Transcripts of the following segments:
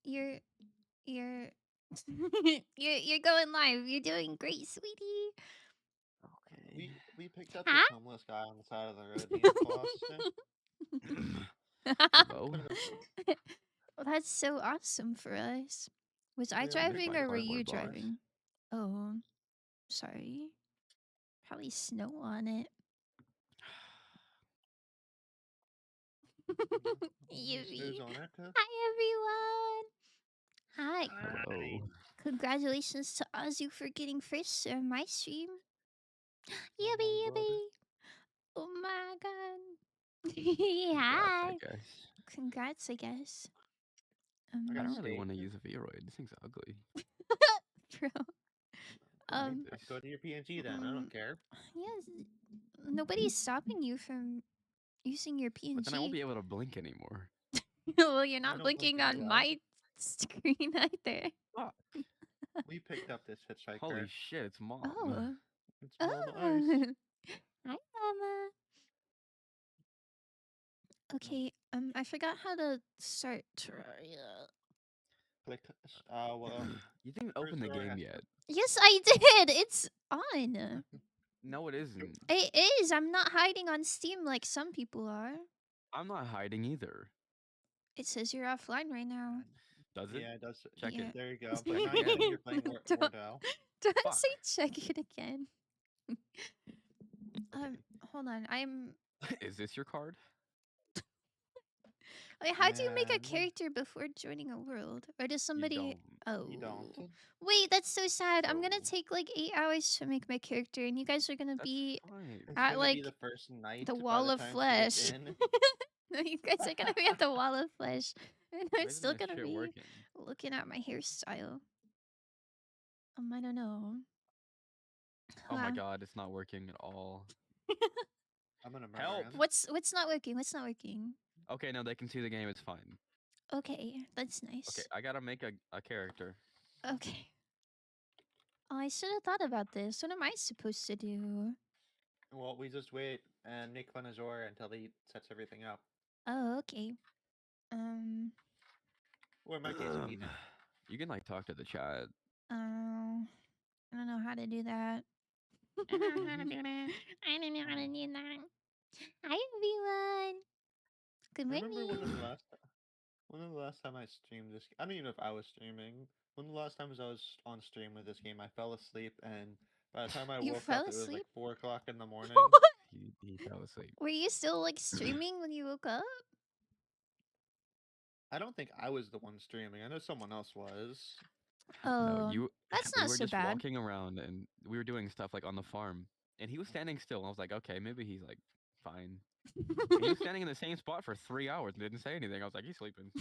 you're you're you're going live. You're doing great, sweetie. Okay. We picked up this Huh? homeless guy on the side of the road being lost. Hello? Well, that's so awesome for us. Was I Yeah, we There's driving my or were you cardboard box. driving? Oh, sorry. Probably snow on it. Yippeeee. Snooze on it. Hi, everyone. Hi. Hello. Congratulations to Azu for getting first on my stream. Come on, Yippee, brother. yippee. Oh my god. Congrats, I Hi. guess. Congrats, I guess. I I got don't really steak. want to use a Vroid. This thing's ugly. Bro. I hate Let's this. go to your PNG then. I don't care. Yes. Nobody's stopping you from using your But then I won't PNG. be able to blink anymore. Well, you're I not don't blink blinking very on well. my screen either. Fuck. We picked up this hitchhiker. Holy shit, it's Mom. Oh. It's Mama Ice. Oh. Hi, Mama. Okay, I forgot how to start Terraria. Click. Well. You didn't open the Cursor game has yet. Yes, I did. It's on. No, it isn't. It is. I'm not hiding on Steam like some people are. I'm not hiding either. It says you're offline right now. Does it? Yeah, it does. Check Yeah. it. There you go. Check But now it again. you're playing Don't- Wardell. Don't Fuck. say check it again. Okay. Hold on. I'm. Is this your card? Wait, how do you make a Man. character before joining a world? Or does somebody? You don't. Oh. You don't. Wait, that's so sad. I'm gonna Oh. take like 8 hours to make my character, and you guys are gonna That's be fine. It's at gonna like be the first night. the by wall the of time she gets flesh. in. No, you guys are gonna be at the wall of flesh, and Why I'm isn't still that gonna shit be working? looking at my hairstyle. I don't know. Oh my Wow. god, it's not working at all. I'm gonna murder Help! him. What's not working? What's not working? Okay, no, they can see the game. It's fine. Okay, that's Okay, nice. I gotta make a character. Okay. Oh, I should have thought about this. What am I supposed to do? Well, we just wait and make fun of Zora until he sets everything up. Oh, okay. Or in my case, Eden. You can like talk to the chat. I don't know how to do that. I don't know how to do that. I don't know how to do that. Hi, everyone. Good I remember morning. when the last time I streamed this. I don't even know if I was streaming. One of the last times I was on stream with this game, I fell asleep, and by the time I You woke fell up, it was like asleep? 4 o'clock in the morning. He fell asleep. Were you still like streaming when you woke up? I don't think I was the one streaming. I know someone else was. Oh, No, you. that's We not were so just bad. walking around and we were doing stuff like on the farm, and he was standing still. And I was like, okay, maybe he's like fine. And he was standing in the same spot for 3 hours and didn't say anything. I was like, he's sleeping.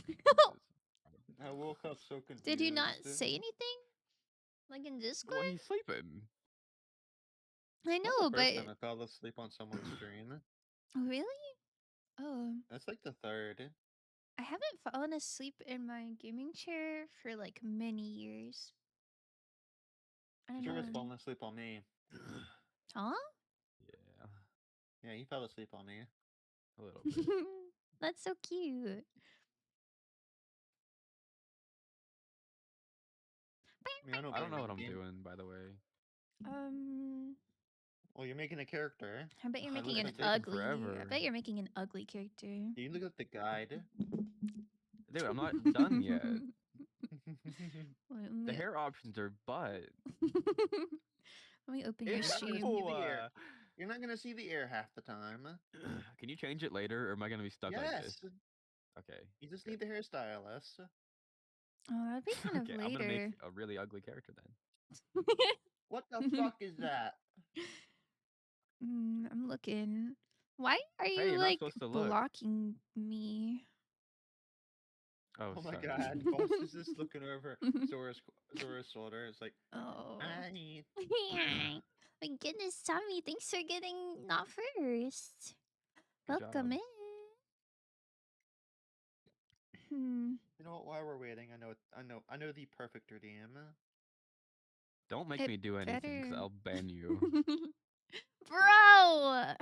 I woke up so confused. Did you not say anything? Like in Discord? Well, he's sleeping. I Not know, the but first time I fell asleep on someone's stream. oh, really? Oh, That's like the third. I haven't fallen asleep in my gaming chair for like many years. I don't Zero's know. falling asleep on me. Huh? Yeah, Yeah, he fell asleep on me. a little bit. That's so cute. I mean, I don't know what I'm game. doing, by the way. Well, you're making a character. I bet you're I making look an at taking ugly. I forever. bet you're making an ugly character. You look at the guide. Dude, I'm not done yet. Wait, let The me- hair options are butt. Let me open your It's not gonna stream. see the ear. You're not gonna see the ear half the time. Can you change it later, or am I gonna be stuck like this? Yes. Okay. You just good. need the hairstylist. Oh, that'd be kind of Okay, I'm gonna later. make a really ugly character then. What the fuck is that? I'm looking. Why are Hey, you you're not like supposed to look. blocking me? Oh, Oh my sorry. god, Boss is just looking over Zora's shoulder. It's like, Oh. hi. My goodness, Tommy, thanks for getting not first. Good Welcome job. in. You know what? While we're waiting, I know the perfect redeem. Don't make It me do anything, because better- I'll ban you. Bro!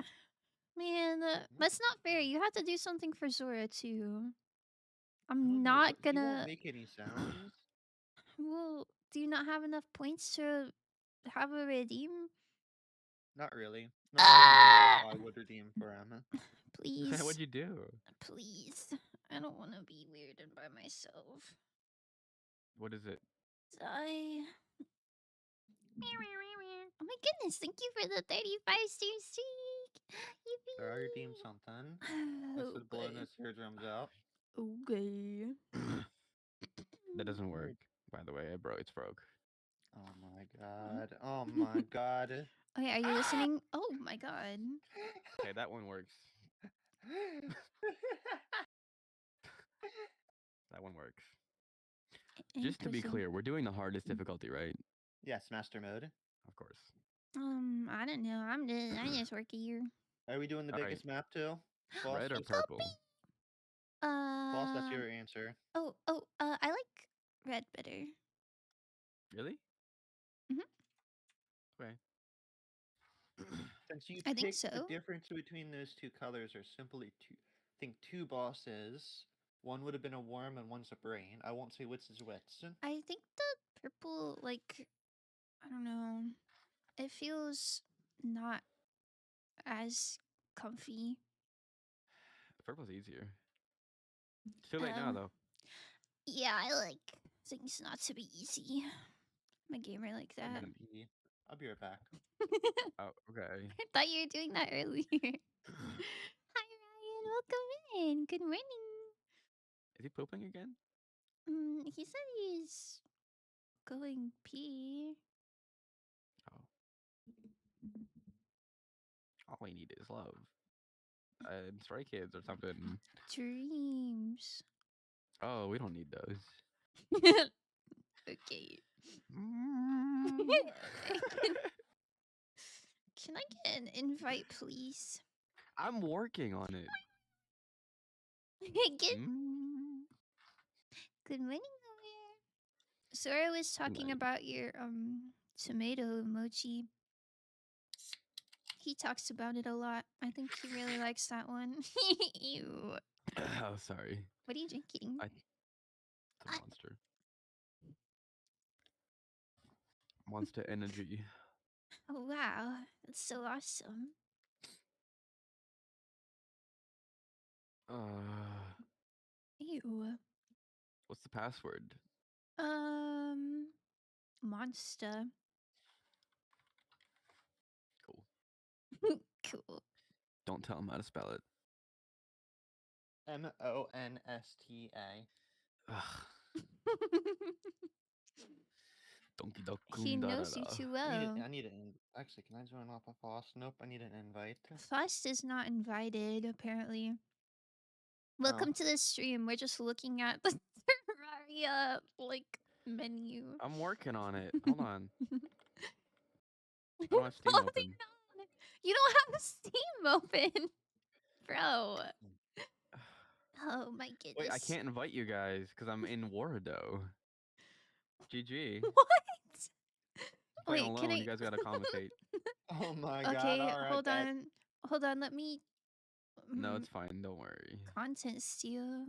Man, that's not fair. You have to do something for Zora too. don't I'm know, not but he won't gonna. make any sounds. Well, do you not have enough points to have a redeem? Not really. Not more than Ah! I would redeem for him. Please, What'd you do? please. I don't want to be weirded by myself. What is it? Die. Oh my goodness! Thank you for the 35 star streak. So I redeemed something. Yippee! This is blowing his eardrums out. Okay. That doesn't work. By the way, it's broke. Oh my god. Oh my god. Okay, are you listening? Oh my god. Okay, that one works. That one works. Just to be Interesting. clear, we're doing the hardest difficulty, right? Yes, master mode. Of course. I don't know. I just work here. Are we doing the Alright. biggest map too? Boss, Red or that's- purple? Boss, that's your answer. I like red better. Really? Mhm. Okay. Since you I think picked the so. difference between those two colors are simply two. I think two bosses. One would have been a worm and one's a brain. I won't say which is which. I think the purple, like, I don't know. It feels not as comfy. Purple's easier. It's too late now, though. Yeah, I like things not to be easy. I'm a gamer like I'm that. gonna pee. I'll be right back. Oh, okay. I thought you were doing that earlier. Hi, Ryan. Welcome in. Good morning. Is he pooping again? He said he's going pee. Oh. All we need is love. And Stray Kids or something. Dreams. Oh, we don't need those. Okay. Mm. Can I get an invite, please? I'm working on it. Good, Mm. good morning, Aware. Sora was talking Night. about your tomato emoji. He talks about it a lot. I think he really likes that one. Ew. Oh, sorry. What are you drinking? It's a monster. Monster energy. Oh wow, that's so awesome. Ew. What's the password? Monster. Cool. Cool. Don't tell him how to spell it. Monsta. Ugh. Donkey Duck. He knows you too well. I need an. Actually, can I join off of Boss? Nope. I need an invite. Fust is not invited, apparently. Welcome to the stream. We're just looking at the Terraria menu. I'm working on it. Hold on. I don't have Steam Holding open. on. You don't have Steam open, bro. Oh my goodness. Wait, I can't invite you guys because I'm in Wardo. GG. What? Playing Wait, alone. can I? You guys gotta commentate. Oh my god. Okay, All right, hold bet. on. Hold on. Let me. No, it's fine. Don't worry. Content steal.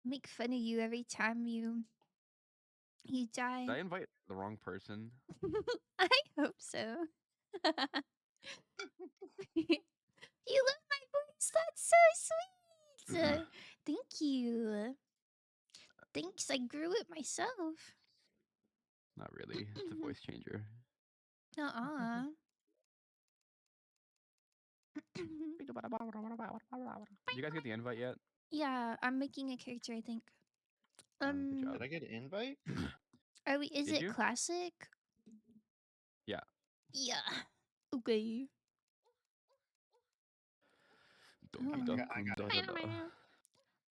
Make fun of you every time you die. Did I invite the wrong person? I hope so. You love my voice. That's so sweet. Thank you. Thanks. I grew it myself. Not really. It's a voice changer. Uh-uh. Did you guys get the invite yet? Yeah, I'm making a character, I think. Good job. Did I get an invite? Are we? Is Did it you? classic? Yeah. Yeah. Okay. Donkey Oh. Duck. I got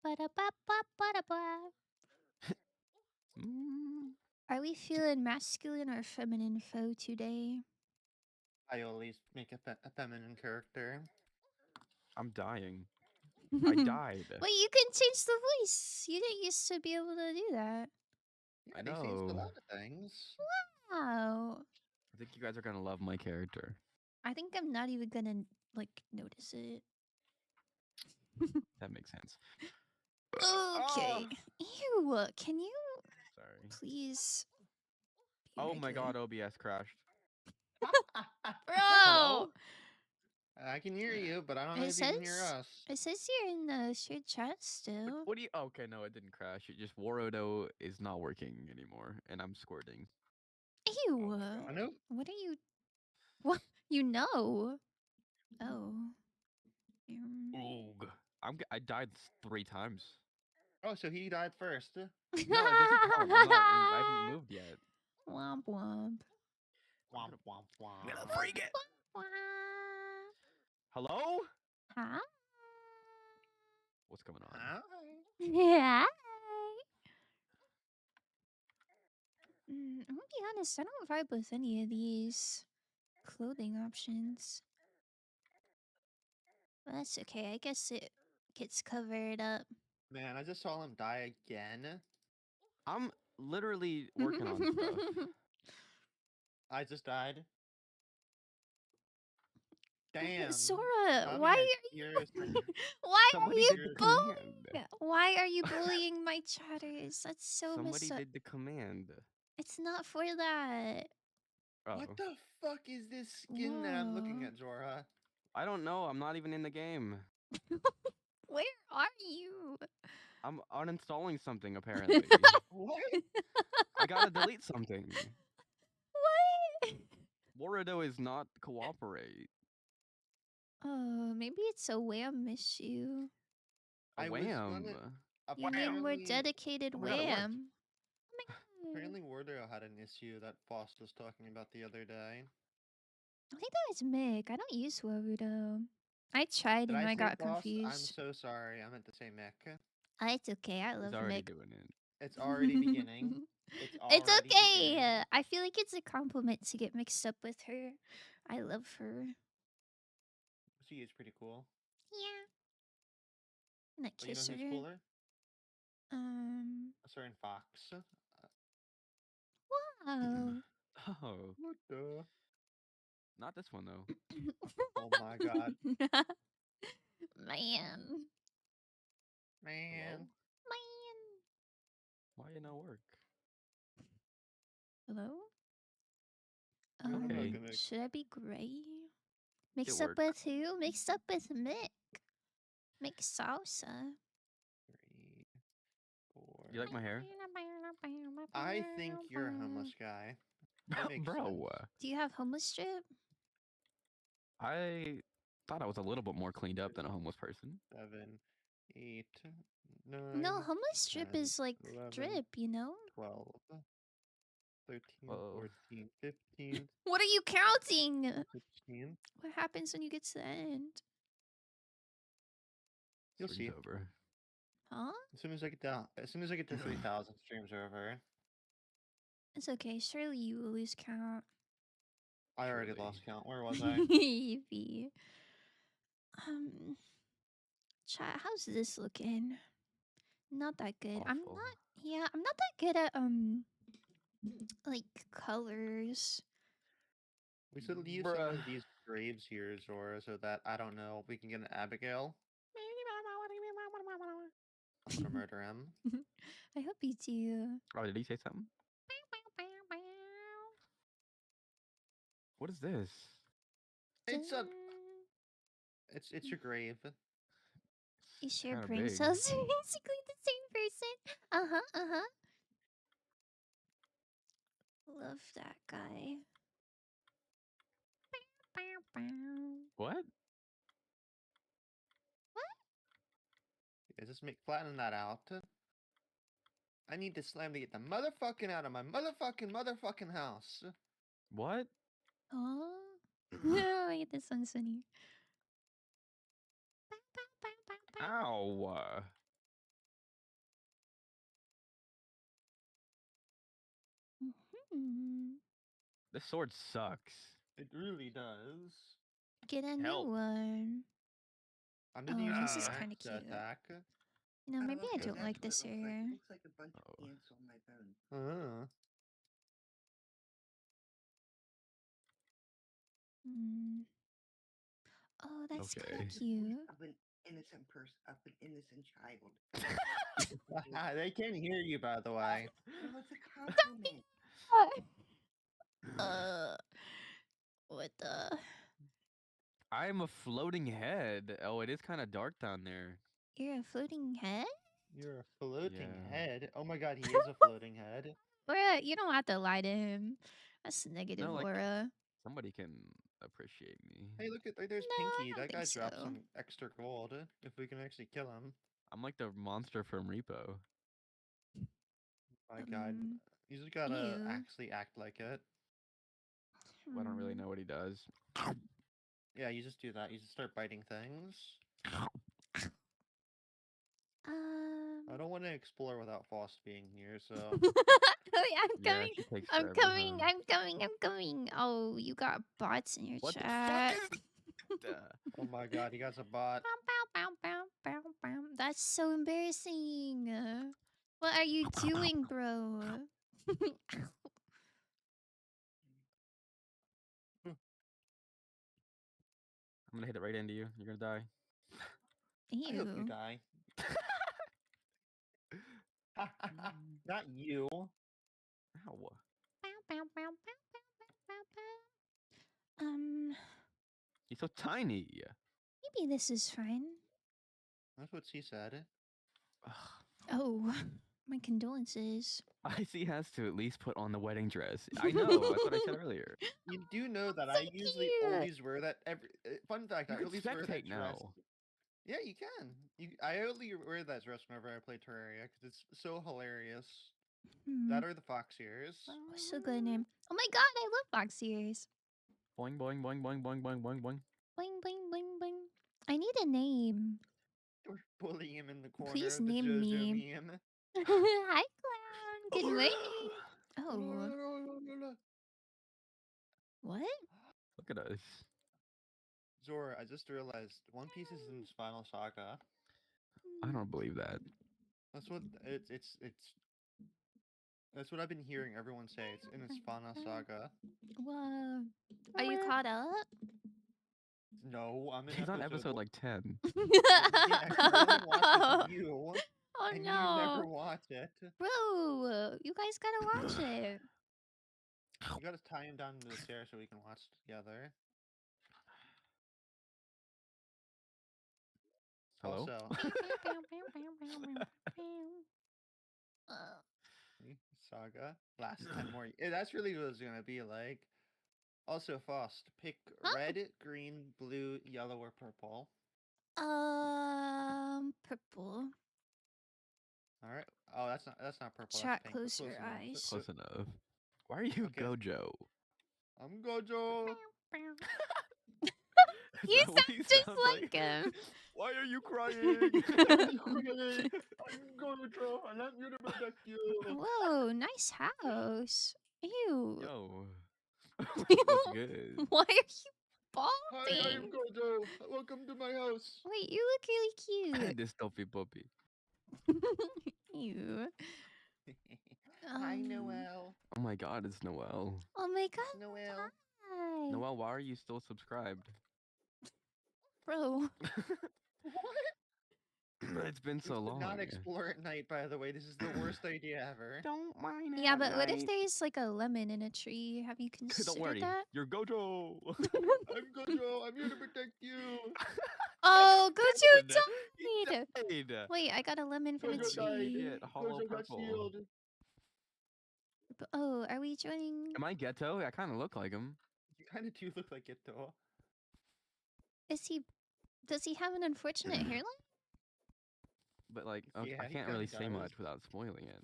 Ba-da-ba-ba-ba-da-ba. Mm. Are we feeling masculine or feminine foe today? I always make a feminine character. I'm dying. I died. Wait, you can change the voice. You didn't used to be able to do that. Yeah, I they changed a know. lot of things. Wow. I think you guys are gonna love my character. I think I'm not even gonna notice it. That makes sense. Okay. Ew. Can you Sorry. please be Oh my regular? god, OBS crashed. Bro! I can hear you, but I don't know It if you can hear says us. it says you're in the shared chat still. What do you? Okay, no, it didn't crash. It just Warodo is not working anymore, and I'm squirting. Ew. Oh my god. I know. What are you? What you know? Oh. Oog. I died 3 times. Oh, so he died first. No, it doesn't count. I'm not. I haven't moved yet. Womp womp. Womp womp I'm gonna womp. freak it. Womp. Hello? Huh? What's going on? Hi. Yeah. I'm gonna be honest, I don't vibe with any of these clothing options. But that's okay. I guess it gets covered up. Man, I just saw him die again. I'm literally working on stuff. I just died. Damn. Sora, Tommy why had are you tears in- why Somebody are you did the command. bullying? Why are you bullying my chatters? That's so Somebody mis- did the command. It's not for that. Oh. What the fuck is this skin that I'm looking Whoa. at, Jorah? I don't know. I'm not even in the game. Where are you? I'm uninstalling something apparently. What? I gotta delete something. What? Warodo is not cooperate. Oh, maybe it's a wham issue. A I was wham. gonna- You need more Apparently- dedicated Oh my God, it worked. wham. Oh my god. Apparently, Wardero had an issue that Foss was talking about the other day. I think that was Mick. I don't use Warudo. I tried Did and I I say got Foss? I'm confused. so sorry. I meant to say Mick. It's okay. I He's love already Mick. doing it. It's already beginning. It's It's already okay. beginning. I feel like it's a compliment to get mixed up with her. I love her. She is pretty cool. Yeah. And I But you know kiss who's her. cooler? A certain fox. Wow. Oh, What the? not this one though. Oh my god. Man. Man. Man. Why you no work? Hello? Okay. Should I be gray? Mixed It up with who? Mixed up with Mick. Mick salsa. 3, 4. You like my hair? I think you're a homeless guy. That makes Bro, sense. Do you have homeless strip? I thought I was a little bit more cleaned up than a homeless person. 7, 8, 9. No, homeless strip 10, is like 11, drip, you know? 12, 13, Whoa. 14, 15, What are you counting? 16. What happens when you get to the end? You'll Stream's see. over. Huh? As soon as I get to 3,000, streams over. It's okay. Surely you will lose count. I already Surely. lost count. Where was I? Yippee. Chat, how's this looking? Not that good. I'm Awful. not. Yeah, I'm not that good at like colors. We should leave some of these graves here, Zora, so that, I don't know, we can get an Abigail. I'm gonna murder him. I hope you do. Oh, did he say something? What is this? It's a... It's your grave. Is your kinda brain big. cells basically the same person? Uh-huh. Love that guy. What? Yeah, just flatten that out. I need to slam to get the motherfucking out of my motherfucking house. What? Oh. No, wait, this one's funny. Ow. Hmm. This sword sucks. It really does. Get a Help. new one. I'm Oh, gonna use this is my kinda axe cute. attack. You know, maybe I okay, don't like this hair. Looks like a bunch Oh. of ants on my phone. Hmm. Oh, that's kind Okay. of cute. I've been in a innocent person, of an innocent child. They can't hear you, by the way. No, it's a compliment. What the? I'm a floating head. Oh, it is kind of dark down there. You're a floating head? You're a floating Yeah. head. Oh my god, he is a floating head. Aura, you don't have to lie to him. That's negative No, like, aura. somebody can appreciate me. Hey, look at there's No, I Pinky. don't That guy think dropped so. some extra gold. If we can actually kill him. I'm like the monster from Repo. My god. Um, You just gotta ew. actually act like it. Well, I don't really Hmm. know what he does. Yeah, you just do that. You just start biting things. I don't want to explore without Foss being here, so. Oh, yeah, I'm Yeah, coming. she takes I'm forever, coming. huh? I'm coming. I'm coming. Oh, you got bots in your What the chat. fuck is that? Oh my god, he got a bot. Bow, bow, bow, bow, bow. That's so embarrassing. What are you doing, bro? I'm gonna hit it right into you. You're gonna die. I hope you Ew. die. Not you. Ow. Bow, bow, bow, bow, bow, bow, bow. He's so tiny. Maybe this is fine. That's what she said. Ugh. Oh, my condolences. Icy has to at least put on the wedding dress. I know. That's what I said earlier. You do know that So I usually cute. always wear that every. Fun fact, You I can always wear that spectate dress. now. Yeah, you can. I only wear that dress whenever I play Terraria because it's so hilarious. Hmm. That or the fox ears. Oh, so good name. Oh my god, I love box ears. Boing, boing, boing, boing, boing, boing, boing, boing. Bling, bling, bling, bling. I need a name. We're bullying him in the corner Please of the name JoJo me. meme. Hi, clown. Good morning. Oh, what? Look at us. Zora, I just realized One Piece is in its final saga. I don't believe that. That's what it's that's what I've been hearing everyone say. It's in its final saga. Whoa. Are you caught up? No, I'm in He's on episode one. like 10. Yeah, 'cause I only watch it with you, Oh and you never no. watch it. Bro, you guys gotta watch it. You gotta tie him down to the chair so we can watch together. Hello? Also, Uh, saga last 10 more. That's really what it's gonna be like. Also, Faust, pick Huh? red, green, blue, yellow, or purple. Purple. All right. Oh, that's not purple. Chat, that's pink. but close your enough. eyes. Close enough. Why are you Okay. Gojo? I'm Gojo. Is You that what sound he just sounds like him. Why are you crying? I'm Gojo, and I'm here to protect you. Whoa, nice house. Ew. Yo. What's good? Why are you Hi, I'm balding? Gojo. Welcome to my house. Wait, you look really cute. This dopey puppy. Ew. Hi, Um, Noel. Oh my god, it's Noel. Oh my god. Noel. Hi. Noel, why are you still subscribed? Bro. It's been so We should long. not explore at night, by the way. This is the worst idea ever. Don't mind it. Yeah, but what if there's like a lemon in a tree? Have you considered Don't worry, that? you're Gojo. I'm Gojo. I'm here to protect you. Oh, Gojo Dead. died. He died. Wait, I got a lemon from a Gojo died. tree. Shit, hollow Gojo got purple. sealed. Oh, are we joining? Am I ghetto? I kind of look like him. You kind of do look like it, though. Is he? Does he have an unfortunate hairline? But like, okay, Yeah, I he can't kinda really say does. much without spoiling it.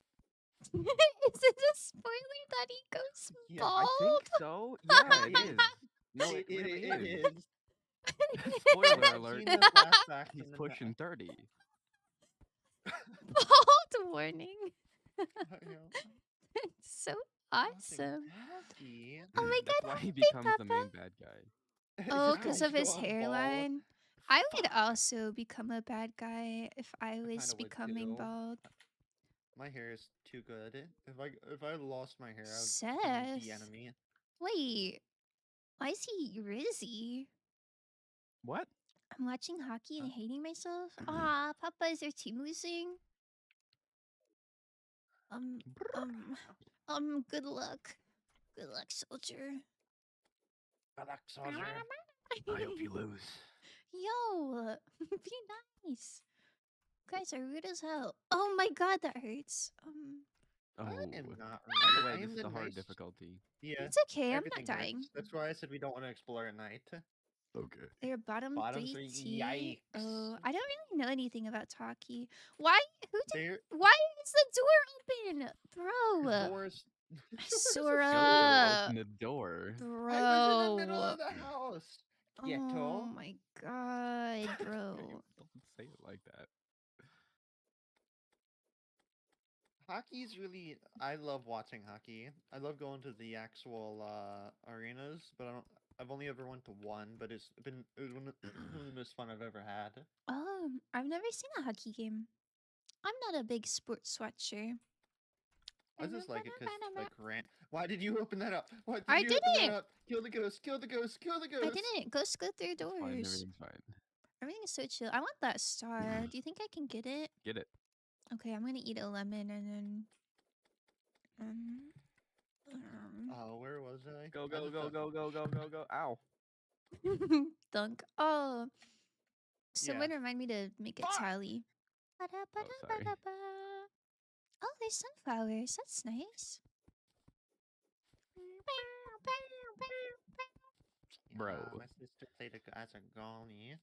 Is it a spoiler that he goes Yeah, bald? I think so. Yeah, it is. No, it it really is. is. Spoiler I've alert. seen the flashbacks He's in the pushing 30. Bald warning. It's so awesome. Happy. Oh my That's god, why he happy becomes the Papa. main bad guy. Oh, Just because goes of his on bald. hairline. I would Fuck. also become a bad guy if I was kinda would becoming too. bald. My hair is too good. If I lost my hair, I would Seth. be the enemy. Wait, why is he Rizzy? What? I'm watching hockey and hating myself. Ah, Papa, is their team losing? Um, good luck. Good luck, soldier. I hope you lose. Yo, be nice. You guys are rude as hell. Oh my god, that hurts. Oh, I am not by the rude. way, I this am is the the hard nice. difficulty. Yeah. It's okay. I'm Everything not dying. hurts. That's why I said we don't want to explore at night. Okay. They're bottom, Bottom three three, T. yikes. Oh, I don't really know anything about hockey. Why? They're Why is the door open, bro? doors. Sora. Jojo, open the door. Bro. I was in the middle of the house. Oh Ghetto. my god, bro. Don't say it like that. Hockey's really. I love watching hockey. I love going to the actual arenas, but I've only ever went to one, but it was one of the most fun I've ever had. I've never seen a hockey game. I'm not a big sports watcher. I just like it because Why did you open that up? Why did I you open didn't. that up? Kill the ghost! Kill the ghost! Kill the ghost! I didn't. Ghosts go through It's fine, doors. everything's fine. Everything is so chill. I want that star. Do you think I can get it? Get it. Okay, I'm gonna eat a lemon and then. Oh, where was I? Go, go, go, go, go, go, go, go. Ow. Dunk. Oh. Someone Yeah. remind me to make a Fuck! tally. Oh, sorry. Oh, there's sunflowers. That's nice. Bro. My sister played as a Goni.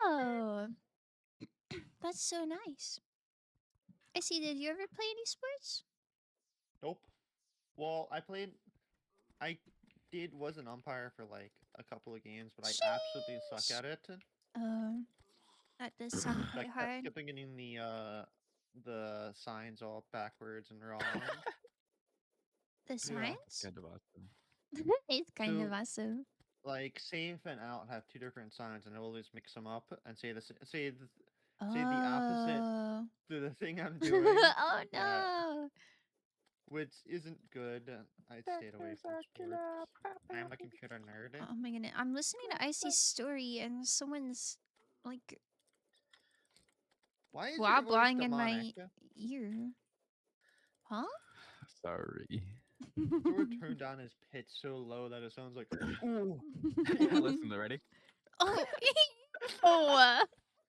Yo, that's so nice. I see. Did you ever play any sports? Nope. Well, I was an umpire for like a couple of games, but I absolutely suck at it. That does sound I quite kept hard. getting the signs all backwards and wrong. The Yeah. signs? Kind of awesome. It's kind of So- awesome. Like safe and out have two different signs, and I always mix them up and say the Oh. opposite to the thing I'm doing, Oh no. which isn't good. I stayed away from sports. I'm a computer nerd. Oh my goodness. I'm listening to Icy's story and someone's like Why is blah your voice blahing in my demonic? ear. Huh? Sorry. George turned down his pitch so low that it sounds like ooh. Listen, ready? Oh, oh,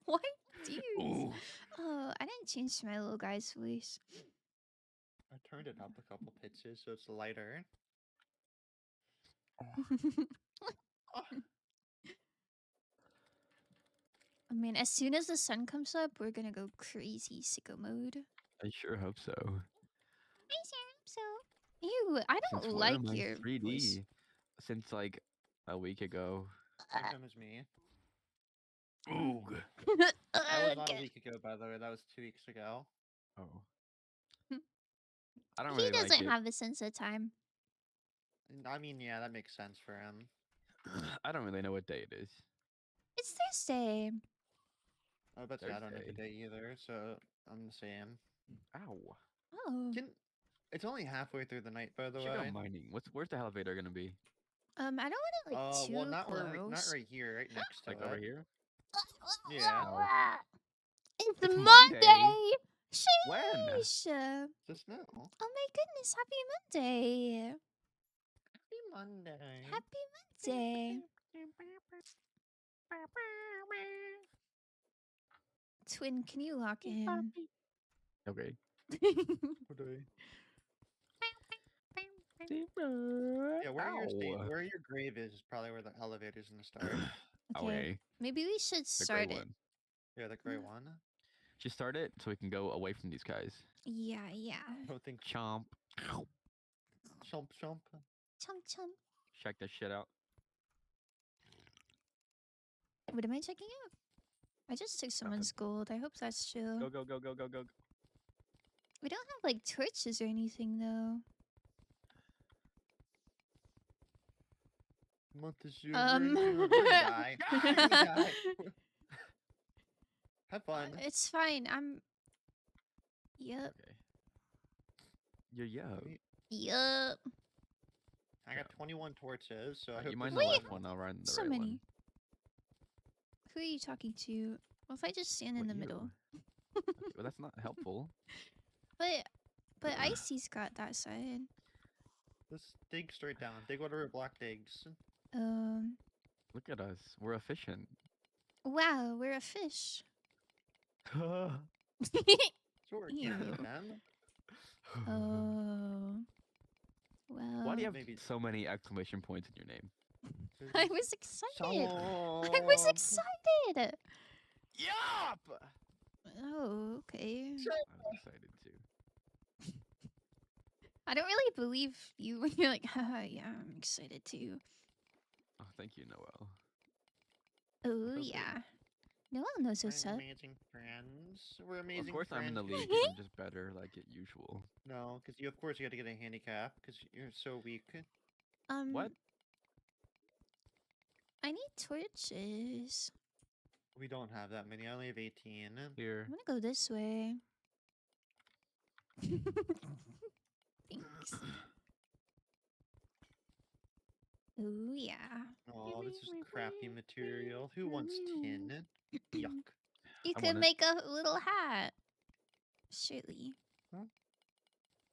what dude? Ooh. Oh, I didn't change my little guy's voice. I turned it up a couple pitches so it's lighter. I mean, as soon as the sun comes up, we're gonna go crazy sicko mode. I sure hope so. I sure hope so. Ew, I don't Since when like am I your 3D? voice. Since like a week ago. Same time as me. Oog. That was not a Ugh. week ago, by the way. That was 2 weeks ago. Oh. I don't He really like doesn't it. have a sense of time. I mean, yeah, that makes sense for him. I don't really know what day it is. It's Thursday. I bet you I don't know the Thursday. day either, so I'm the same. Ow. Oh. It's only halfway through the night, by the Should way. go mining. Where's the elevator gonna be? I don't want it like too well, not close. right here, right next to Like it. over here? Yeah. It's It's Monday. Monday. Sheesh. When? Just now. Oh my goodness! Happy Monday. Happy Monday. Happy Monday. Twin, can you lock in? Okay. Yeah, Ow. where your grave is probably where the elevator's gonna start. Okay. Maybe we should The start gray it. one. Yeah, the gray one. Just start it so we can go away from these guys. Yeah. I don't think Chomp. chomp chomp. Chum chum. Check that shit out. What am I checking out? I just took someone's gold. I hope that's chill. Go, go, go, go, go, go. We don't have like torches or anything though. Montesquieu, we're gonna die. We're gonna die. Have fun. It's fine. Yup. Okay. Yeah. Yup. I got 21 torches, so I hope You might there's know a which lot one. I'll run the So right many. one. Who are you talking to? Well, if I just stand in What, the you? middle. Okay, well, that's not helpful. But Icy's got that side. Let's dig straight down. Dig whatever block digs. Look at us. We're efficient. Wow, we're a fish. Sure, can't Ew. eat them. Oh. Well. Why do you have Maybe- so many exclamation points in your name? I was excited. I was Solve. excited. Yup! Oh, okay. I'm excited too. I don't really believe you when you're like, haha, yeah, I'm excited too. Oh, thank you, Noel. Oh, Okay. yeah. No one knows what's We're up. amazing friends. We're amazing Of course, friends. I'm in the league. 'Cause I'm just better, like usual. No, because you, of course, you got to get a handicap because you're so weak. What? I need torches. We don't have that many. I only have 18. Here. I'm gonna go this way. Thanks. Oh, yeah. Oh, this is crappy material. Who wants tin? Yuck. You I could want it. make a little hat. Surely.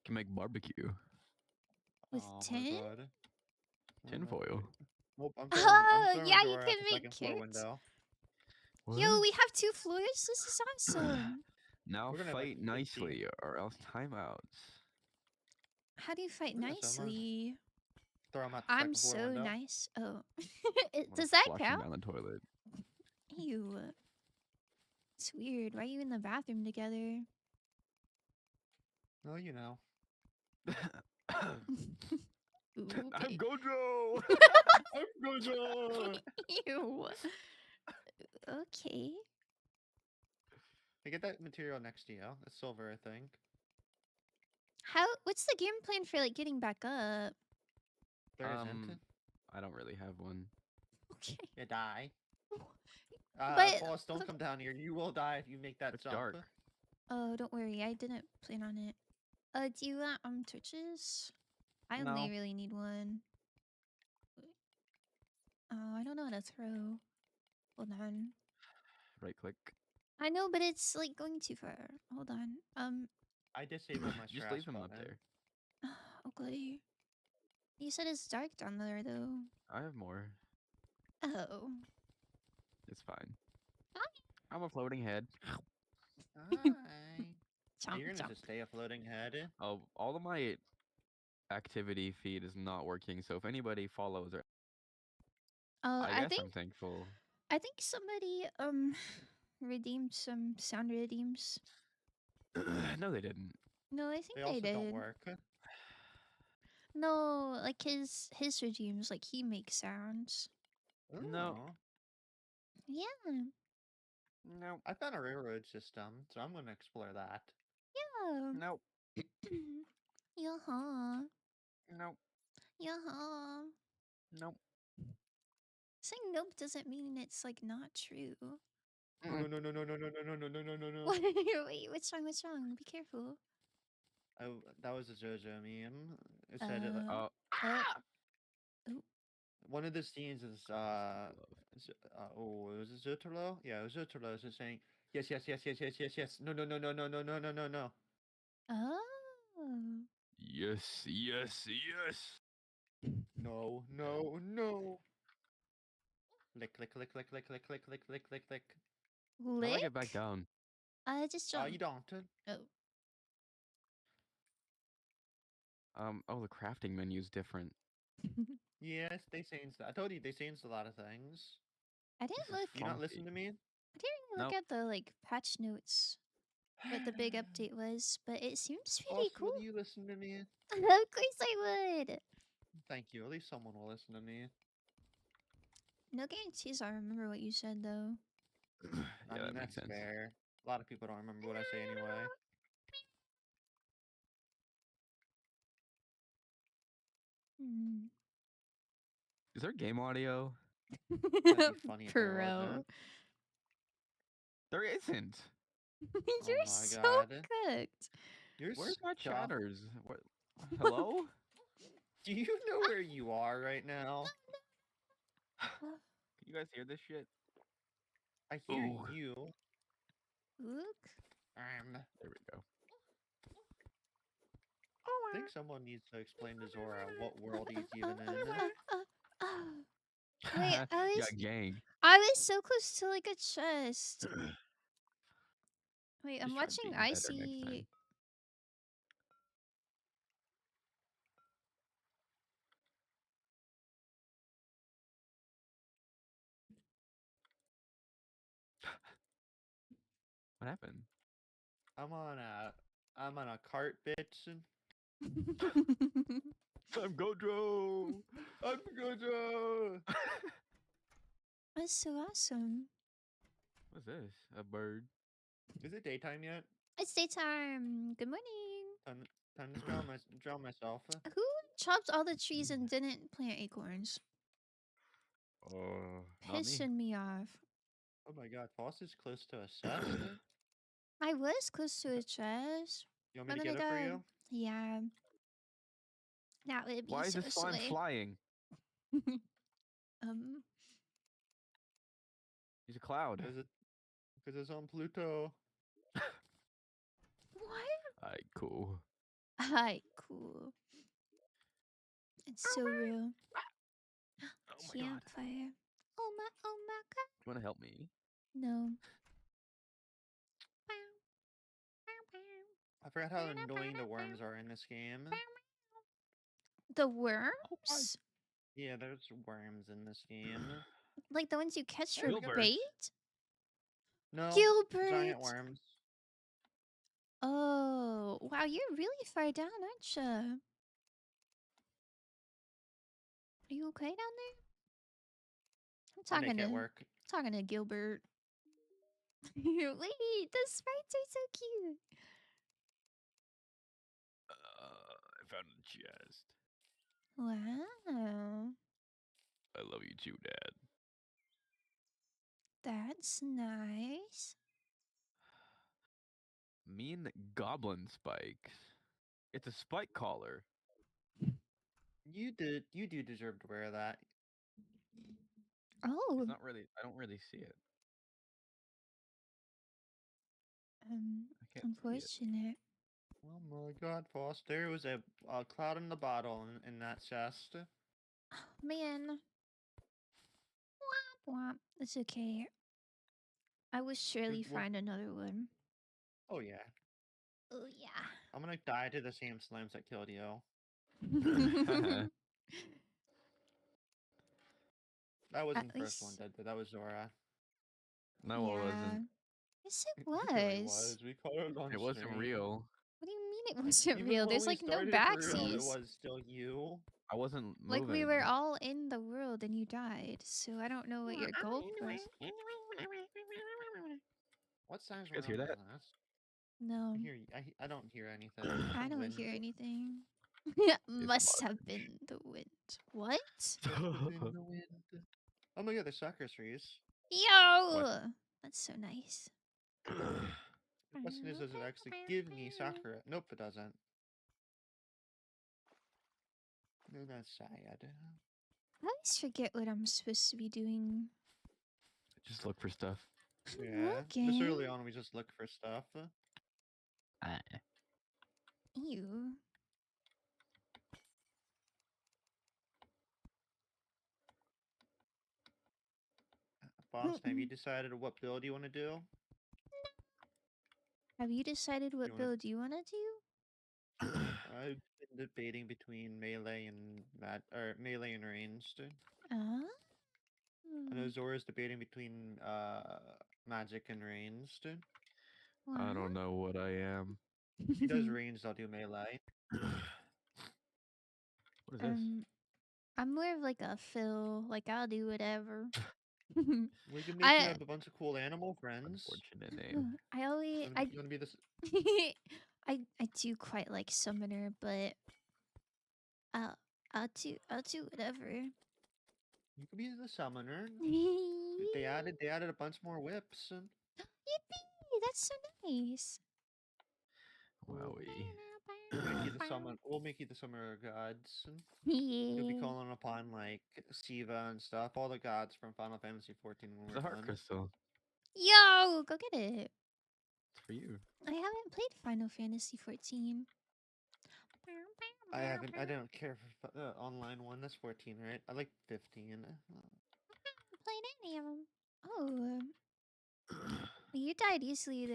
Can make barbecue. With Oh, my tin? God. Tinfoil. Nope, I'm Oh, throwing yeah, a you door out can the make second floor carrots. window. Yo, we have 2 floors? This is awesome. Now We're gonna have, like, fight 50. nicely, or else timeouts. How do you fight Yeah, so I'm nicely? Throw them out the I'm second floor so window. nice. Oh. Wanna Does that flush 'em count? down the toilet. Ew. It's weird. Why are you in the bathroom together? Oh, you know. Ooh, I'm okay. Gojo! I'm Gojo! Ew. Okay. I get that material next to you. It's silver, I think. What's the game plan for like getting back up? There isn't. I don't really have one. Okay. You die. But- Boss, don't come down here. You will die if you make that It's jump. dark. Oh, don't worry. I didn't plan on it. Do you want torches? I No. only really need one. Oh, I don't know how to throw. Hold on. Right click. I know, but it's like going too far. Hold on. I disabled my Just stress leave him up button. there. Okay. You said it's dark down there, though. I have more. Oh. It's fine. Hi. I'm a floating head. Hi. Chomp, You're gonna chomp. just stay a floating head. Oh, all of my activity feed is not working, so if anybody follows her, Oh, I guess I'm thankful. I think somebody redeemed some sound redeems. No, they didn't. No, I think They they also did. don't work. No, like his redeems, like he makes sounds. No. Ooh. Yeah, No. I found a railroad system, so I'm gonna explore that. yeah. No. Yeah-huh. No. Yeah-huh. No. Saying nope doesn't mean it's like not true. No, no, no, no, no, no, no, no, no, no, no, no. Wait, what's wrong? What's wrong? Be careful. Oh, that was a JoJo meme. It said it like, Oh. one of the scenes is Love. was it Zotaro? Yeah, it was Zotaro just saying yes, yes, yes, yes, yes, yes, yes. No, no, no, no, no, no, no, no, no, no. Oh. Yes, yes, yes. No, no, no. Lick, lick, lick, lick, lick, lick, lick, lick, lick, lick, lick. How do I Lick? get back down? Just Oh, jump. you don't. Oh. Oh, the crafting menu's different. Yes, they changed. I told you they changed a lot of things. I didn't This is look. You not funky. listen to me? I didn't really look Nope. at the like patch notes, what the big update was, but it seems pretty Boss, cool. will you listen to me? Of course I would. Thank you. At least someone will listen to me. No guarantees I remember what you said though. Yeah, I mean, that makes that's sense. fair. A lot of people don't remember what I say anyway. Hmm. Is there game audio? That'd be funny if there Bro. wasn't. There isn't. You're my so God. cooked. You're Where's my stuff. chatters? What? Hello? Do you know where you are right now? Can you guys hear this shit? I hear Ooh. you. Look. There we go. I think someone needs to explain to Zora what world he's even in. Wait, You got gang. I was so close to like a chest. Wait, I'm Just try watching being better next time. Icy. What happened? I'm on a cart, bitch. I'm Godro. I'm Gojo. That's so awesome. What's this? A bird. Is it daytime yet? It's daytime. Good morning. Time to drown myself. Who chopped all the trees and didn't plant acorns? Oh, not me. Pissing me off. Oh my god, Foss is close to a chest. I was close to a chest. You want me But to then get it for you? Yeah. That would be Why is so this slime sweet. flying? Um. He's a cloud. Because it's on Pluto. What? Alright, cool. Hi, cool. It's so real. Oh my god. Campfire. Oh my god. You want to help me? No. I forgot how annoying the worms are in this game. The worms? Yeah, there's worms in this game. Like the ones you catch for Gilbert. bait? No, Gilbert! giant worms. Oh, wow, you're really far down, aren't you? Are you okay down there? I'll make it work. Talking to Gilbert. Wait, the sprites are so cute. I found a chest. Wow, I love you too, Dad. that's nice. Mean goblin spikes. It's a spike collar. You do deserve to wear that. Oh, It's not really. I don't really see it. I can't see it. unfortunate. Oh my god, Foss, there was a cloud in the bottle in that chest. Man. Womp womp. It's okay. I will surely What? find another one. Oh yeah. Oh, yeah. I'm gonna die to the same slimes that killed you. That wasn't the first one least- dead, but that was Zora. No, it wasn't. Yes, it It really was. was. We caught it on It wasn't stream. real. What do you mean it wasn't Even real? when There's we like no started for real, it backsies. was still you. I wasn't moving. Like we were all in the world and you died. So I don't know what your goal was. What sounds You guys hear that? No, I don't hear anything. I don't Wind. hear anything. It's Must mud. have been the wind. What? Must have been the wind. Oh my god, there's sakura trees. Yo! That's so nice. The question is, does it actually give me sakura? Nope, it doesn't. No, that's sad. I always forget what I'm supposed to be doing. Just look for stuff. Yeah, this early Looking. on we just look for stuff. Ew. Boss, have you decided what build you want to do? Have you decided what You wanna- build you want to do? I've been debating between melee and melee and ranged. Ah. I know Zora's debating between magic and ranged. I don't know what I am. He does ranged, I'll do melee. What is this? I'm more of like a Phil. Like I'll do whatever. We can make you have a bunch of cool animal friends. Unfortunate name. I always You wanna be this? I do quite like summoner, but I'll do whatever. You could be the summoner. They added a bunch more whips. Yippee! That's so nice. Wowie. We'll make you the summoner gods. You'll be Yeah. calling upon like Siva and stuff, all the gods from Final Fantasy 14 when It's we're a heart done. crystal. Yo, go get it. It's for you. I haven't played Final Fantasy 14. I don't care for the online one. That's 14, right? I like 15. Played any of them. Oh, you died easier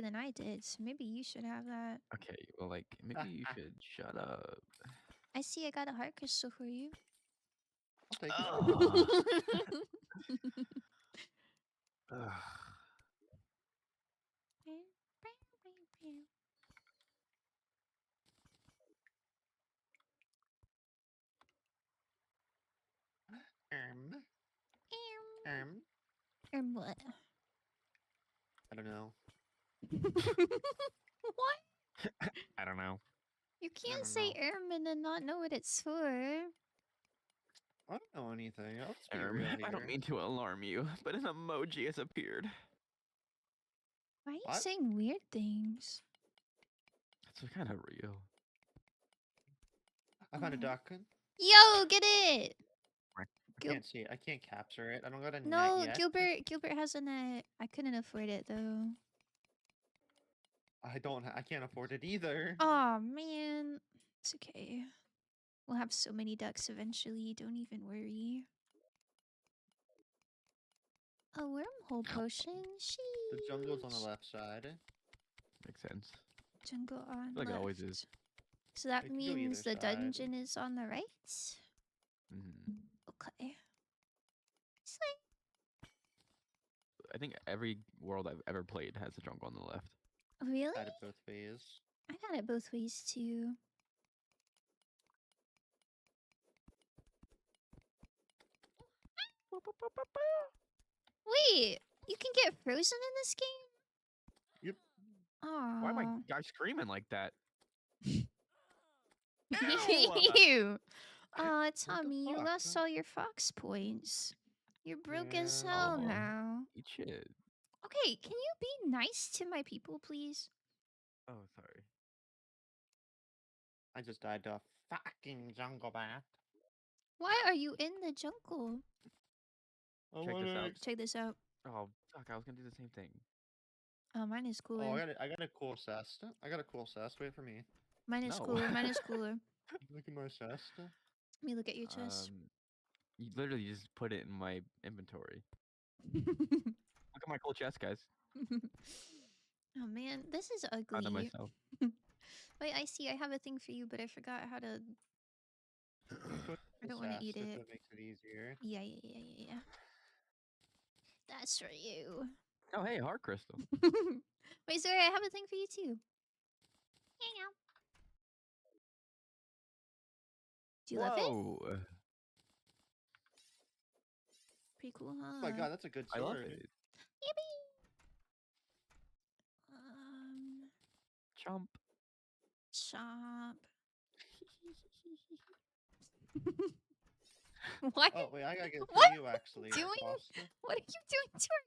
than I did, so maybe you should have that. Okay, well, like maybe you should shut up. I see I got a heart crystal for you. I'll take it. Ugh. Um, What? I don't know. What? I don't know. You can't don't say know. and then not know what it's for. I don't know anything. Let's be real here. I don't mean to alarm you, but an emoji has appeared. Why are you What? saying weird things? It's kind of real. I found a Oh. duck. Yo, get it! I Gil- can't see it. I can't capture it. I don't got a net No, yet. Gilbert has a net. I couldn't afford it though. I can't afford it either. Oh man, it's okay. We'll have so many ducks eventually. Don't even worry. A wormhole potion. The jungle's on the Sheesh. left side. Makes sense. Jungle on like it left. always is. So that It could go means either the side. dungeon is on the right. Mhm. Okay. Sweet. I think every world I've ever played has a jungle on the left. Really? Had it both ways. I got it both ways too. Wait, you can get frozen in this game? Yep. Oh. Why am I guy screaming like that? Ew. Aw, Tommy, you fuck? lost all your fox points. You're broke as Yeah. hell Aw. now. Eat shit. Okay, can you be nice to my people, please? Oh, sorry. I just died to a fucking jungle bat. Why are you in the jungle? Check this out. Check this out. Oh, fuck! I was gonna do the same thing. Oh, mine is cooler. Oh, I got a cool cest. I got a cool cest. Wait for me. Mine is No. cooler. Mine is cooler. Look at my cest. Let me look at your chest. You literally just put it in my inventory. Look at my cool chest, guys. Oh man, this is Found it ugly. myself. Wait, I see. I have a thing for you, but I forgot how to. I don't want to eat So it. it makes it easier. Yeah. That's for you. Oh, hey, heart crystal. Wait, sorry, I have a thing for you too. Yeah. Do you love it? Whoa! Pretty cool, huh? Oh my god, that's a good I sword. love it. Yippee! Chomp. Chomp. What? Oh wait, I gotta get it What for you actually. doing? Foster. What are you doing to our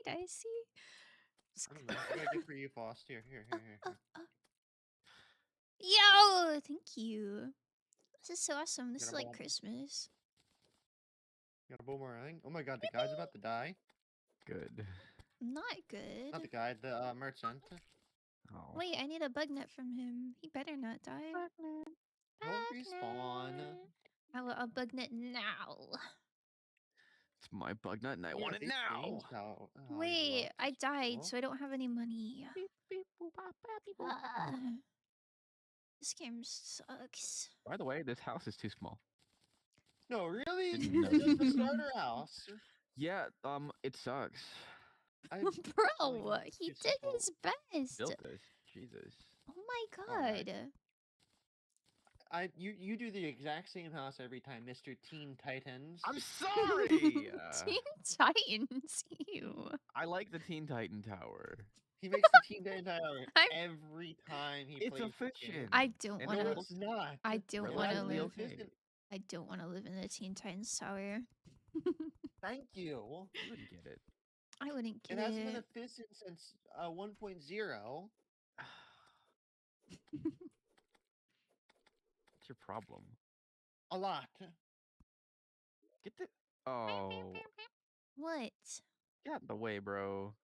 guide? I see. I don't know. I gotta get it for you, Foster. Here. Yo, thank you. This is so awesome. This Got is a like bomb. Christmas. You got a boomerang. Oh my god, the guy's about to die. Good. Not good. Not the guy, the merchant. Oh. Wait, I need a bug net from him. He better not die. He'll respawn. I'll bug net now. It's my bug nut, and I want it these now. games now- oh, you Wait, love I this died, cool. so I don't have any money. Beep, beep, boop, bop, bop, beep, boop. This game sucks. By the way, this house is too small. No, really? Didn't know. It's just a starter house. Yeah, it sucks. I Bro, he it's did simple. his best. Built this. Jesus. Oh my Alright. god. You do the exact same house every time, Mr. Teen Titans. I'm sorry. Teen Titans, you. I like the Teen Titan Tower. He makes the Teen Titan Tower I'm- every time he It's plays this game. efficient. I don't And want it No, to. it's not. I don't Relatively want to Relatively live. okay. efficient. I don't want to live in the Teen Titans Tower. Thank you. You wouldn't get it. I wouldn't It get hasn't been it. efficient since 1.0. What's your problem? A lot. Get the. Oh, What? get out the way, bro.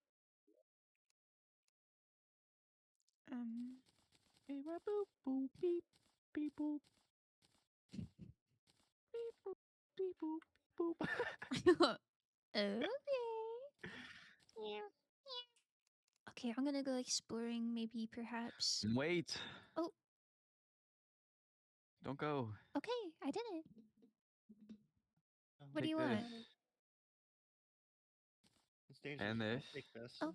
Beep, boop, boop, beep, beep, boop. Beep, boop, beep, boop, beep, boop. Okay. Okay, I'm gonna go exploring, maybe, perhaps. Wait. Oh. Don't go. Okay, I did it. What do Take you this. want? It's dangerous. And this. Take this. Oh.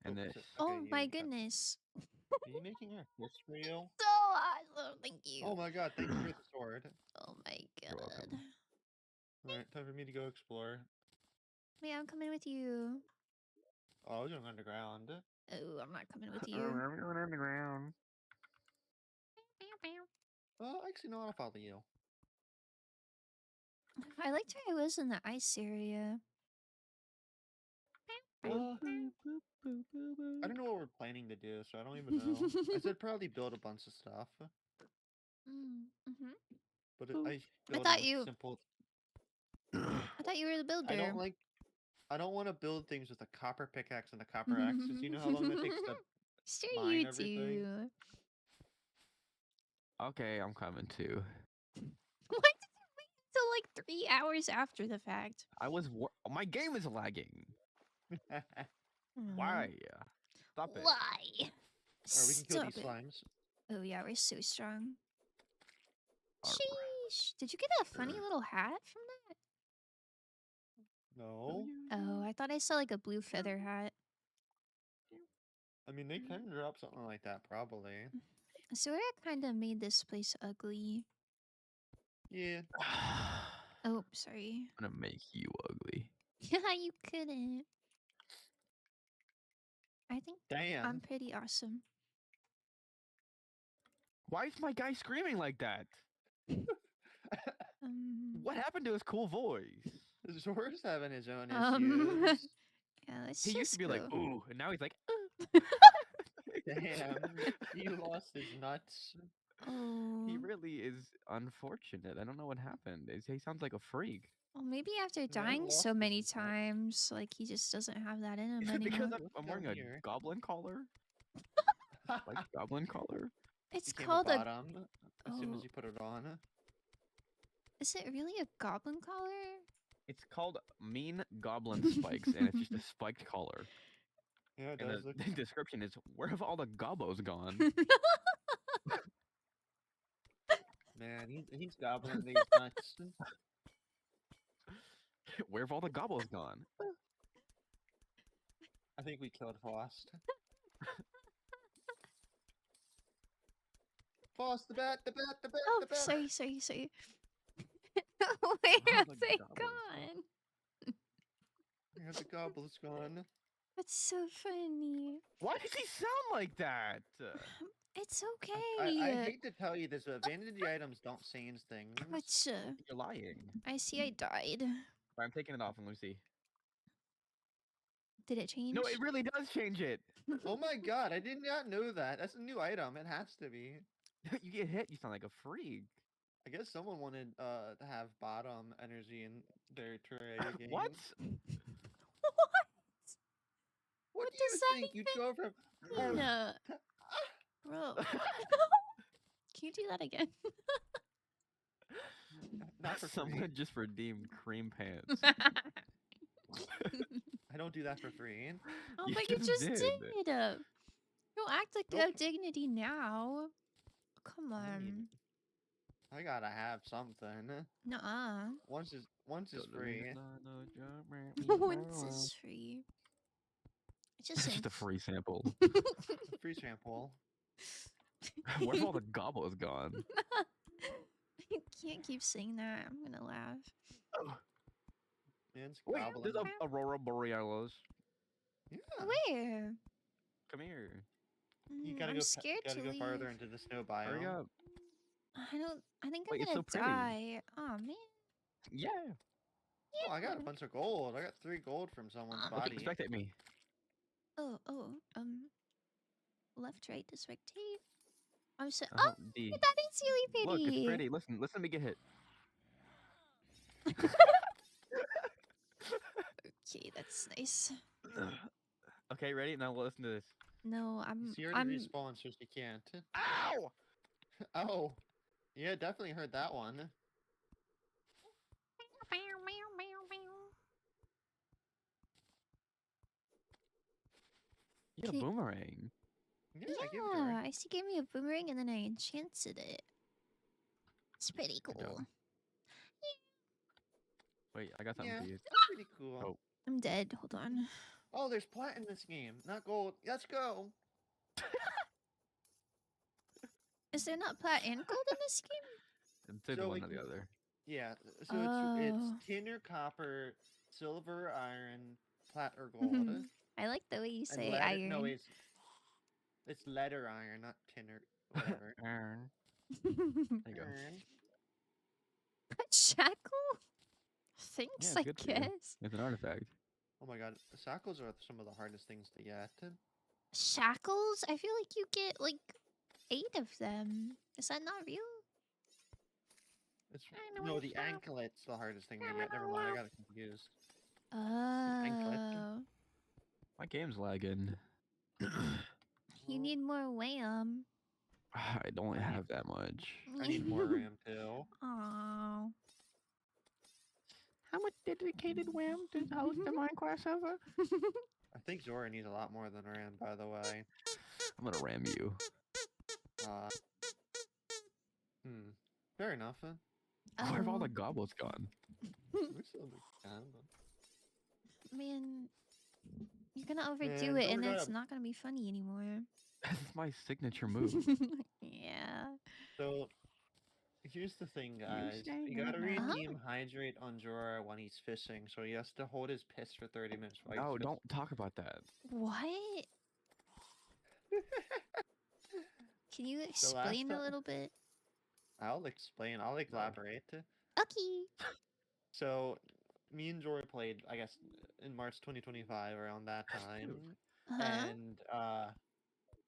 And Oh, this. shit. Oh Okay, yeah, my you got- goodness. Are you making a kiss for you? So awesome, thank you. Oh my god, thank you for the sword. Oh my You're god. welcome. Alright, time for me to go explore. Yeah, I'm coming with you. Oh, I was going underground. Oh, I'm not coming with Oh, you. I'm going underground. Well, actually, no, I'll follow you. I liked where I was in the ice area. Well, I don't know what we're planning to do, so I don't even know. I said probably build a bunch of stuff, Mm-hmm. but Boop. I build thought them with you- simple. I thought you were the builder. I don't like. I don't want to build things with a copper pickaxe and a copper axe, 'cause you know how long that takes to Sure mine you everything. do. Okay, I'm coming too. Why did you wait until like 3 hours after the fact? I was. My game is lagging. Why? Stop it. Why? Or we can kill Stop these it. slimes. Oh yeah, we're so strong. Alright. Sheesh. Did you get a funny little hat from that? No, Oh, I thought I saw like a blue feather hat. I mean they can drop something like that probably. So I kind of made this place ugly. Yeah. Oh, sorry. I'm gonna make you ugly. Yeah, you couldn't. I think Damn. I'm pretty awesome. Why is my guy screaming like that? What happened to his cool voice? Zora's having his own Um, issues. Yeah, let's He just used to be like, go. ooh, and now he's like, Damn, he lost his nuts. Oh. He really is unfortunate. I don't know what happened. He sounds like a freak. Well, maybe after I dying lost so his many nuts. times, like he just doesn't have that in him Is it because anymore. I'm wearing a here. goblin collar? Like goblin collar? It's Became called a a. bottom as soon Oh. as you put it on. Is it really a goblin collar? It's called mean goblin spikes, and it's just a spiked collar. Yeah, it And does look. the description is, where have all the gobos gone? Man, he's gobbling these nuts. Where have all the gobos gone? I think we killed Faust. Faust, the bat, the bat, the bat, Oh, the bat. sorry. All Where have the they gobos. gone? Yeah, the gobble's gone. That's so funny. Why does he sound like that? It's I okay. hate to tell you this, but vanity items don't change things. But You're lying. I see I died. Alright, I'm taking it off and let me see. Did it change? No, it really does change it. Oh my god, I did not know that. That's a new item. It has to be. You get hit, you sound like a freak. I guess someone wanted to have bottom energy in their Terraria game. What? What What do you does that think? You'd go from No. Bro. Can you do that again? not for free. Someone just redeemed cream pants. I don't do that for free. Oh, You but you just did. did. Don't act like you Nope. have dignity now. Come I on. mean, I gotta have something. Nuh-uh. Once is free. Once is free. It's just It's just a free sample. A free sample. Where's all the gobbles gone? You can't keep saying that. I'm gonna laugh. Man, it's Wait, gobbling. there's a Aurora Borealis. Yeah. Where? Come here. You gotta I'm go. scared Gotta to go leave. farther into the snow biome. Hurry up. I think Wait, I'm it's gonna so pretty. die. Oh man. Yeah. Oh, I got a bunch of gold. I got 3 gold from someone's Okay, body. Spectate me. Oh. Left, right to spectate. I'm so. Oh, Oh, D. that is really pretty. Look, it's pretty. Listen to me get hit. Okay, that's nice. Okay, ready? Now listen to this. No, She already respawned, so she can't. Ow! Oh, yeah, definitely heard that one. You got a boomerang. Yeah, I gave it to her. Yeah, I see. Gave me a boomerang and then I enchanted it. It's pretty Good cool. job. Wait, I got something Yeah, for you. that's pretty cool. Oh. I'm dead. Hold on. Oh, there's plat in this game, not gold. Let's go. Is there not plat and gold in this game? It's either So one we or the can- other. Yeah, so Oh. it's tin or copper, silver, iron, plat or gold. I like the way you And say lead- iron. No, it's lead or iron, not tin or whatever. Iron. There you go. Iron. But shackle? Thanks, it's I good for you. guess. It's an artifact. Oh my god, shackles are some of the hardest things to get. Shackles? I feel like you get like 8 of them. Is that not real? It's no, the anklet's the hardest thing to get. Never mind, I got it confused. anklet. Oh. My game's lagging. You need more wham. I don't have that much. I need more RAM too. Aww. How much dedicated wham to host a Minecraft server? I think Zora needs a lot more than RAM, by the way. I'm gonna ram you. Fair enough. Where have all the Oh, goblins gone? We're still in the can, but- man. You're gonna overdo Man, it don't and forget it's not gonna be funny anymore. This is my signature move. Yeah. So, here's the thing, guys. You gotta read Team Hydrate on Jorah when he's fishing, so he has to hold his piss for 30 minutes while he's No, fishing. don't talk about that. What? Can you explain a ti- little bit? I'll explain. I'll elaborate. Okay. So, me and Jorah played, I guess, in March 2025, around that time. Uh-huh. And, 'cause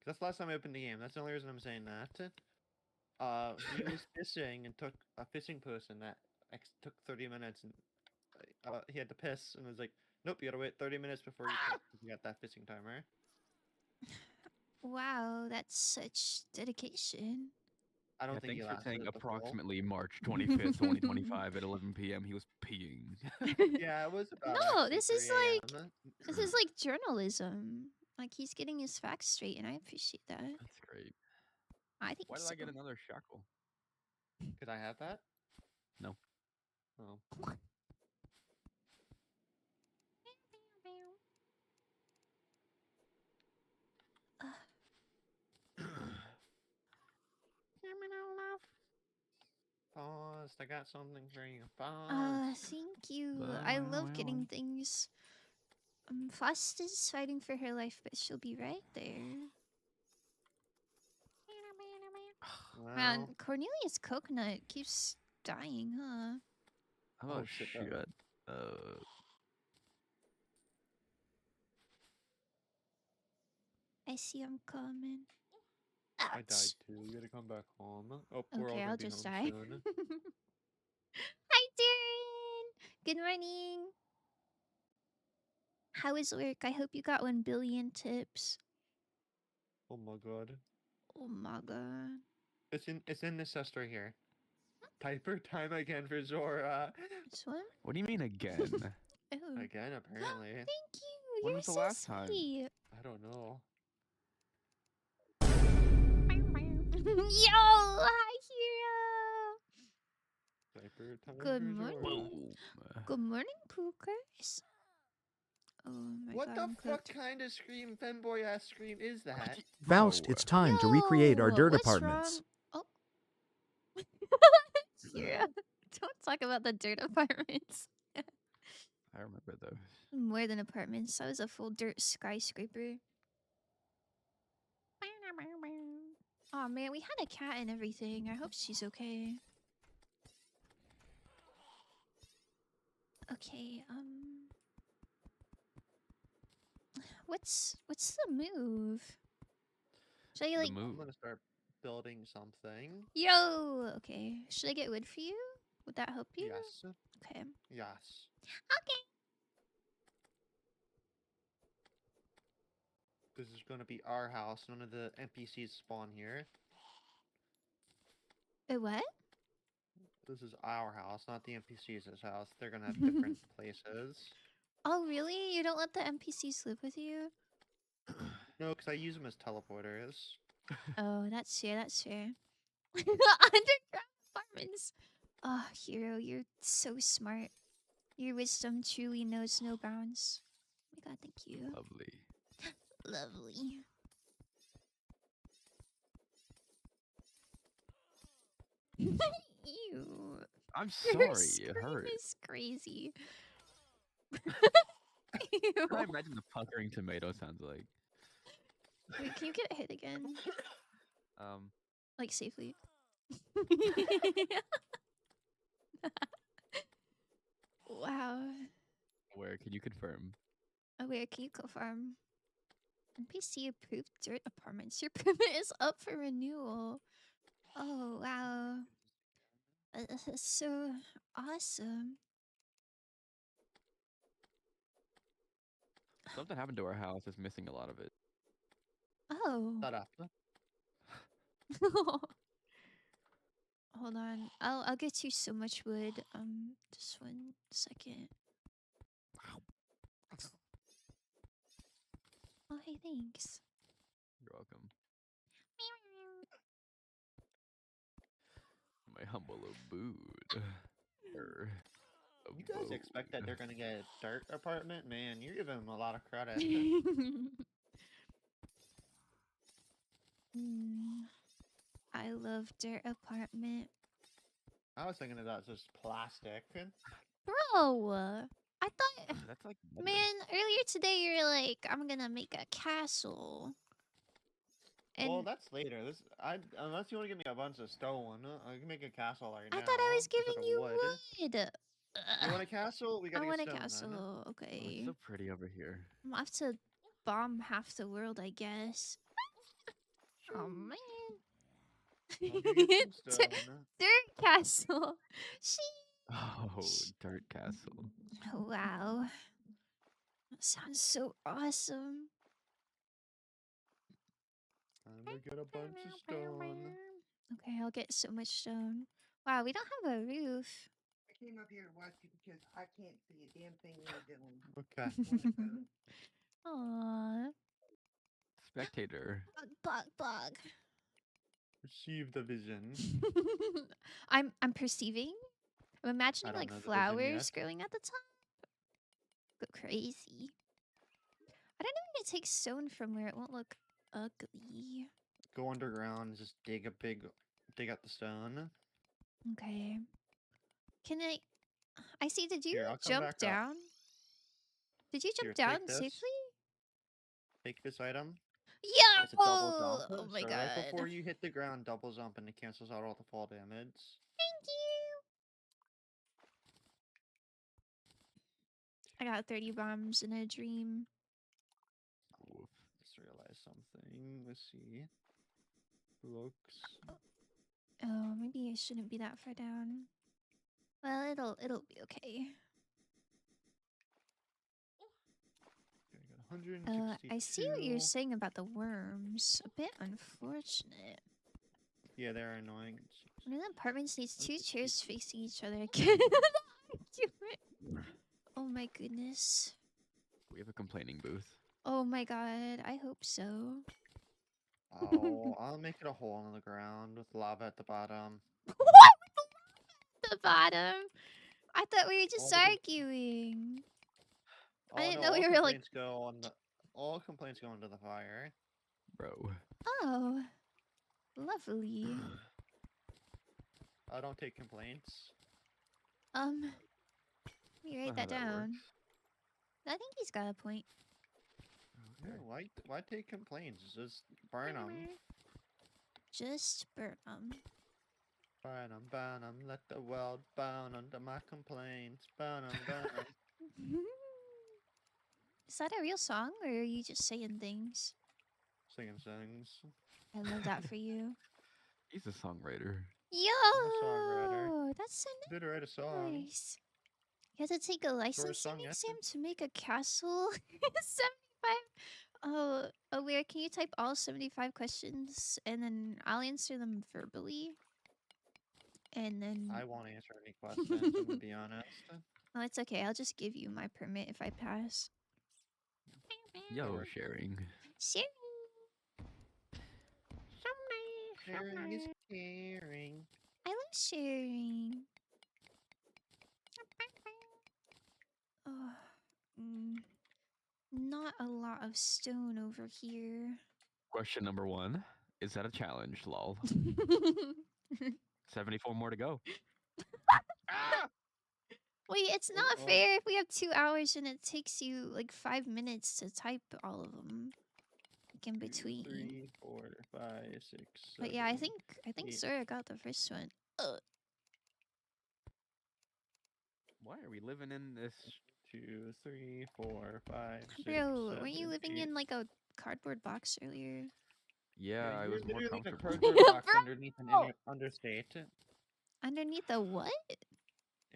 that's the last time I opened the game. That's the only reason I'm saying that. He was fishing and took a fishing person that took 30 minutes, and he had to piss, and was like, nope, you gotta wait 30 minutes before you got that fishing timer. Wow, that's such dedication. I don't Yeah, think he thanks for lasted saying it the full. approximately March 25th, 2025 at 11 p.m. He was peeing. Yeah, it was about No, actually this is 3 like a.m.. this is like journalism. Like he's getting his facts straight, and I appreciate that. That's great. I think Why did so. I get another shackle? Could I have that? No. Oh. Pause. I got something for you. Pause. Thank you. I love getting things. Fast is fighting for her life, but she'll be right there. Man, Well, Cornelius Coconut keeps dying, huh? Oh, Oh, shit, shit. that- I see him coming. I died Ouch. too. You gotta come back home. Oh, we're all Okay, gonna I'll be just home die. soon. Hi, Darren. Good morning. How is work? I hope you got 1 billion tips. Oh my god. Oh my god. It's in this chest right here. Typer time again for Zora. This one? What do you mean again? Oh. Again, apparently. Thank you. When You're was the so last time? sweet. I don't know. Yo, hi, hero. Typer time Good for morning. Zora. Boom. Good morning, Pookers. Oh my What god, the I'm fuck cooked. kind of scream, fanboy ass scream is that? Faust, Whoa. it's time to recreate our dirt what's apartments. wrong? Oh. Hero, don't talk about the dirt apartments. I remember those. More than apartments. That was a full dirt skyscraper. Oh man, we had a cat and everything. I hope she's okay. Okay, what's the move? Should I The like I'm move. gonna start building something. Yo! Okay. Should I get wood for you? Would that help you? Yes. Okay. Yes. Okay. This is going to be our house. None of the NPCs spawn here. What? This is our house, not the NPCs' house. They're going to have different places. Oh, really? You don't let the NPCs live with you? No, because I use them as teleporters. Oh, that's fair. That's fair. Underground apartments. Oh, hero, you're so smart. Your wisdom truly knows no bounds. Oh my god, thank you. Lovely. Lovely. Ew. I'm Your sorry, it scream hurt. is crazy. Can I Ew. imagine the puckering tomato sounds like? Wait, can you get hit again? Like safely. Wow. Where can you confirm? Oh, wait, can you confirm? NPC approved dirt apartments. Your permit is up for renewal. Oh, wow. This is so awesome. Something happened to our house. It's missing a lot of it. Oh. Shut up. Hold on. I'll get you so much wood. Just 1 second. Oh, hey, thanks. You're welcome. My humble abode. You guys expect that they're going to get a dirt apartment? Man, you're giving them a lot of credit. I love dirt apartment. I was thinking that's just plastic. Bro, I thought, That's like man, earlier today you were like, I'm gonna make a castle. And Well, that's later. Unless you want to give me a bunch of stone, I can make a castle right now. I thought I was instead giving of you wood. wood. You want a castle? We I gotta want get a stone. castle. oh, Okay. it's so pretty over here. I'm gonna have to bomb half the world, I guess. Oh man. I'll go get some stone. Dirt castle. Oh, Sheesh. dirt castle. Wow. That sounds so awesome. I'm gonna get a bunch of stone. Okay, I'll get so much stone. Wow, we don't have a roof. I came up here to watch you because I can't see a damn thing you're doing. Okay. On the phone. Aww. Spectator. Bug. Receive the vision. I'm perceiving. I'm imagining don't like know the vision flowers yet. growing at the top. Go crazy. I don't know if it takes stone from where it won't look ugly. Go underground and just dig out the stone. Okay. Can I see, did you Here, I'll come jump back up. down? Did you jump Here, down take this. safely? Take this item. Yeah! It's a double jump. Oh my so god. right before you hit the ground, double jump and it cancels out all the fall damage. Thank you! I got 30 bombs in a dream. Oof. Just realized something. Let's see. Looks. Oh, maybe I shouldn't be that far down. Well, it'll be okay. Okay, I got 162. I see what you're saying about the worms. A bit unfortunate. Yeah, they're annoying. One of the apartments needs 2 162. chairs facing each other. Oh my goodness. We have a complaining booth. Oh my god, I hope so. Oh, I'll make it a hole in the ground with lava at the bottom. What? The bottom? I thought we were just All the- arguing. Oh, I didn't no, know we all were like. complaints go on the. All complaints go into the fire. Bro. Oh, lovely. I don't take complaints. Let me write Not how that down. works. I think he's got a point. Yeah, why take complaints? Just burn them. Just burn 'em. Burn them. Let the world burn under my complaints. Burn them. Is that a real song, or are you just saying things? Singing things. I love that for you. He's a songwriter. songwriter. Yo, that's so Did write a song. nice. You had to take a licensing song, yes. exam to make a castle. 75. Oh, where can you type all 75 questions and then I'll answer them verbally. And then I won't answer any questions, to be honest. oh, it's okay. I'll just give you my permit if I pass. Yo, Sure. sharing. Sharing. Sharing is caring. I love sharing. Oh, not a lot of stone over here. Question number 1. Is that a challenge, lol? 74 more to go. Ah! Wait, it's not Uh-oh. fair if we have 2 hours and it takes you like 5 minutes to type all of them. Like in 2, between. 3, 4, 5, 6, 7. But yeah, I think 8. Sora got the first one. Why are we living in this? 2, 3, 4, 5, 6, Bro, 7, weren't you living 8. in like a cardboard box earlier? Yeah, I you're was more literally in a comfortable. cardboard box Bro! underneath an interstate. Underneath the what?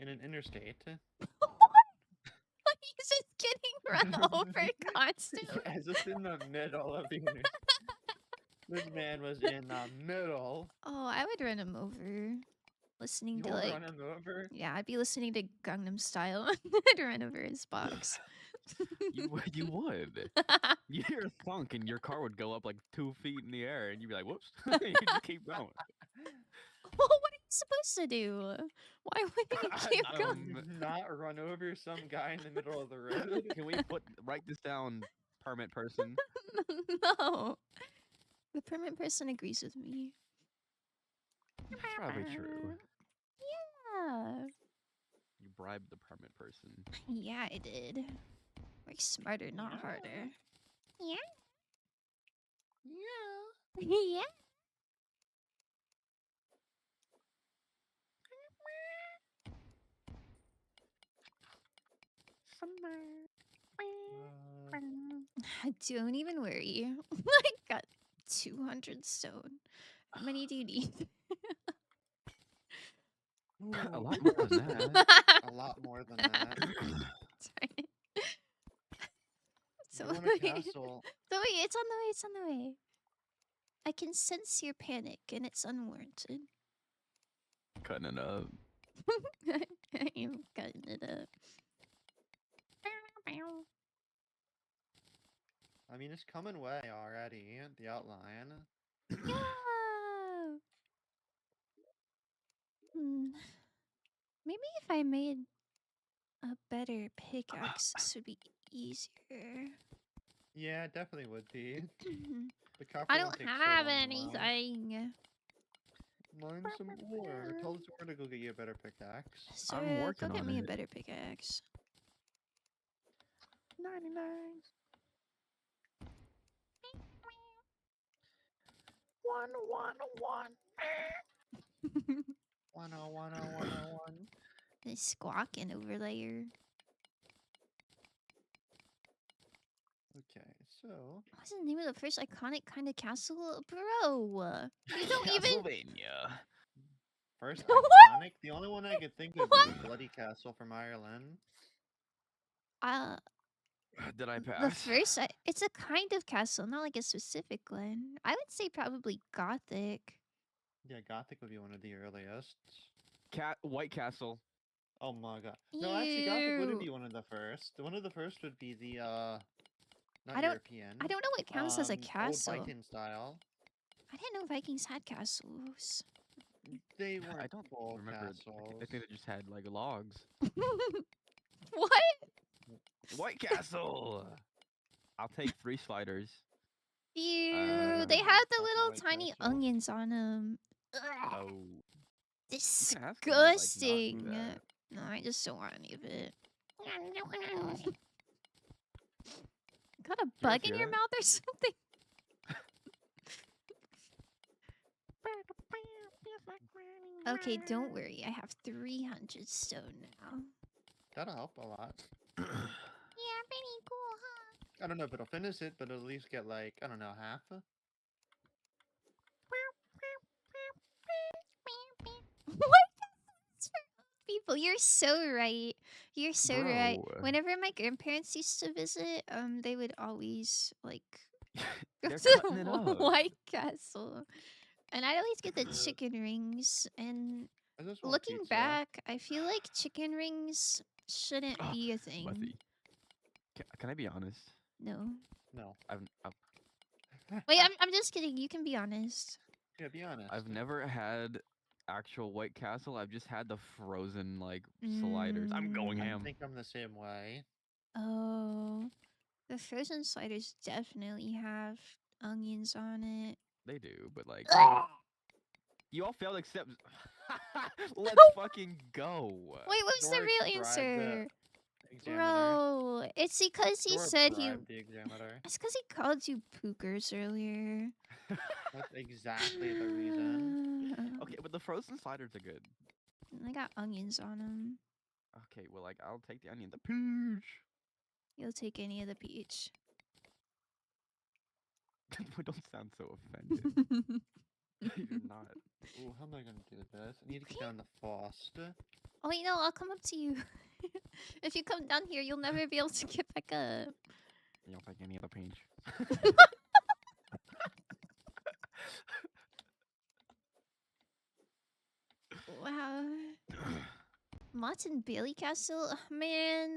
In an interstate. He's just getting run over constantly. Yeah, just in the middle of the interstate. This man was in the middle. Oh, I would run him over. Listening You to won't like run him over. yeah, I'd be listening to Gangnam Style. I'd run over his box. You would. You hear a thunk and your car would go up like 2 feet in the air and you'd be like, whoops. You just keep going. Well, what are you supposed to do? Why wouldn't you keep going? Not run over some guy in the middle of the road. Can we write this down, permit person? No. The permit person agrees with me. That's probably true. Yeah. You bribed the permit person. Yeah, I did. Work smarter, not Yeah. harder. Yeah. Yeah. Yeah. Don't even worry. I got 200 stone. How many do you need? A lot more than that. A lot more than that. Sorry. So You want a castle. So wait, it's on the way, it's on the way. I can sense your panic and it's unwarranted. Cutting it up. I am cutting it up. I mean, it's coming way already. The outline. Yeah. Maybe if I made a better pickaxe, this would be easier. Yeah, it definitely would be. The copper I one don't takes so have long to mine. anything. Mine some ore. Tell the ore to go get you a better pickaxe. So working go get on me a it. better pickaxe. 99. 101. 101. The squawking over there. Okay, so What's the name of the first iconic kind of castle? Bro, you don't even... Castlevania. first What? iconic. The only one I could think of What? is the Bloody Castle from Ireland. Did I The pass? first... it's a kind of castle, not like a specific one. I would say probably Gothic. Yeah, Gothic would be one of the earliest. White Castle. Oh my god. No, actually, Gothic wouldn't Ew. be one of the first. One of the first would be the not I don't- European. I don't know what counts as a Old castle. Viking style. I didn't know Vikings had castles. They weren't I don't full remember. castles. I think they just had like logs. What? White Castle. I'll take 3 sliders. Ew, Uh, they have the That's a little White tiny Castle. onions on them. Oh. You can ask them to, like, not do Disgusting. that. No, I just don't want any of it. Got a bug in hear your that? mouth or something? Okay, don't worry. I have 300 stone now. That'll help a lot. Yeah, pretty cool, huh? I don't know if it'll finish it, but at least get like, I don't know, half. Well, you're so right. You're so right. Bro. Whenever my grandparents used to visit, they would always like go They're to cutting it up. White Castle, and I'd always get the chicken rings. And I just want looking pizza. back, I feel like chicken rings shouldn't Ah, be a thing. Muffy. Can I be honest? No. No. Wait, I'm just kidding. You can be honest. Yeah, be honest. I've never had actual White Castle. I've just had the frozen like sliders. I'm going I ham. think I'm the same way. Oh, the frozen sliders definitely have onions on it. They do, but like Wait, you all failed except. Let's fucking go. what's the Zora real bribed answer? the examiner. Bro, it's because he Zora said he. bribed the examiner. It's because he called you pookers earlier. That's exactly the reason. Okay, but the frozen sliders are good. I got onions on them. Okay, well, like I'll take the onion, the peach. You'll take any of the peach. Don't sound so offended. You're not. Ooh, how am I gonna do this? I need to get down the foster. Oh wait, no, I'll come up to you. If you come down here, you'll never be able to get back up. You don't take any of the peach. Wow. Mott's and Bailey Castle? Man,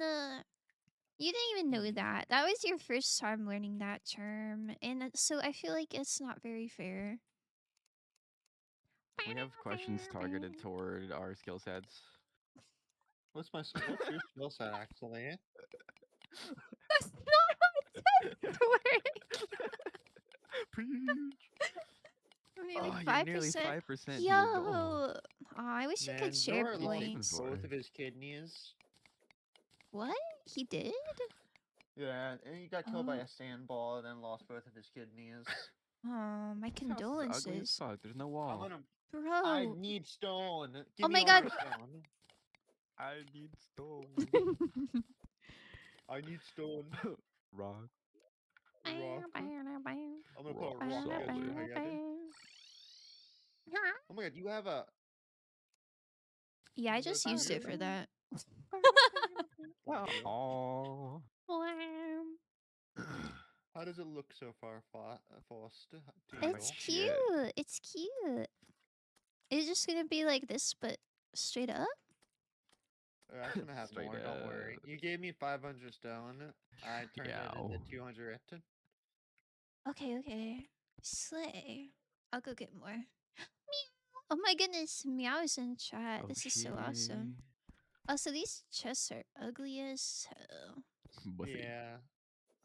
you didn't even know that. That was your first time learning that term. And so I feel like it's not very fair. We have questions targeted toward our skill sets. What's your skill set actually? That's not how it works. Peach. Maybe Oh, like you're nearly 5%. 5% to Yo, your goal. I wish you Man, could share Zora lost points. points. both of his kidneys. What? He did? Yeah, and he got killed by Oh. a sandball and then lost both of his kidneys. Oh, my This house is ugly as condolences. fuck. There's no I'm wall. gonna. Bro. I need stone. Give Oh me my all God. your stone. I need stone. I need stone. Rock. Rock. I'm gonna put a rock Rock against your solid. head. Oh my god, you have a. Yeah, I You just got used it that? for that. Thank you. Oh. How does it look so far, Foster? To Oh you? my It's shit. cute. It's cute. It's just gonna be like this, but straight up. I'm gonna have Straight more. Don't worry. up. You gave me 500 stone. I turned it into Yow. 200. Okay, okay. Slay. I'll go get more. Meow. Oh my goodness, Meow is in chat. Oh, This is so awesome. Also, these chests are ugly as hell. Buffy. Yeah.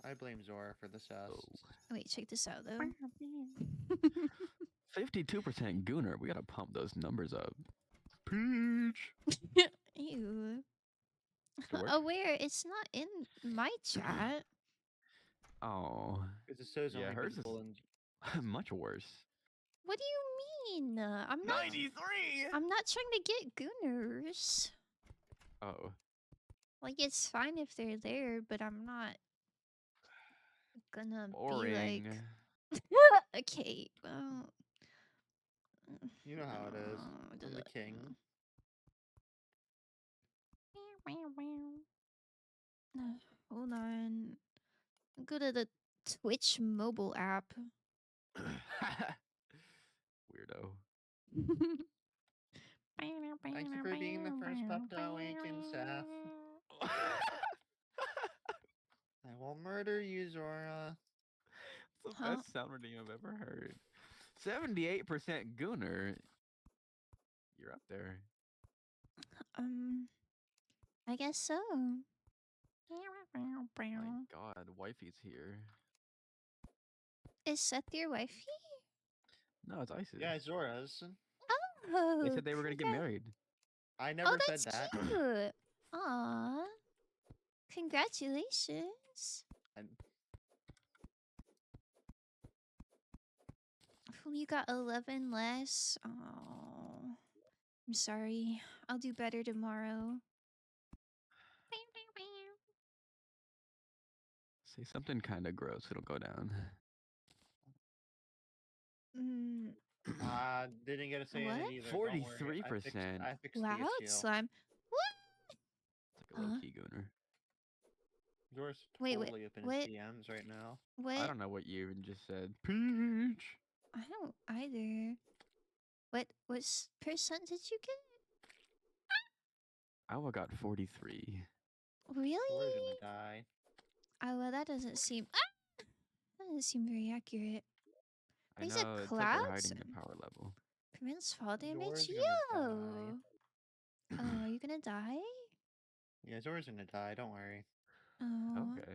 I blame Zora for the Oh. chest. Wait, check this out though. 52% Gooner. We gotta pump those numbers up. Peach. Ew. Does it work? Oh, where? It's not in my chat. Oh. Because it says Yeah, only hers is visible in. much worse. What do you mean? I'm not. 93. I'm not trying to get gooners. Oh. Like it's fine if they're there, but I'm not gonna Boring. be like. Okay. Well. You know how it is. I'm the king. Hold on. Go to the Twitch mobile app. Weirdo. Thank you for being the first pup to awaken, Seth. I will murder you, Zora. It's the Huh? best sound reading I've ever heard. 78% Gooner. You're up there. I guess so. My god, wifey's here. Is Seth your wifey? No, it's Isis. Yeah, Zora's. Oh, They said they were gonna get married. I never oh, said that's that. cute. Aw. Congratulations. And Oh, you got 11 less. Oh, I'm sorry. I'll do better tomorrow. Say something kind of gross. It'll go down. didn't get to say What? it either. Don't worry. 43%. I fixed Loud the issue. slime. What? Like a low key gooner. Yours Wait, totally up in his what? DMs right now. What? I don't know what you even just said. Peach. I don't either. What percent did you get? Iowa got 43. Really? Yours gonna die. Oh well, that doesn't seem. That doesn't seem very accurate. I These are know, it's like they're clouds. hiding their power level. Prevents fall damage. Yours Yo. gonna die. Oh, are you gonna die? Yeah, Zora's gonna die. Don't worry. Oh, Okay.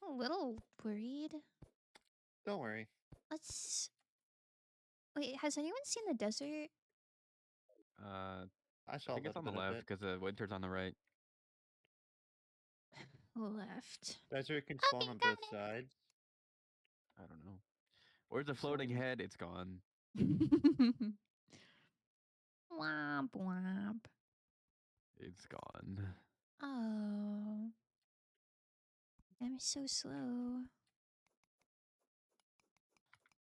I'm a little worried. Don't worry. Let's. Wait, has anyone seen the desert? Uh, I I saw think a it's on little the bit of left it. because the winter's on the right. Left. Desert can Okay, spawn on got both sides. I don't know. Where's the floating Some- head? It's gone. it. Womp womp. It's gone. Oh, I'm so slow.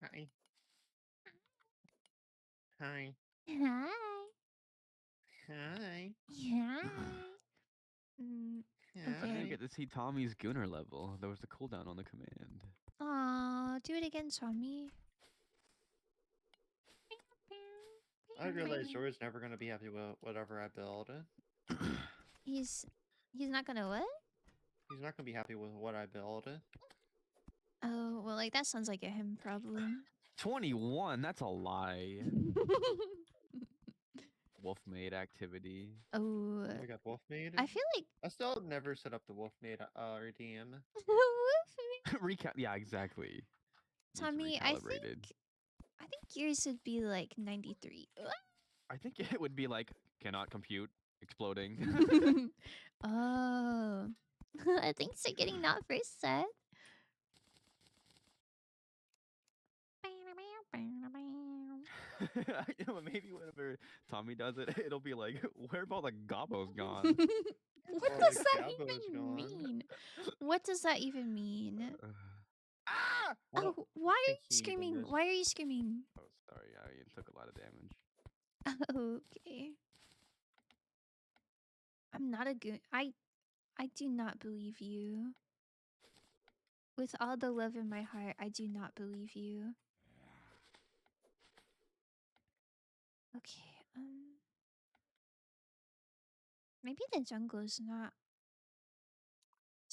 Hi. Hi. Hi. Hi. Hi. Mm, I didn't okay. get to see Tommy's Gunner level. There was a cooldown on the command. Aw, do it again, Tommy. I realize Zora's never gonna be happy with whatever I build. He's not gonna what? He's not gonna be happy with what I build. Oh, well, like that sounds like a him problem. 21? That's a lie. Wolf maid activity. Oh, We got Wolf Maid. I feel like I still never set up the Wolf Maid RDM. Recap. Yeah, exactly. Needs Tommy, recalibrated. I think yours would be like 93. I think it would be like cannot compute, exploding. Oh, thanks for getting that first set. You know, maybe whenever Tommy does it, it'll be like, where have all the gobos gone? What All does the that Gabo's even gone. mean? What does that even mean? Ah! I don't Oh, why are you think he even screaming? knows. Why are you screaming? Oh, sorry, I took a lot of damage. Okay. I'm not a good. I do not believe you. With all the love in my heart, I do not believe you. Okay. Maybe the jungle is not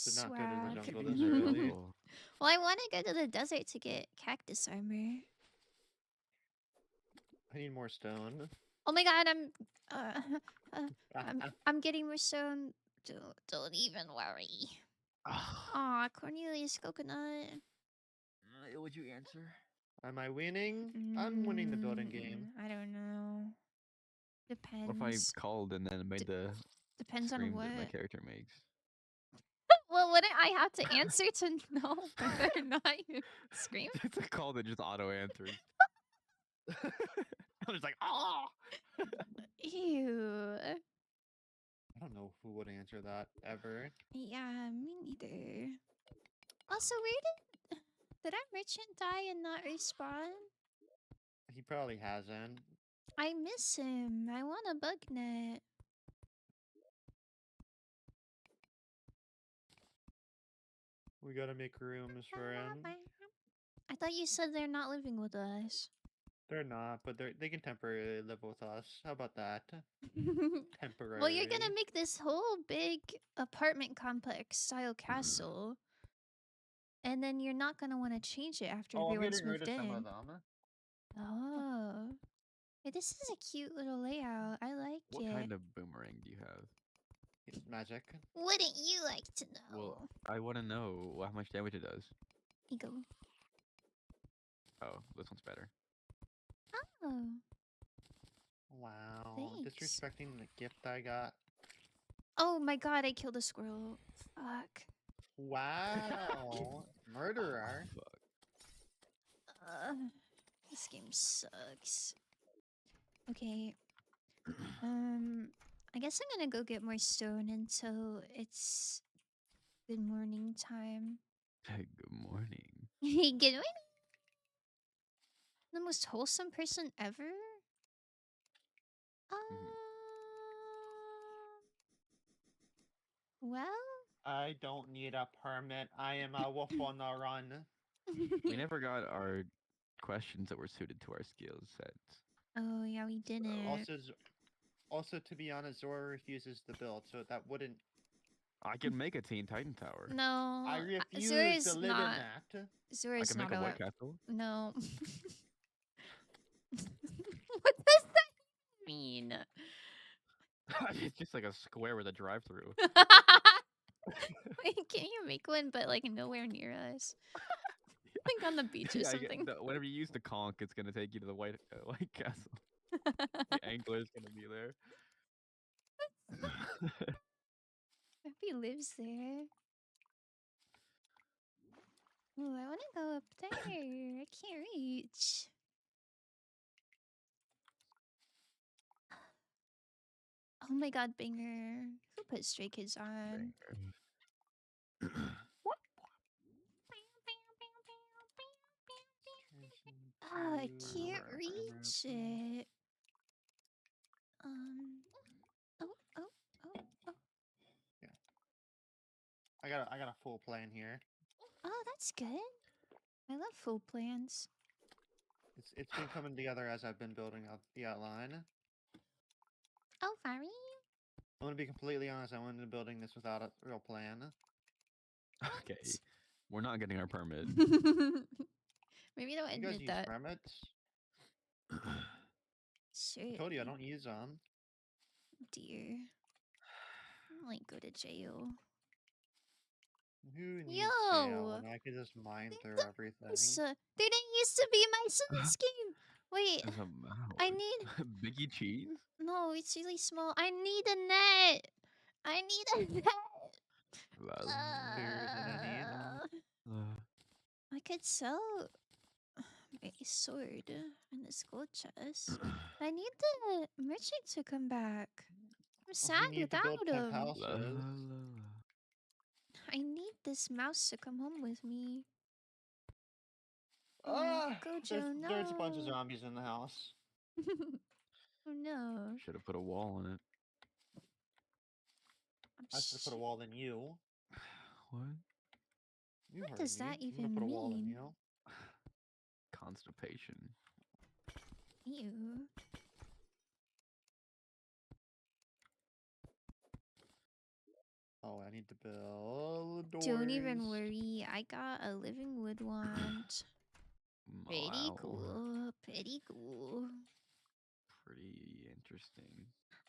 Did not go to the swag. jungle Be in this the early. jungle. Well, I want to go to the desert to get cactus armor. I need more stone. Oh my god, I'm getting more stone. Don't even worry. Aw, Cornelius Coconut. Would you answer? Am I winning? I'm winning the building game. I don't know. What if I Depends. called and then made the Depends on screams what. that my character makes? Well, wouldn't I have to answer to know whether or not you scream? It's a call that just auto answers. I'm just like, ah! Ew. I don't know who would answer that ever. Yeah, me neither. Also, where did our merchant die and not respawn? He probably hasn't. I miss him. I want a bug net. We gotta make rooms for him. I thought you said they're not living with us. They're not, but they can temporarily live with us. How about that? Temporary. Well, you're gonna make this whole big apartment complex style castle. And then you're not gonna want to change it after Oh, I'm everyone's getting rid moved of some of in. them. Oh. Hey, this is a cute little layout. I like What it. kind of boomerang do you have? It's magic. Wouldn't you like to know? Well, I want to know how much damage it does. Ego. Oh, this one's better. Oh. Wow. Thanks. Disrespecting the gift I got. Oh my god, I killed a squirrel. Fuck. Wow. Murderer. Fuck. This game sucks. Okay. I guess I'm gonna go get more stone until it's good morning time. Good morning. Good morning. The most wholesome person ever? Well. I don't need a permit. I am a wolf on the run. We never got our questions that were suited to our skill sets. Oh yeah, we didn't. Also, to be honest, Zora refuses to build, so that wouldn't. I can make a Teen Titan tower. No, I refuse Zura's to live in not. that. I Zura's can make not a White Castle. No. What does that mean? It's just like a square with a drive-through. Wait, can you make one but like nowhere near us? Like on the beach or Yeah, something. whenever you use the conch, it's gonna take you to the White Castle. The angler's gonna be there. If he lives there. Oh, I want to go up there. I can't reach. Oh my god, Banger. Who put Stray Kids on? Oh, I can't reach it. Oh, oh, oh, oh. Yeah. I got a full plan here. Oh, that's good. I love full plans. It's been coming together as I've been building up the outline. Oh, Fari? I'm gonna be completely honest. I went into building this without a real plan. Okay, we're not getting our permit. Maybe don't You guys admit use that. permits? Sure. I told you I don't use them. Dear. I might go to jail. Who needs jail Yo! when I could just mine through everything? There didn't used to be mice in this game. Wait, There's a mouse. I need. Biggie cheese? No, it's really small. I need a net. I need a net. There isn't any. I could sell my sword and the skull chest. I need the merchant to come back. I'm sad You need to build without 10 him. houses. I need this mouse to come home with me. Ah, Gojo, there's a bunch of no. zombies in the house. Oh no. Should have put a wall on it. I should have put a wall in you. What? You What heard does me. that I'm gonna even put a wall in mean? you. Constipation. Ew. Oh, I need to build doors. Don't even worry. I got a living wood wand. Pretty Wow. cool. Pretty cool. Pretty interesting.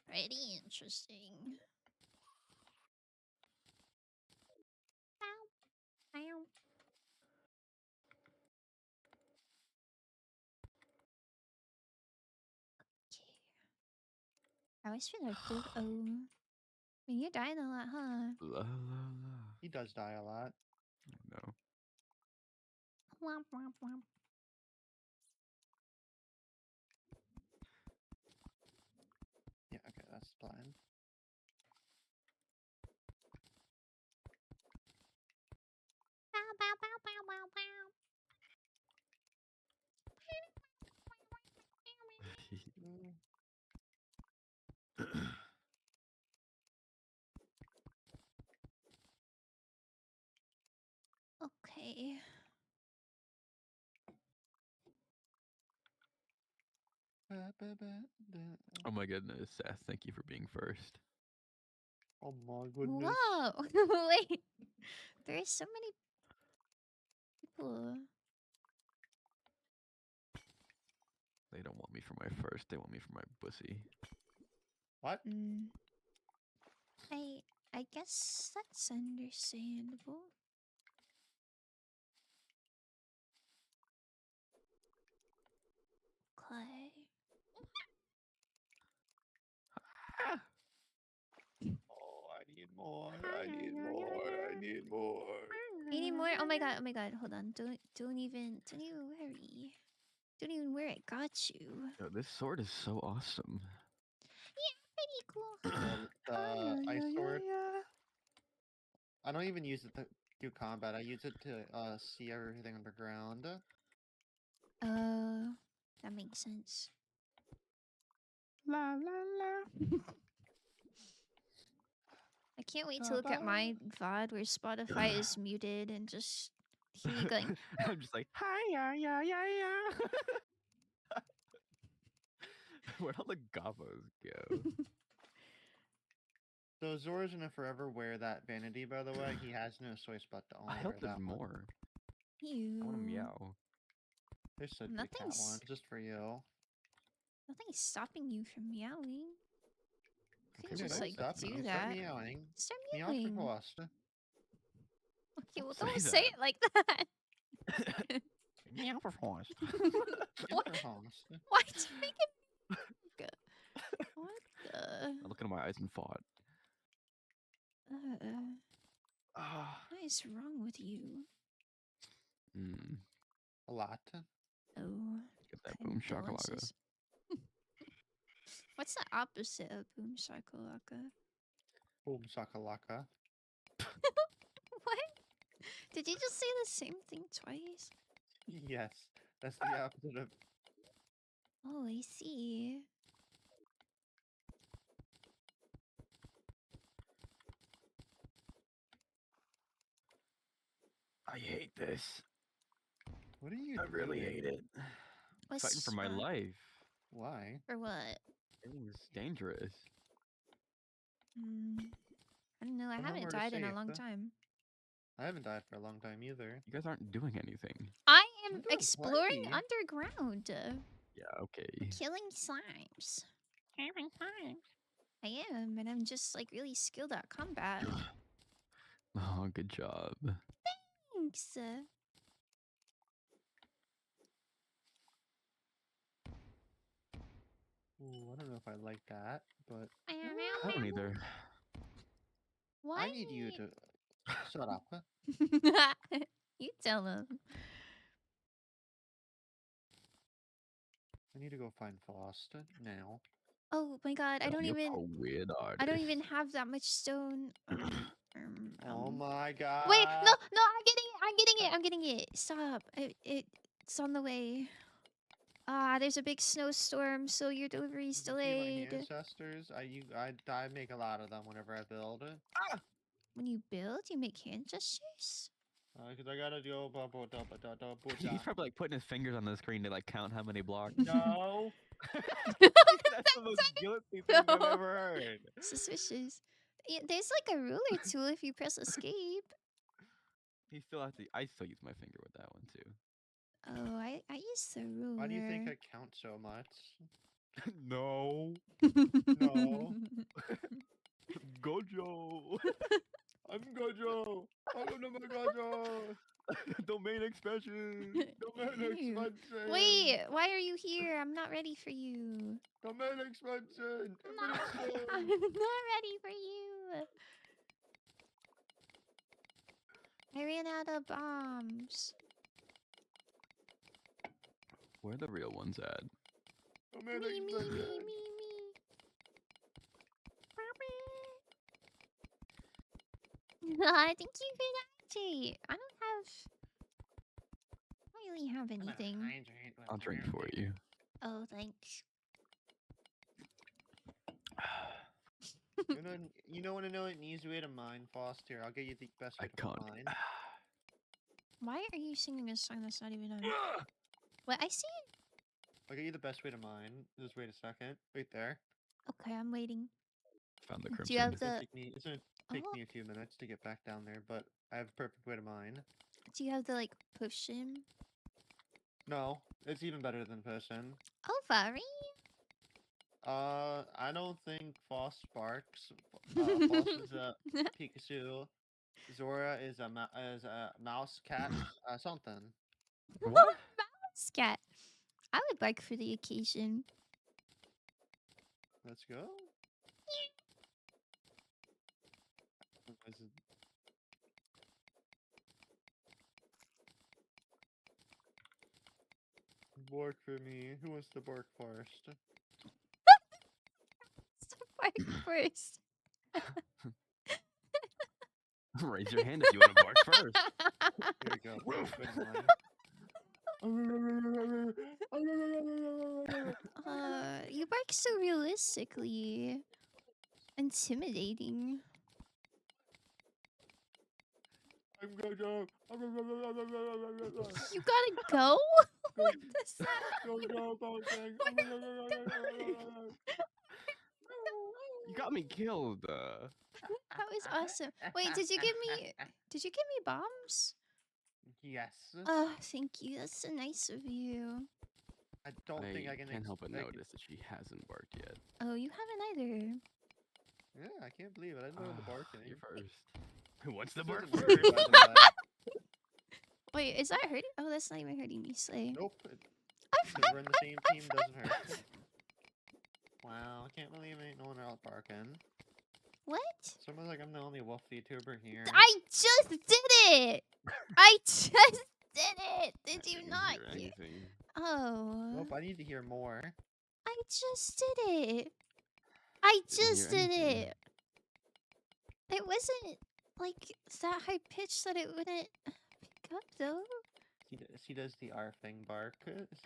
Pretty interesting. Ow. Ow. I always feel like food. Oh. I mean, you're dying a lot, huh? La la la. He does die a lot. No. Womp womp womp. Yeah, okay, that's the plan. Bow bow bow bow bow bow. Okay. Oh my goodness, Seth, thank you for being first. Oh my goodness. Whoa! Wait. There's so many people. They don't want me for my first, they want me for my pussy. What? I guess that's understandable. Okay. Oh, I need more. I need more. I need more. You need more? Oh my god, hold on. Don't even worry. Don't even worry, I got you. Yo, this sword is so awesome. Pretty cool. The ice sword. I don't even use it to do combat. I use it to see everything underground. That makes sense. La la la. I can't wait to look at my VOD where Spotify is muted and just hear you going. I'm just like, hi, yeah, yeah, yeah, yeah. Where'd all the gobos go? So Zora's gonna forever wear that vanity, by the way. He has no choice but to I only hope wear there's that one. more. I Ew. want to meow. There's a big cat one Nothing's just for you. nothing's stopping you from meowing. You Okay, could Dude, just don't like stop do me. Start that. meowing. Start Meow for meowing. host. Okay, well Say don't say that. it like that. Meow for forest. Meow What? for host. Why'd you make it? What the? I look into my eyes and fought. Ah. What is wrong with you? Mm, A lot. Oh, get that boom shakalaka. condolences. What's the opposite of boom shakalaka? Boom shakalaka. What? Did you just say the same thing twice? Yes, that's the opposite of. Oh, I see. I hate this. What are you I really doing? hate it. What's Fighting for my wrong? life. Why? For what? It's dangerous. I don't know. I Someone haven't were to died in a save long the- time. I haven't died for a long time either. You guys aren't doing anything. I I'm am doing exploring plenty. underground. Yeah, okay. Killing slimes. Killing slimes. I am, and I'm just like really skilled at combat. Oh, good job. Thanks. Ooh, I don't know if I like that, but I don't either. What? I need you to shut up. You tell him. I need to go find Frost now. Oh my god, I don't You're even. a weird artist. I don't even have that much stone. Oh my god! Wait, no, I'm getting it. I'm getting it. Stop. It's on the way. There's a big snowstorm, so your delivery's Did you see my delayed. ancestors? I make a lot of them whenever I build. When you build, you make hand gestures? Cause I gotta go. He's probably like putting his fingers on the screen to like count how many blocks. No. That's the most guilty thing I've No. ever heard. Suspicious. Yeah, there's like a ruler tool if you press escape. He still has to. I still use my finger with that one too. Oh, I use the ruler. Why do you think I count so much? No. No. Gojo. I'm Gojo. Welcome to my Gojo. Domain expansion. Domain Ew. expansion. Wait, why are you here? I'm not ready for you. Domain expansion. No, I'm Infinite not ready for you. I ran out of bombs. Where are the real ones at? Domain Me. expansion. Thank you for that, Jay. I don't really have anything. I'll drink for you. Oh, thanks. You know want to know an easy way to mine, Foster? I'll get you the best way I to can't. mine. Why are you singing a song that's not even on? What? I see it. I'll get you the best way to mine. Just wait a second. Right there. Okay, I'm waiting. Found the Do you have crimson. It's gonna take me a few minutes to get back down there, but I have a perfect way to mine. Do you have the like potion? No, it's even better than potion. Oh, Vari. I don't think Foss sparks. Foss is a Pikachu. Zora is a mouse cat. Something. What? Scat. I would bark for the occasion. Let's go. Is it- Bark for me. Who wants to bark first? So bark first. Raise your hand if you want to bark first. Here we go. Good You bark so realistically. Intimidating. Jojo. You gotta go? What does that Jojo talking. You got me killed. That was awesome. Wait, did you give me bombs? Yes. Oh, thank you. That's so nice of you. I don't think I can. Can't help but I can- notice that she hasn't barked yet. Oh, you haven't either. Yeah, I can't believe it. I didn't know the barking. You're first. Who wants the This bark isn't first? weird, by the way. Wait, is that hurting? Oh, that's not even hurting me, Slay. Nope. Because we're in the same team doesn't hurt. Wow, I can't believe ain't no one else barking. What? Someone's like I'm the only wolf VTuber here. I just did it! I just did it! Did you didn't not hear hear? anything. Oh. Nope, I need to hear more. I just did it. I Didn't hear just did anything. it. It wasn't like that high pitch that it wouldn't pick up though. She does the thing bark.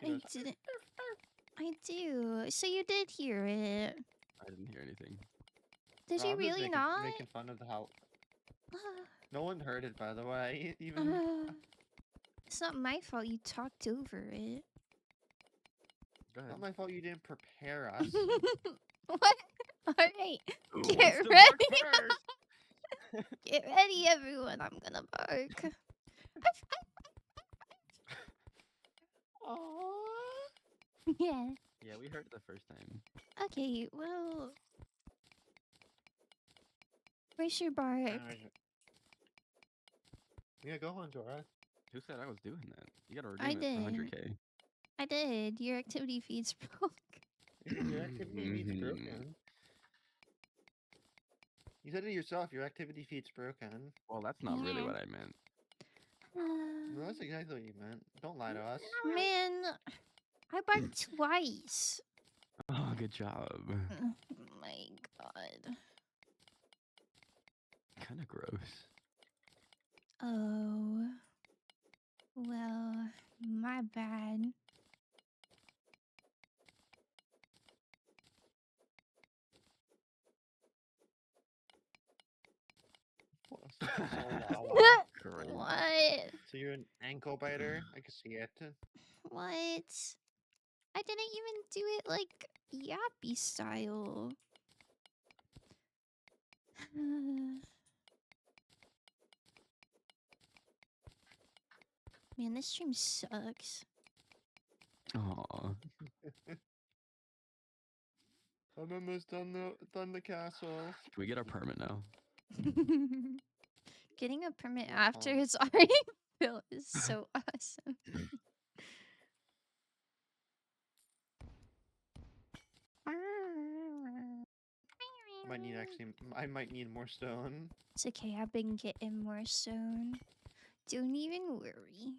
She I goes, didn't. I do. So you did hear it. I didn't hear anything. Did "No, you I'm just really not? making fun of the how. No one heard it, by the way. Even It's not my fault you talked over it. Go ahead. not my fault you didn't prepare us. What? Alright. Who Get wants to ready. bark first? Get ready, everyone. I'm gonna bark. Aww. Yeah. Yeah, we heard it the first time. Okay, well. Where's your bark? Yeah, go on, Dora. Who said I was doing that? You gotta I redeem it for did. 100K. I did. Your activity feed's broke. Your activity feed's broken. You said it yourself. Your activity feed's broken. Well, that's not really Yeah. what I meant. No, that's exactly what you meant. Don't lie to us. Man, I barked twice. Oh, good job. Oh my god. Kind of gross. Oh. Well, my bad. So, wow, wow. Great. What? So you're an ankle biter? I can see it. What? I didn't even do it like yappy style. Man, this stream sucks. Aw. I'm almost done the castle. Can we get our permit now? Getting a permit Well, after it's already built is so awesome. I might need more stone. It's okay, I've been getting more stone. Don't even worry.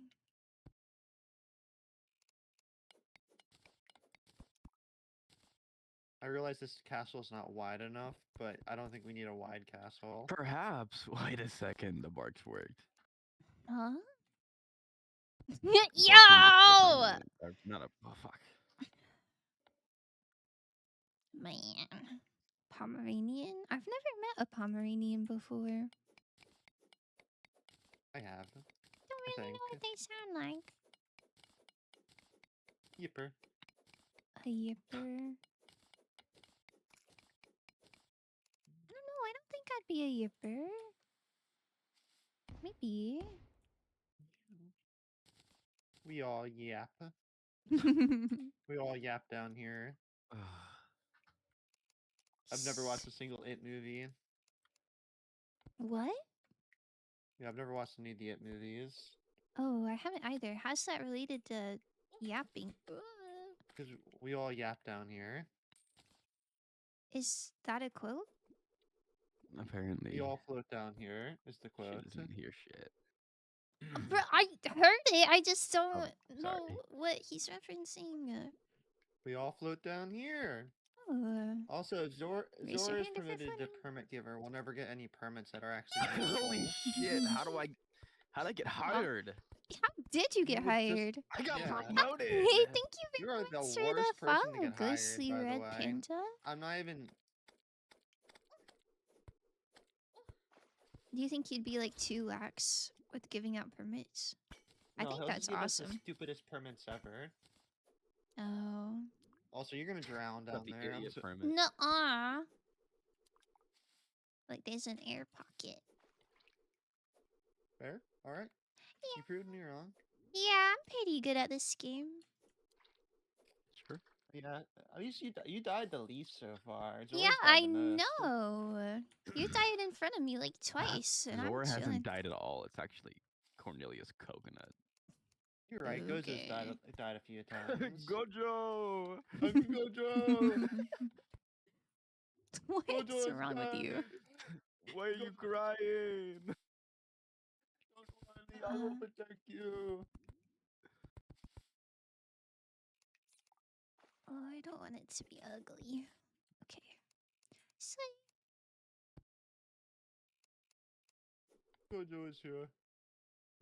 I realize this castle's not wide enough, but I don't think we need a wide castle. Perhaps. Wait a second. The barks worked. Huh? Barking Yo! just not a. Oh, fuck. Man. Pomeranian? I've never met a Pomeranian before. I have. Don't really think. know what they sound like. Yipper. A yipper. I don't know, I don't think I'd be a yipper. Maybe. We all yap. We all yap down here. I've never watched a single It movie. What? Yeah, I've never watched any of the It movies. Oh, I haven't either. How's that related to yapping? Because we all yap down here. Is that a quote? Apparently. We all float down here, is the She quote. doesn't hear shit. Bro, I heard it. I just don't know sorry. what he's referencing. We all float down here. Oh. Also, Raise your Zora is hand if you're permitted the floating. permit giver. We'll never get any permits that are actually Holy useful. shit! How'd I get hired? How did you get You would just- hired? I got Yeah. promoted. Hey, thank you You very are the much for the worst person to follow, get hired, Ghostly by the Red way. Panda. I'm not even. Do you think you'd be like 2 lakhs with giving out permits. I No, think he'll that's just give us the awesome. stupidest permits ever. Oh. Also, you're gonna drown Got down the there. idiot permit. Nuh-uh. Like there's an air pocket. Fair. All right. Yeah. You proved me wrong. Yeah, I'm pretty good at this game. Sure. Yeah. At least you died the least so far. Yeah, Zora's I died the most. know. You died in front of me like twice, and Zora I'm hasn't chilling. died at all. It's actually Cornelius Coconut. You're right. Gojo's died Okay. died a few times. Gojo! Gojo! What's Gojo has wrong with you? died! Why are you crying? Don't worry, I will protect you. Oh, I don't want it to be ugly. Okay. So, Gojo is here.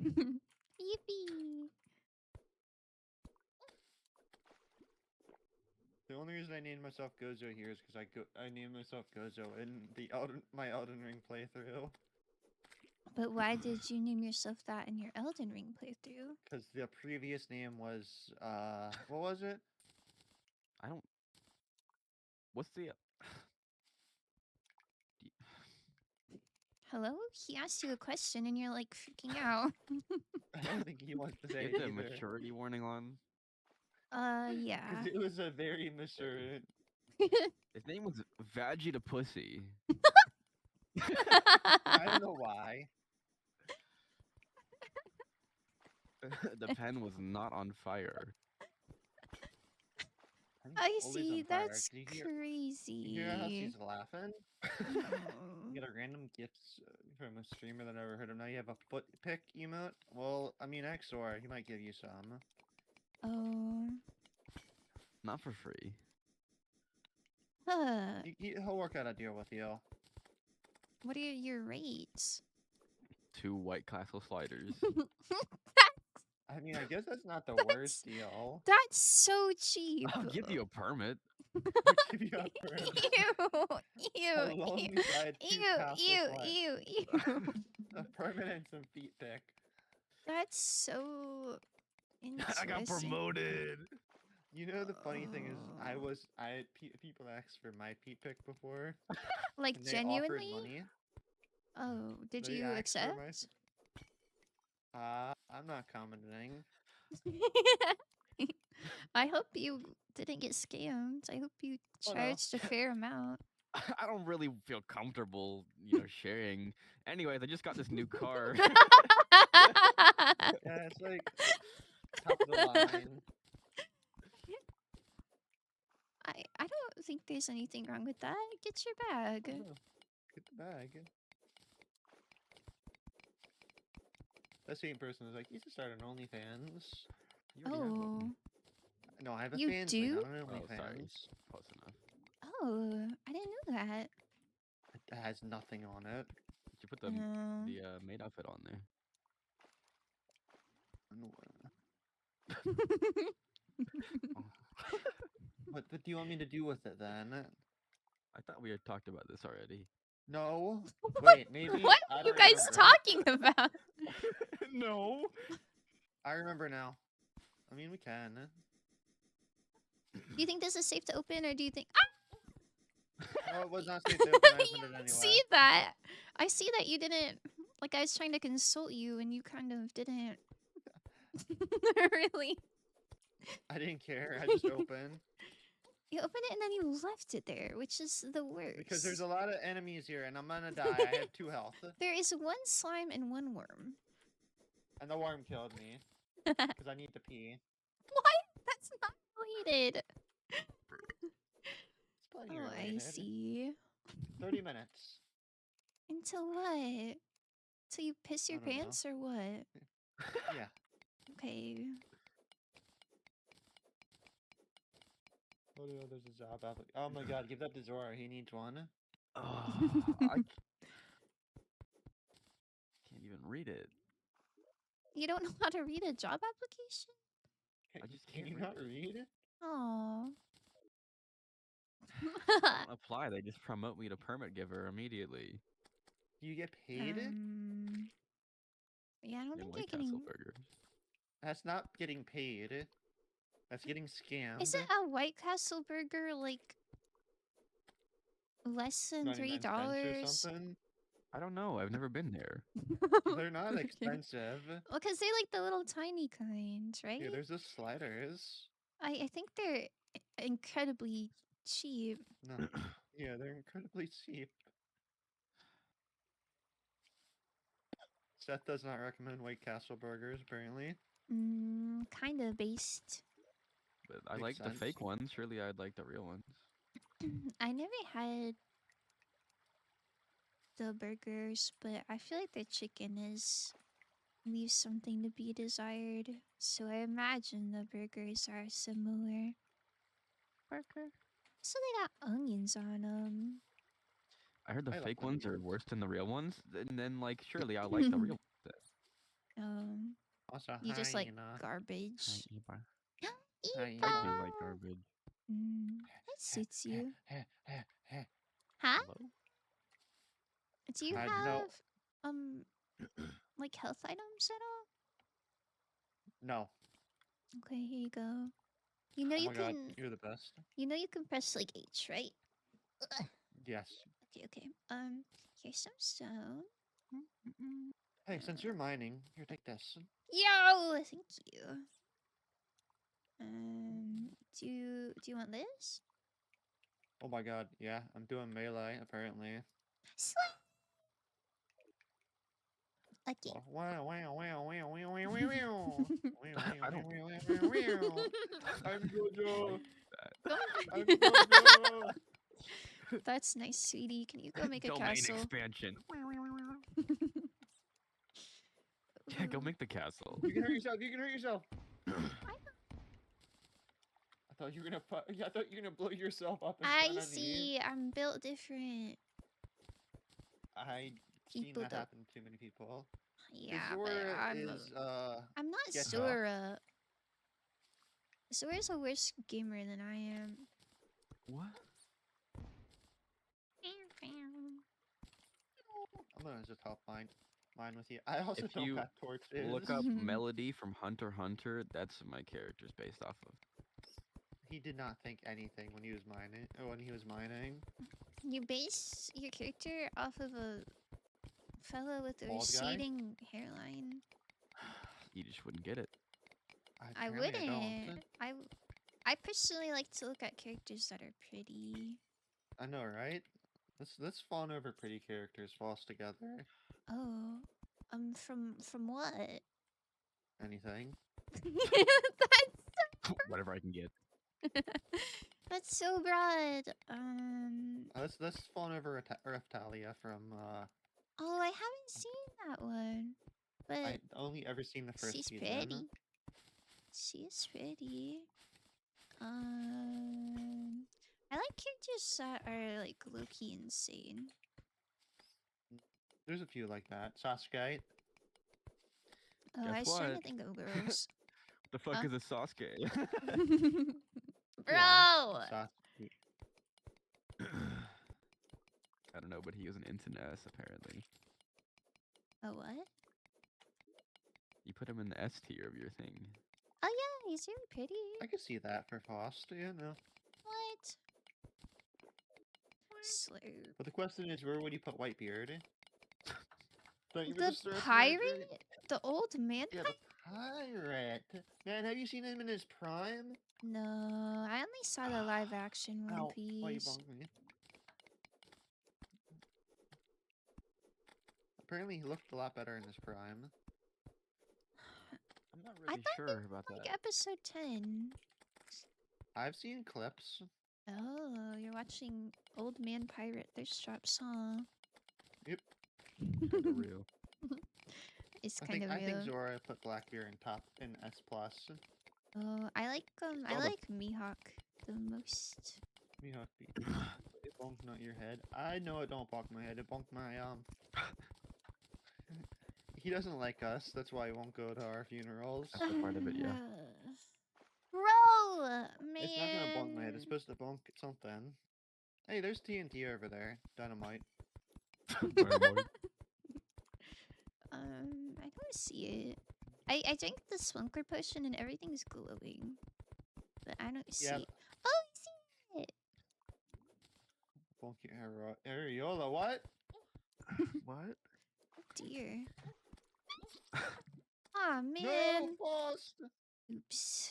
Yippee! The only reason I named myself Gojo here is because I named myself Gojo in my Elden Ring playthrough. But why did you name yourself that in your Elden Ring playthrough? Because the previous name was what was it? I don't. What's the? Hello? He asked you a question and you're like freaking out. I don't think he wants to say Get it the either. maturity warning on. Yeah. Because it was a very mature. His name was Veggie Pussy. I don't know why. The pen was not on fire. I Always see, on fire. that's Did you crazy. hear how she's laughing? Oh. You get a random gift from a streamer that I never heard of. Now you have a foot pick emote. Well, I mean, XOR, he might give you some. Oh. Not for free. He'll work out a deal with you. What are your rates? 2 White Castle sliders. I mean, I guess that's not the That's- worst deal. That's so cheap. I'll give you a permit. I'll give you a permit. Ew, A lonely side, 2 ew, castle ew, slides. ew, ew. A permit and some feet pick. That's so interesting. I got promoted. You know the funny thing is, I Oh. had people asked for my Pete pick before, Like and they genuinely? offered money. Oh, did They you asked for my- accept? I'm not commenting. I hope you didn't get scammed. I hope you Oh, no. charged a fair amount. I don't really feel comfortable, sharing. Anyways, I just got this new car. Yeah, it's like top of the line. I don't think there's anything wrong with that. Get your bag. Oh, get the bag. That same person was like, you should start an OnlyFans. You already have one. Oh. No, I have a You fans do? link, not an Oh, sorry. OnlyFans. Close enough. Oh, I didn't know that. It has nothing on it. Did you put the Uh, maid outfit on there? No, What do you want me to do with it then? I thought we had talked about this already. No. What- Wait, maybe. what I are you don't guys remember. talking about? No. I remember now. I mean, we can. Do you think this is safe to open, or do you think? No, it was not safe to open. I You opened it anyway. see that? I see that you didn't. Like I was trying to consult you, and you kind of didn't. Really? I didn't care. I just opened. You opened it and then you left it there, which is the worst. Because there's a lot of enemies here, and I'm gonna die. I have 2 health. There is one slime and one worm. And the worm killed me. Because I need to pee. What? That's not related. It's plenty Oh, I related. see. 30 minutes. Until what? Till you piss your I don't know. pants or what? Yeah. Okay. Oh, no, there's a job application. Oh my god, give that to Zora. He needs one. I can't even read it. You don't know how to read a job application? I just Can can't you read not it. read it? Oh. I don't apply. They just promote me to permit giver immediately. Do you get paid? Yeah, I don't in think White you're Castle getting. burgers. That's not getting paid. That's getting scammed. Isn't a White Castle burger like less than 99 cents or $3? something. I don't know. I've never been there. They're not Okay. expensive. Well, because they like the little tiny kinds, right? Yeah, there's the sliders. I think they're incredibly cheap. No. Yeah, they're incredibly cheap. Seth does not recommend White Castle burgers, apparently. Kind of based. But I Makes like the sense. fake ones. Surely I'd like the real ones. I never had the burgers, but I feel like the chicken leaves something to be desired. So I imagine the burgers are similar. Burger. So they got onions on them. I heard the I like fake ones are onions. worse than the real ones. And then, like, surely I like the real ones. Also, You just like hyena. garbage. Hyena. I do like garbage. That suits you. Huh? Hello? Do you I have know. like health items at all? No. Okay, here you go. You know Oh you my can. god, you're the best. You know you can press like H, right? Yes. Okay. Here's some stone. Hey, since you're mining, here, take this. Yo, thank you. Do you want this? Oh my god, yeah, I'm doing melee, apparently. Slay. Okay. Oh, wow, wow, wow, wow, wow, wow, wow, wow. I don't- I'm Jojo. Go- I'm Jojo. That's nice, sweetie. Can you go make a Domain castle? expansion. Yeah, go make the castle. You can hurt yourself. You can hurt yourself. I thought you were gonna. I thought you were gonna blow yourself up. And I stand on me. see. I'm built different. I seen People that don't. happen to too many people. Yeah, but Zora I'm. is I'm not get off. Sora. Sora's a worse gamer than I am. What? I'm gonna just help mine with you. I also If don't you have torches. Look up Melody from Hunter x Hunter. That's my character's based off of. He did not think anything when he was mining. You base your character off of a fellow with a Bald guy? receding hairline. You just wouldn't get it. I Apparently wouldn't. I personally like to look at characters that are pretty. I know, right? Let's fawn over pretty characters false together. Oh, from what? Anything. Whatever I can get. That's so broad. Let's fawn over Raftalia from. Oh, I haven't seen that one, but I only ever seen the first she's season. pretty. She is pretty. I like characters that are like low-key insane. There's a few like that. Sasuke. Oh, Guess I was trying to what? think of girls. The fuck Huh? is a Sasuke? Bro! Sasuke. I don't know, but he was an internet apparently. Oh, what? You put him in the S tier of your thing. Oh, yeah, he's really pretty. I could see that for Faust. Yeah, no. What? Slurp. But the question is, where would you put Whitebeard? Don't you The Sorcerer pirate? Pirate? The old man Yeah, pirate? the pirate. Man, have you seen him in his prime? No, I only saw the live action One Ow, why you Piece. bonked me? Apparently, he looked a lot better in his prime. I'm not I really thought sure about Like that. episode 10. I've seen clips. Oh, you're watching Old Man Pirate Thirst Traps, huh? Yep. Kinda real. It's I kind think of I think real. Zora put Blackbeard in S plus. Oh, I like I the- like Mihawk the most. Mihawk beat. It bonked not your head. I know it don't bonk my head. It bonked my He doesn't like us. That's why he won't go to our funerals. That's a part of it, yeah. Bro, man. It's not gonna bonk my head. It's supposed to bonk something. Hey, there's TNT over there. Dynamite. Dynamite. I don't see it. I drank the Swunker potion and everything's glowing. But I don't see Yeah. it. Oh, I see it! Funky Areola, what? What? Oh dear. Aw, No, man. Frost! Oops.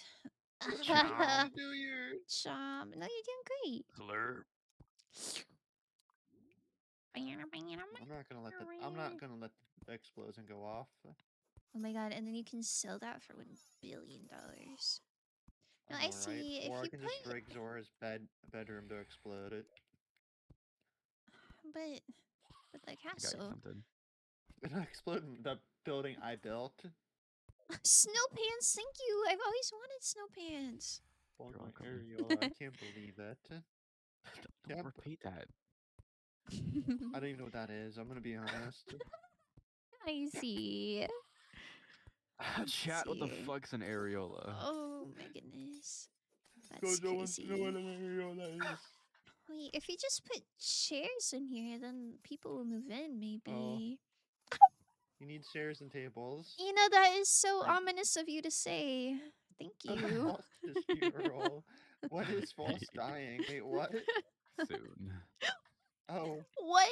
Chomp. Do your... Chomp. No, you're doing great. Slurp. I'm not gonna let the explosion go off. Oh my god, and then you can sell that for $1 billion. No, I know, right? see. If Or I you can just put, rig Zora's bedroom to explode it. but the I got you castle, something. It'll explode the building I built. snow pants. Thank you. I've always wanted snow pants. Funky welcome. Areola, I can't believe it. Don't Yep. repeat that. I don't even know what that is. I'm gonna be honest. I see. Chat, what the see. fuck's an areola? Oh my goodness, that's Gojo wants to know what crazy. an areola is. Wait, if you just put chairs in here, then people will move in. Maybe. You need chairs and tables. You know, that is so Like- ominous of you to say. Thank you. Frost's funeral. What is Frost dying? Wait, what? Soon. Oh, What?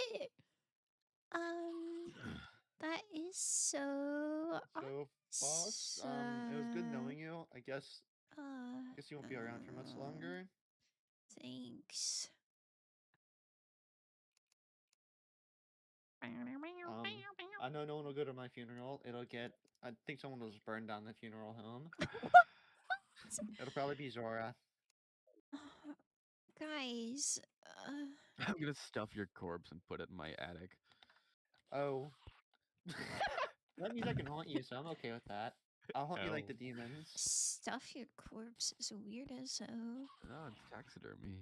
That is so. so Frost. It was good knowing you. I guess you won't be around for much longer. Thanks. I know no one will go to my funeral. I think someone will just burn down the funeral home. It'll probably be Zora. Guys, I'm gonna stuff your corpse and put it in my attic. Oh. That means I can haunt you, so I'm okay with that. I'll haunt you like Ow. the demons. stuff your corpse is weird as hell. No, it's taxidermy.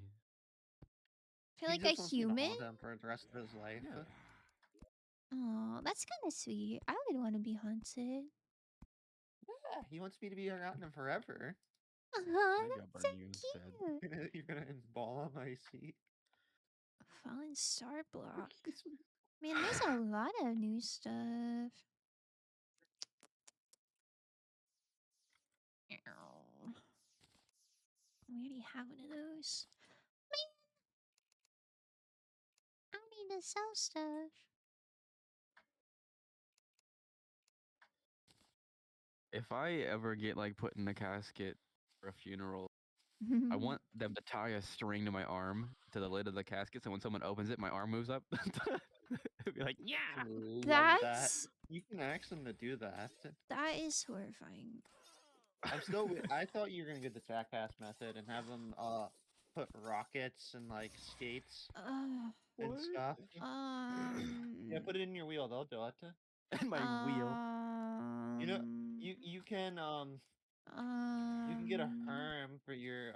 Feel He like a just wants me to human? haunt him for the rest of his life. Yeah. Oh, that's kind of sweet. I would want to be haunted. Yeah, he wants me to be around him forever. Oh, Maybe I'll that's so burn you instead. cute. You're gonna embalm my seat. Fallen Star Block. Man, there's a lot of new stuff. Ow. We already have one of those. Man, I need to sell stuff. If I ever get like put in a casket for a funeral, I want them to tie a string to my arm to the lid of the casket, so when someone opens it, my arm moves up. It'd be like, yeah. Love that. That's You can ask them to do that. that is horrifying. I thought you were gonna get the Jackass method and have them put rockets and like skates and What? stuff. Yeah, put it in your wheel. They'll do it. And my wheel. You know, you can get a herm for your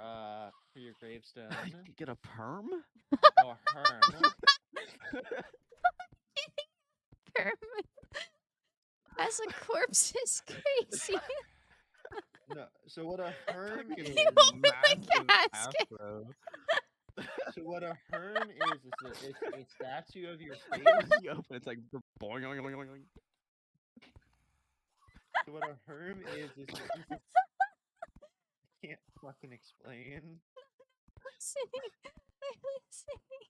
gravestone. You can get a perm? Oh, a herm. As a corpse is crazy. No, so what a herm Fucking is. won't be like massive casket. afro. So what a herm is a statue of your face. You open, it's like boing, boing, boing, boing. So what a herm is I can't fucking explain. Listening. I'm listening.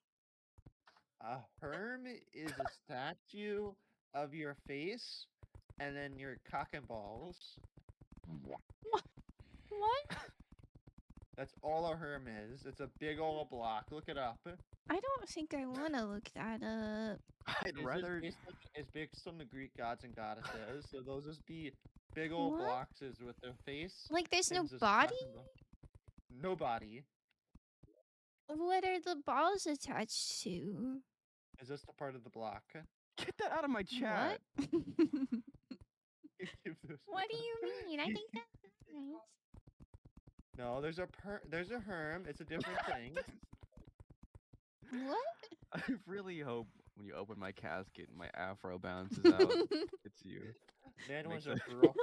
A herm is a statue of your face and then your cock and balls. What? That's all a herm is. It's a big old block. Look it up. I don't think I want to look that up. I'd rather. It's based on the Greek gods and goddesses. So those just be big old What? boxes with their face. Like, there's no and just cock body? and ball. No body. What are the balls attached to? Is this the part of the block? Get that out of my chat. What? Give this What do one. you mean? I think that's nice. No, there's a herm. It's a different thing. What? I really hope when you open my casket, my afro bounces out. It's you. Man was Makes a brook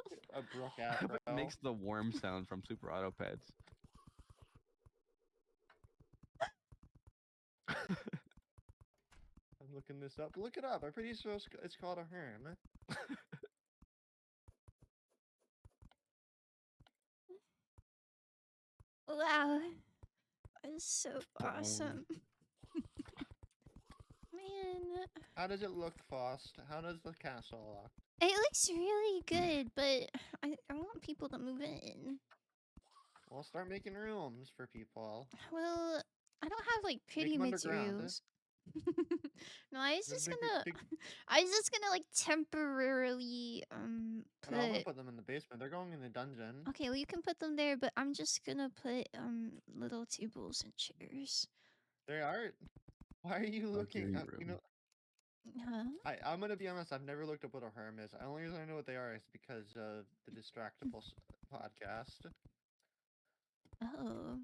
I hope afro. it makes the worm sound from Super Auto Pets. I'm looking this up. Look it up. I'm pretty sure it's called a herm. Wow. It's so Boom. awesome. Man. How does it look, Faust? How does the castle look? It looks really good, but I want people to move in. We'll start making rooms for people. Well, I don't have like Make pretty 'em underground. materials. No, I was Just just big- gonna big- I was just gonna like temporarily But I want to put put them in the basement. They're going in the dungeon. okay, well you can put them there, but I'm just gonna put little tables and chairs. They are. Why are you looking? Luxury You know, Huh? I'm gonna be honest. I've never looked up what a harem is. The only reason I know what they are is because of the Distractable podcast. Oh.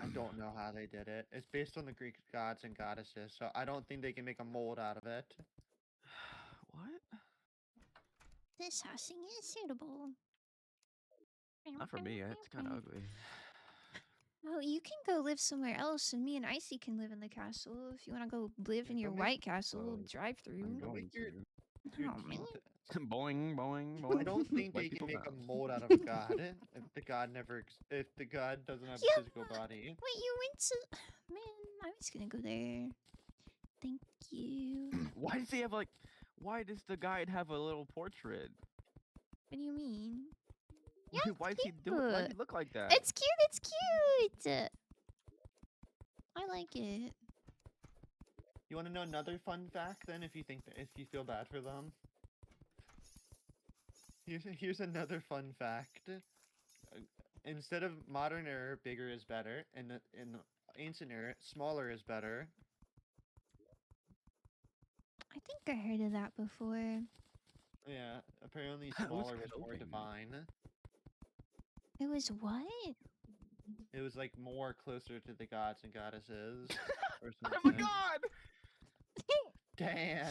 I don't know how they did it. It's based on the Greek gods and goddesses, so I don't think they can make a mold out of it. What? This housing is suitable. Not for me. It's kind of ugly. Oh, you can go live somewhere else, and me and Icy can live in the castle. If you want to go live Yeah, in your go make- White Castle, Oh, drive through. I'm Go going make your- to. Your Oh, team man. Boing, boing, boing. I don't think White they can people make a mouse. mold out of a god if the god if the god doesn't have Yeah, a physical body. Wait, you went to... Man, I was gonna go there. Thank you. Why does he have like? Why does the guide have a little portrait? What do you mean? Yeah, Why is he doing? Why does cute. he look like that? It's cute, it's cute! I like it. You want to know another fun fact? Then, if you feel bad for them, here's another fun fact. Instead of modern era, bigger is better, and in ancient era, smaller is better. I think I heard of that before. Yeah, apparently Who's smaller was more coping? divine. It was what? It was like more closer to the gods and goddesses. Or Oh my something. god! Damn.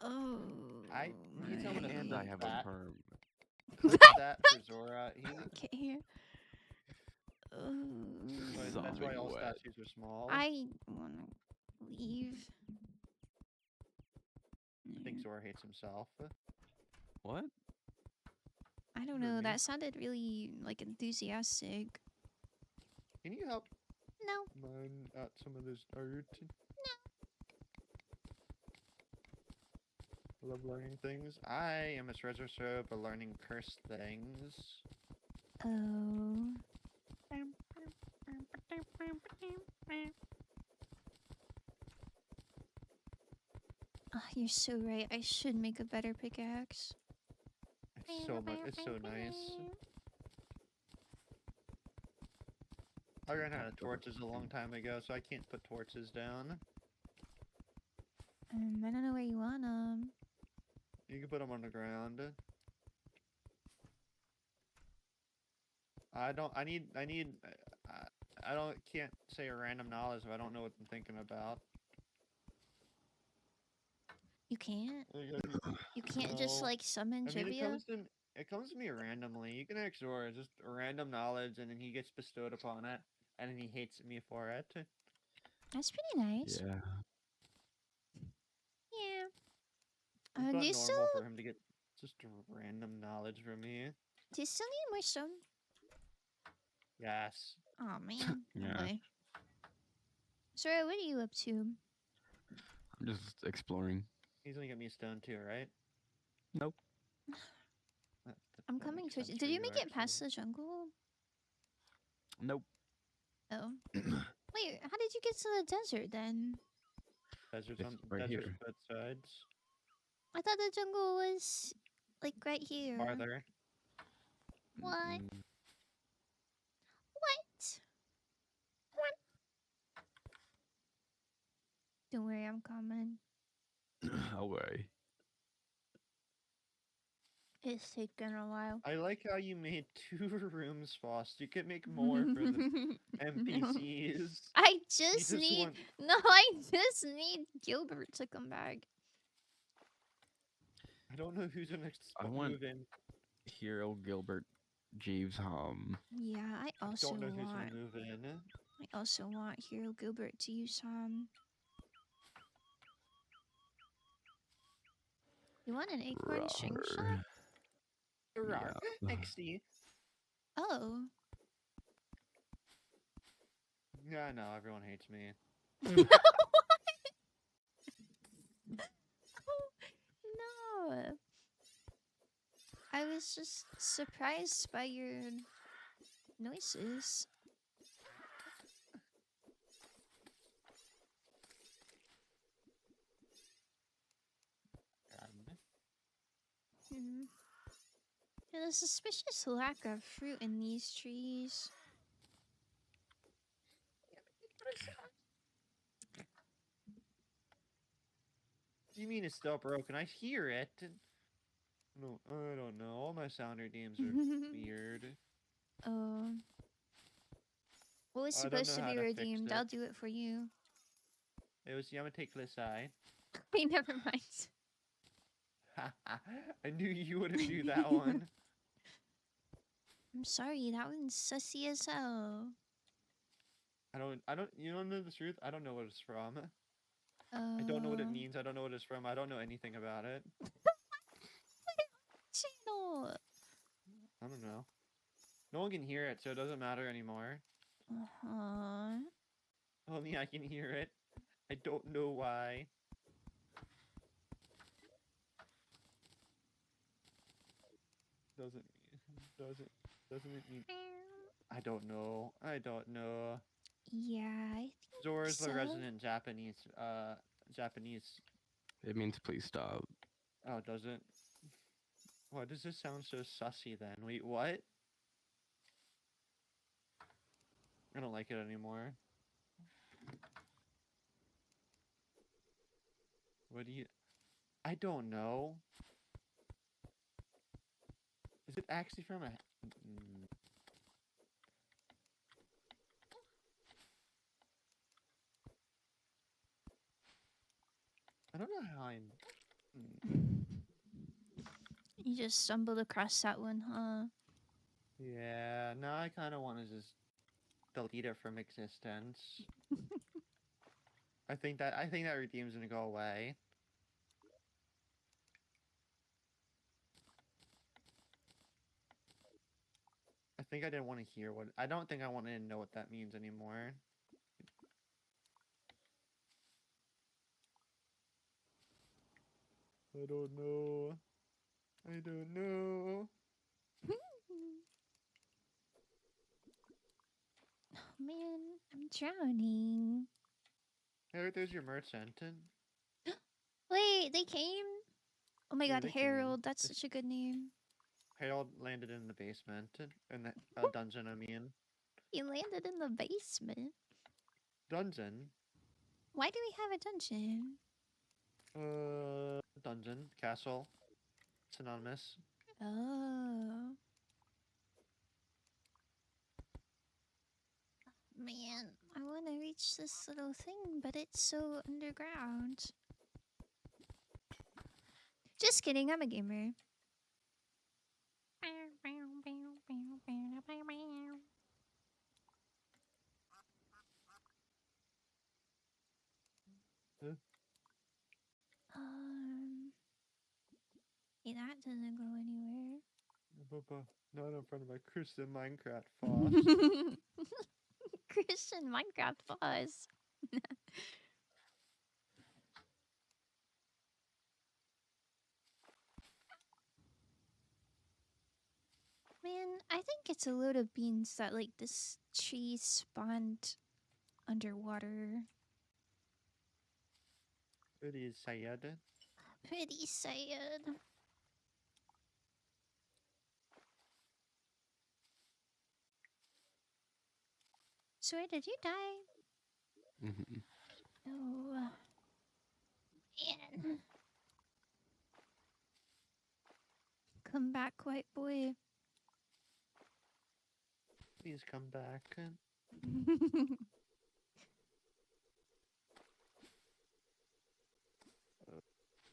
Oh. Need someone to And flip I have that. a perm. Flip that for Zora. Okay. That's why all Sobbing wet. statues are small. I wanna leave. I think Zora hates himself. What? I don't For know. me. That sounded really like enthusiastic. Can you help No. mine out some of this art? I love learning things. I am a treasure trove of learning cursed things. Oh. Ah, you're so right. I should make a better pickaxe. It's so much. It's so nice. I ran out of torches a long time ago, so I can't put torches down. I don't know where you want them. You can put them on the ground. I don't. I need. I don't. Can't say a random knowledge if I don't know what I'm thinking about. You can't. You can't just No. like summon I mean, Jibia. it comes to me randomly. You can ask Zora, just random knowledge, and then he gets bestowed upon it, and then he hates me for it. That's pretty nice. Yeah. Yeah. It's not do you normal still for him to get just random knowledge from me. do you still need more stone? Yes. Oh man. Yeah. Okay. Sorry, what are you up to? I'm just exploring. He's gonna get me a stone too, right? Nope. I'm That coming makes towards you. sense Did for you make it actually. past the jungle? Nope. Oh. Wait, how did you get to the desert then? Desert's It's on right desert's here. both sides. I thought the jungle was like right here. Farther. What? Mm, What? Don't worry, I'm coming. away. It's taken a while. I like how you made 2 rooms, Faust. You could make more for the NPCs. I You just need want- no. I just need Gilbert to come back. I don't know who's the next I want- move in. Hero Gilbert Jeeves. Yeah, I also Don't know who's want. gonna move in. I also want Hero Gilbert to use some. You want an acorn string shot? Rawr. Rar. Yeah. XD. Oh. Yeah, I know. Everyone hates me. No. I was just surprised by your noises. Hmm. There's a suspicious lack of fruit in these trees. You mean it's still broken? I hear it. No, I don't know. All my sound redeems are weird. Oh. What was I don't supposed know to how be to fix redeemed? it. I'll do it for you. It was Yamate Klisai. Wait, never mind. I knew you wouldn't do that one. I'm sorry, that one's sussy as hell. You don't know the truth? I don't know what it's from. Oh. I don't know what it means. I don't know what it's from. I don't know anything about it. Channel. I don't know. No one can hear it, so it doesn't matter anymore. Uh-huh. Only I can hear it. I don't know why. Doesn't it mean I don't know. I don't know. Yeah, I think Zora's the so. resident Japanese. It means please stop. Oh, does it? Why does this sound so sussy then? Wait, what? I don't like it anymore. What do you... I don't know. Is it actually from a... I don't know how I'm... You just stumbled across that one, huh? Yeah, now I kind of want to just delete it from existence. I think that redeem's gonna go away. I think I didn't want to hear what... I don't think I want to know what that means anymore. I don't know. I don't know. Oh, man, I'm drowning. Hey, there's your merchant. Wait, they came? Oh my Yeah, god, they came. Harold, that's It's- such a good name. Harold landed in the basement. In the dungeon, I mean. He landed in the basement. Dungeon? Why do we have a dungeon? Dungeon. Castle. Synonymous. Oh. Man, I want to reach this little thing, but it's so underground. Just kidding, I'm a gamer. Huh? Hey, that doesn't go anywhere. Not in front of my Christian Minecraft foss. Christian Minecraft boss. Man, I think it's a load of beans that like this tree spawned underwater. It is sad. Pretty sad. So where did you die? Mm-hmm. Oh, man. Come back, white boy. Please come back. I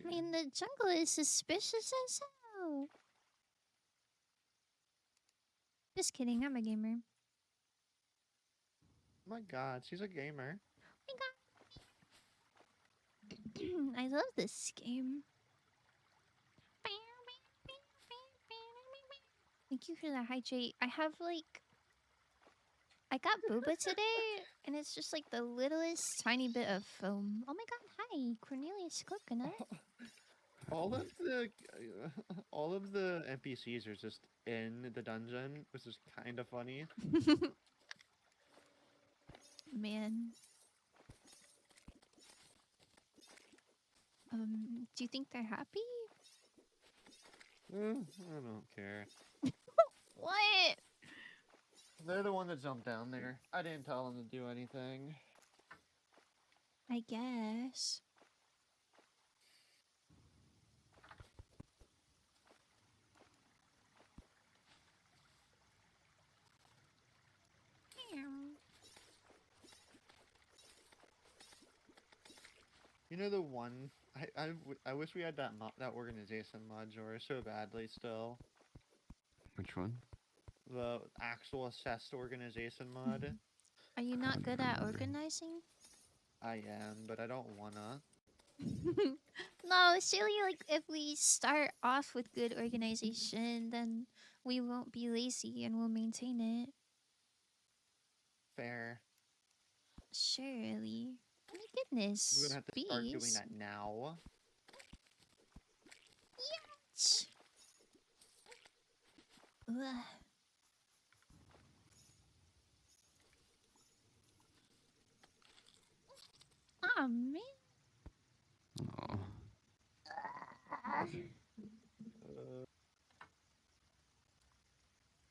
mean, the jungle is suspicious as hell. Just kidding, I'm a gamer. Oh my god, she's a gamer. I love this game. thank you for the hydrate. I have like I got boba today, and it's just like the littlest tiny bit of foam. Oh my god! Hi, Cornelius Coconut. All of the all of the NPCs are just in the dungeon, which is kind of funny. Man. Do you think they're happy? I don't care. What? They're the one that jumped down there. I didn't tell them to do anything. I guess. You know the one I wish we had that that organization module so badly still. Which one? The actual assessed organization mod. Are you not good at organizing? I am, but I don't wanna. No, silly. Like if we start off with good organization, then we won't be lazy and we'll maintain it. Fair. Surely. Oh my We're goodness. gonna have to start doing Bees. that now. Ch- Ugh. Aw, man. Oh,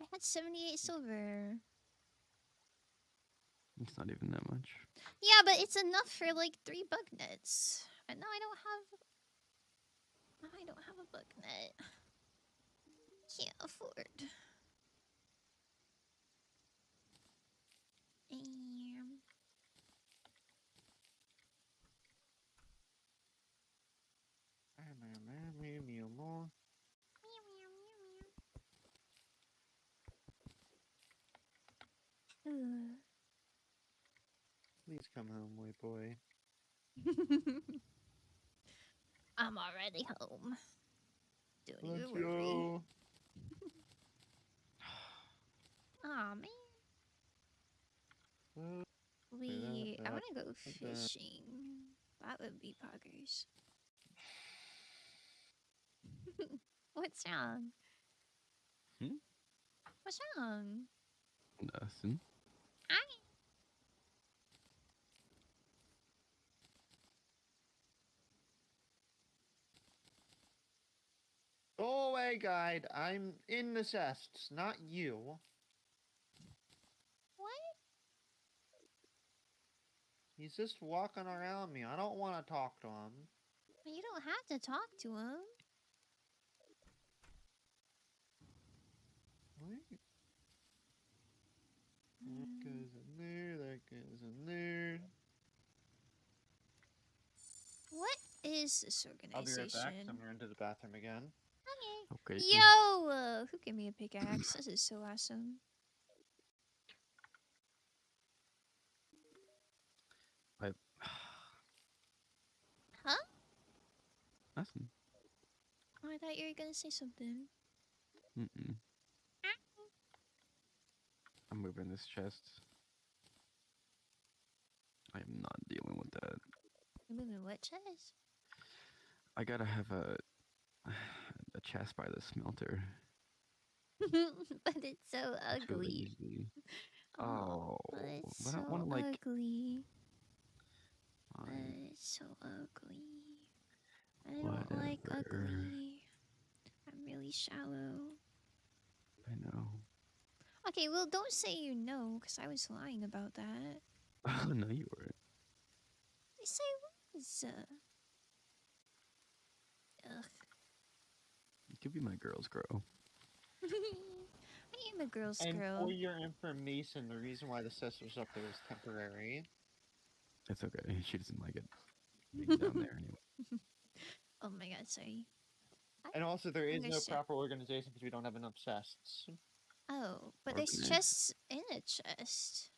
I had 78 silver. it's not even that much. Yeah, but it's enough for like 3 bug nets. And now I don't have. Now I don't have a bug net. Can't afford. Ugh. Please come home, white boy. I'm already home. Don't Let's even worry. go. Aw, man. I want to go that. fishing. That would be poggers. What's wrong? Hmm? What's wrong? Nothing. Go away, guide. I'm in the chests, not you. What? He's just walking around me. I don't want to talk to him. You don't have to talk to him. What? That goes in there. That goes in there. What is this I'll be organization? right back. So I'm gonna run to the bathroom again. Okay. Okay. Yo! Who gave me a pickaxe? This is so awesome. Huh? Nothing. Oh, I thought you were gonna say something. Mm-mm. I'm moving this chest. I am not dealing with that. You're moving what chest? I gotta have a chest by the smelter. But it's so Too ugly. easy. Oh, but it's but so I want to like. ugly. But Fine, it's so ugly. I don't like whatever. ugly. I'm really shallow. I know. Okay, well, don't say you know, because I was lying about that. Oh no, you weren't. I say I was. Ugh. You could be my girl's girl. I am a girl's And girl. for your information, the reason why the sister's up there is temporary. It's okay. She doesn't like it being down there anyway. Oh my god, sorry. And also, there is no Understand. proper organization because we don't have enough chests. Oh, but there's Organized. chests in a chest.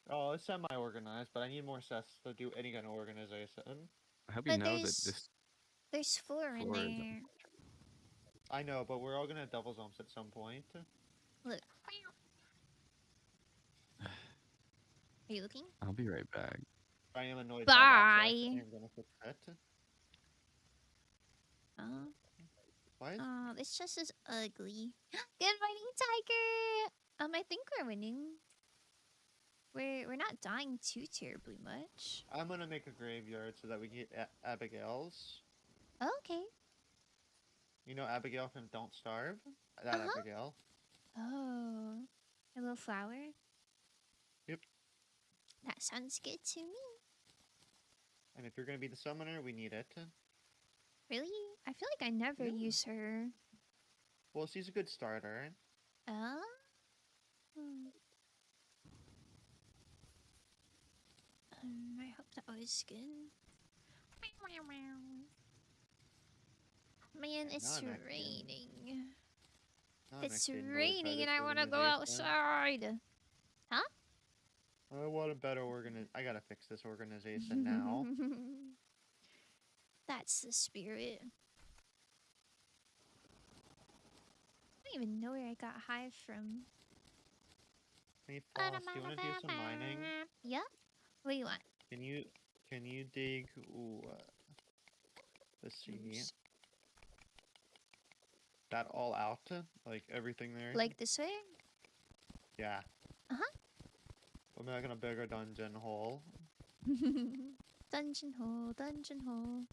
Oh, it's semi-organized, but I need more chests to do any kind of organization. I hope you But know that there's this there's 4 in floor is. there. I know, but we're all gonna double jumps at some point. Look. Are you looking? I'll be right back. I am annoyed by that check. Bye. I'm gonna fix that. Why is This chest is ugly. Good morning, Tiger. I think we're winning. We're not dying too terribly much. I'm gonna make a graveyard so that we get Abigail's. Okay. You know Abigail from Don't Starve? That Abigail. Oh, a little flower. Yep. That sounds good to me. And if you're gonna be the summoner, we need it. Really? I feel like I never Yeah. use her. Well, she's a good starter. Oh. I hope that was good. Man, Yeah, it's now I'm actually- raining. Now I'm It's actually annoyed by raining this and I want to go organization. outside. I want a better I gotta fix this organization now. That's the spirit. I don't even know where I got hive from. Hey, Floss, do you wanna do some mining? Yeah? What do you want? Can you dig? Ooh, let's see. Oops. That all out, like everything there. Like this way? Yeah. Uh-huh. I'm not gonna beg a dungeon hole. Dungeon hole, dungeon hole.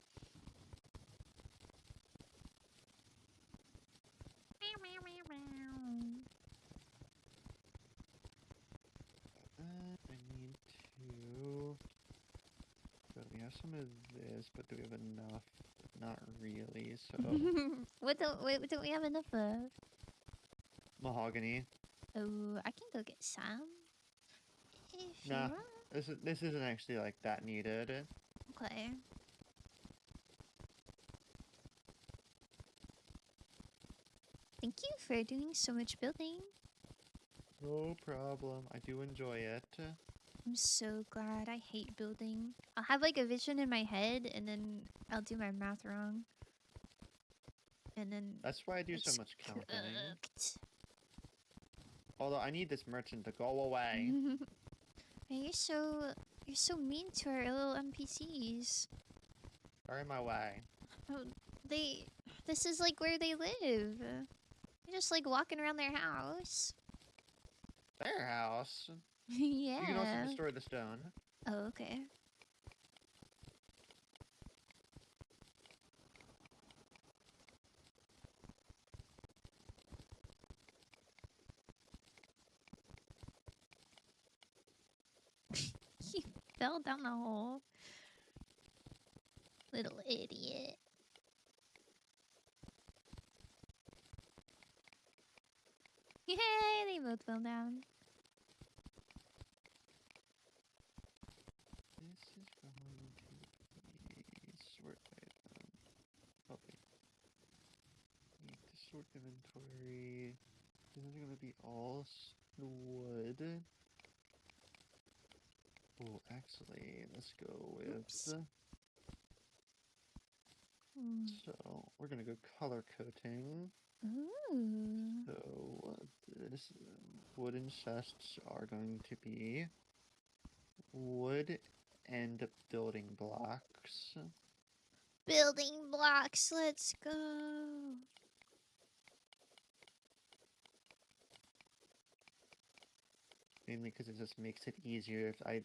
I need to. So we have some of this, but do we have enough? Not really. So What don't we have enough of? mahogany. Oh, I can go get some. If you Nah. want. This isn't actually like that needed. Okay. Thank you for doing so much building. No problem. I do enjoy it. I'm so glad. I hate building. I'll have like a vision in my head and then I'll do my math wrong. And then That's why I do so it's much counting. cooked. Although I need this merchant to go away. Man, you're so mean to our little NPCs. They're in my way. Oh, this is like where they live. You're just like walking around their house. Their house. Yeah. You can also destroy the stone. Oh, okay. He fell down the hole. Little idiot. Yay, they both fell down. This is going to be sort item. Oh wait. Need to sort inventory. This is gonna be all wood. Oh, actually, let's go with. Oops. Hmm. So we're gonna go color coding. Ooh. So this wooden chests are going to be wood and building blocks. Building blocks, let's go. Mainly because it just makes it easier if I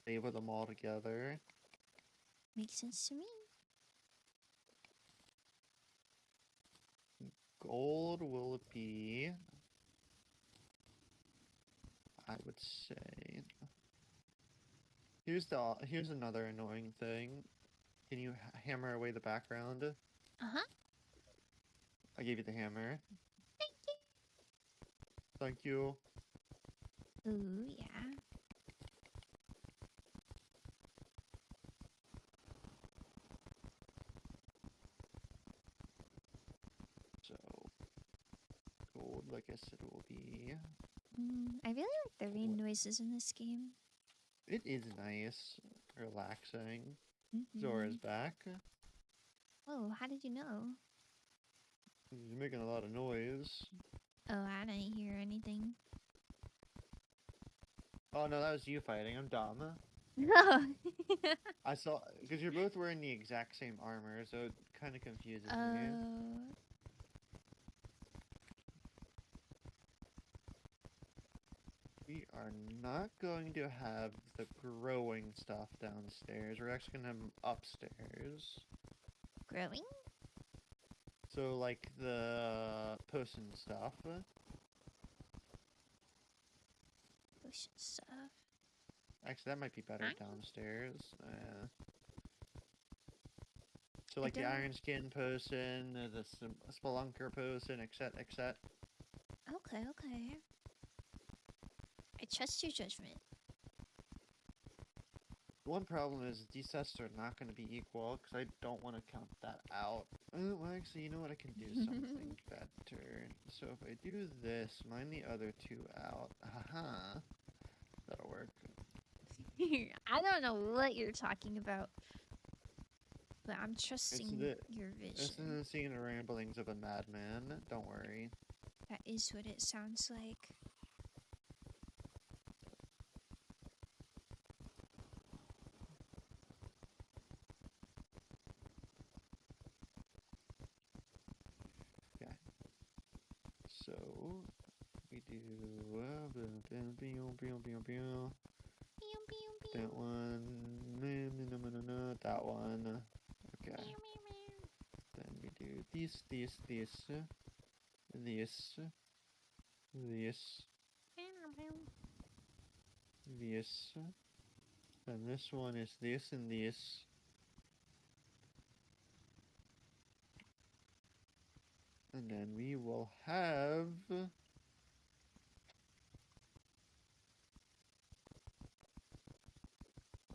label them all together. Makes sense to me. Gold will be, I would say. Here's another annoying thing. Can you hammer away the background? Uh-huh. I gave you the hammer. Thank you. Ooh, yeah. So, gold, like I said, will be. I really like the rain noises in this game. It is nice, relaxing. Mm-hmm. Zora's back. Oh, how did you know? You're making a lot of noise. Oh, I didn't hear anything. Oh no, that was you fighting. I'm dumb. No. I saw because you're both wearing the exact same armor, so it kind of confuses me. We are not going to have the growing stuff downstairs. We're actually gonna have them upstairs. Growing? So like the potion stuff. Potion stuff. Actually, that might be better Huh? downstairs. So like the iron skin potion, the spelunker potion, etc. Okay, okay. I trust your judgment. One problem is these tests are not going to be equal because I don't want to count that out. Well, actually, you know what? I can do something better. So if I do this, mine the other two out. Haha. That'll work. I don't know what you're talking about. But I'm trusting your This vision. isn't seeing the ramblings of a madman. Don't worry. That is what it sounds like. Okay. So we do that one, that one. Okay. Then we do this, this. Then this one is this and this. And then we will have...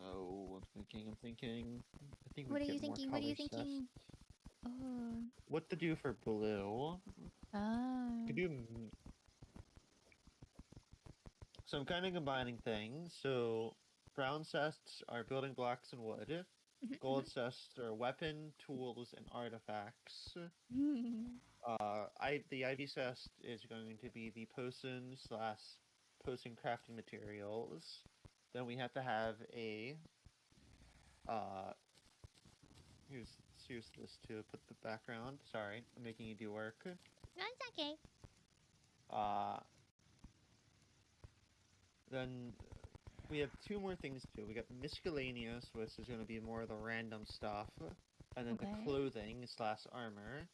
Oh, I'm thinking. I think What we are you get more thinking? What are you color thinking? sets. Oh. What to do for blue? Could do... So I'm kind of combining things. So brown chests are building blocks and wood. Gold chests are weapon, tools, and artifacts. The IV chest is going to be the potion crafting materials. Then we have to have a here's this to put the background. Sorry, I'm making you do work. No, it's okay. Then we have two more things to do. We got miscellaneous, which is going to be more of the random stuff, and then the clothing / armor.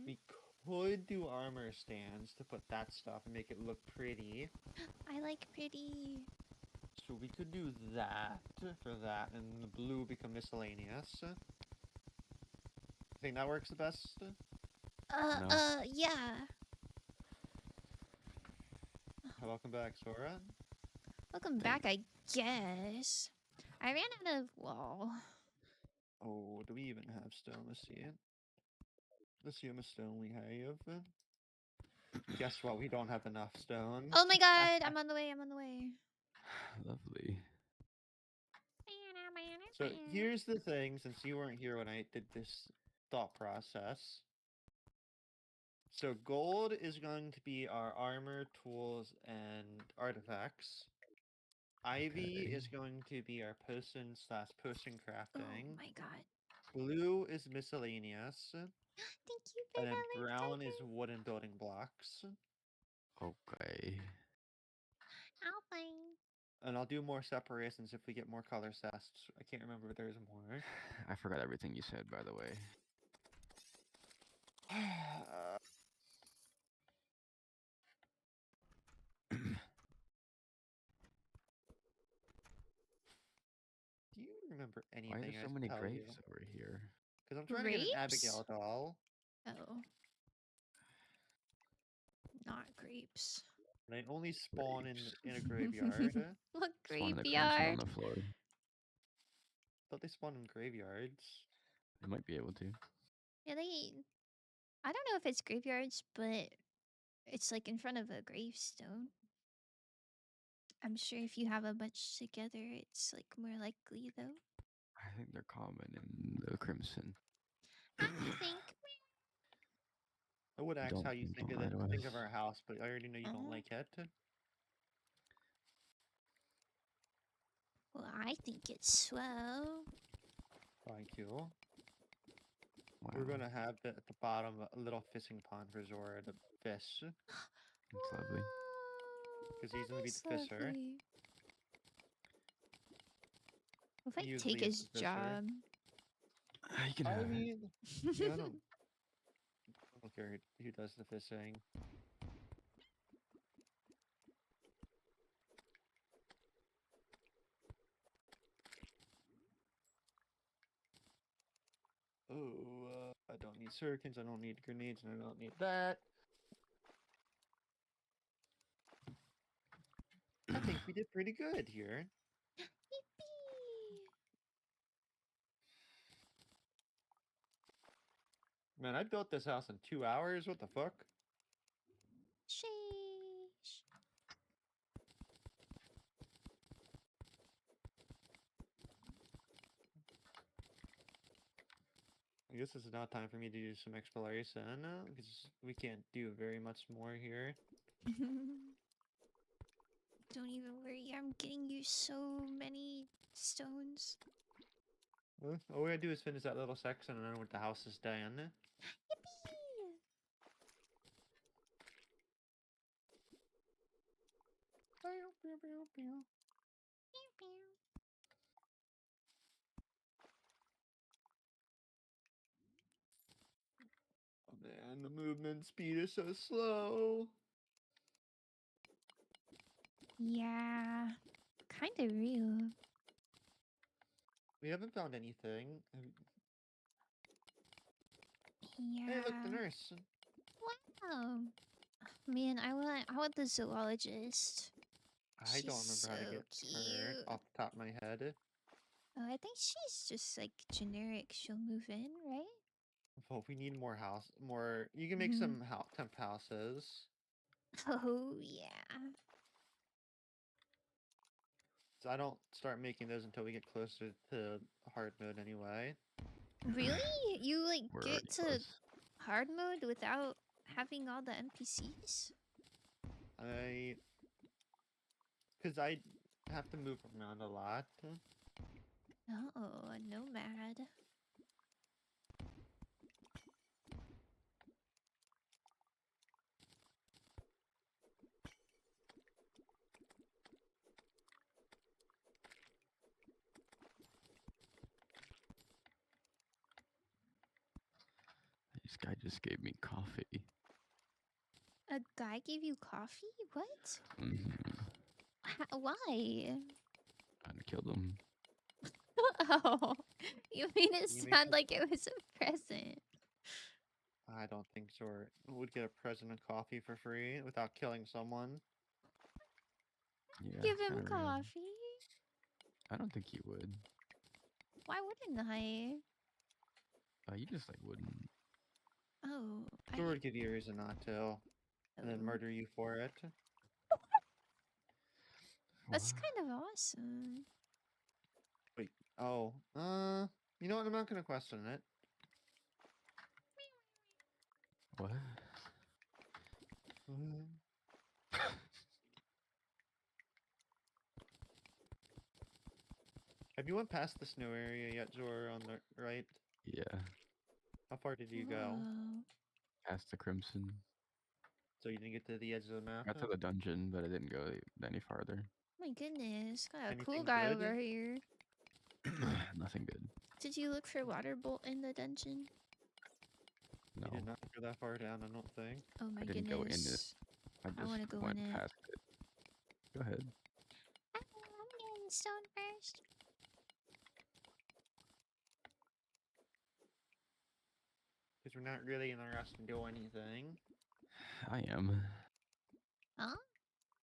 We could do armor stands to put that stuff and make it look pretty. I like pretty. So we could do that for that, and the blue become miscellaneous. Think that works the best? Yeah. Welcome back, Sora. Welcome back, I guess. I ran out of wall. Oh, do we even have stone? Let's see it. Let's see how much stone we have. Guess what? We don't have enough stone. Oh my god, I'm on the way, I'm on the way. Lovely. So here's the thing, since you weren't here when I did this thought process. So gold is going to be our armor, tools, and artifacts. Ivy is going to be our potion / potion crafting. Oh my god. Blue is miscellaneous. Thank you for And then that. brown is wooden building blocks. Okay. I'll find. And I'll do more separations if we get more color sets. I can't remember if there's more. I forgot everything you said, by the way. Do you remember anything? Why are there so many grapes over here? Because I'm trying to get an Abigail doll. Oh. Not grapes. And I only spawn in a graveyard. What Spawn the crimson graveyard? on the floor. Thought they spawn in graveyards. They might be able to. Yeah, I don't know if it's graveyards, but it's like in front of a gravestone. I'm sure if you have a bunch together, it's like more likely though. I think they're common in the crimson. I think. I would ask Don't how you don't think lie to think of us. our house, but I already know you don't like it. Well, I think it's swell. Thank you. Wow, We're gonna have at the bottom a little fishing pond for Zora to fish, it's lovely. because he's That gonna be is the fisher. lovely. If I He take usually is his the fisher. job. You can I have it. mean, yeah, I don't care who does the fishing. Oh, I don't need shurikens, I don't need grenades, and I don't need that. I think we did pretty good here. Yippee! Man, I built this house in 2 hours. What the fuck? Sheesh. I guess it's now time for me to do some exploration, because we can't do very much more here. Don't even worry, I'm getting you so many stones. All we gotta do is finish that little section, and then with the house is done. Yippee! Pew, pew. Oh man, the movement speed is so slow. Yeah, kind of real. We haven't found anything. Yeah. Hey, look, the nurse. Wow. Man, I want the zoologist. I don't She's remember how to so get her cute. off the top of my head. Oh, I think she's just like generic. She'll move in, right? Well, we need more house. More. You can make Mhm. some temp houses. Oh yeah. So I don't start making those until we get closer to hard mode anyway. Really? You like We're get already to close. hard mode without having all the NPCs? Because I have to move around a lot. Oh, a nomad. This guy just gave me coffee. A guy gave you coffee? What? Mm-hmm. Why? I killed him. Oh, you made it You make sound it- like it was a present. I don't think Zora would get a present of coffee for free without killing someone. Yeah, Give it's him kinda real. coffee. I don't think he would. Why wouldn't I? You just like wouldn't. Oh, Zora would give you a reason not to, and then Oh. murder you for it. That's What? kind of awesome. Wait. Oh. You know what? I'm not gonna question it. What? Have you went past the snow area yet, Zora, on the right? Yeah. How far did you go? Whoa. Past the crimson. So you didn't get to the edge of the map? Got to the dungeon, but I didn't go any farther. My goodness, got a cool Anything guy good? over here. Nothing good. Did you look for water bolt in the dungeon? No, You did not go that far down, I don't think. Oh my I didn't go in it. goodness. I I wanna just go went in it. past it. Go ahead. I'm getting stone first. Because we're not really in a rush to do anything. I am. Huh?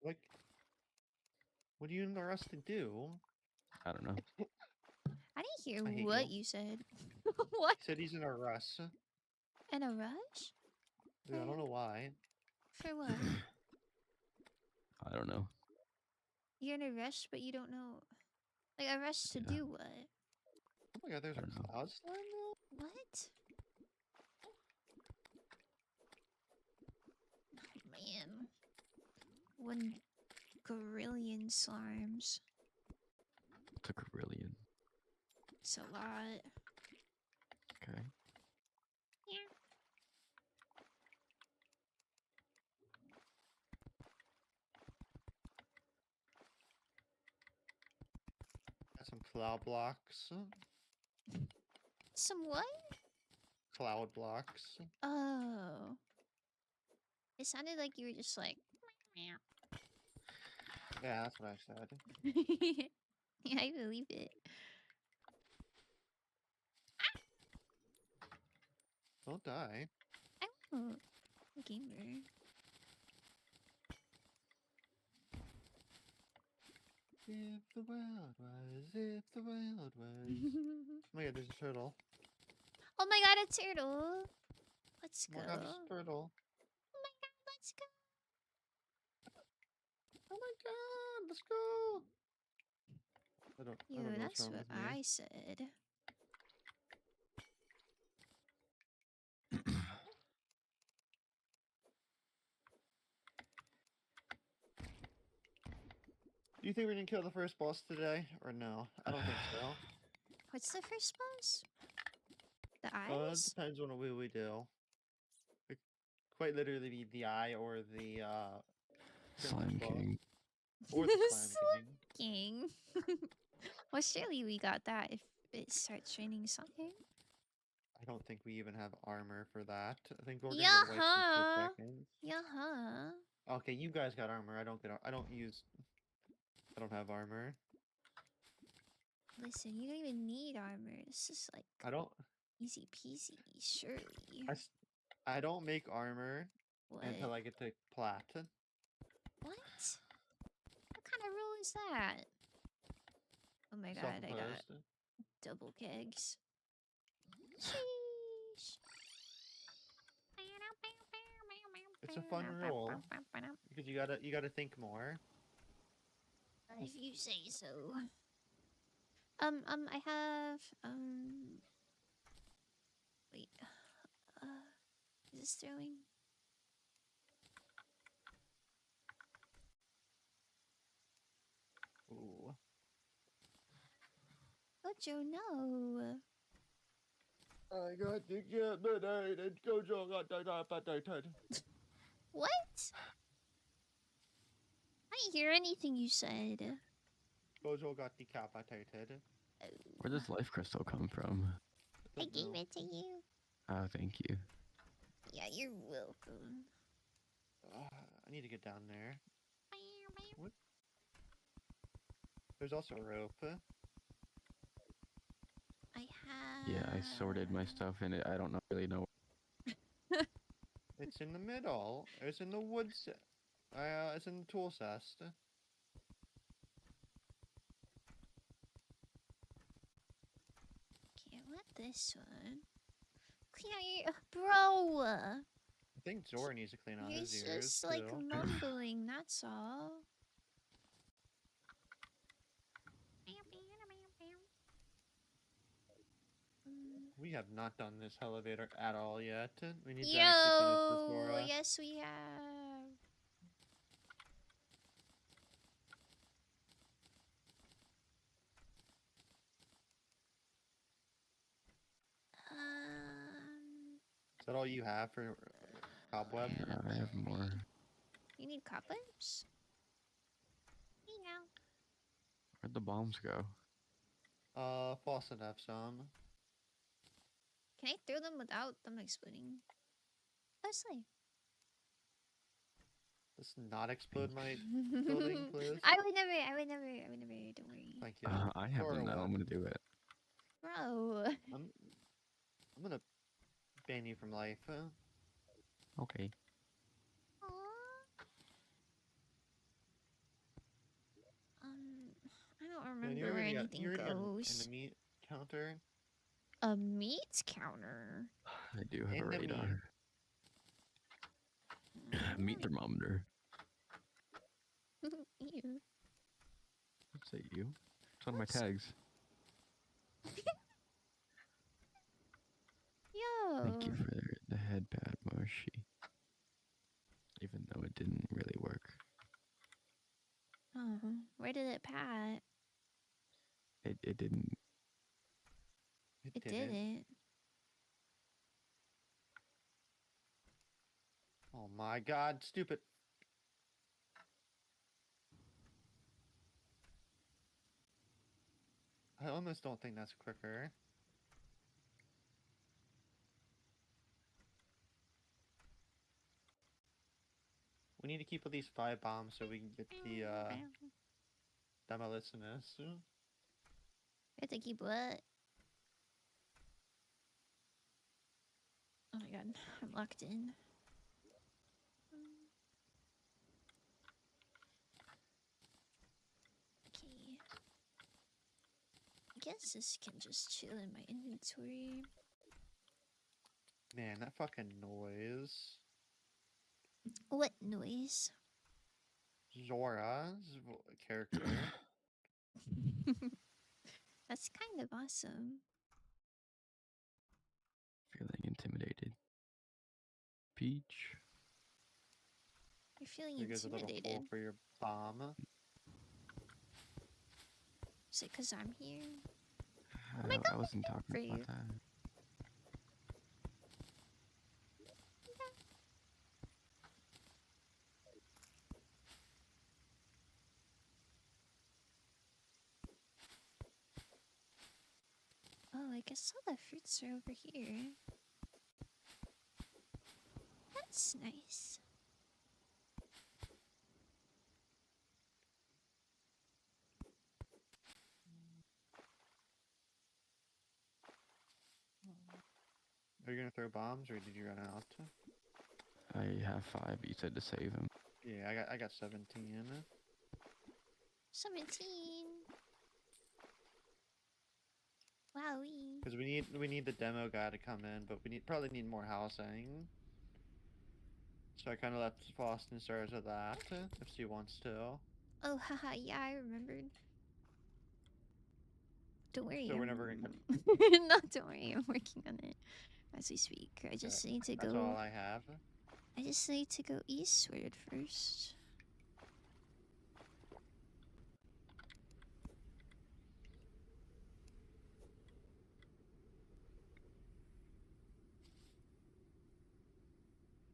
Like, what are you in a rush to do? I don't know. I didn't hear I hate what you. you said. What? He said he's in a rush. In a rush? Yeah, I don't know why. For what? I don't know. You're in a rush, but you don't know. Like a rush to Yeah. do what? Oh my god, there's I a don't know. cloud slime now? What? 1 grillion slimes. It's a grillion. It's a lot. Okay. Yeah. Got some cloud blocks. Some what? Cloud blocks. Oh. It sounded like you were just like. Yeah, that's what I said. Yeah, I believe it. Don't die. Oh, gamer. If the world was, if the world was. Oh my god, there's a turtle. Oh my god, a turtle! Let's Oh go. my god, there's a turtle. Oh my god, let's go. Oh my god, let's go. I don't Yo, know what's that's wrong what with me. I said. Do you think we're gonna kill the first boss today, or no? I don't think so. What's the first boss? The It eyes? depends on what we do. It quite literally be the eye or the Slime boss. King. Or the slime king. King. Well, surely we got that if it starts raining something. I don't think we even have armor for that. I think we're gonna get wiped in 2 Yeah-huh. seconds. Yeah-huh. Okay, you guys got armor. I don't get. I don't have armor. Listen, you don't even need armor. This is like I don't. easy peasy, surely. I don't make armor What? until I get to plat. What? What kind of rule is that? Oh my god, I got Self-imposed. double kegs. Sheesh. It's a fun rule because you gotta think more. If you say so. I have, wait, is this throwing? Ooh. Gojo, no. I got to get and Gojo got decapitated. What? I didn't hear anything you said. Gojo got decapitated. Where does life crystal come from? I gave it to you. Oh, thank you. Yeah, you're welcome. I need to get down there. What? There's also a rope. I have. Yeah, I sorted my stuff in it. I don't really know. It's in the middle. It's in the woods. It's in the tool chest. Okay, what this one? Clean out your. Bro! I think Zora needs to clean out You're his ears just like too. mumbling, that's all. We have not done this elevator at all yet. We need to actually finish this, Yo! Zora. Yes, we have. Is that all you have for cobweb? I have more. You need cobwebs? You know. Where'd the bombs go? Fawcett have some. Can I throw them without them exploding? Leslie. Let's not explode my building, please. I would never, don't worry. Thank you. I have Zora them now. I'm won. gonna do it. Bro. I'm gonna ban you from life. Okay. Aww. I don't Man, remember where anything you already got goes. an enemy counter. A meat counter. I do have a Enemy. radar. Meat thermometer. Ew. What's that you? It's on my tags. Yo. Thank you for the head pad, Moshi. Even though it didn't really work. did it, Pat? It didn't. It didn't. Oh my god, stupid. I almost don't think that's quicker. We need to keep at least 5 bombs so we can get the demolitionist. We have to keep what? Oh my god, I'm locked in. Okay. I guess this can just chill in my inventory. Man, that fucking noise. What noise? Zora's character. That's kind of awesome. Feeling intimidated. Peach. You're feeling You guys a little intimidated. full for your bomb. Is it because I'm here? Oh my god, I wasn't talking for you. about that. Oh, I guess all the fruits are over here. That's nice. Are you gonna throw bombs or did you run out? I have 5. You said to save him. Yeah, I got 17. 17. Wowee. Because we need the demo guy to come in, but we probably need more housing. So I kind of left Frost in charge of that if she wants to. Oh, haha, yeah, I remembered. Don't worry. So we're never gonna. No, don't worry. I'm working on it as we speak. I just need to That's go. all I have. I just need to go eastward first.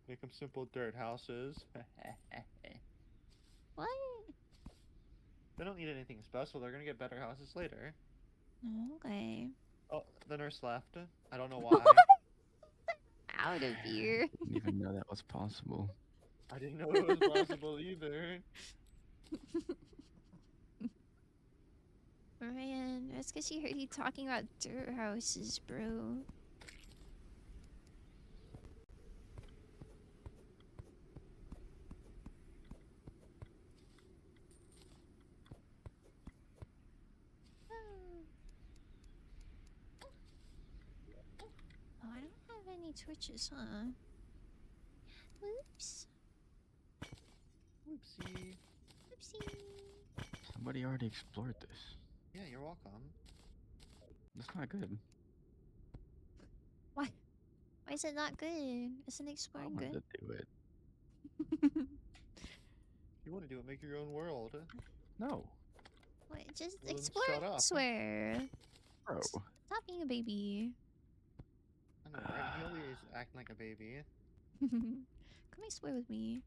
Make them simple dirt houses. What? They don't need anything special. They're gonna get better houses later. Okay. Oh, the nurse left. I don't know why. Out of here. Didn't even know that was possible. I didn't know it was possible either. Man, that's because she heard you talking about dirt houses, bro. Oh, I don't have any torches, huh? Whoops. Oopsie. Oopsie. Somebody already explored this. Yeah, you're welcome. That's not good. Why? Why is it not good? Isn't I exploring wanted good? to do it. You want to do it? Make your own world. No. What? Just Well, then explore shut up. elsewhere. Bro. Stop being a baby. I know, right? He always acting like a baby. Come explore with me.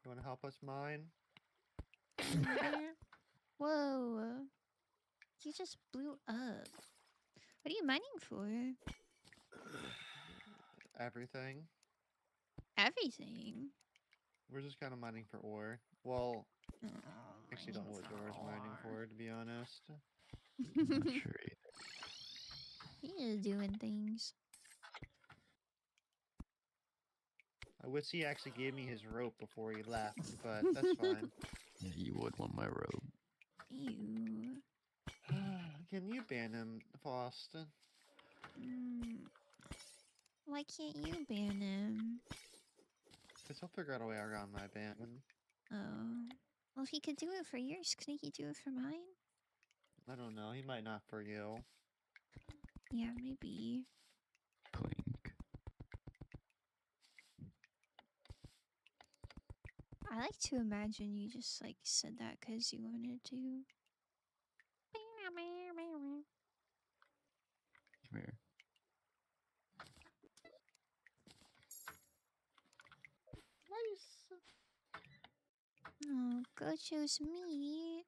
You want to help us mine? Whoa. You just blew up. What are you mining for? Everything. Everything. We're just kind of mining for ore. Well, Oh, actually don't know what Dora's mining for, to be honest. I'm not sure either. He is doing things. I wish he actually gave me his rope before he left, but that's fine. Yeah, you would want my robe. Ew. Can you ban him, Frost? Why can't you ban him? Because he'll figure out a way around my ban. Oh. Well, if he could do it for yours, couldn't he do it for mine? I don't know. He might not for you. Yeah, maybe. Clean. I like to imagine you just like said that because you wanted to. Come here. Nice. Oh, go chose me.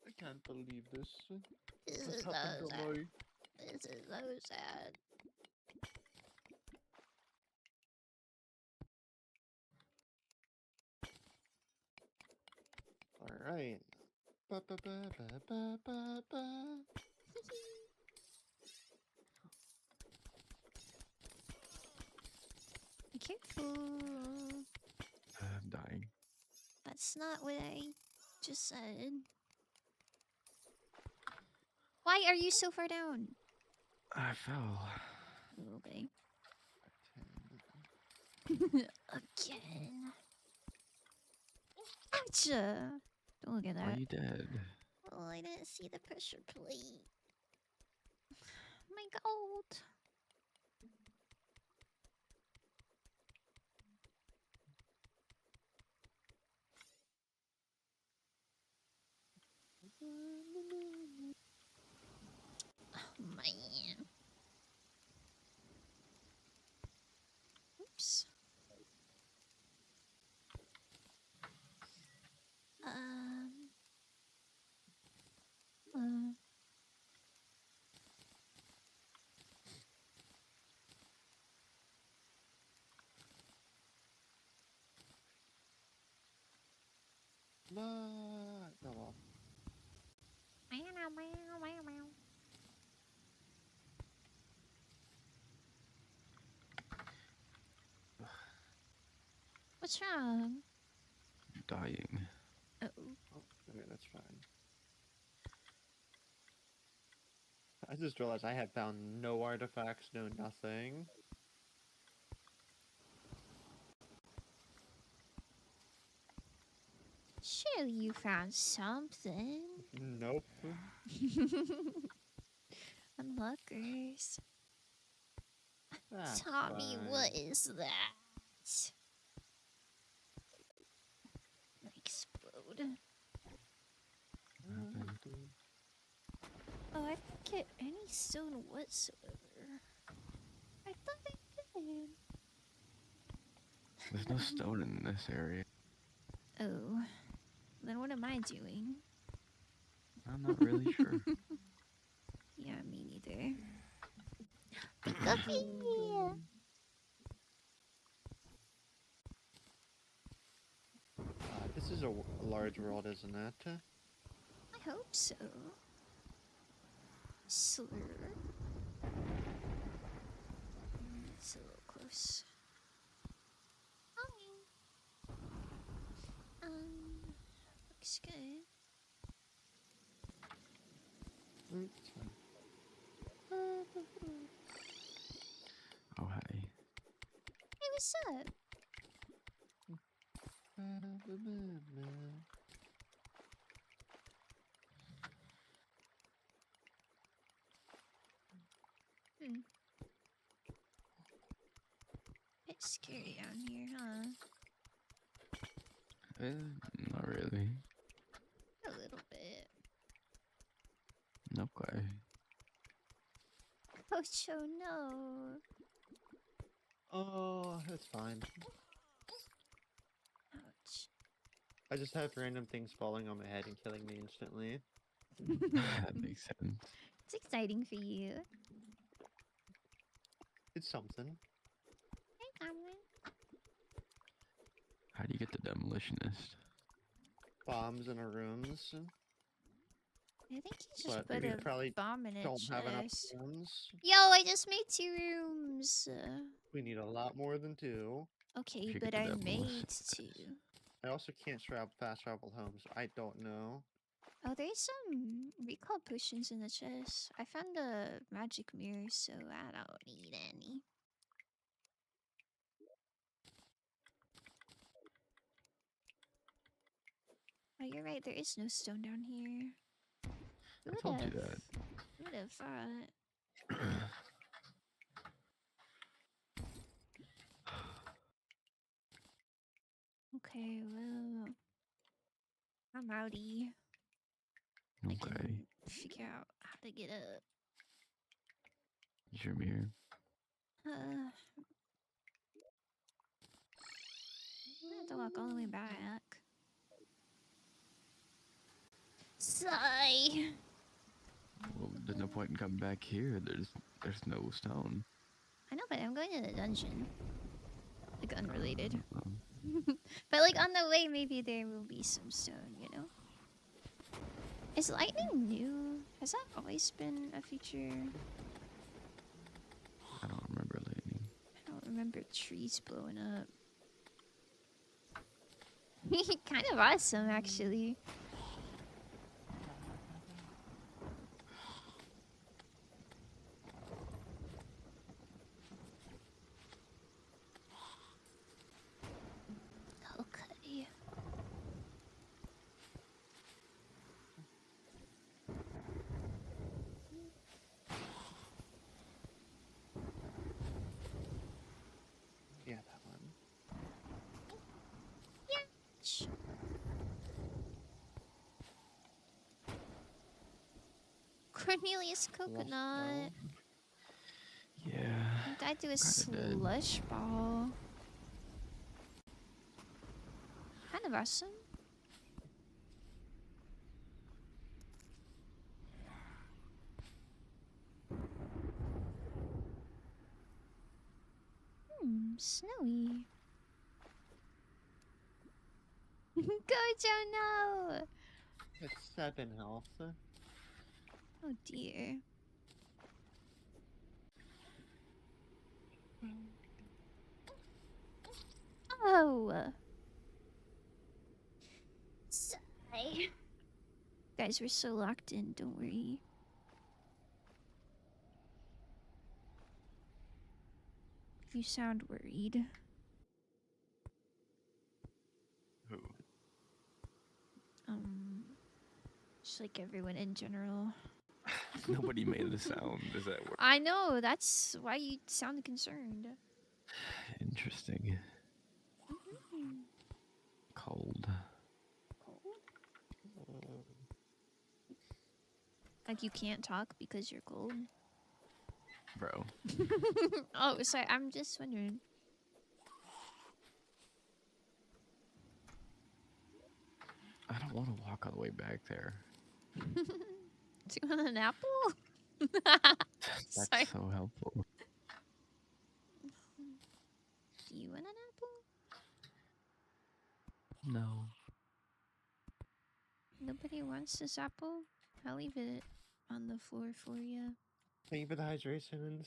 I can't believe this. This What's is so happened to sad. my... This is so sad. Alright. Ba ba ba ba ba ba ba. Be careful. I'm dying. That's not what I just said. Why are you so far down? I fell. Okay. Again. Ouch! Don't look at Why are that. you dead? Oh, I didn't see the pressure plate. My gold. Oh, man. Oops. Uh, No. Oh well. What's wrong? I'm dying. Oh. Oh, okay, that's fine. I just realized I have found no artifacts, no nothing. Surely you found something. Nope. Unlockers. That's Tommy, fine. what is that? Explode. Oh, I didn't get any stone whatsoever. I thought I did. There's no stone in this area. Oh, then what am I doing? I'm not really sure. Yeah, me neither. Guppy! This is a large world, isn't it? I hope so. Slur. It's a little close. Hi. Looks good. It's fine. Oh, hey. Hey, what's up? Bit scary down here, huh? Not really. A little bit. Okay. Coach, oh no. Oh, it's fine. Ouch. I just have random things falling on my head and killing me instantly. That makes sense. It's exciting for you. It's something. Hey, Cameron. How do you get the demolitionist? Bombs in our rooms. I think you just But put we a probably bomb in a don't have enough chest. rooms. Yo, I just made 2 rooms. We need a lot more than 2. Okay, should but get the I made demolitionist. 2. I also can't fast travel home, so I don't know. Oh, there's some recall potions in the chest. I found a magic mirror, so I don't need any. Oh, you're right. There is no stone down here. I told you that. Who would have thought? Okay, well, I'm outie. I Okay. can figure out how to get up. Is your mirror? I have to walk all the way back. Sigh. Well, there's no point in coming back here. There's no stone. I know, but I'm going to the dungeon. Like, unrelated. Um, But, like, on the way, maybe there will be some stone, you know? Is lightning new? Has that always been a feature? I don't remember lightning. I don't remember trees blowing up. Kind of awesome, actually. Okay. Yeah, that one. Sh- Cornelius Coconut. Yeah. You died to a Kinda dead. slush ball. Kind of awesome. Snowy. Gojo, no! It's 7 health. Oh dear. Oh! Sigh. Guys, we're so locked in, don't worry. You sound worried. Who? Just like everyone in general. Nobody made the sound. Is that what? I know, that's why you sound concerned. Interesting. Cold. Like you can't talk because you're cold? Bro. Oh, sorry, I'm just wondering. I don't want to walk all the way back there. Do you want an apple? That's Sorry. so helpful. Do you want an apple? No. Nobody wants this apple? I'll leave it on the floor for you. Thank you for the hydration and the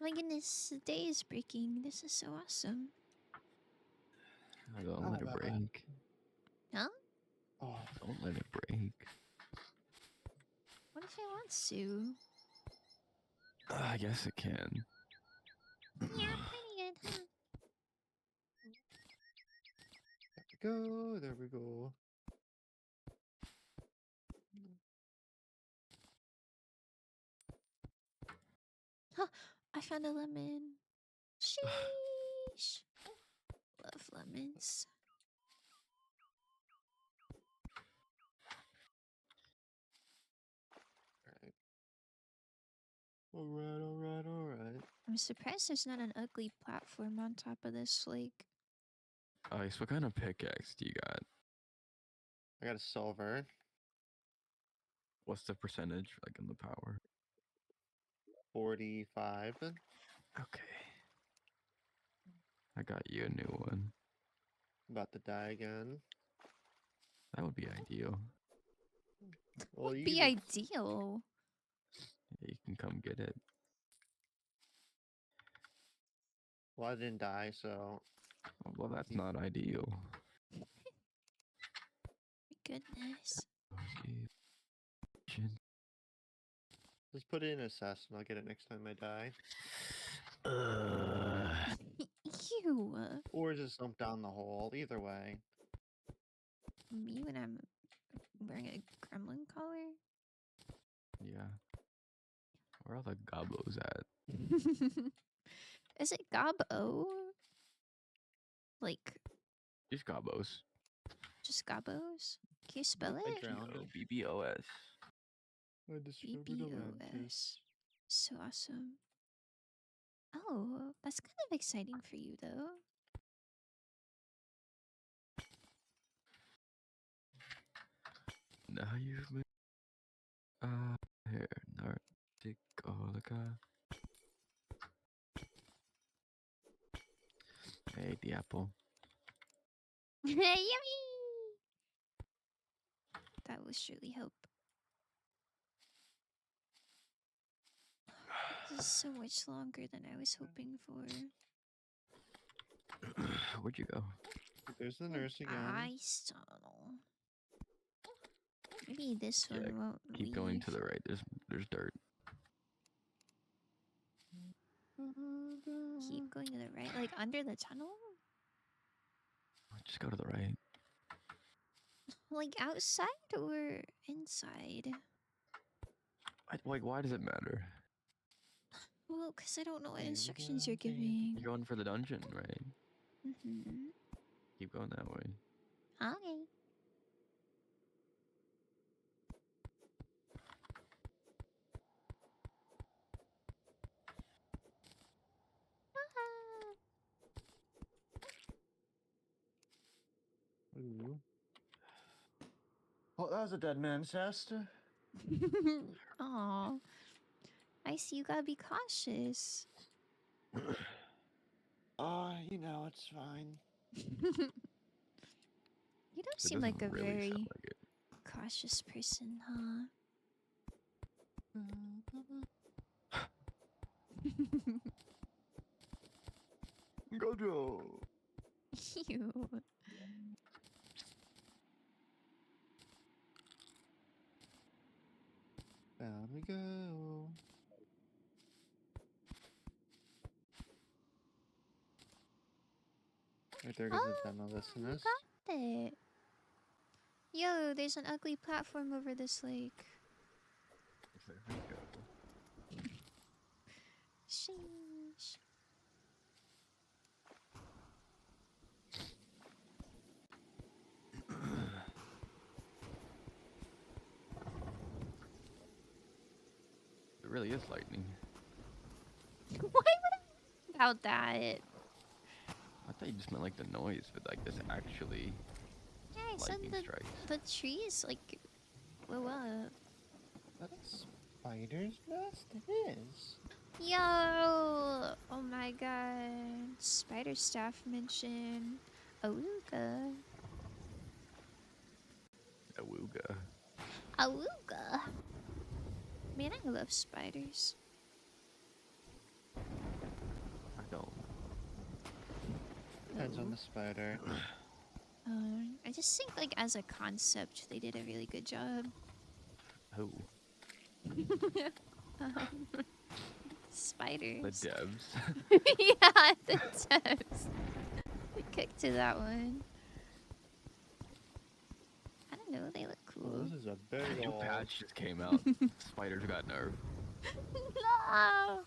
My goodness, the day is breaking. This is so awesome. Don't let it break. Huh? Oh, Don't let it break. What if it wants to? I guess it can. Yeah, pretty good, huh? there we go. There we go. Huh, I found a lemon. Sheesh. Love lemons. Alright. I'm surprised there's not an ugly platform on top of this lake. Ice, what kind of pickaxe do you got? I got a silver. What's the percentage, like, in the power? 45. Okay. I got you a new one. About to die again. That would be ideal. Well, you Be can ideal. Yeah, you can come get it. Well, I didn't die, so Oh, well, that's not ideal. My goodness. Okay. just put it in assess and I'll get it next time I die. Ew. Or just jump down the hole. Either way. Me when I'm wearing a gremlin collar? Yeah. Where are the gobos at? Is it Gabo? Like, Just Gobos. just Gabos? Can you spell I it? drowned it. BBOS. I discovered Atlantis. BBOS. So awesome. Oh, that's kind of exciting for you, though. Now you've made here, Narticolica. Hey, the apple. Yummy! That will surely help. This is so much longer than I was hoping for. Where'd you go? There's the nurse again. Ice tunnel. Maybe this Yeah, one won't Keep going leave. to the right. There's dirt. Keep going to the right, like under the tunnel? Just go to the right. Like outside or inside? Why does it matter? Well, because I don't know what Baby instructions girl, you're baby giving. You're going for the dungeon, right? Mm-hmm. Keep going that way. Okay. Ooh. Oh, that was a dead man's chest. Aw. I see you gotta be cautious. You know, it's fine. You don't It seem doesn't like a really very sound like it. cautious person, huh? Gojo. Ew. Down we go. Right there goes the demo listeners. Got it. Yo, there's an ugly platform over this lake. There we go. Sheesh. It really is lightning. Why would I about that? I thought you just meant like the noise, but like this actually Yeah, I said lightning strikes. the trees like blew up. That's a spider's nest. It is. Yo! Oh my god. Spider staff mention. Awooga. Awooga. Awooga. Man, I love spiders. I don't. Depends on the spider. I just think like as a concept, they did a really good job. Who? Spiders. The devs. Yeah, the devs. We kicked to that one. I don't know, they look Oh, cool. this is a big New ol' patch just came out. Spiders got nerfed. No!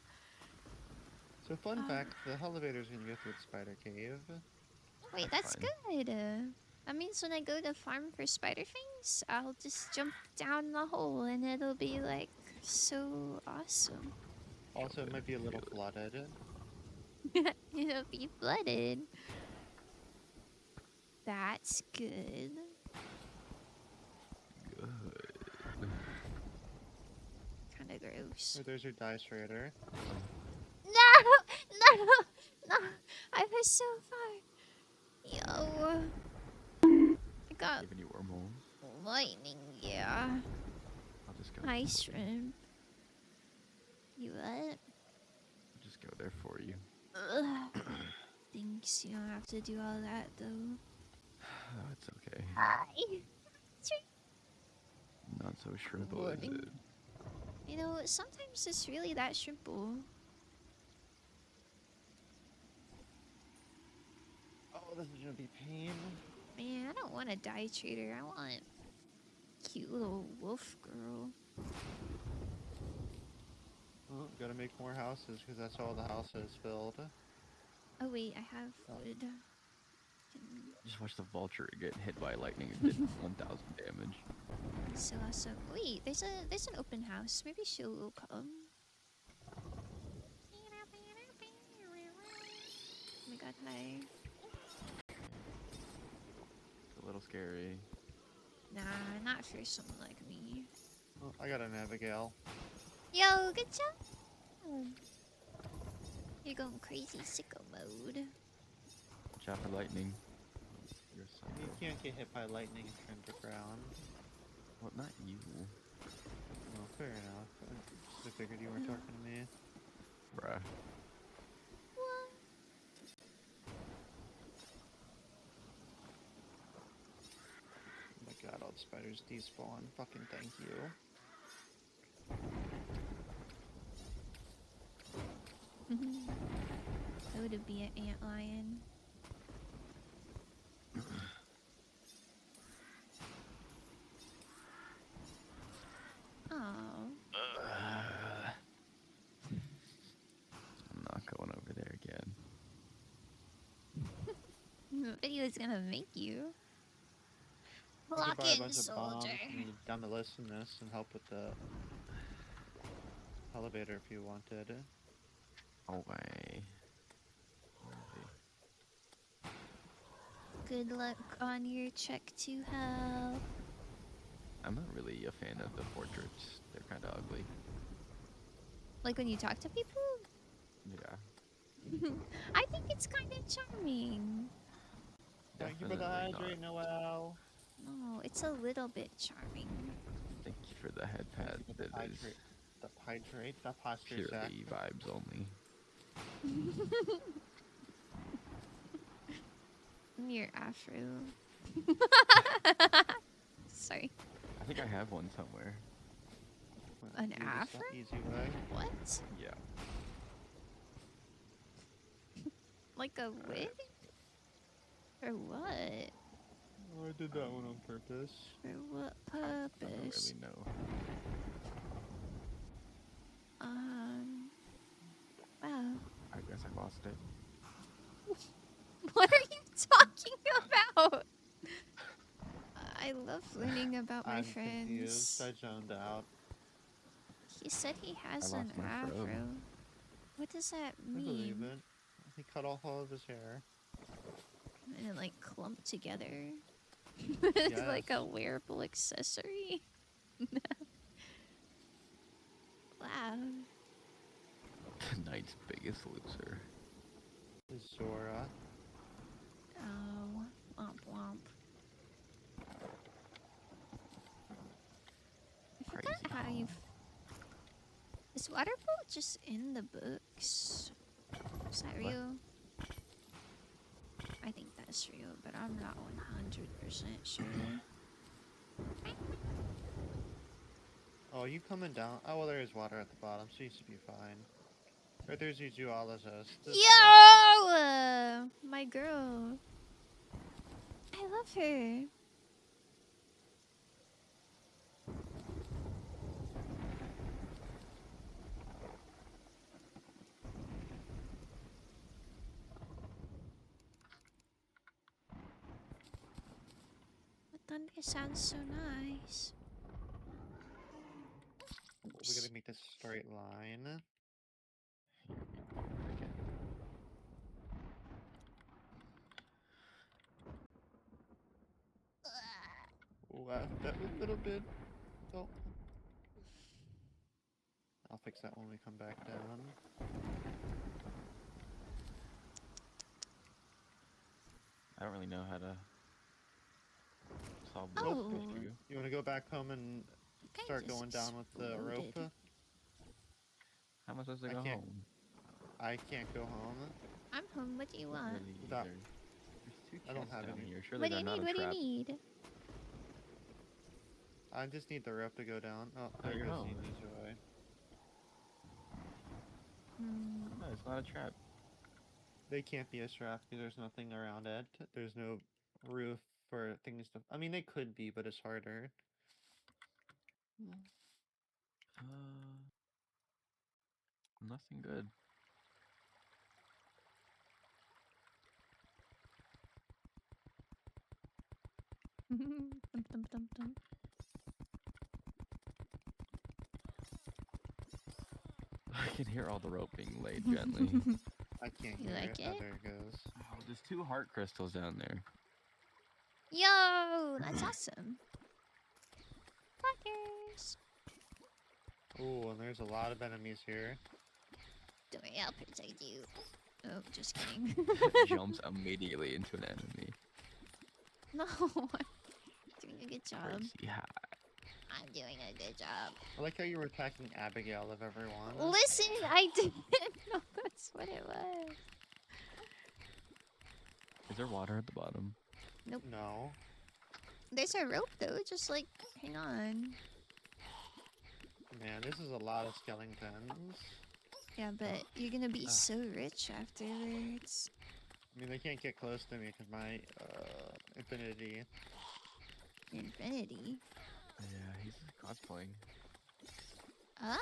So fun fact, the elevator's gonna go through the spider cave. Wait, That's that's good. That means when I go to farm for spider things, I'll just jump down the hole and it'll be like so awesome. Also, it might be a little flooded. It'll be flooded. That's good. Good. Kinda gross. Oh, there's your dice raider. No! No! No! I was so far. Yo. I got Giving you wormholes. lightning, yeah. I'll just go. Ice shrimp. You what? I'll just go there for you. Ugh. Thanks, you don't have to do all that though. Oh, it's okay. Hi. Not so shrimple, is Morning. it? You know, sometimes it's really that shrimple. Oh, this is gonna be pain. Man, I don't want a dye trader. I want cute little wolf girl. Oh, gotta make more houses because that's all the houses filled. Oh wait, I have Oh. wood. Just watch the vulture get hit by lightning and did 1,000 damage. So awesome. Wait, there's an open house. Maybe she'll come. Oh my god, hi. It's a little scary. Nah, not for someone like me. Oh, I got an Abigail. Yo, good job! You're going crazy sicko mode. Watch out for lightning. You're a You psycho. can't get hit by lightning and turn to ground. Well, not you. No, fair enough. I just figured you weren't talking to me. Bruh. What? Oh my god, all the spiders despawn. Fucking thank you. I would be an antlion. Oh. I'm not going over there again. The video is gonna make you. You can Lock buy a in, bunch of bombs soldier. from the demolitionist and help with the elevator if you wanted. Away. Good luck on your trek to hell. I'm not really a fan of the portraits. They're kind of ugly. Like when you talk to people? Yeah. I think it's kind of charming. Thank you for the Definitely hydrate, not. Noel. Oh, it's a little bit charming. Thank you for the head pad. Thank you for the That is hydrate. The hydrate? The posture sack. purely vibes only. Your afro. Sorry. I think I have one somewhere. An Use this afro? easy way. What? Yeah. Like a wig? For what? Oh, I did that one on purpose. For what I don't purpose? really know. Wow. I guess I lost it. What are you talking about? I love learning about my I'm friends. confused. I zoned out. He said he has I an lost my afro. fro. What does that I believe mean? it. He cut off all of his hair. And it like clumped together. It's like a Yes. wearable accessory. Wow. Tonight's biggest loser. Zora. Oh, womp womp. I forgot Crazy how home. you've. Is Waterbolt just in the books? Is that What? real? I think that's real, but I'm not 100% sure. Oh, you coming down? Oh, well, there is water at the bottom, so you should be fine. Right there's your geologist. Yo! My girl. I love her. The thunder sounds so nice. We're gonna make this straight line. Okay. Left that a little bit. Oh. I'll fix that when we come back down. I don't really know how to solve this Oh. issue. You want to go back home and Kind start of going down with the rope? exploded. How am I supposed to I go can't- home? I can't go home. I'm home. What do you Not want? really Without- either. There's two I don't chests have down any. here. Surely What do they're you not need? a What do you trap. need? I just need the rope to go down. Oh, I there goes know. the easy way. No, it's not a trap. They can't be a trap because there's nothing around it. There's no roof for things to. I mean, they could be, but it's harder. Nothing good. Dum, dum, dum, dum. I can hear all the rope being laid gently. I can't You hear like it. Oh, it? there it goes. Oh, there's 2 heart crystals down there. Yo, that's awesome. Fuckers. Oh, and there's a lot of enemies here. Don't worry, I'll protect you. Oh, just kidding. Jumps immediately into an enemy. No, I'm doing a good job. Crazy high. I'm doing a good job. I like how you were attacking Abigail of everyone. Listen, I didn't know that's what it was. Is there water at the bottom? No. There's a rope though, just like, hang on. Man, this is a lot of skeletons. Yeah, but you're gonna be so rich afterwards. I mean, they can't get close to me because my infinity. Infinity. Yeah, he's cosplaying. Oh.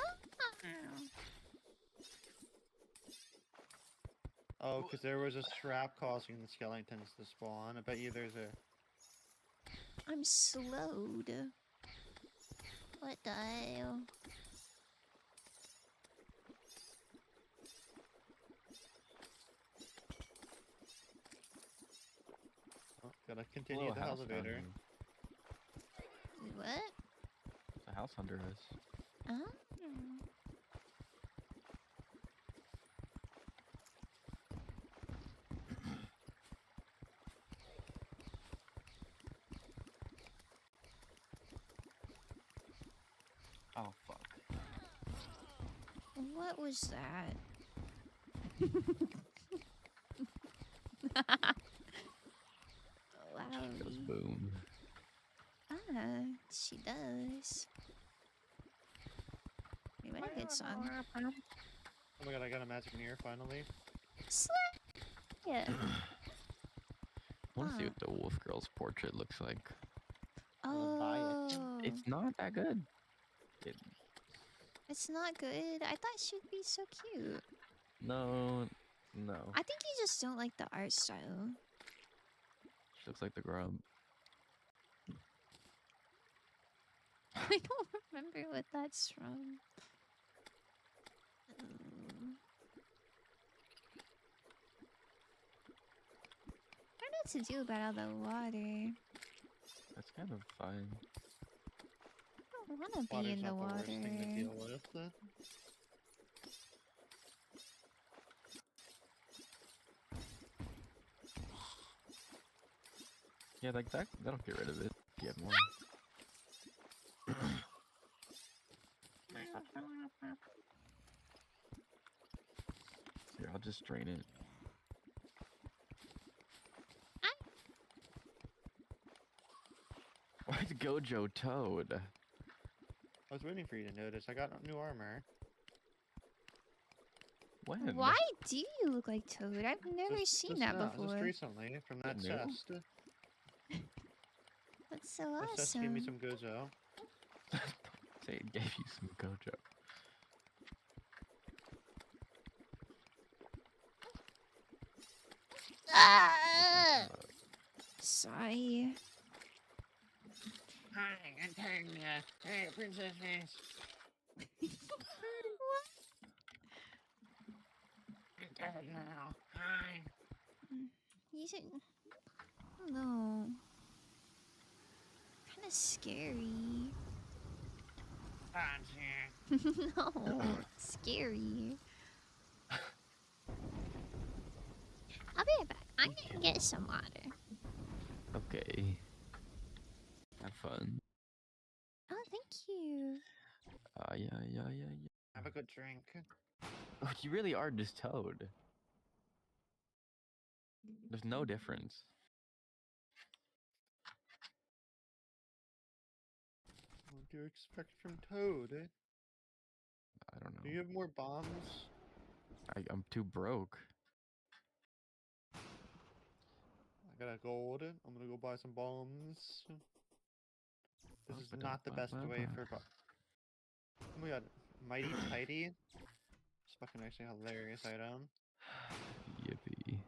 Oh, because there was a trap causing the skeletons to spawn. I bet you there's a. I'm slowed. What the hell? Oh, gotta continue the elevator. What? The house under us. Oh. Oh fuck. What was that? Wow. She goes boom. Ah, she does. We made a good song. Oh my god, I got a magic mirror finally. Yeah. I want to see Huh. what the wolf girl's portrait looks like. I'll buy it. Oh, It's not that good. it's not good. I thought she'd be so cute. No. I think you just don't like the art style. She looks like the grub. I don't remember what that's from. I don't know what to do about all the water. That's kind of fine. I don't want to be Water's in the not the worst thing to water. deal with. Yeah, like that. That'll get rid of it. If you have more. Here, I'll just drain it. Why's Gojo Toad? I was waiting for you to notice. I got new armor. When? Why do you look like Toad? I've never seen that before. Just recently, from that New? chest. That's so That chest gave me awesome. some Gojo. Say it gave you some Gojo. Ah! Sorry. Hi, I'm Terraria. Hey, princess. I'm dead now. Hi. You should. I don't know. Kind of scary. No, it's scary. I'll be right back. I'm gonna get some water. Okay. Have fun. Oh, thank you. Yeah. Have a good drink. Oh, you really are just Toad. There's no difference. What do you expect from Toad? I don't Do know. you have more bombs? I'm too broke. I got a gold. I'm gonna go buy some bombs. This is not the best way for. Oh my god, Mighty Tidy. It's fucking actually a hilarious item. Yippee.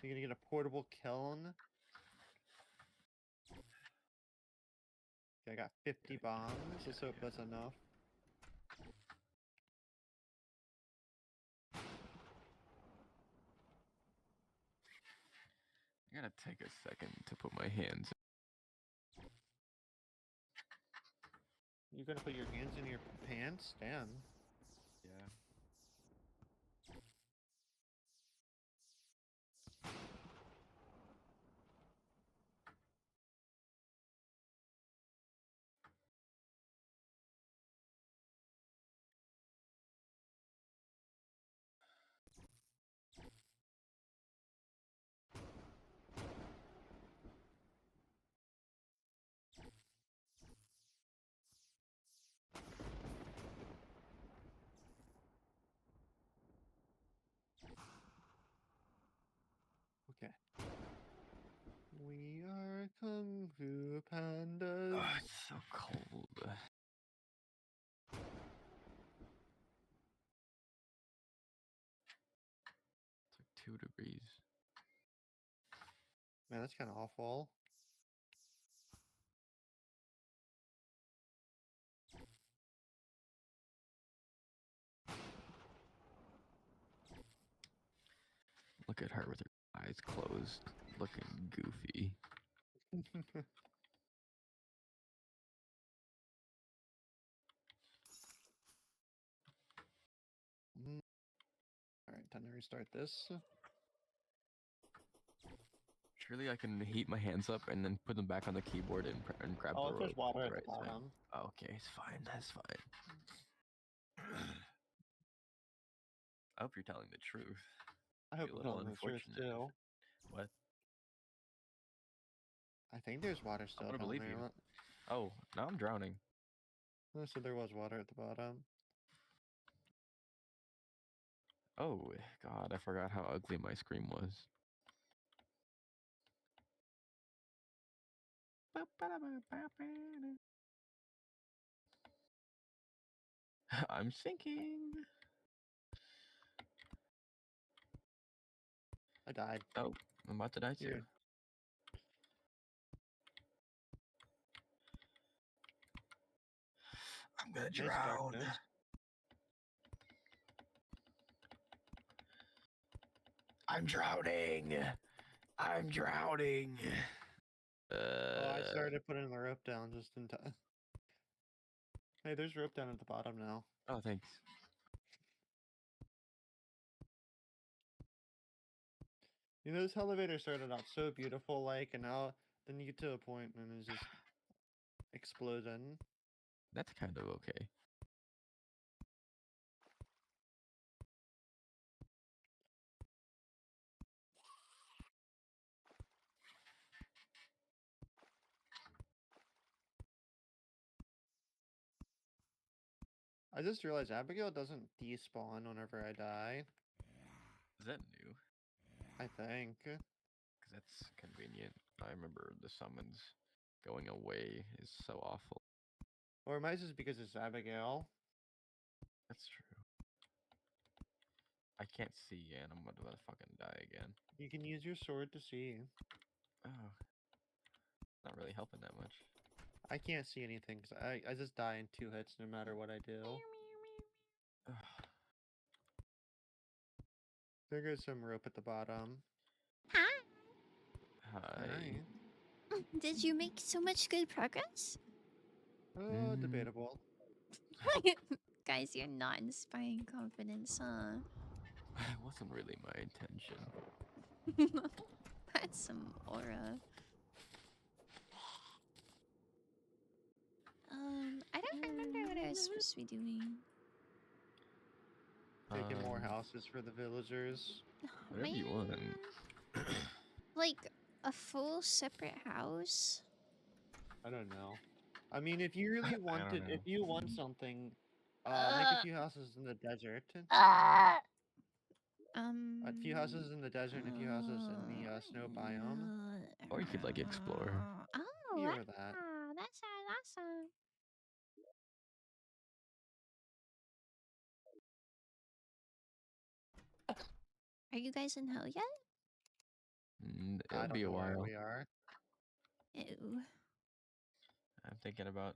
You're gonna get a portable kiln. Okay, I got 50 bombs. Let's hope that's enough. I gotta take a second to put my hands. You're gonna put your hands in your pants? Damn. Yeah. Okay. We are Kung Fu Pandas. Oh, it's so cold. It's like 2 degrees. Man, that's kind of awful. Look at her with her eyes closed, looking goofy. Alright, time to restart this. Surely I can heat my hands up and then put them back on the keyboard and grab Oh, the if rope there's water the at the right time. bottom. Oh, okay, it's fine. That's fine. I hope you're telling the truth. I hope Be a I'm little telling the truth unfortunate. too. What? I think there's water I'm still gonna down believe there. you. Oh, now I'm drowning. So there was water at the bottom. Oh, God, I forgot how ugly my scream was. I'm sinking. I died. Oh, I'm about to die too. Here. I'm gonna Nice drown. darkness. I'm drowning. I'm drowning. Oh, I started putting the rope down just in time. Hey, there's rope down at the bottom now. Oh, thanks. You know, this elevator started out so beautiful, like, and now then you get to a point and it's just exploding. That's kind of okay. I just realized Abigail doesn't despawn whenever I die. Is that new? I think. Because that's convenient. I remember the summons going away is so awful. Or it might just because it's Abigail. That's true. I can't see and I'm gonna fucking die again. You can use your sword to see. Oh. Not really helping that much. I can't see anything because I just die in 2 hits no matter what I do. There goes some rope at the bottom. Hi. Hi. Alright. Did you make so much good progress? Debatable. Guys, you're not inspiring confidence, huh? It wasn't really my intention. That's some aura. I don't remember what I was supposed to be doing. Taking more houses for the villagers. Whatever you want. Like a full separate house? I don't know. I mean, if you really wanted, know. if you want something, make a few houses in the desert. A few houses in the desert and a few houses in the snow biome. Or you could like explore. Oh, Either of that. that sounds awesome. Are you guys in hell yet? It'll I be don't a know where while. we are. Ew. I'm thinking about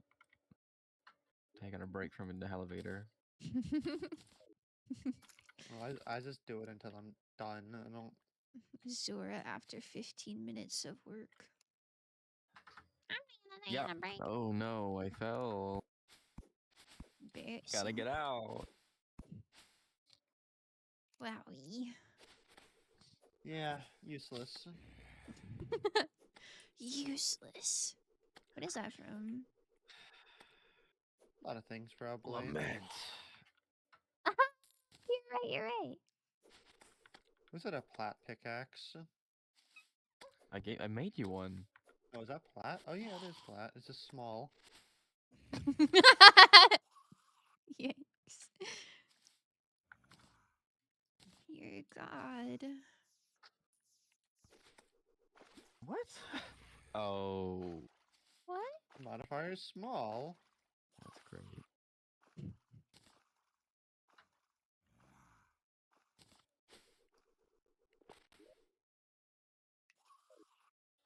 taking a break from the elevator. Well, I just do it until I'm done. I don't. Zora after 15 minutes of work. Yeah. Oh no, I fell. Gotta Embarrassing. get out. Wowie. Yeah, useless. Useless. What is that from? A lot of things probably. Lament. You're right. Was it a plat pickaxe? I made you one. Oh, is that plat? Oh yeah, it is plat. It's just small. Yikes. Dear God. What? Oh, What? Modifier is small. that's great.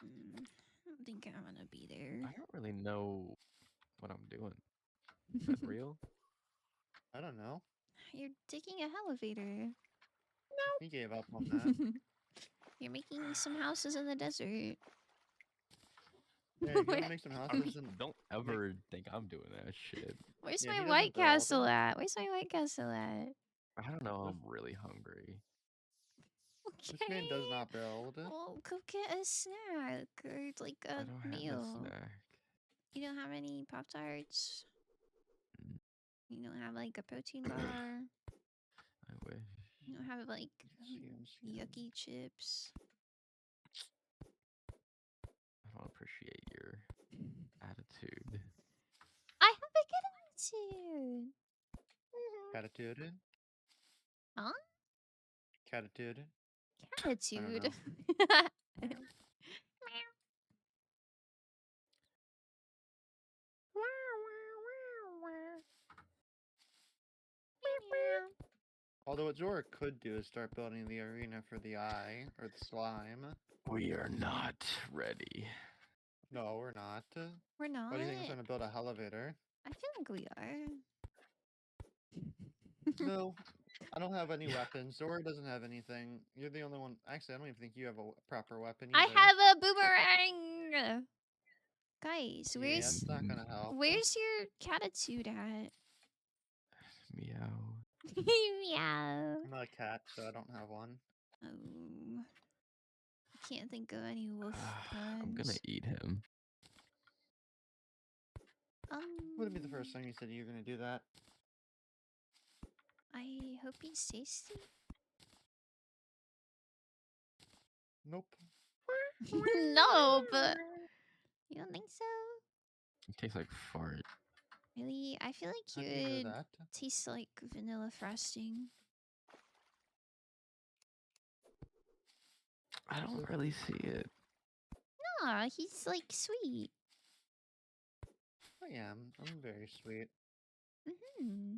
I don't think I want to be there. I don't really know what I'm doing. Is that real? I don't know. You're digging a elevator. He gave up on that. You're making some houses in the desert. Yeah, if you want to make some houses and Don't ever think I'm doing that shit. Where's Yeah, my he doesn't White build. Castle at? Where's my White Castle at? I don't know. This- I'm really hungry. This man does Okay. not build. Well, go get a snack or like I a don't have meal. a snack. You don't have any Pop Tarts? Mm. You don't have like a protein bar? I wish. You don't have like CMC. yucky chips? I don't appreciate your attitude. I have a good attitude. Catitude. Huh? Catitude. Attitude. Although what Zora could do is start building the arena for the eye or the slime. We are not ready. No, we're not. We're not. Why do you think I'm trying to build a elevator? I feel like we are. No, I don't have any weapons. Zora doesn't have anything. You're the only one. Actually, I don't even think you have a proper weapon I either. have a boomerang. Guys, Yeah, where's it's not gonna help. where's your catitude at? Meow. Meow. I'm not a cat, so I don't have one. Oh. I can't think of any wolf I'm gonna puns. eat him. Wouldn't be the first time you said you were gonna do that. I hope he's tasty. Nope. No, but you don't think so? It tastes like fart. Really? I feel like How you do you know would that? taste like vanilla frosting. I don't really see it. Nah, he's like sweet. I am. I'm very sweet. Hmm.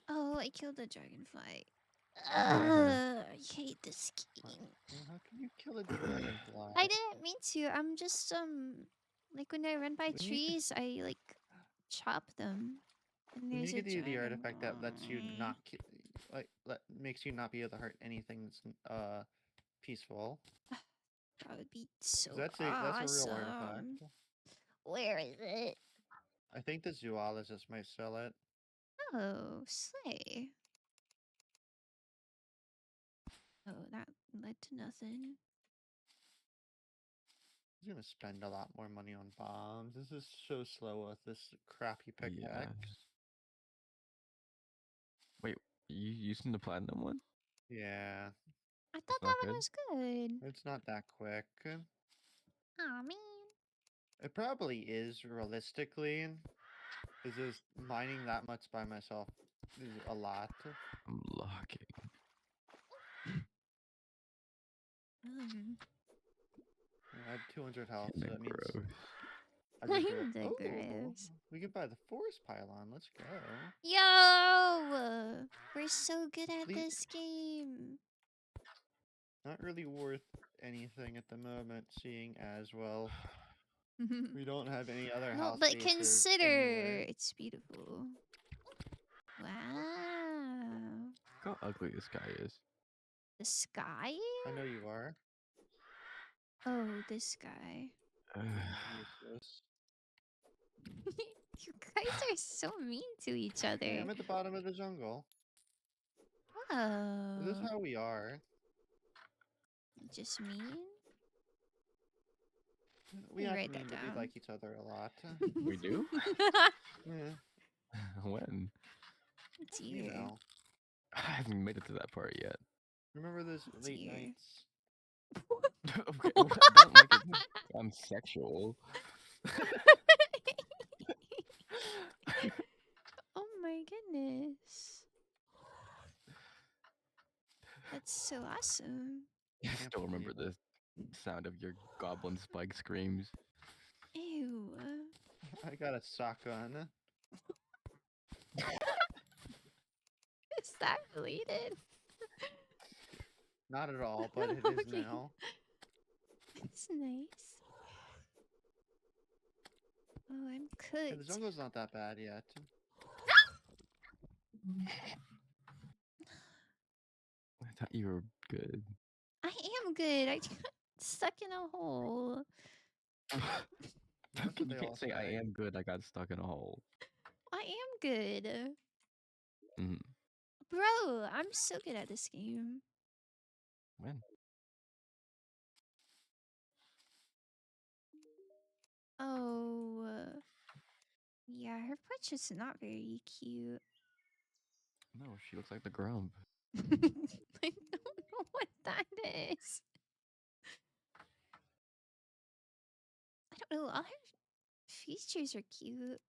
Oh, I killed the dragonfly. I hate this game. How can you kill a dragonfly? I didn't mean to. I'm just like when I run by We need to- trees, I like chop them. And You there's need a to do the artifact that lets you dragonfly. not makes you not be able to hurt anything that's peaceful. That would be so 'Cause that's a real artifact. awesome. Where is it? I think the zoologist might sell it. Oh, slay. Oh, that led to nothing. He's gonna spend a lot more money on bombs. This is so slow with this crappy pickaxe. Yeah. Wait, you using the platinum one? Yeah, I thought not that one good? was good. it's not that quick. Aw, man. It probably is realistically, because just mining that much by myself is a lot. I'm locking. Mm. I have 200 health, so Kinda that means gross. I digress. I Oh, digress. we could buy the forest pylon. Let's go. Yo! We're so good at Please- this game. Not really worth anything at the moment, seeing as well. We don't have any other No, house but bases consider anywhere. it's beautiful. Wow. Look how ugly this guy is. The sky? I know you are. Oh, this guy. Useless. You guys are so mean to each Hey, other. I'm at the bottom of the jungle. Oh. This is how we are. Just mean? We Let me act write mean, that but we down. like each other a lot. We do? Yeah, When? you Dear. know. I haven't made it to that part yet. Remember those late Dear. nights? Okay, don't make it sound sexual. Oh my goodness. That's so awesome. I Can't still remember believe the sound of your goblin spike screams. Ew. I got a shotgun. Is that related? Not at all, but it is Okay. now. It's nice. Oh, I'm Hey, the cooked. jungle's not that bad yet. I thought you were good. I am good. I got stuck in a hole. That's what You they all can't say I say. am good. I got stuck in a hole. I am good. Mhm. Bro, I'm so good at this game. When? Oh. Yeah, her portrait's not very cute. No, she looks like the grump. I don't know what that is. I don't know. All her features are cute.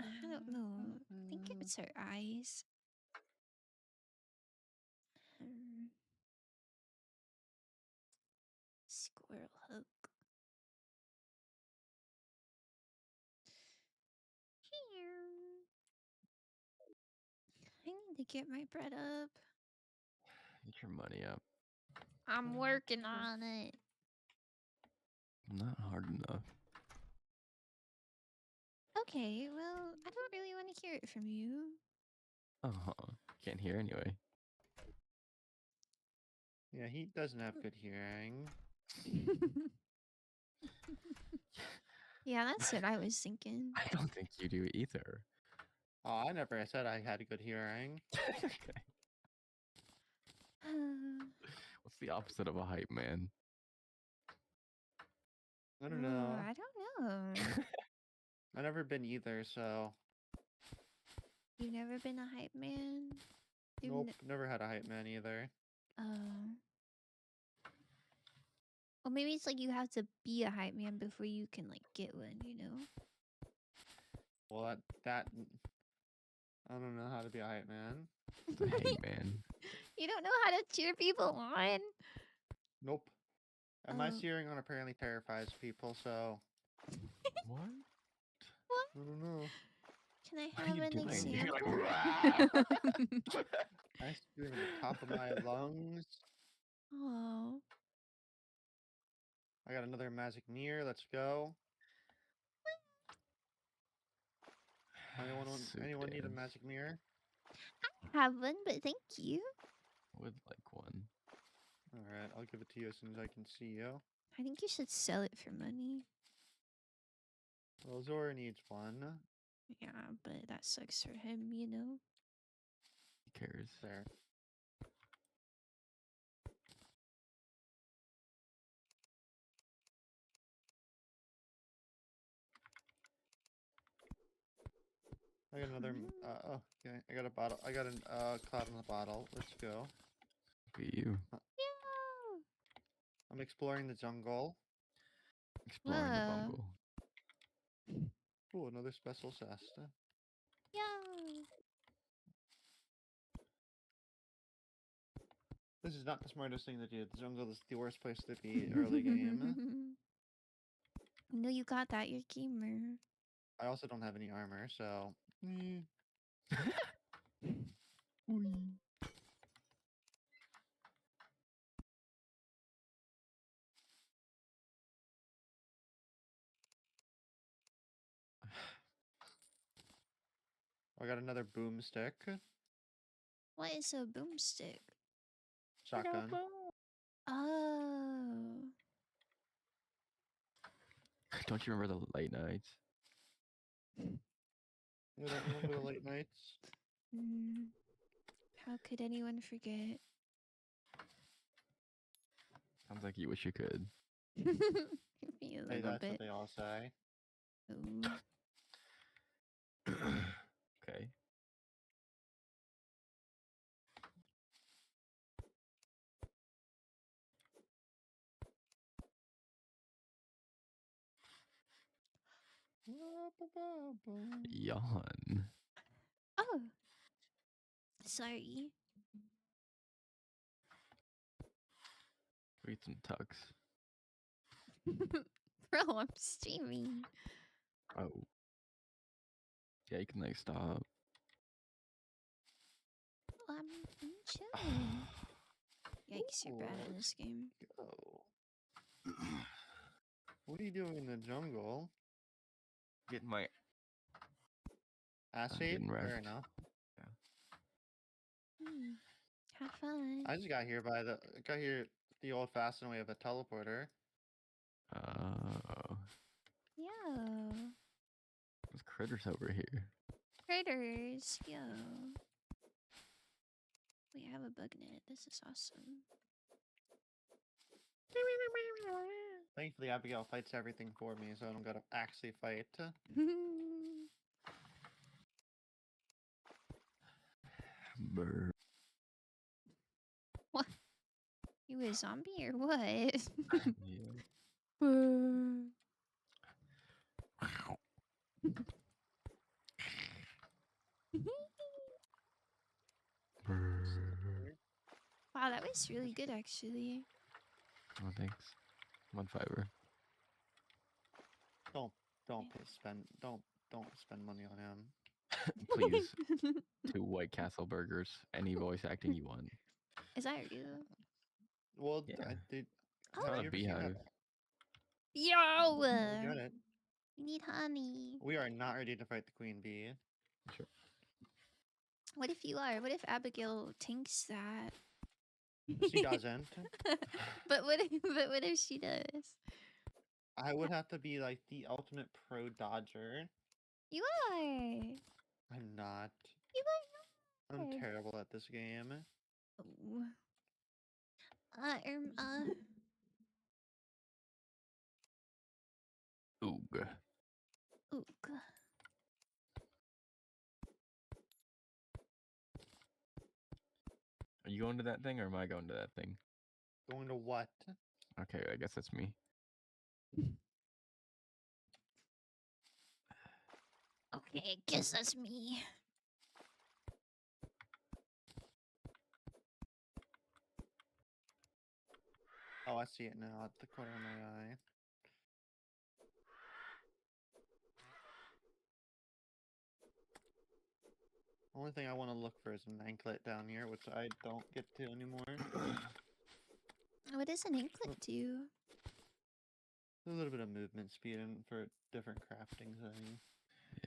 I don't know. I think it's her eyes. Um, Squirrel hook. Here. I need to get my bread up. Get your money up. I'm working on it. Not hard enough. Okay, well, I don't really want to hear it from you. Can't hear anyway. Yeah, he doesn't have good hearing. Yeah, that's what I was thinking. I don't think you do either. Oh, I never said I had good hearing. Okay. What's the opposite of a hype man? I don't know. I don't know. I've never been either, so You've never been a hype man? You've nope, never had a hype man either. Oh. Well, maybe it's like you have to be a hype man before you can like get one, you know? Well, that I don't know how to be a hype man. It's a hype man. You don't know how to cheer people on? Nope. And my Oh. hearing on apparently terrifies people, so What? I don't know. Can I What are have you an doing? You're like, example? I scream at the top of my lungs. Oh. I got another magic mirror. Let's go. Anyone need a magic mirror? Have one, but thank you. Would like one. All right, I'll give it to you as soon as I can see you. I think you should sell it for money. Well, Zora needs one. Yeah, but that sucks for him, you know? Who cares? There. I got another. Oh, okay. I got a bottle. I got an cloud in the bottle. Let's go. Look at you. Yeah. I'm exploring the jungle. Exploring the Whoa. bungle. Ooh, another special chest. Yeah. This is not the smartest thing to do. The jungle is the worst place to be early game. No, you got that. You're a gamer. I also don't have any armor, so. I got another boomstick. What is a boomstick? Shotgun. Oh. Don't you remember the late nights? You don't remember the late nights? How could anyone forget? Sounds like you wish you could. Maybe a Hey, little that's bit. what they all say. Ooh. Okay. Yawn. Oh. Sorry. Read some tux. Bro, I'm streaming. Oh. Yeah, you can like stop. I'm chilling. Yikes, you're bad in Ooh, this game. go. What are you doing in the jungle? Getting my Ass I'm ape? getting Fair wrecked. enough. Have fun. I just got here the old fashioned way of a teleporter. Oh. Yo. There's critters over here. Critters. Yo. We have a bug net. This is awesome. Thankfully, Abigail fights everything for me, so I don't gotta actually fight. Brr. What? You a zombie or what? Yeah. Brr. Wow, that was really good actually. Oh, thanks. I'm on Fiverr. Don't spend money on him. Please. 2 White Castle burgers. Any voice acting you want. Is that you? Well, Yeah. I did. Oh. Not a you ever seen that? beehive. Yo! We got it. We need honey. We are not ready to fight the queen bee. Sure. What if you are? What if Abigail thinks that? She doesn't. but what if she does? I would have to be like the ultimate pro dodger. You are. I'm not. You are. I'm terrible at this game. Oh. Oog. Oog. Are you going to that thing or am I going to that thing? Going to what? Okay, I guess that's me. Okay, I guess that's me. Oh, I see it now at the corner of my eye. Only thing I want to look for is an anklet down here, which I don't get to anymore. What does an anklet do? A little bit of movement speed and for different crafting things.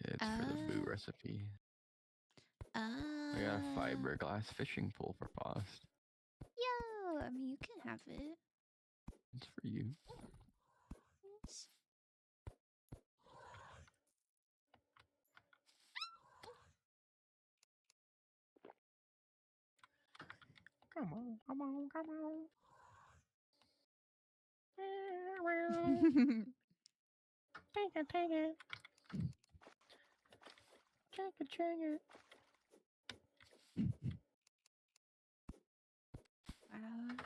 It's for the boo recipe. I got a fiberglass fishing pole for Faust. Yo, I mean, you can have it. It's for you. Thanks. Come on, come on, come on. Take it, take it. Check it, check it. Wow.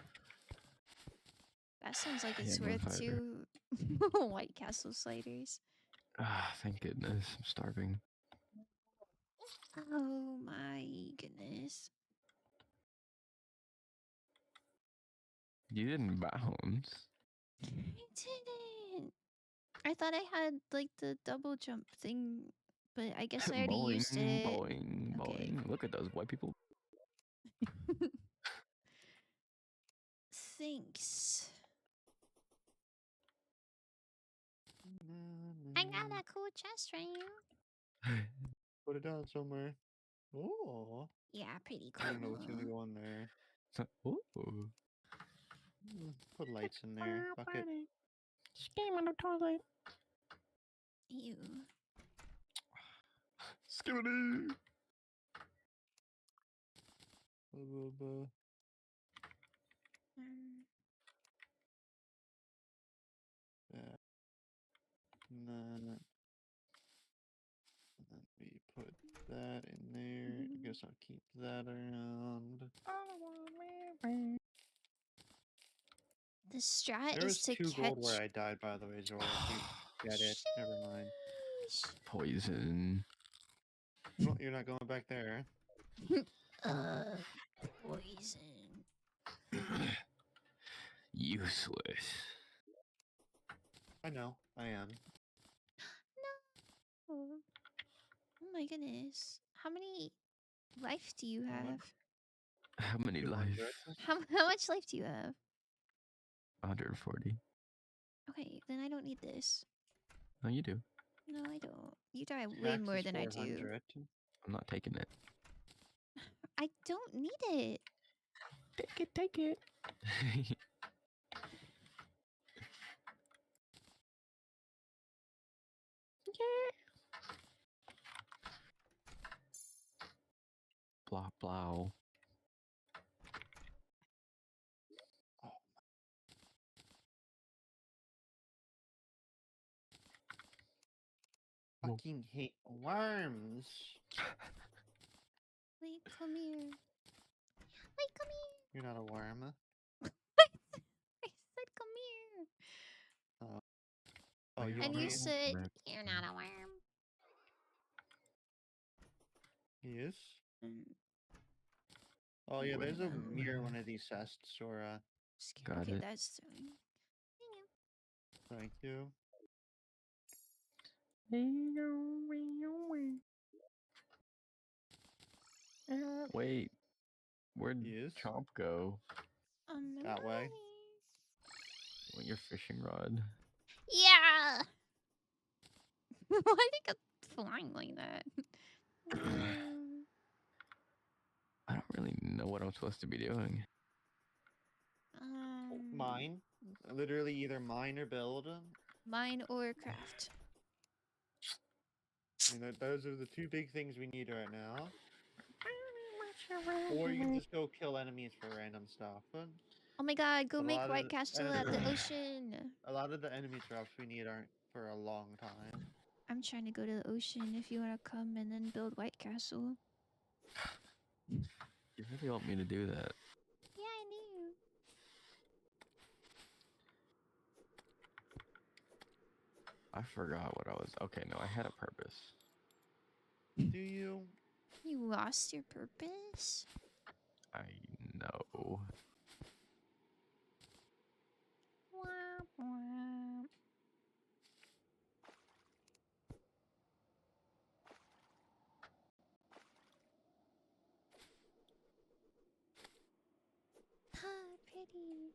That sounds like it's Yeah, go worth fiber. 2 White Castle sliders. Ah, thank goodness. I'm starving. Oh my goodness. You didn't bounce. I didn't. I thought I had like the double jump thing, but I guess I already Boing, used it. boing, Okay. boing. Look at those white people. Thanks. I got a cool chest right here. Put it down somewhere. Oh. Yeah, pretty I cool. don't know what's gonna go on there. Ooh. Put lights in there. Fuck it. Scheme on the toilet. Ew. Skibidi. Um, Yeah. And then we put that in there. I guess I'll keep that around. the strat There is was to 2 catch. gold where I died, by the way, Zora. If you get it, never mind. Sheesh. Poison. Well, you're not going back there. Poison. Useless. I know. I am. Oh. Oh my goodness. How many life do you How have? much? How many 200. life? How much life do you have? 140. Okay, then I don't need this. No, you do. No, I don't. You die way Max more is than I do. 400. I'm not taking it. I don't need it. Take it, take it. Blah, blah. Whoa. Fucking hate worms. Wait, come here. Wait, come here. You're not a worm. I said come here. Oh, you And want you me? said you're not a worm. Yes. Mm, Oh yeah, there's a Worm. mirror one of these chests, Zora. Got okay, it. that's doing. Thank you. Wait, where'd Yes. Chomp go? That way. Want your fishing rod? Yeah. Why they got flying like that? I don't really know what I'm supposed to be doing. Mine. Literally either mine or build. Mine or craft. I mean, those are the 2 big things we need right now. Or you can just go kill enemies for random stuff. Oh my god, go But a make lot White of Castle at the ocean. a lot of the enemy drops we need aren't for a long time. I'm trying to go to the ocean if you want to come and then build White Castle. You really want me to do that? Yeah, I do. I forgot what I was. Okay, no, I had a purpose. Do you? You lost your purpose? I know. Wah, wah. Ah, pretty.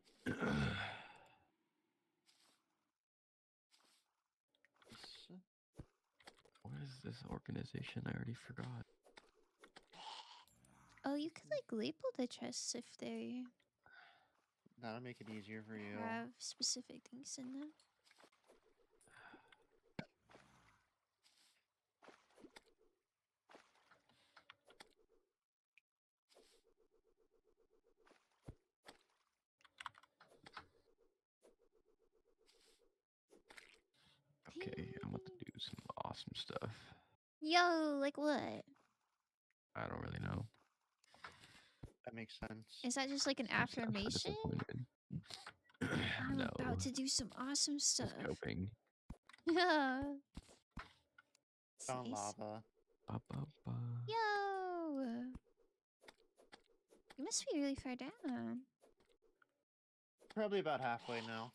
What is this organization? I already forgot. Oh, you could like label the chests if they That'll make it easier for you. have specific things in them. Okay, I'm about to do some awesome stuff. Yo, like what? I don't really know. That makes sense. Is that just like an I'm so affirmation? disappointed. I'm No, about to do some awesome just stuff. coping. Yeah. Found Nice. lava. Ba, ba, ba. Yo! You must be really far down. Probably about halfway now.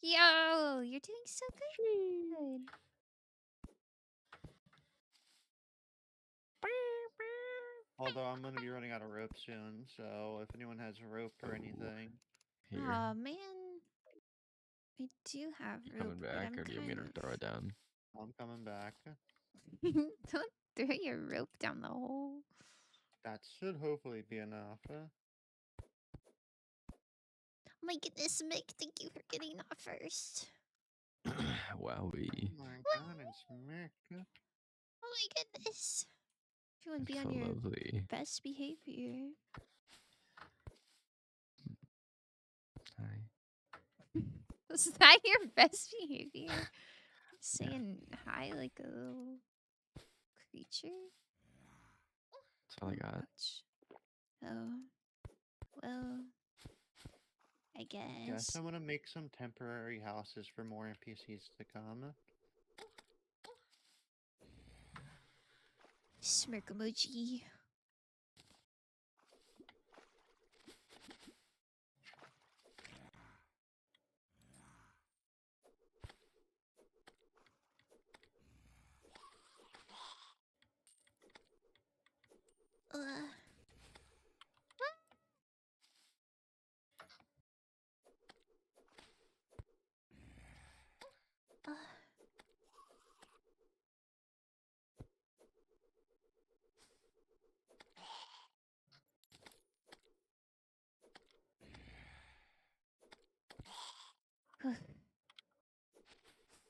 Yo, you're doing so good. Although I'm gonna be running out of rope soon, so if anyone has rope or anything, Here. Aw, man. I do have You rope, coming but back, I'm or do you want me kind to throw it down? I'm coming back. Don't throw your rope down the hole. That should hopefully be enough. Oh my goodness, Mick, thank you for getting that first. Wowie. Oh my god, it's Mick. Oh my goodness. Everyone be That's on so your lovely. best behavior. Hi. Was that your best behavior? Saying hi like a little creature? That's all I got. Ouch. Oh. Well, I Yes, guess. I'm gonna make some temporary houses for more NPCs to come. Smirk emoji. Uh. Uh.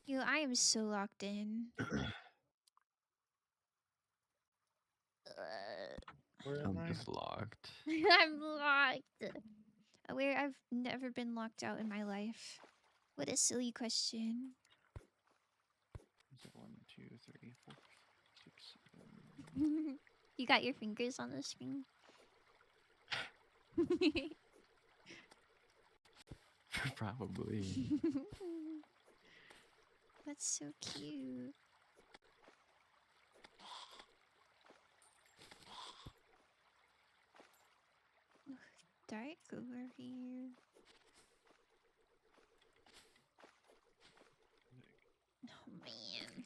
Yo, I am so locked in. Where am I'm I? just locked. I'm locked. Where I've never been locked out in my life. What a silly question. Is it 1, 2, 3, 4, 6, 7? You got your fingers on the screen? Probably. That's so cute. Ugh, dark over here. Oh man.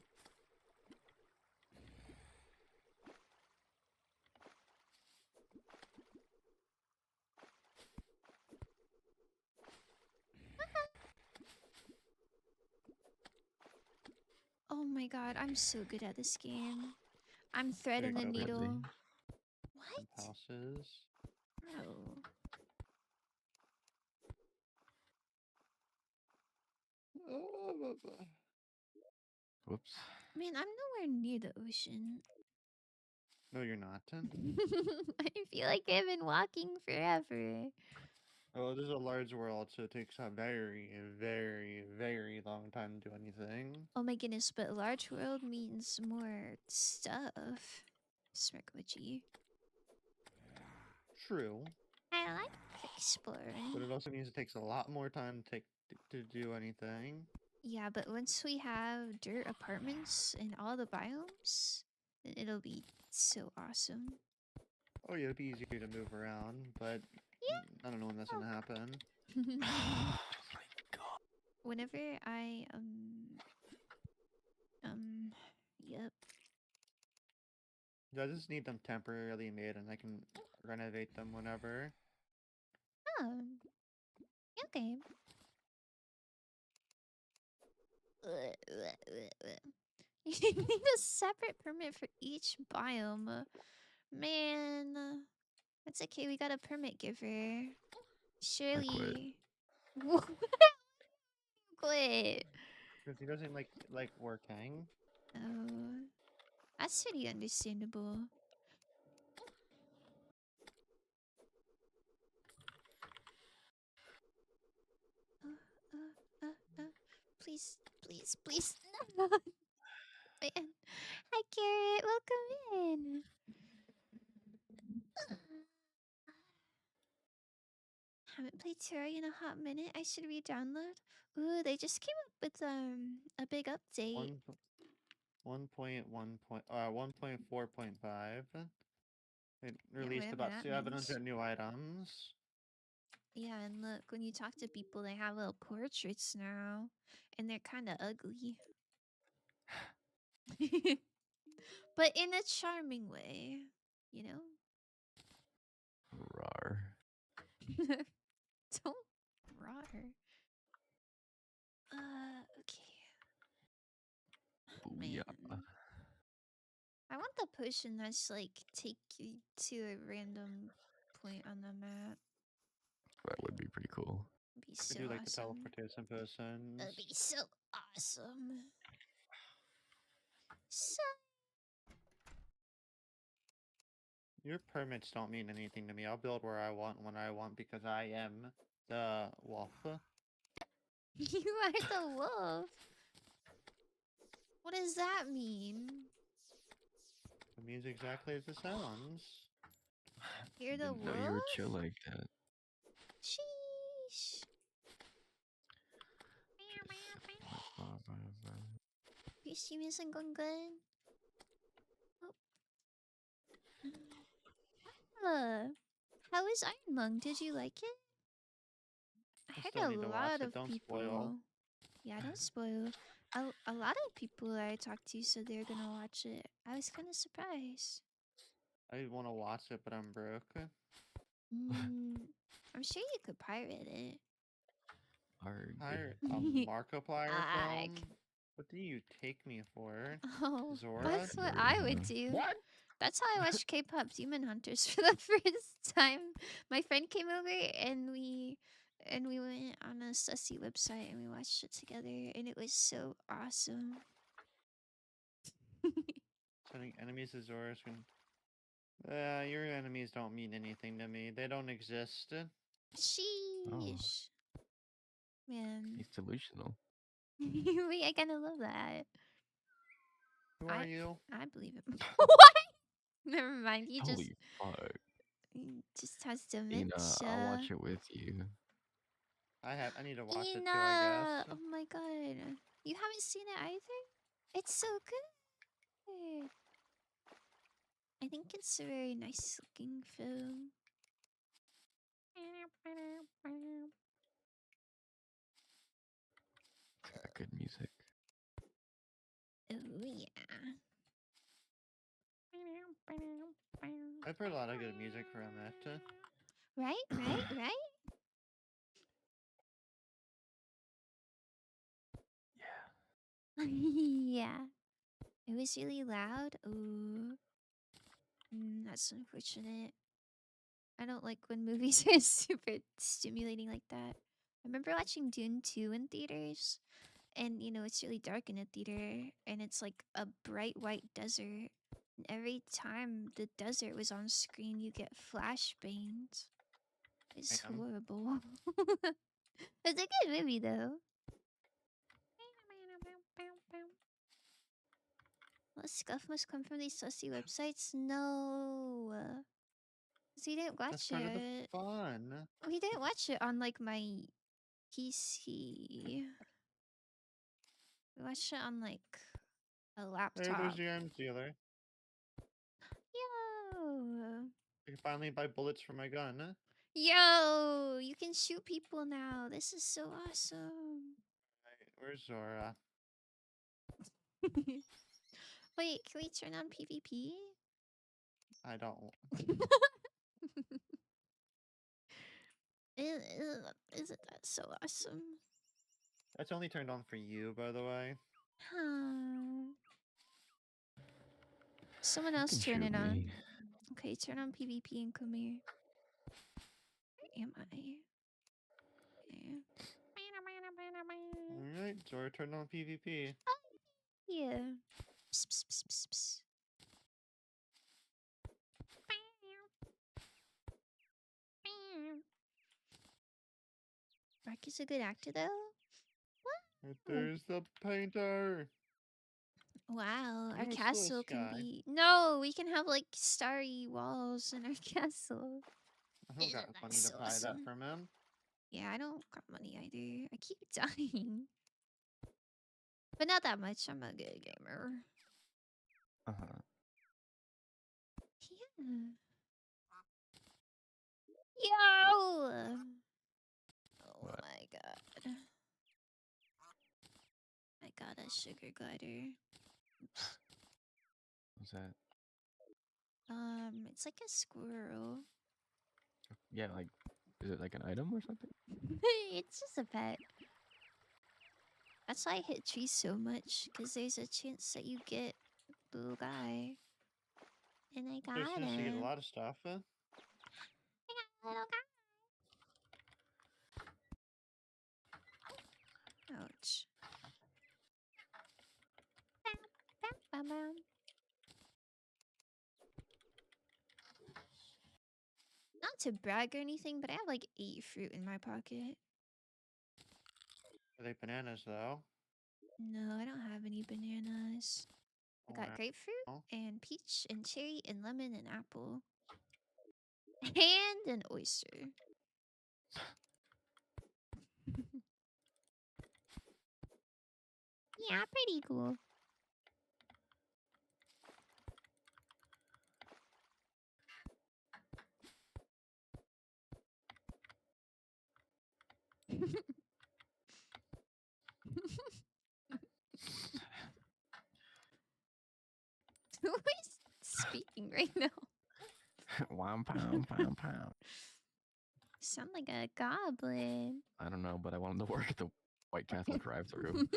Oh my god, I'm so good at this game. I'm threading the There you go, needle. Really? Some What? houses. Oh. Whoops. Man, I'm nowhere near the ocean. No, you're not. I feel like I've been walking forever. Oh, this is a large world, so it takes a very, very, very long time to do anything. Oh my goodness, but large world means more stuff. Smirk emoji. True, I like but exploring. it also means it takes a lot more time to do anything. Yeah, but once we have dirt apartments in all the biomes, then it'll be so awesome. Oh yeah, it'd be easier to move around, but I don't know when that's gonna happen. Whenever I yep. I just need them temporarily made, and I can renovate them whenever. Oh, okay. You need a separate permit for each biome. Man, that's okay. We got a permit giver. Surely. Quit. Because he doesn't like working. Oh, that's pretty understandable. Please, please, please. No. Man. Hi, Carrot. Welcome in. Haven't played Terraria in a hot minute. I should re-download. Ooh, they just came up with a big update. 1.4.5. It Yeah, released whatever about that means. 700 new items. Yeah, and look, when you talk to people, they have little portraits now, and they're kind of ugly. But in a charming way, you know? Rar. Don't roar. Okay. Booyah. Man. I want the potion that's like take you to a random point on the map. That would be pretty cool. It'd be I so do like the awesome. teleportation persons. That'd be so awesome. So Your permits don't mean anything to me. I'll build where I want when I want because I am the wolf. you are the wolf. What does that mean? It means exactly as it sounds. You're the Didn't know you were wolf? chill like that. Sheesh. Your stream isn't going good. How is Iron Lung? Did you like it? I I heard still a need to watch lot it. of Don't people. spoil. Yeah, don't spoil. A lot of people I talked to said they're gonna watch it. I was kind of surprised. I want to watch it, but I'm broke. I'm sure you could pirate it. Hire a Markiplier film? Arg. What do you take me for? Oh, Zora? that's what I would do. What? That's how I watched K-pop Demon Hunters for the first time. My friend came over and we went on a sussy website and we watched it together and it was so awesome. Sending enemies to Zora screen. Your enemies don't mean anything to me. They don't exist. Sheesh. Man. He's delusional. Wait, I kinda love that. Who are you? I believe it. What? Never mind. He Holy fuck. just has Ina, dementia. I'll watch it with you. I need to watch it too, Ina! I guess. Oh my god. You haven't seen it either? It's so good. I think it's a very nice looking film. It's got good music. Oh yeah. I've heard a lot of good music from it. Right? Yeah. Yeah. It was really loud. Ooh. That's unfortunate. I don't like when movies are super stimulating like that. I remember watching Dune 2 in theaters, and you know, it's really dark in a theater, and it's like a bright white desert. And every time the desert was on screen, you get flashbangs. It's Damn. horrible. It's a good movie, though. What scuff must come from these sussy websites? No. 'Cause we didn't watch That's part of the it. fun. We didn't watch it on like my PC. We watched it on like a Hey, laptop. there's your arms dealer. Yo! I can finally buy bullets for my gun. Yo! You can shoot people now. This is so awesome. Right, where's Zora? Wait, can we turn on PvP? I don't. Isn't that so awesome? That's only turned on for you, by the way. Huh. Someone You else can turn shoot it on. me. Okay, turn on PvP and come here. Where am I? Yeah. Alright, Zora turned on PvP. Yeah. Psst, psst, psst, psst, psst. Mark is a good actor, though. Right, there's the painter. Wow, our Who's castle this can guy? be. No, we can have like starry walls in our castle. I don't got Isn't that money so to buy that awesome? from him. Yeah, I don't got money either. I keep dying. But not that much. I'm a good gamer. Uh-huh. Yeah. Yo! got a sugar glider. Oops. What's that? It's like a squirrel. Yeah, like, is it like an item or something? It's just a pet. That's why I hit trees so much, because there's a chance that you get little guy. And I There's a got chance to get a him. lot of stuff. I got a little guy. Ouch. Bam, bam, bam. Not to brag or anything, but I have like 8 fruit in my pocket. Are they bananas though? No, I don't have any bananas. I got grapefruit Wow. and peach and cherry and lemon and apple. And an oyster. Yeah, pretty cool. Who is speaking right now? Wham, pound, pound, pound. Sound like a goblin. I don't know, but I wanted to work at the White Castle drive-through.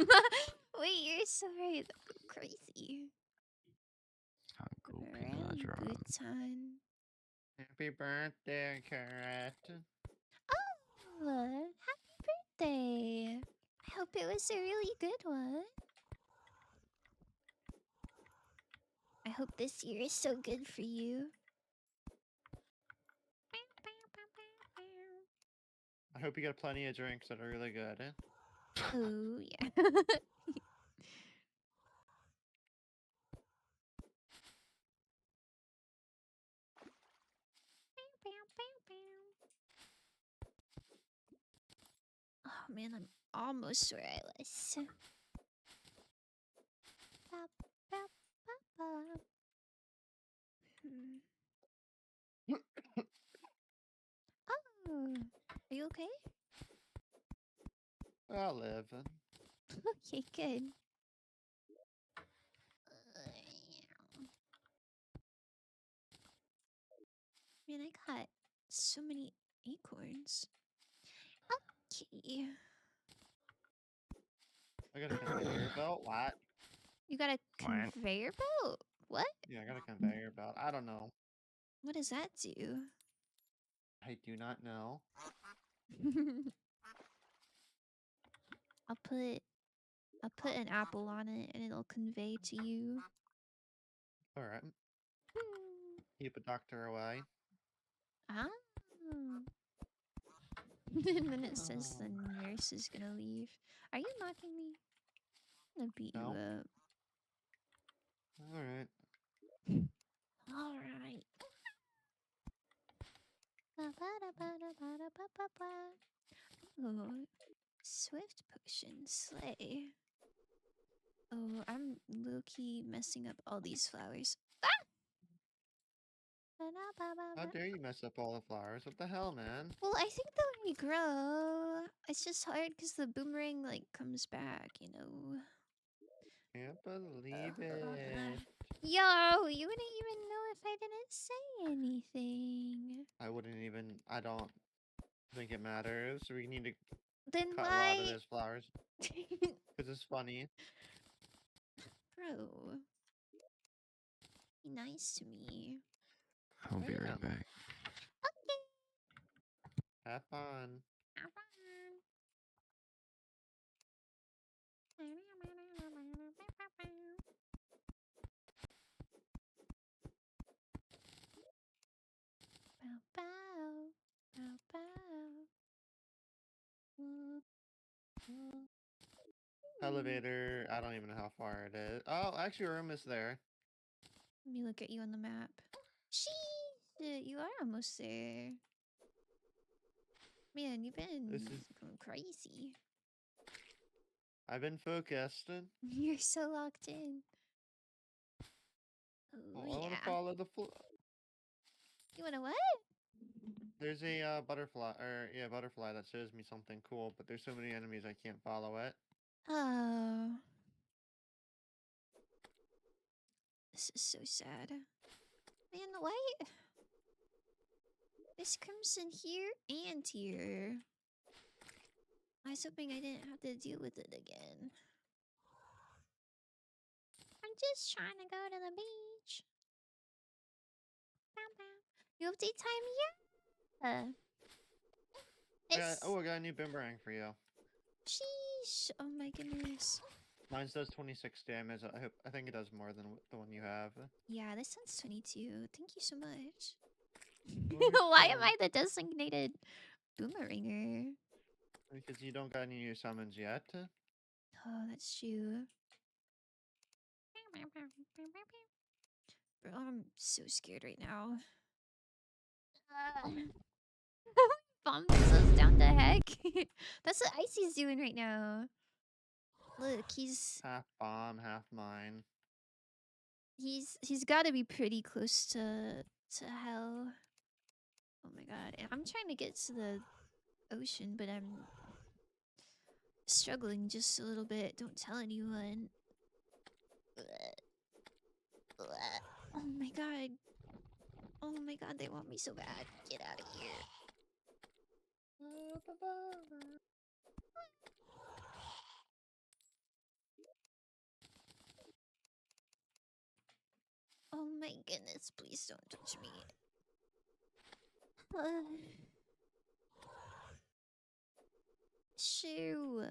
Wait, you're so right. Crazy. Good time. Happy birthday, Carrot. Oh, happy birthday. I hope it was a really good one. I hope this year is so good for you. I hope you got plenty of drinks that are really good. Oh, yeah. Oh man, I'm almost where I was. Oh, are you okay? I'll live. Okay, good. Man, I got so many acorns. Okay. I got a conveyor belt. What? You got a What? conveyor belt? What? Yeah, I got a conveyor belt. I don't know. What does that do? I do not know. I'll put an apple on it and it'll convey to you. All right. Keep a doctor away. Ah. And then it says the nurse is gonna leave. Are you mocking me? I'm gonna beat you No. up. All right. Alright. Oh, swift potion, slay. Oh, I'm low-key messing up all these flowers. How dare you mess up all the flowers? What the hell, man? Well, I think they'll regrow. It's just hard because the boomerang, like, comes back, you know? Can't believe it. Yo, you wouldn't even know if I didn't say anything. I wouldn't even. I don't think it matters. We need to Then cut a lot of why? those flowers because it's funny. Bro. Be nice to me. I'll be right Yeah. back. Okay. Have fun. Have fun. Bow, bow. Bow, bow. Elevator. I don't even know how far it is. Oh, actually, our room is there. Let me look at you on the map. Sheesh, you are almost there. Man, you've been This is. going crazy. I've been focused. You're so locked in. Oh, I want to yeah. follow the You wanna what? There's a butterfly, or yeah, butterfly that shows me something cool, but there's so many enemies I can't follow it. Oh. This is so sad. Man, why? This crimson here and here. I was hoping I didn't have to deal with it again. I'm just trying to go to the beach. Bow, bow. You update time? Yeah. I got a new boomerang for you. Sheesh. Oh my goodness. Mine does 26 damage. I think it does more than the one you have. Yeah, this one's 22. Thank you so much. Well, Why am I the designated boomeranger? Because you don't got any new summons yet. Oh, that's true. Bro, I'm so scared right now. Bomb missiles down the heck. That's what Icy's doing right now. Look, he's Half bomb, half mine. he's got to be pretty close to hell. Oh my god! And I'm trying to get to the ocean, but I'm struggling just a little bit. Don't tell anyone. Oh my god! Oh my god! They want me so bad. Get out of here! Oh my goodness! Please don't touch me. Shoo!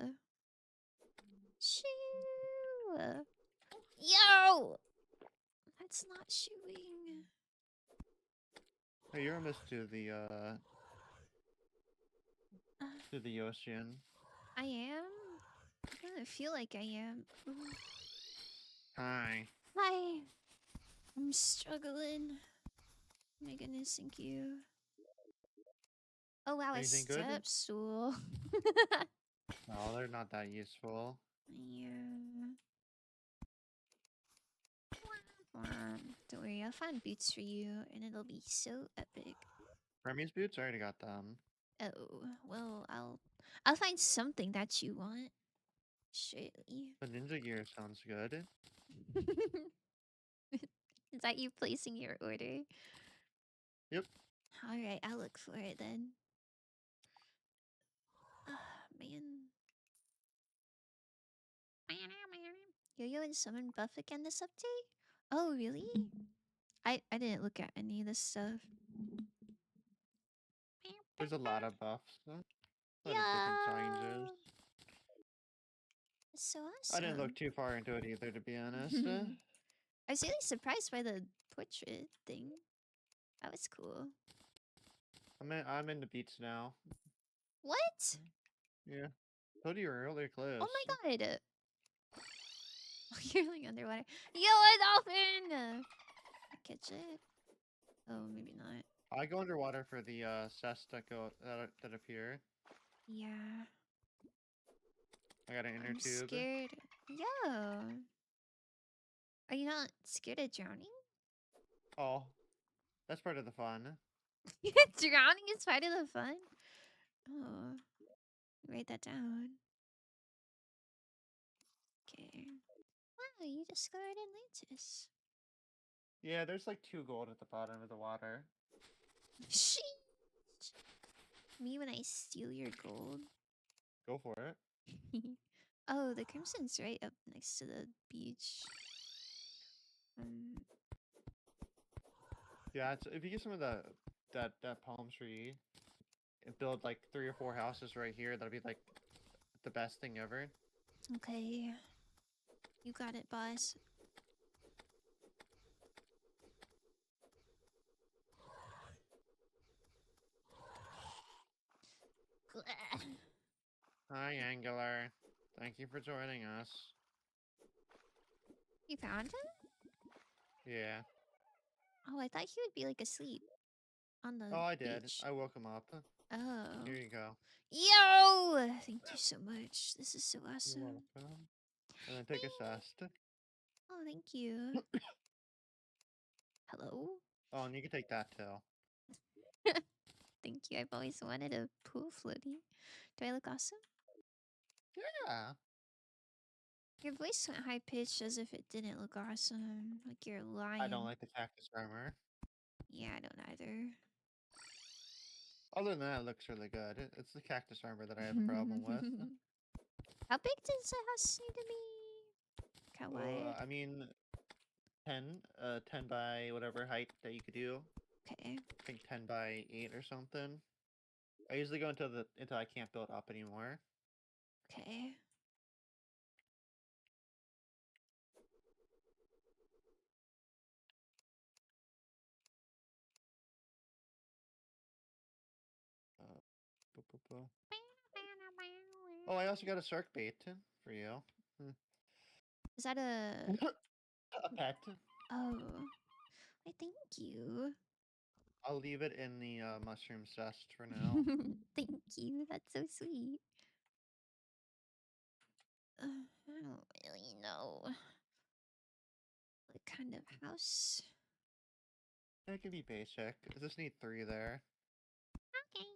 Shoo! Yo! That's not shooing. Hey, you're almost to the ocean. I am? I don't feel like I am. Ooh. Hi. Hi. I'm struggling. My goodness, thank you. Oh wow, a Anything good? step stool. No, they're not that useful. Yeah. Don't worry, I'll find boots for you, and it'll be so epic. Remy's boots? I already got them. Oh well, I'll find something that you want. Surely. The ninja gear sounds good. Is that you placing your order? Yep. All right, I'll look for it then. Man. Yo-Yo and Summon buff again this update? Oh, really? I didn't look at any of this stuff. There's a lot of buffs. A lot of different changes. So awesome. I didn't look too far into it either, to be honest. I was really surprised by the portrait thing. That was cool. I'm in the beach now. What? Yeah. Told you were really close. Oh my god. You're like underwater. Yo, a dolphin! I catch it. Oh, maybe not. I go underwater for the chests that appear. Yeah. I got an inner I'm tube. scared. Yo. Are you not scared of drowning? Oh, that's part of the fun. Drowning is part of the fun? Oh. Write that down. Okay. Wow, you discovered Atlantis. Yeah, there's like 2 gold at the bottom of the water. Sheesh. Me when I steal your gold. Go for it. Oh, the crimson's right up next to the beach. Yeah, if you get some of that palm tree and build like 3 or 4 houses right here, that'll be like the best thing ever. Okay. You got it, boss. Hi, Angular. Thank you for joining us. You found him? Yeah. Oh, I thought he would be like asleep on the Oh, I did. beach. I woke him up. Oh. Here you go. Yo! Thank you so much. This is so You're awesome. welcome. And then take a chest. Oh, thank you. Hello? Oh, and you can take that too. Thank you. I've always wanted a pool floaty. Do I look awesome? Yeah. Your voice went high pitched as if it didn't look awesome. Like you're lying. I don't like the cactus armor. Yeah, I don't either. Other than that, it looks really good. It's the cactus armor that I have a problem with. How big does the house need to be? How wide? I mean, 10 by whatever height that you could do. Okay. I think 10 by 8 or something. I usually go until I can't build up anymore. Okay. Boop, boop, boop. Oh, I also got a shark bait for you. Is that a... A pet. Oh. Why, thank you. I'll leave it in the mushroom chest for now. Thank you. That's so sweet. I don't really know. What kind of house? It could be basic. I just need 3 there. Okay.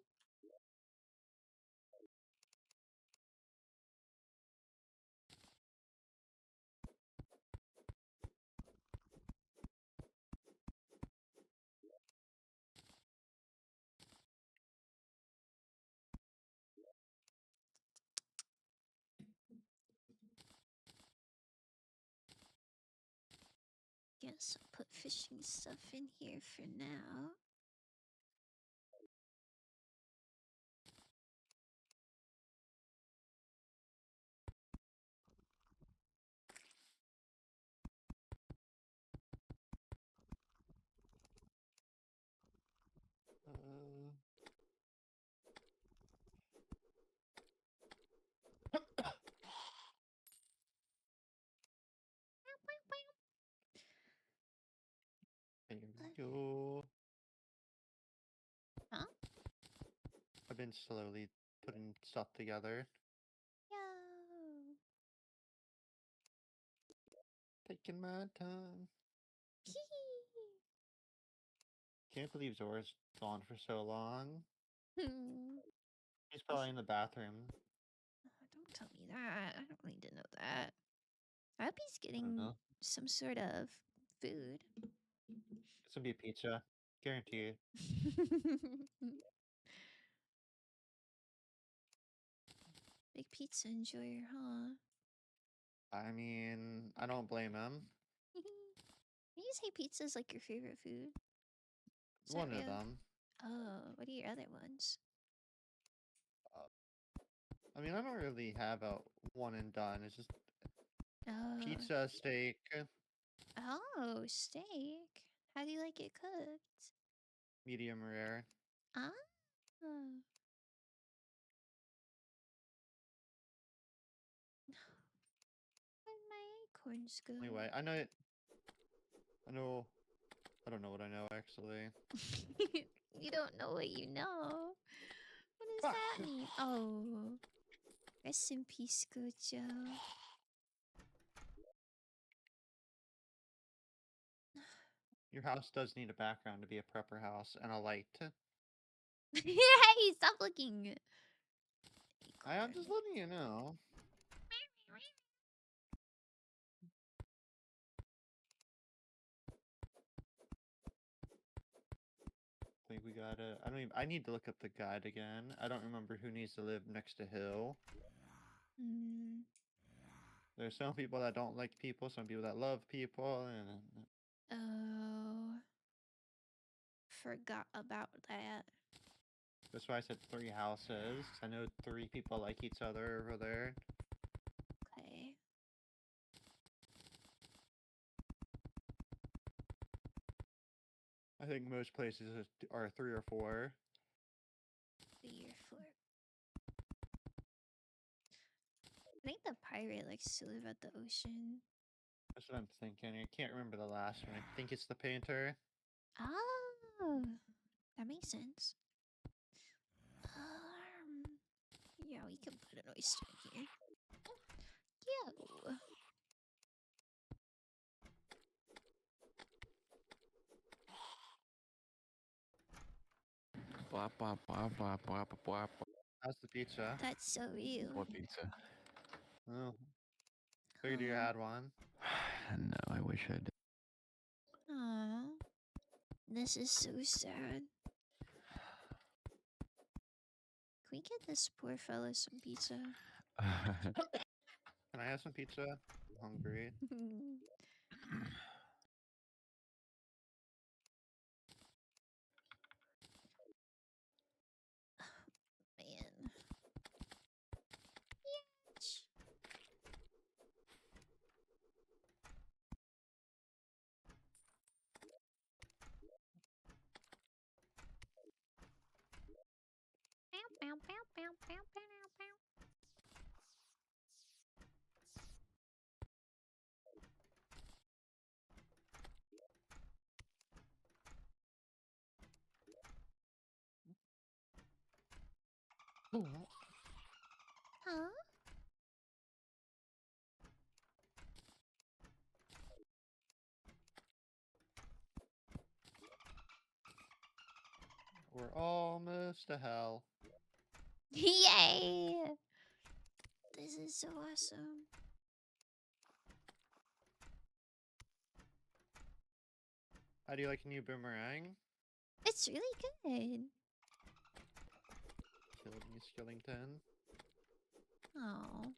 Guess I'll put fishing stuff in here for now. There we go. Huh? I've been slowly putting stuff together. Yo. Taking my time. Can't believe Zora's gone for so long. He's probably in the bathroom. Don't tell me that. I don't need to know that. I hope he's I don't getting know. some sort of food. It's gonna be a pizza. Guarantee it. Big pizza enjoyer, huh? I mean, I don't blame him. Can you say pizza's like your favorite food? Is that One of real? them. Oh, what are your other ones? I mean, I don't really have a one and done. It's just Oh. pizza, steak. Oh, steak. How do you like it cooked? Medium rare. Ah. Where'd my acorns go? Anyway, I know. I don't know what I know actually. You don't know what you know. What does Fuck. that mean? Oh. Rest in peace, Gojo. Your house does need a background to be a prepper house and a light. Hey, stop looking. I am just letting you know. I think we gotta. I don't even. I need to look up the guide again. I don't remember who needs to live next to hill. There's some people that don't like people, some people that love people, and Oh. Forgot about that. that's why I said 3 houses. I know 3 people like each other over there. Okay. I think most places are 3 or 4. 3 or 4. I think the pirate likes to live at the ocean. That's what I'm thinking. I can't remember the last one. I think it's the painter. Oh, that makes sense. Yeah, we can put an oyster in here. Yo. Blah, blah, blah, blah, blah, blah, blah. How's the pizza? That's so real. What pizza? Oh, Figured you Huh. had one. No, I wish I did. Aw. This is so sad. Can we get this poor fellow some pizza? Can I have some pizza? I'm hungry. Man. Yes. Huh? We're almost to hell. Yay! This is so awesome. How do you like a new boomerang? It's really good. Killed me, Skellington. Oh.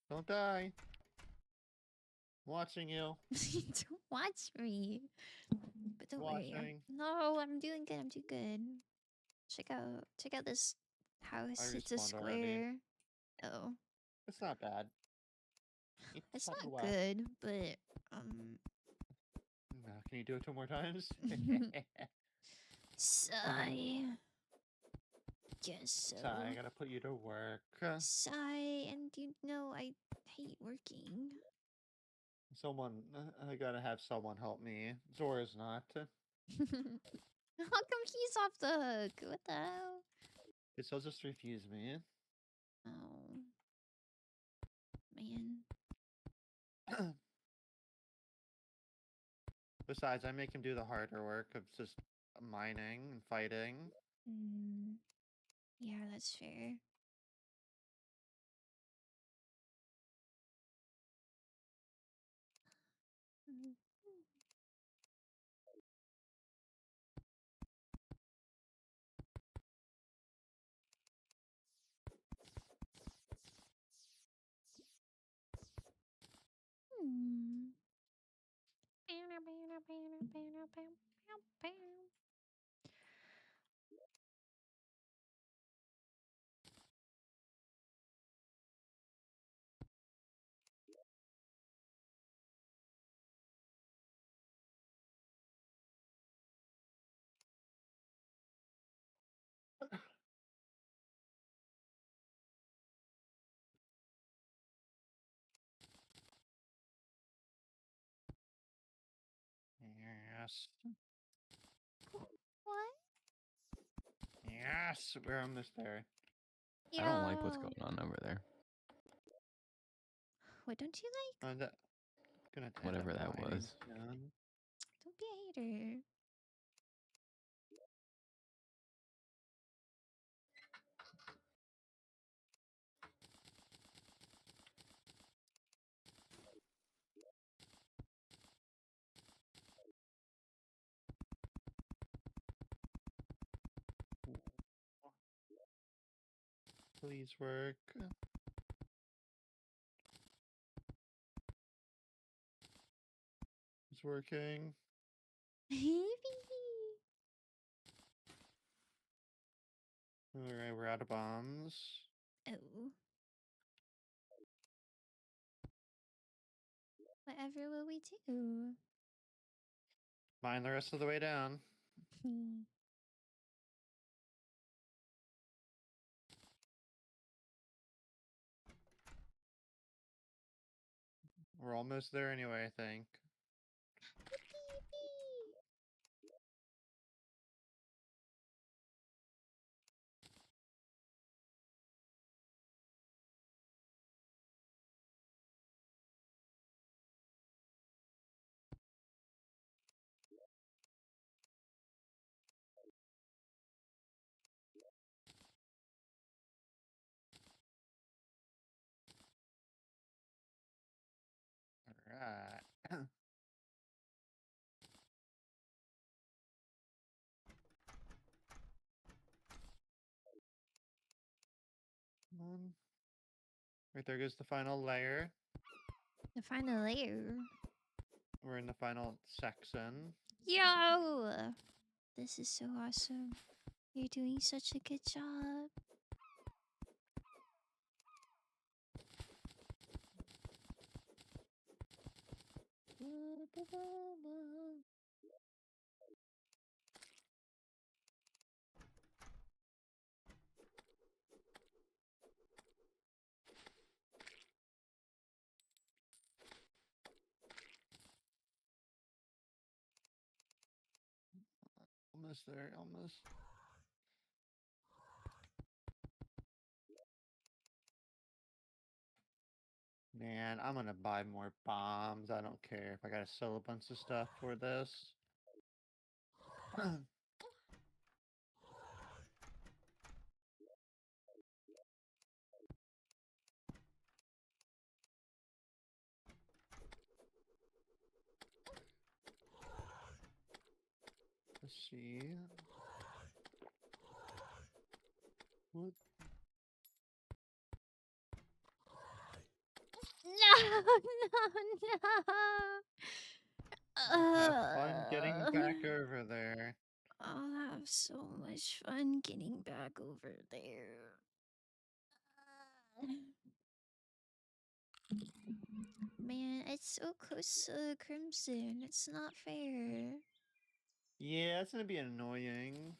Don't die. Watching you. Don't watch me. But don't worry. Watching. No, I'm doing good. I'm doing good. Check out this house. I It's a respawned already. square. Oh. It's not bad. It's on not the left. good, but Can you do it 2 more times? sigh. Guess so. Sorry, I gotta put you to work. Sigh, and you know I hate working. I gotta have someone help me. Zora's not. How come he's off the hook? What the hell? Because he'll just refuse me. Oh. Man. Besides, I make him do the harder work of just mining and fighting. Mm. Yeah, that's fair. Mm. Hmm. Yes. What? Yes, we're almost there. I don't like what's Yo. going on over there. What don't you like? I'm gonna end Whatever up that mining was. soon. Don't be a hater. Please work. It's working. Alright, we're out of bombs. Oh. Whatever will we do? Mine the rest of the way down. We're almost there anyway, I think. Right there goes the final layer. The final layer. We're in the final section. Yo! This is so awesome. You're doing such a good job. Almost there, almost. Man, I'm gonna buy more bombs. I don't care if I gotta sell a bunch of stuff for this. Let's see. What? No, no. Have fun getting back over there. I'll have so much fun getting back over there. Man, it's so close to Crimson. It's not fair. Yeah, it's gonna be annoying.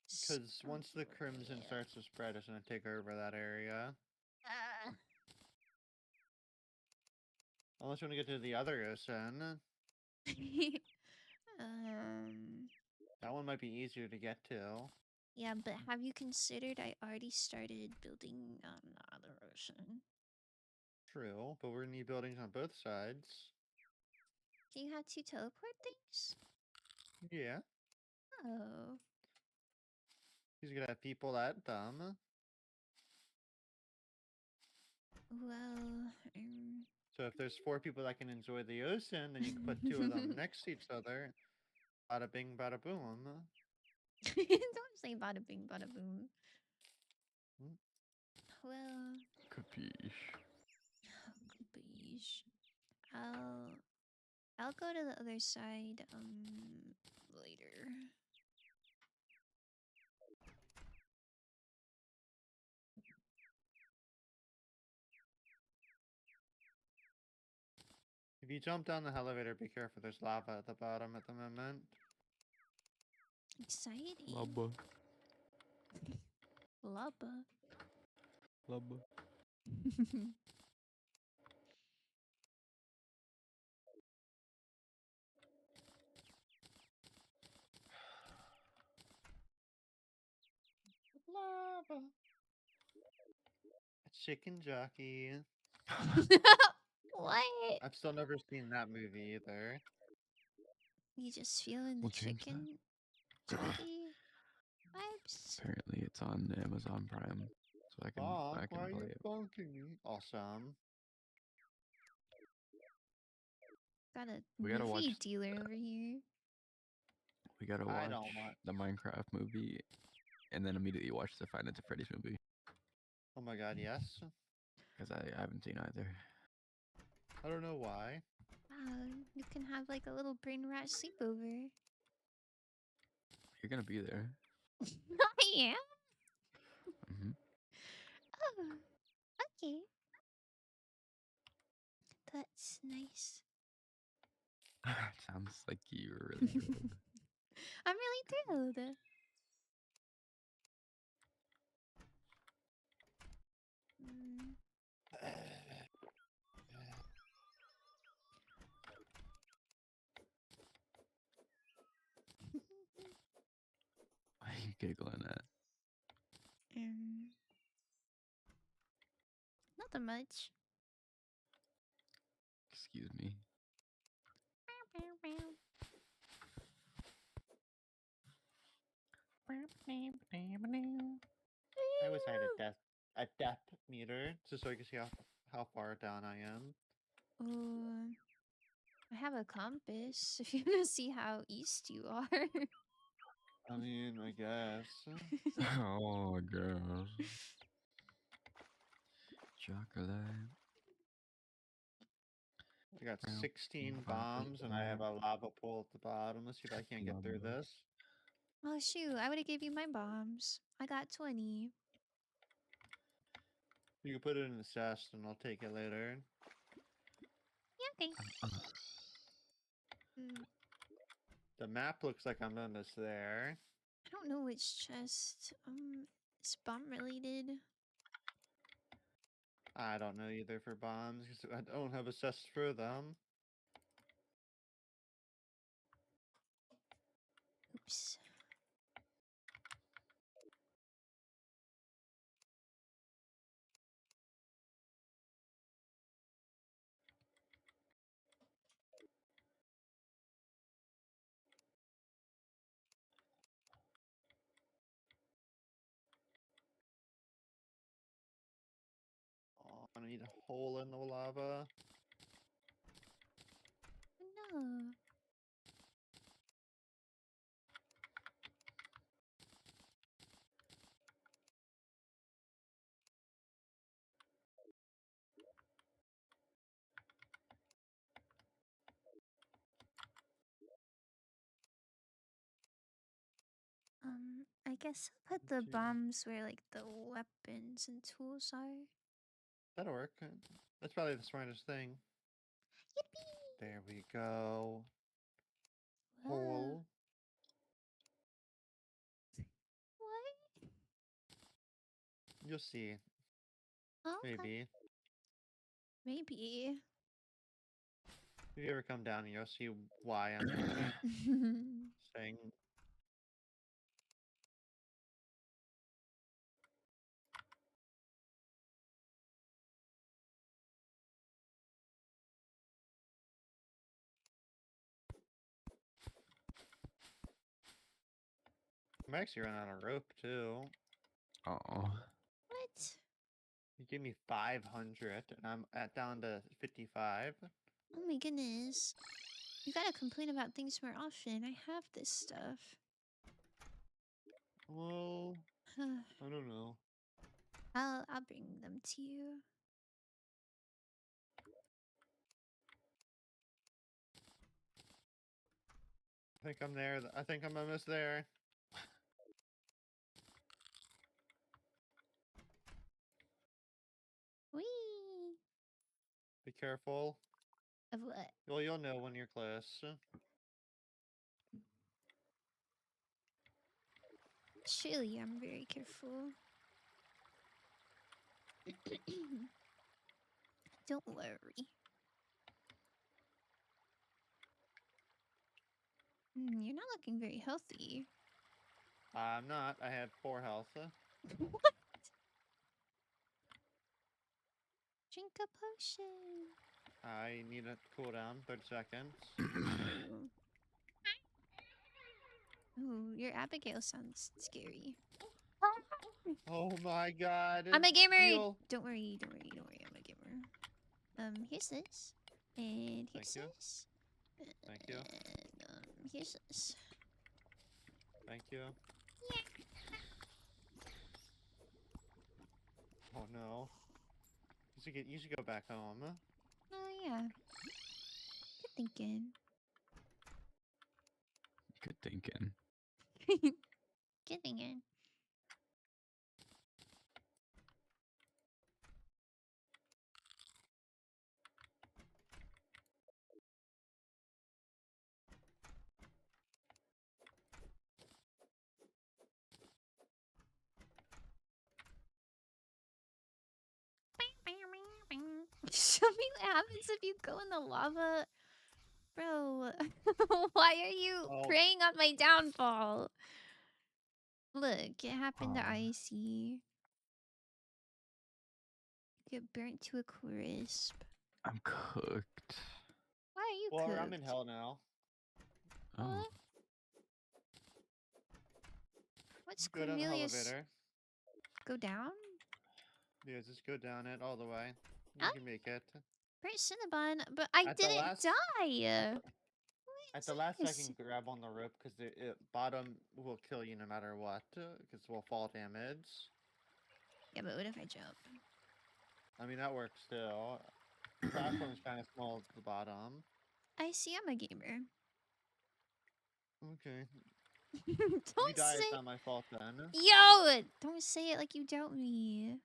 Because So once the crimson bad. starts to spread, it's gonna take over that area. Unless you want to get to the other ocean. That one might be easier to get to. Yeah, but have you considered I already started building on the other ocean? True, but we're gonna need buildings on both sides. Do you have 2 teleport things? Yeah. Oh. He's gonna have people at them. Well, So if there's 4 people that can enjoy the ocean, then you can put 2 of them next to each other. Bada bing, bada boom. don't say bada bing, bada boom. Hmm. Well, Capiche. capiche. I'll go to the other side later. If you jump down the elevator, be careful. There's lava at the bottom at the moment. Exciting. Lubba. Lubba. Lubba. Lava. Chicken jockey. What? I've still never seen that movie either. You just feeling the We'll change that. chicken jockey vibes? Apparently, it's on Amazon Prime, so I Bonk, can why are play you it. bonking me? Awesome. Got a We gotta movie watch- dealer over here. We gotta I watch don't want- the Minecraft movie, and then immediately watch the Five Nights at Freddy's movie, Oh my god, yes. because I haven't seen either. I don't know why. Wow, you can have like a little brain rat sleepover. You're gonna be there. I am? Hmm Oh, okay. That's nice. Sounds like you're really thrilled. I'm really thrilled. Mm. Why are you giggling at? Not that much. Excuse me. I wish I had a depth meter, just so I can see how far down I am. Oh, I have a compass if you want to see how east you are. I mean, I guess. Oh my gosh. Chocolate. I got Brown 16 paper bombs and I have down. a lava pool at the bottom. Let's see if I can't get through Lava. this. Oh shoot, I would have gave you my bombs. I got 20. You can put it in the chest and I'll take it later. Yeah, okay. Mm, The map looks like I'm almost there. I don't know which chest. It's bomb related. I don't know either for bombs because I don't have a chest for them. Oops. Oh, I need a hole in the lava. No. I guess I'll put the Okay. bombs where like the weapons and tools are. That'll work. That's probably the smartest thing. Yippee! There we go. Whoa. Hole. What? You'll see. Oh, okay. Maybe. Maybe. If you ever come down, you'll see why I'm saying. I'm actually running out of rope too. Oh. What? You give me 500 and I'm down to 55. Oh my goodness. You gotta complain about things more often. I have this stuff. Well, I don't know. I'll bring them to you. I think I'm there. I think I'm almost there. Whee! Be careful. Of what? Well, you'll know when you're close. Surely I'm very careful. Don't worry. You're not looking very healthy. I'm not. I have 4 health. What? Drink a potion. I need a cooldown, 30 seconds. Ooh, your Abigail sounds scary. Oh my god. I'm a gamer. Heal. Don't worry, don't worry, don't worry. I'm a gamer. Here's this, and here's Thank you. this. Thank you. And here's this. Thank you. Oh no. You should go back home. Oh yeah. Good thinking. Good thinking. Good thinking. Show me what happens if you go in the lava. Bro, why are you Oh. preying on my downfall? Look, it happened to Aw. Icy. Get burnt to a crisp. I'm cooked. Why are you Well, cooked? I'm in hell now. Oh. What's Go down the Cornelius? elevator. Go down? Yeah, just go down it all the way. You Huh? can make it. Right, Cinnabon, but I At the didn't last- die. At the last Yes. second, grab on the rope because the bottom will kill you no matter what. Because it will fall damage. Yeah, but what if I jump? I mean that works still. Platform's kind of small at the bottom. I see. I'm a gamer. Okay. Don't You die, say. it's not my fault then. Yo, don't say it like you doubt me.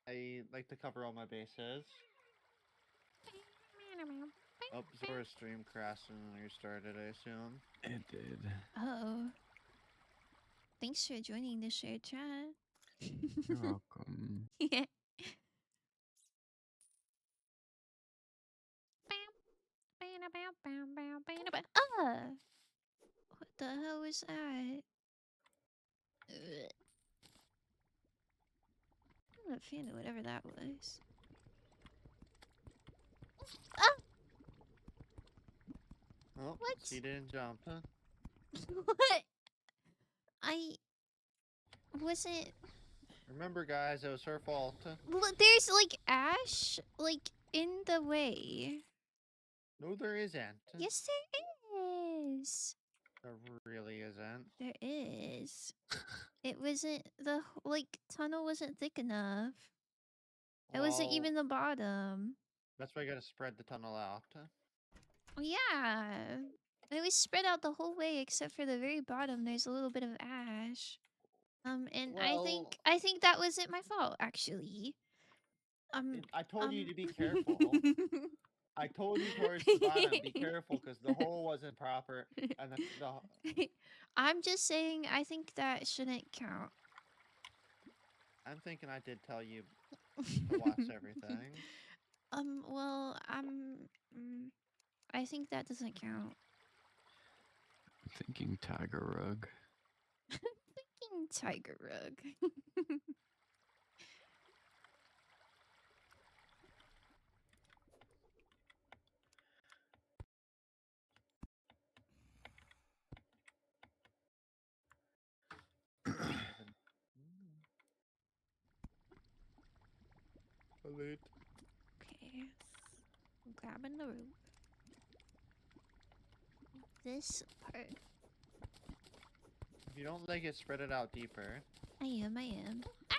I like to cover all my bases. Oh, Zora's stream crashed and restarted, I assume. It did. Oh. Thanks for joining the shared chat. You're welcome. Yeah. Ah! What the hell was that? Ugh. I'm not a fan of whatever that was. Ah! Oh, What? she didn't jump. Huh? What? I wasn't. Remember, guys, it was her fault. Look, there's like ash like in the way. No, there isn't. Yes, there is. There really isn't. There is. It wasn't the like tunnel wasn't thick enough. It wasn't Well, even the bottom. That's why you gotta spread the tunnel out. Yeah. It was spread out the whole way except for the very bottom. There's a little bit of ash. And Well, I think that wasn't my fault actually. I told you to be careful. I told you towards the bottom, be careful, because the hole wasn't proper, and the I'm just saying I think that shouldn't count. I'm thinking I did tell you to watch everything. Well, I think that doesn't count. I'm thinking Tiger Rug. Thinking Tiger Rug. Alert. Okay. I'm grabbing the rope. This part. If you don't like it, spread it out deeper. I am. Ah!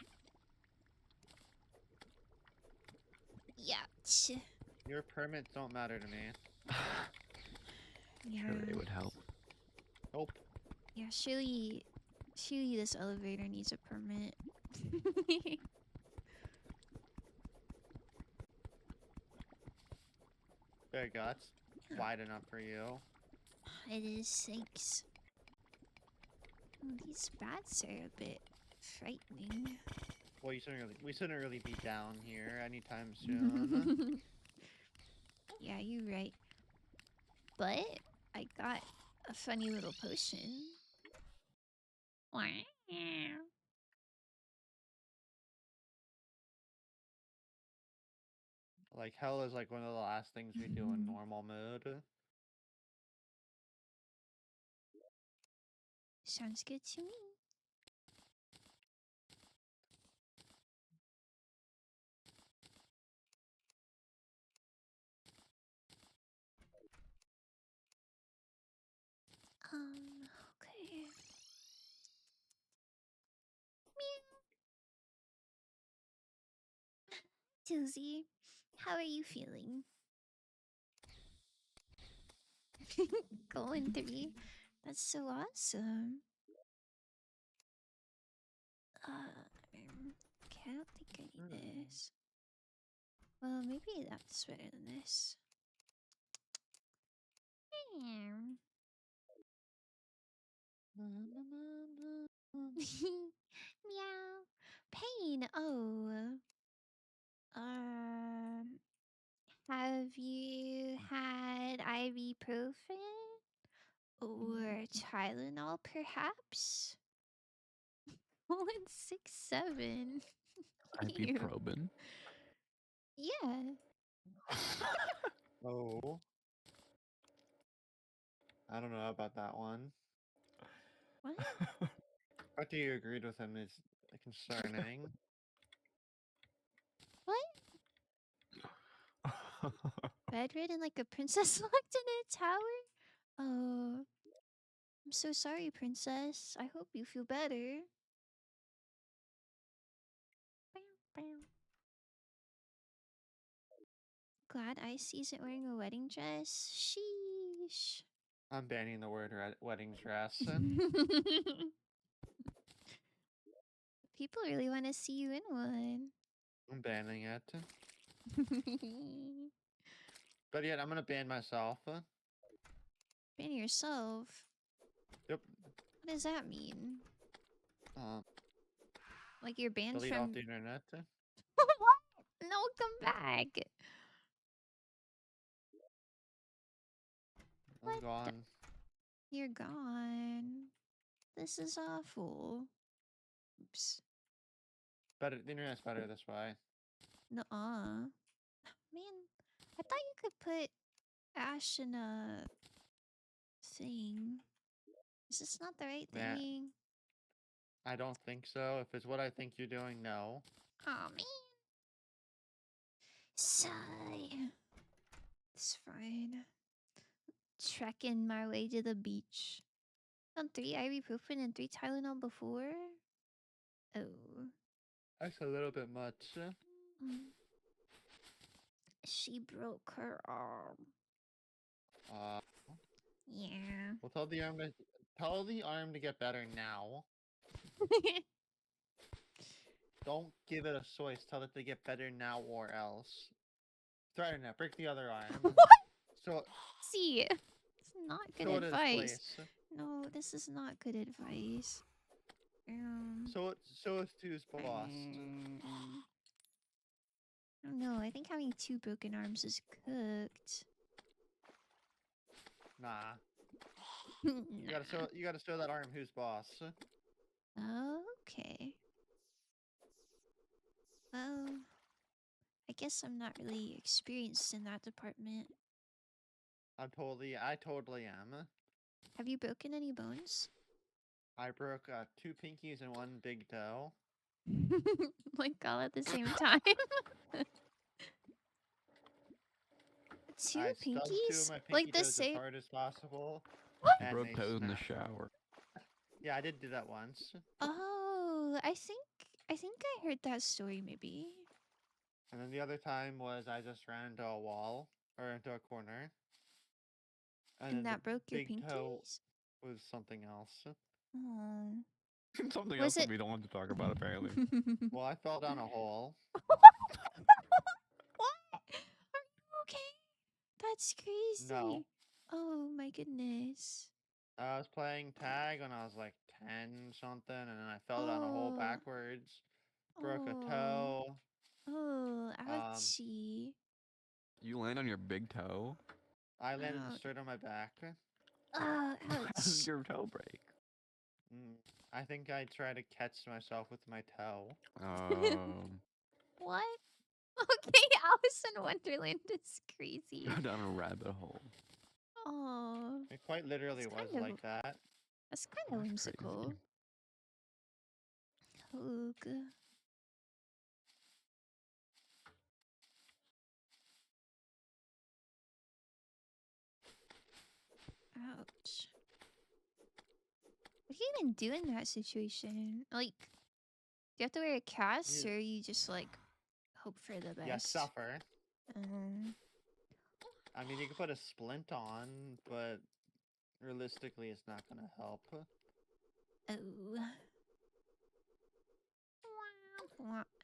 Yeah. Your permits don't matter to me. Yeah. Sure, it would help. Nope. Yeah, surely this elevator needs a permit. There you go. It's wide enough for you. It is, thanks. Oh, these bats are a bit frightening. Well, we shouldn't really be down here anytime soon. Yeah, you're right. But I got a funny little potion. Wow. Like hell is like one of the last things we do in normal mode. Sounds good to me. Okay. Meow. Susie, how are you feeling? Going 3. That's so awesome. Okay, I don't think I need this. Well, maybe that's better than this. Meow. Pain. Oh. Have you had ibuprofen or Tylenol, perhaps? 167. Ew. Ibuprofen. Yeah. Oh. I don't know about that one. What? What do you agreed with him is concerning. What? Bedridden like a princess locked in a tower? Oh, I'm so sorry, princess. I hope you feel better. Glad Icy isn't wearing a wedding dress. Sheesh. I'm banning the word wedding dress. People really want to see you in one. I'm banning it. But yet, I'm gonna ban myself. Ban yourself. Yep. What does that mean? Um, Like you're banned delete from. off the internet. What? No, come back. I'm What? gone. You're gone. This is awful. Oops. Better. The internet's better this way. Nuh-uh. Man, I thought you could put Ash in a thing. Is this not the right Man, thing? I don't think so. If it's what I think you're doing, no. Oh man. Sigh. It's fine. Trekking my way to the beach. On 3 ibuprofen and 3 Tylenol before? Oh. That's a little bit much. Mm. She broke her arm. Uh, Yeah. well, tell the arm to get better now. Don't give it a choice. Tell it to get better now or else. Threaten it. Break the other arm. What? So See, it's not good show it its advice. place. No, this is not good advice. Show it to his boss. I don't know. I think having 2 broken arms is cooked. Nah. Nah. You gotta show that arm who's boss. Okay. Well, I guess I'm not really experienced in that department. I totally am. Have you broken any bones? I broke 2 pinkies and 1 big toe. Like all at the same time. 2 I stubbed 2 of pinkies? my pinky Like the toes as same. hard as possible. What? You And broke they toes in the snapped. shower. Yeah, I did do that once. Oh, I think I heard that story maybe. And then the other time was I just ran into a wall or into a corner. And then And that the broke your big toe pinkies? was something else. Oh. Something Was else that it? we don't want to talk about, apparently. Well, I fell down a hole. What? Are you okay? That's crazy. No. Oh my goodness. I was playing tag when I was like 10 something, and then I fell down a hole Oh. backwards, broke a Oh. toe. Oh, ouchie. You land on your big toe? I landed Ouch. straight on my back. Oh, How does ouch. your toe break? I think I tried to catch myself with my toe. What? Okay, Alice in Wonderland is crazy. Go down a rabbit hole. Oh, It quite literally It's was kind of- like that. that's kind of That's whimsical. Ugh. Ouch. What do you even do in that situation? Like, do you have to wear a cast, You- or you just like hope for the best? Yeah, suffer. Um, I mean, you could put a splint on, but realistically, it's not gonna help. oh.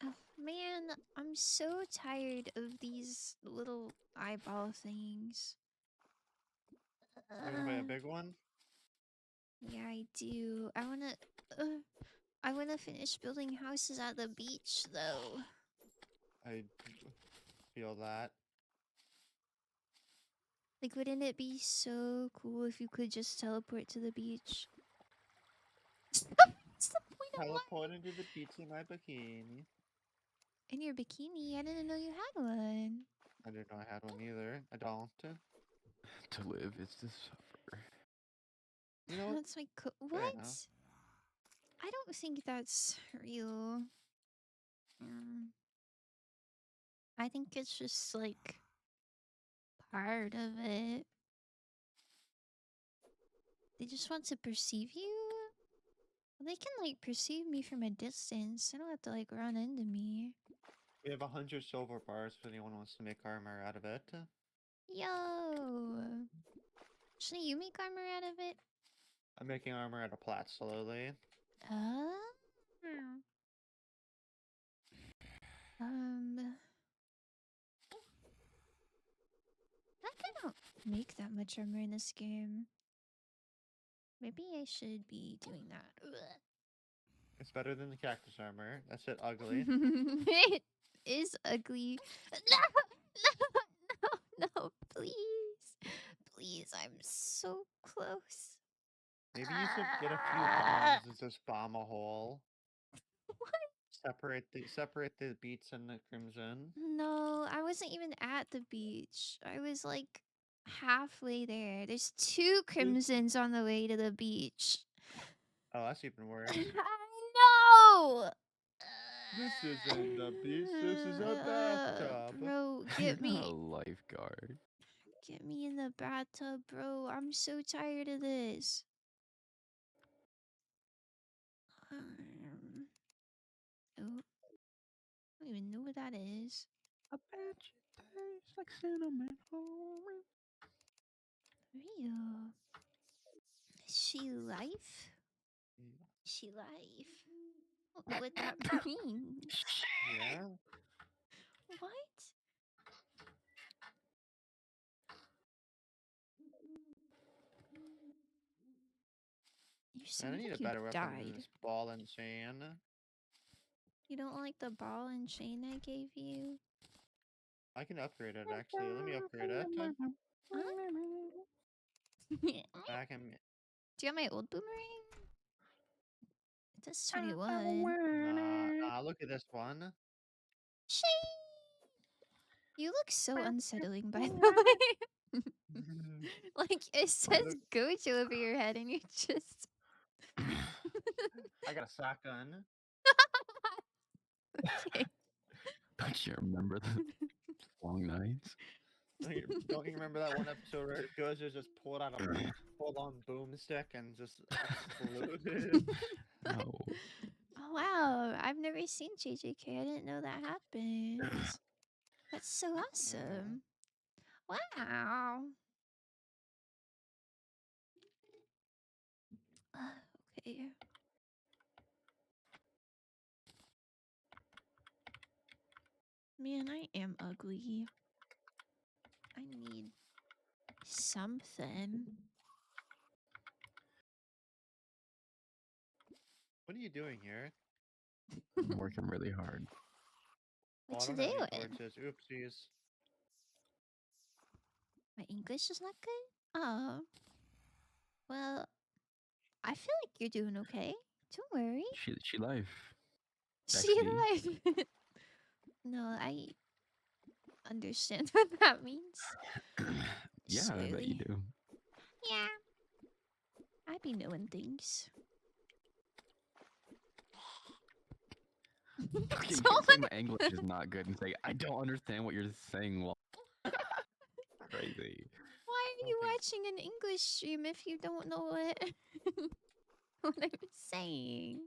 Oh, man, I'm so tired of these little eyeball things. You wanna play a big one? Yeah, I do. I wanna finish building houses at the beach, though. I feel that. Like, wouldn't it be so cool if you could just teleport to the beach? What's the point of life? Teleport into the beach in my bikini. In your bikini? I didn't know you had one. I didn't know I had one either. I don't. To live is to suffer. You know what? That's my Fair what? enough. I don't think that's real. I think it's just like part of it. They just want to perceive you? They can, like, perceive me from a distance. They don't have to, like, run into me. We have 100 silver bars if anyone wants to make armor out of it. Yo! Should you make armor out of it? I'm making armor out of plat slowly. I don't make that much armor in this game. Maybe I should be doing that. It's better than the cactus armor. That's it, ugly. It is ugly. No, please. Please, I'm so close. Maybe you should get a few bombs and just bomb a hole. What? Separate the beets and the crimson. No, I wasn't even at the beach. I was like halfway there. There's 2 crimsons on the way to the beach. Oh, that's even worse. I know! This isn't the beach, this is a bathtub. Bro, You're get me. not a lifeguard. Get me in the bathtub, bro. I'm so tired of this. Oh, I don't even know what that is. I bet you taste like cinnamon. Real. Is she life? Is she life? I don't know what that means. Yeah. What? You I sound need like a you better weapon than died. this ball and chain. You don't like the ball and chain I gave you? I can upgrade it actually. Let me upgrade it. Huh? I can. Do you have my old boomerang? It says 21. Nah, look at this one. Shee! You look so unsettling, by the way. Like, it says Gojo over your head, and you just... I got a shotgun. Okay. Don't you remember the long nights? Don't you remember that one episode where Gojo just pulled out a full-on boomstick and just exploded? No. Oh, wow. I've never seen JJK. I didn't know that happens. That's so awesome. Wow. Okay. Man, I am ugly. I need something. What are you doing here? I'm working really hard. Oh, What I you don't have any doing? torches. Oopsies. My English is not good? Oh. Well, I feel like you're doing okay. Don't worry. She life. She Actually- alive. No, I understand what that means. Yeah, I bet you Surely. do. Yeah. I be knowing things. You can't say my English is not good and say I don't understand what you're saying. Well, crazy. Why are you Okay. watching an English stream if you don't know what I'm saying?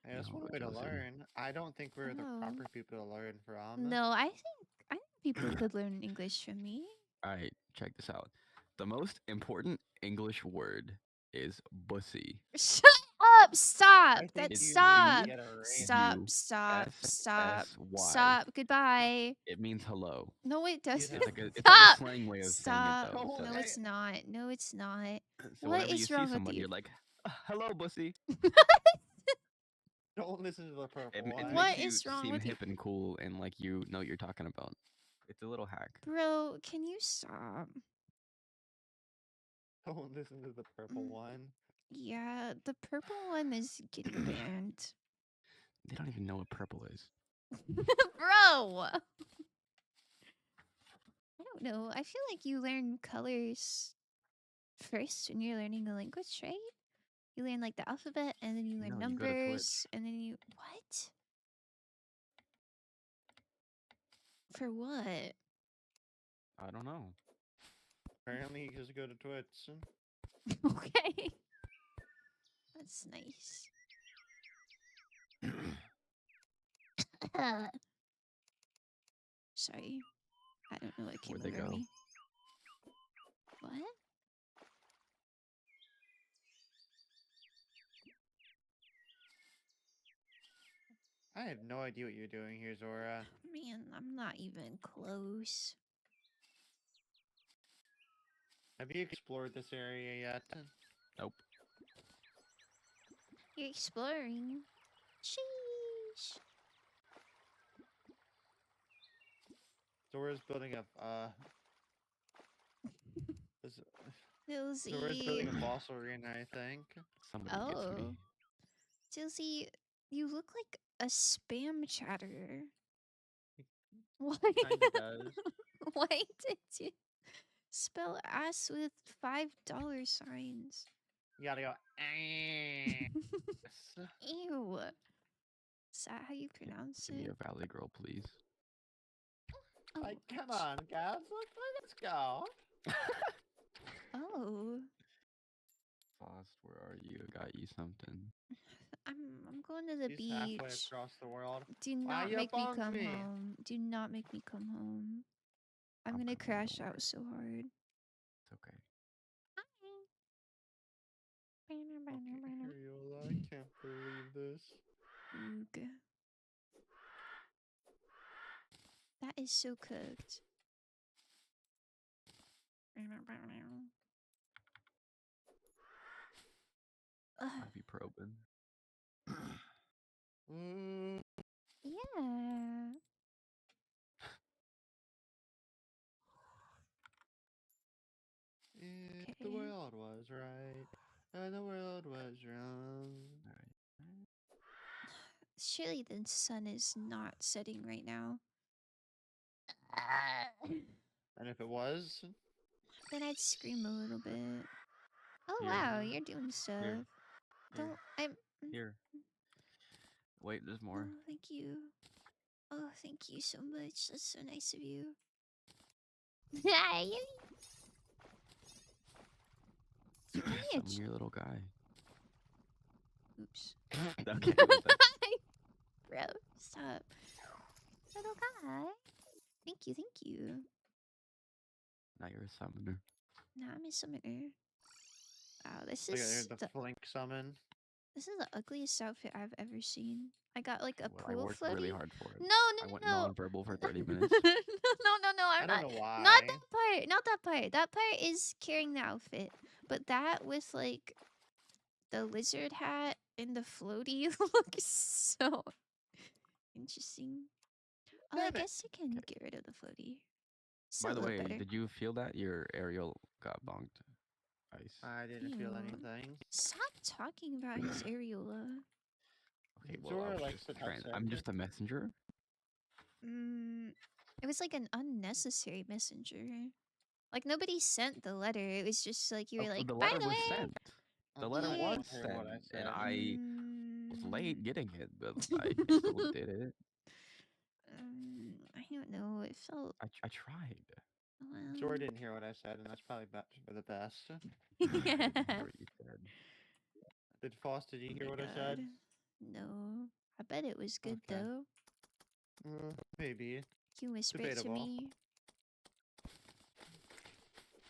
Yeah, that's No, one way to Josie. learn. I don't think we're the Oh. proper people to learn from. No, I think people could learn English from me. All right, check this out. The most important English word is bussy. Shut up! Stop! I think That you stop! need to get a ring. Stop! U Stop! Stop! SSY. Stop! Goodbye. It means hello. No, it doesn't. It's like a Stop! slang way of Stop! saying it though. No, No, it's not. No, it's not. So What whenever is you see wrong with somebody, you? you're like, hello, bussy. Don't listen to the purple It one. What makes you is wrong seem with you? hip and cool and like you know what you're talking about. It's a little hack. Bro, can you stop? Don't listen to the purple Mm. one. Yeah, the purple one is getting banned. They don't even know what purple is. Bro! I don't know. I feel like you learn colors first when you're learning a language, right? You learn like the alphabet, and then you learn No, you go to numbers, and then you... What? For what? I don't know. Apparently, you just go to Twitch. Okay. That's nice. Sorry. I don't know what came Where'd they over go? me. What? I have no idea what you're doing here, Zora. Man, I'm not even close. Have you explored this area yet? Nope. You're exploring. Sheesh. Zora's building a this- Zora's Dilsey. building a boss arena, I think. Somebody gets me. Oh. Dilsey, you look like a spam chatter. Why? Kinda does. Why did you spell ass with $5 signs? You gotta go. Yes. Ew. Is that how you pronounce Give me it? a Valley Girl, please. Oh, Like, come ouch. on, guys. Let's go. Oh, Lost, where are you? I got you something. I'm going to the He's halfway beach. across the world. Do Why not you make me bummed come me? home. Do not make me come home. I'm I'm gonna coming, don't crash out worry. so hard. It's okay. Okay, Hariola, I can't believe this. Oog. That is so cooked. Ugh, I'll be probing. Mm, yeah. if the Okay. world was right, and the world was wrong. Alright. Surely the sun is not setting right now. And if it was, Then I'd scream a little bit. Oh Here. wow, you're doing stuff. Here. Don't I'm Here. Wait, there's Oh, more. thank you. Oh, thank you so much. That's so nice of you. Hi. Give me a Summon your little guy. Oops. Okay, well, Bro, stop. Little guy. Thank you, thank you. now you're a summoner. Now I'm a summoner. Wow, this look at is the flink summon. this is the ugliest outfit I've ever seen. I got like a Well, I pool worked floaty. really hard for it. No, I went no, non-verbal for 30 no. minutes. No, I I'm don't not. know why. Not that part. Not that part. That part is carrying the outfit. But that with like the lizard hat and the floaty looks so interesting. Oh, I Damn it. guess I can Okay. get rid of the floaty. By the way, Better. did you feel that your aerial got bonked? Ice. I didn't feel Ew. anything. Stop talking about his areola. Okay, well, Zora I was likes just to trying. touch I'm just a messenger. It was like an unnecessary messenger. Like nobody sent the letter. It was just like you were like, The by letter the was way. sent. The I letter didn't was hear sent, what I and said. I was late getting it, but I still did it. I don't know. It felt I tried. well. Zora didn't hear what I said, and that's probably for the best. I didn't hear what you said. Did Foss, did you hear what I said? No. I bet it was good Okay. though. Maybe. You whisper it to Debatable. me.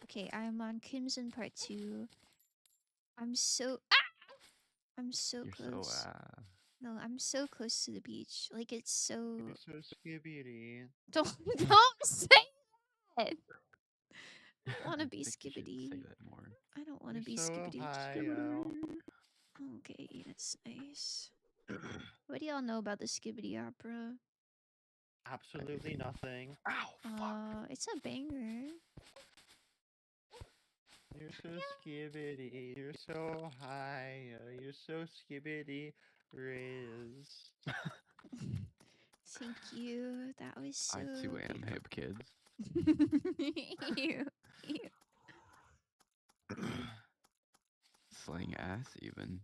Okay, I'm on Crimson Part 2. I'm so I'm so You're close. so No, I'm so close to the beach. Like it's so You're so skibbity. don't say that. I don't want to I be think you should skibbity. say that more. I don't want to You're be so skibbity. high-o. Okay, that's nice. What do y'all know about the Skibbity Opera? Absolutely nothing. Ow! Fuck. It's a banger. You're so skibbity. You're so high. You're so skibbity. Riz. Thank you. That was so. I too am hip, kids. Ew. Slaying ass, even.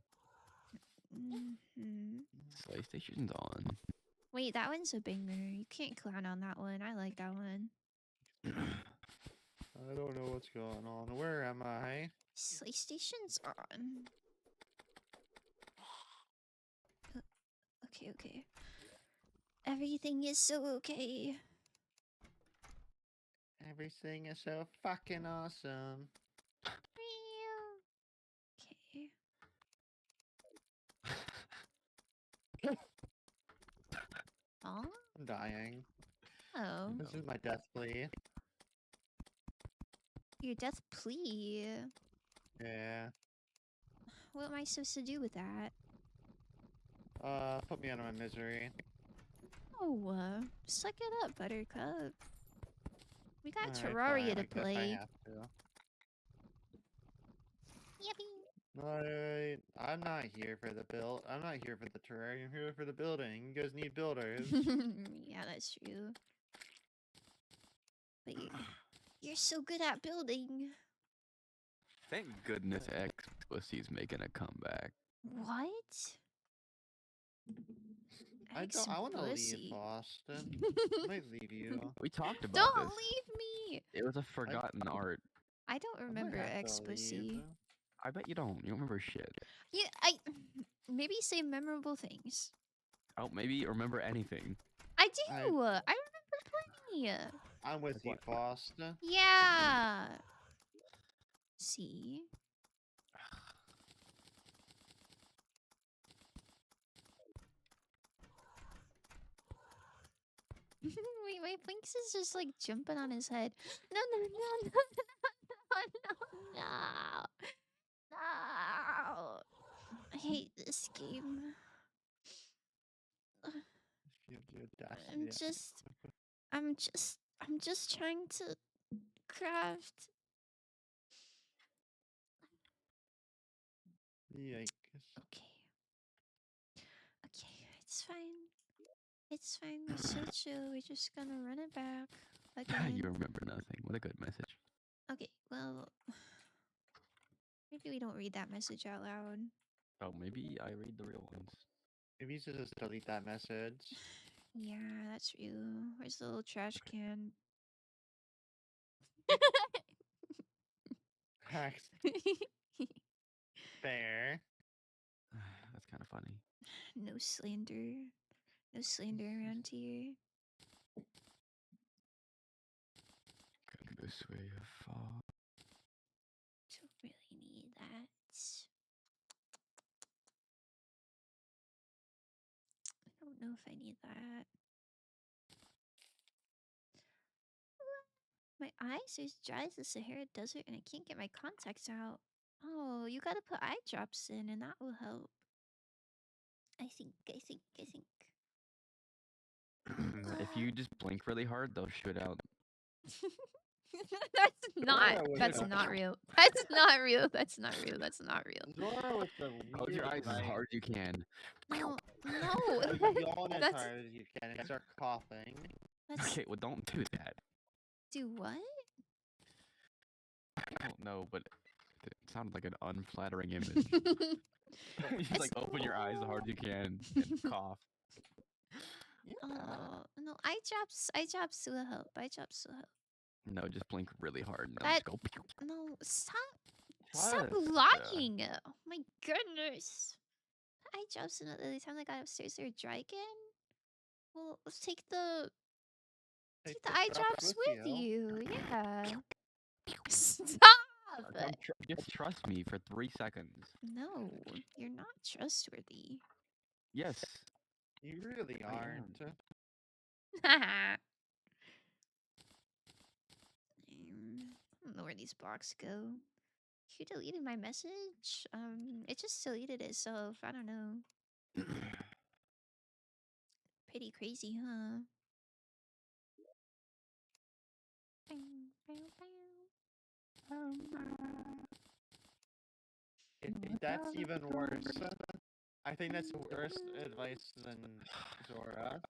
PlayStation's on. Wait, that one's a banger. You can't clown on that one. I like that one. I don't know what's going on. Where am I? Space station's on. Okay. Everything is so okay. Everything is so fucking awesome. Okay. Oh? I'm dying. Oh. This is my death plea. Your death plea? Yeah. What am I supposed to do with that? Put me out of my misery. Oh, suck it up, Buttercup. We got Alright, Terraria fine, to I guess I play. have to. Yippee! I'm not here for the build. I'm not here for the Terraria. I'm here for the building. You guys need builders. Yeah, that's true. But you're so good at building. Thank goodness X Pussy's making a comeback. What? I want to leave Ex-pussy. Austin. I might leave you. We talked about Don't this. leave me! It was a forgotten art. I don't I might remember have to ex-pussy. leave. I bet you don't. You don't remember shit. Yeah, maybe say memorable things. Oh, maybe remember anything. I do. I remember plenty. I'm with you, What? Foster. Yeah. See. Wait, my Blinks is just like jumping on his head. No. I hate this game. I'm just trying to craft. Yikes. Okay, it's fine. It's fine. We're so chill. We're just gonna run it back again. You remember nothing. What a good message. Okay, well, maybe we don't read that message out loud. Oh, maybe I read the real ones. Maybe you should just delete that message. Yeah, that's real. Where's the little trash can? Fair. That's kind of funny. No slander. No slander around here. Come this way, far. Don't really need that. I don't know if I need that. My eyes are as dry as the Sahara Desert and I can't get my contacts out. Oh, you gotta put eye drops in and that will help. I think. If you just blink really hard, they'll shoot out. That's not real. That's not real. That's not real. Zora with the Close your eyes as hard as you can. No. Yawn as That's- hard as you can and start coughing. Okay, well, don't do that. Do what? I don't know, but it sounded like an unflattering image. You just like open your eyes as hard as you can and cough. Oh no, eye drops will help. No, just blink really hard and That- just go. Pew. No, stop Trust. blocking. Oh my goodness. Eye drops another time I got upstairs they're dry again. Well, let's take the eye drops with you. Yeah. Stop. Just trust me for 3 seconds. No, you're not trustworthy. Yes. You really I aren't. I don't know where these blocks go. You deleted my message? It just deleted itself. I don't know. Pretty crazy, huh? That's even worse. I think that's worse advice than Zora.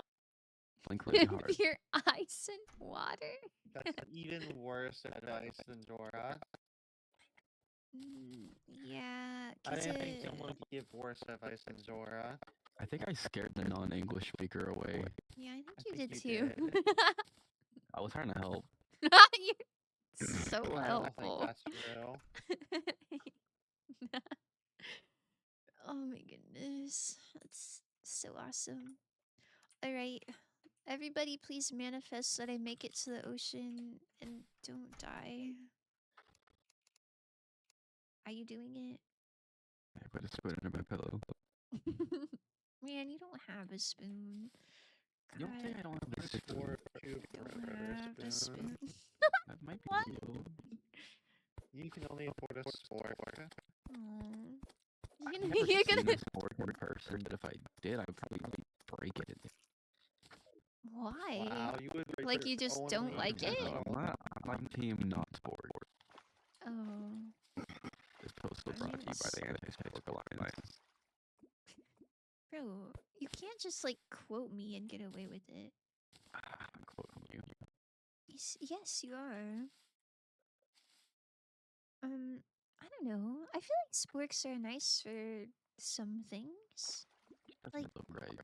Blink really hard. Your eyes in water? That's even worse advice than Zora. Yeah, I 'cause didn't think someone could give worse advice than Zora. I think I scared the non-English speaker away. yeah, I think I you think did you too. I was trying to help. You're So I don't helpful. think that's real. Oh my goodness. That's so awesome. Alright. Everybody please manifest that I make it to the ocean and don't die. Are you doing it? I put a spoon under my pillow. Man, you don't have a spoon. You don't think I don't have the Just spoon? for two Don't for have a spoon. That might be What? you. You can only afford a spork. Aw. I've You're never gonna, you're seen gonna. a sport in person, but if I did, I would probably break it. Why? Wow, you would break Like your you just own don't like league. it? I'm like team not sport. Oh. This post was brought to you by the Anti-Sport Alliance. Bro, you can't just like quote me and get away with it. I'm quoting you. Yes, you are. I don't know. I feel like sporks are nice for some things. Doesn't Like, look right.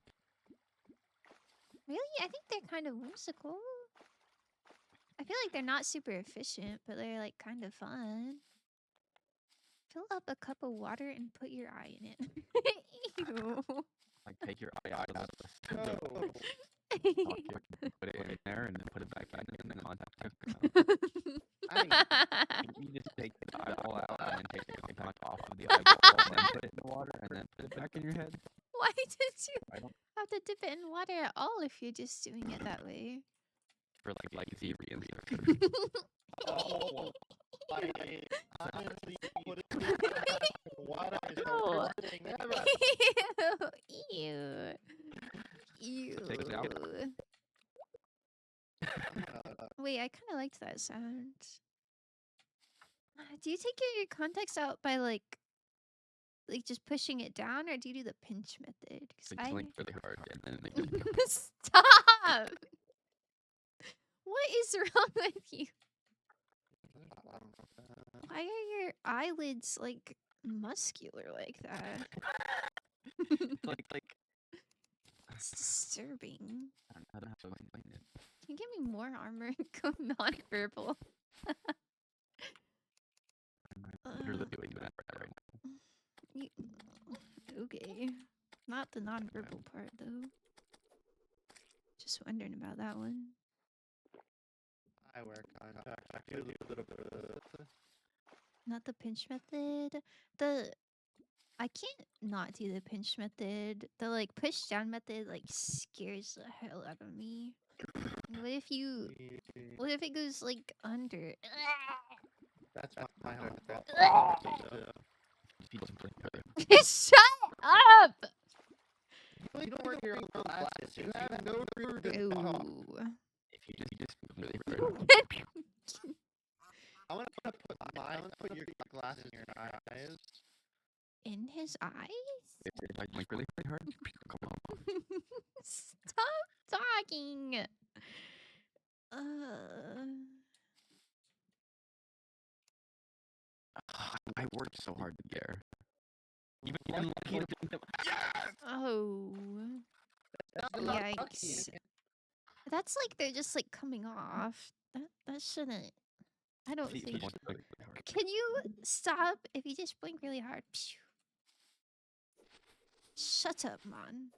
really? I think they're kind of whimsical. I feel like they're not super efficient, but they're like kind of fun. Fill up a cup of water and put your eye in it. Ew. Like take your eye out of the No. socket, put it in there, and then put it back in, and then contact. You just take the eyeball out, and then take the contact off of the eyeball, and then put it in the water, and then put it back in your head. Why did you I don't have to dip it in water at all if you're just doing it that way? for like easy reasons. Oh, honestly, put it in the water is the No. worst thing ever. Ew. Ew. Take it out. Wait, I kind of liked that sound. Do you take your contacts out by like just pushing it down, or do you do the pinch method? So you blink really hard, and then make it Stop! What is wrong with you? Why are your eyelids like muscular like that? like It's disturbing. I don't have to explain it. Can you give me more armor and go non-verbal? I'm literally doing that right now. Okay. Not the non-verbal part, though. Just wondering about that one. I wear contacts. I do a little bit of Not the pinch method. I can't not do the pinch method. The like push down method like scares the hell out of me. What if it goes like under? That's my home. Shut up! You don't wear your own glasses. You have no proof. Ooh. If you just really I want to put your glasses in your eyes. In his eyes? if I blink really hard, come on. Stop talking. I worked so hard to get her. Even lucky to blink them. Yes! Oh. That's not lucky. Yikes. That's like they're just like coming off. That shouldn't. I don't See, think. you just blink really hard. Can you stop if you just blink really hard? Phew. Shut up, man.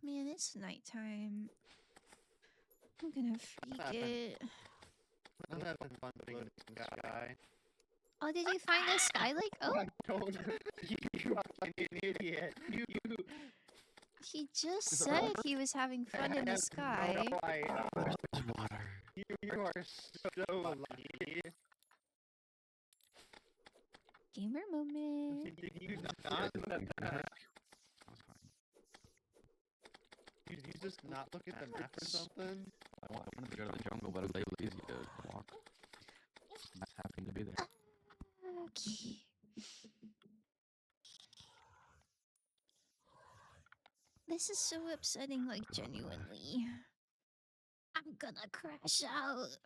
Man, it's nighttime. I'm gonna freak it. I'm having fun putting in the sky. Oh, did you find the sky lake? Oh, I don't. You are an idiot. You. he just said he was having fun in the have sky. No idea. There's water. You are so lucky. Gamer moment. Did you not look at the map? Did you just not look at the map or something? I wanted to go to the jungle, but I was lazy to walk. I just happened to be there. Okay. This is so upsetting, like genuinely. I'm gonna crash out.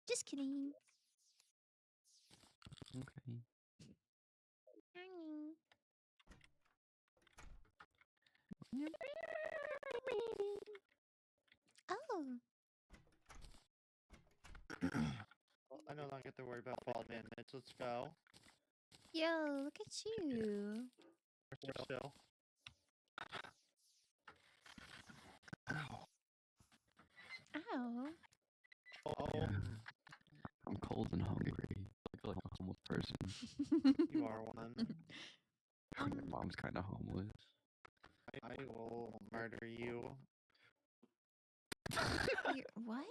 Just kidding. Okay. Well, I no longer have to worry about fall damage. Let's go. Yo, look at you. We're still. Ow. Oh, Yeah. I'm cold and hungry. I feel like a homeless person. you are one. My mom's kind of homeless. I will murder you. What?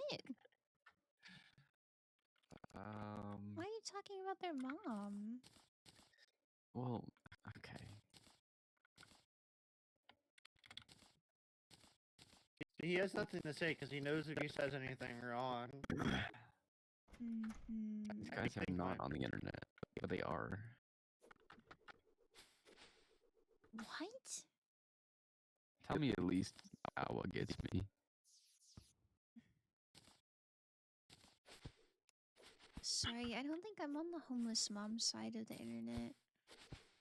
Why are you talking about their mom? Well, okay. He has nothing to say because he knows if he says anything wrong. These guys are not on the internet, but they are. What? Tell me at least what gets me. Sorry, I don't think I'm on the homeless mom side of the internet.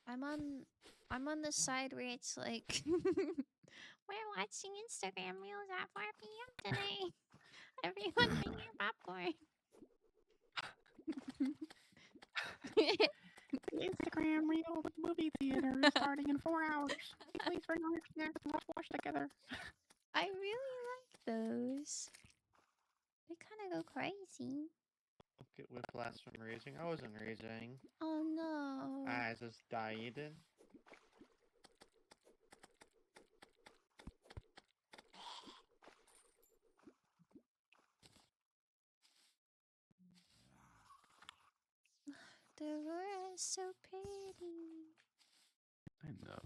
I'm on the side where it's like we're watching Instagram reels at 4 p.m. today. Everyone bring your popcorn. Instagram reel, the movie theater is starting in 4 hours. Please bring our snacks and let's watch together. I really like those. They kind of go crazy. Get whiplash from raising. I wasn't raising. Oh no. I just died. The Aurora is so pretty. I know.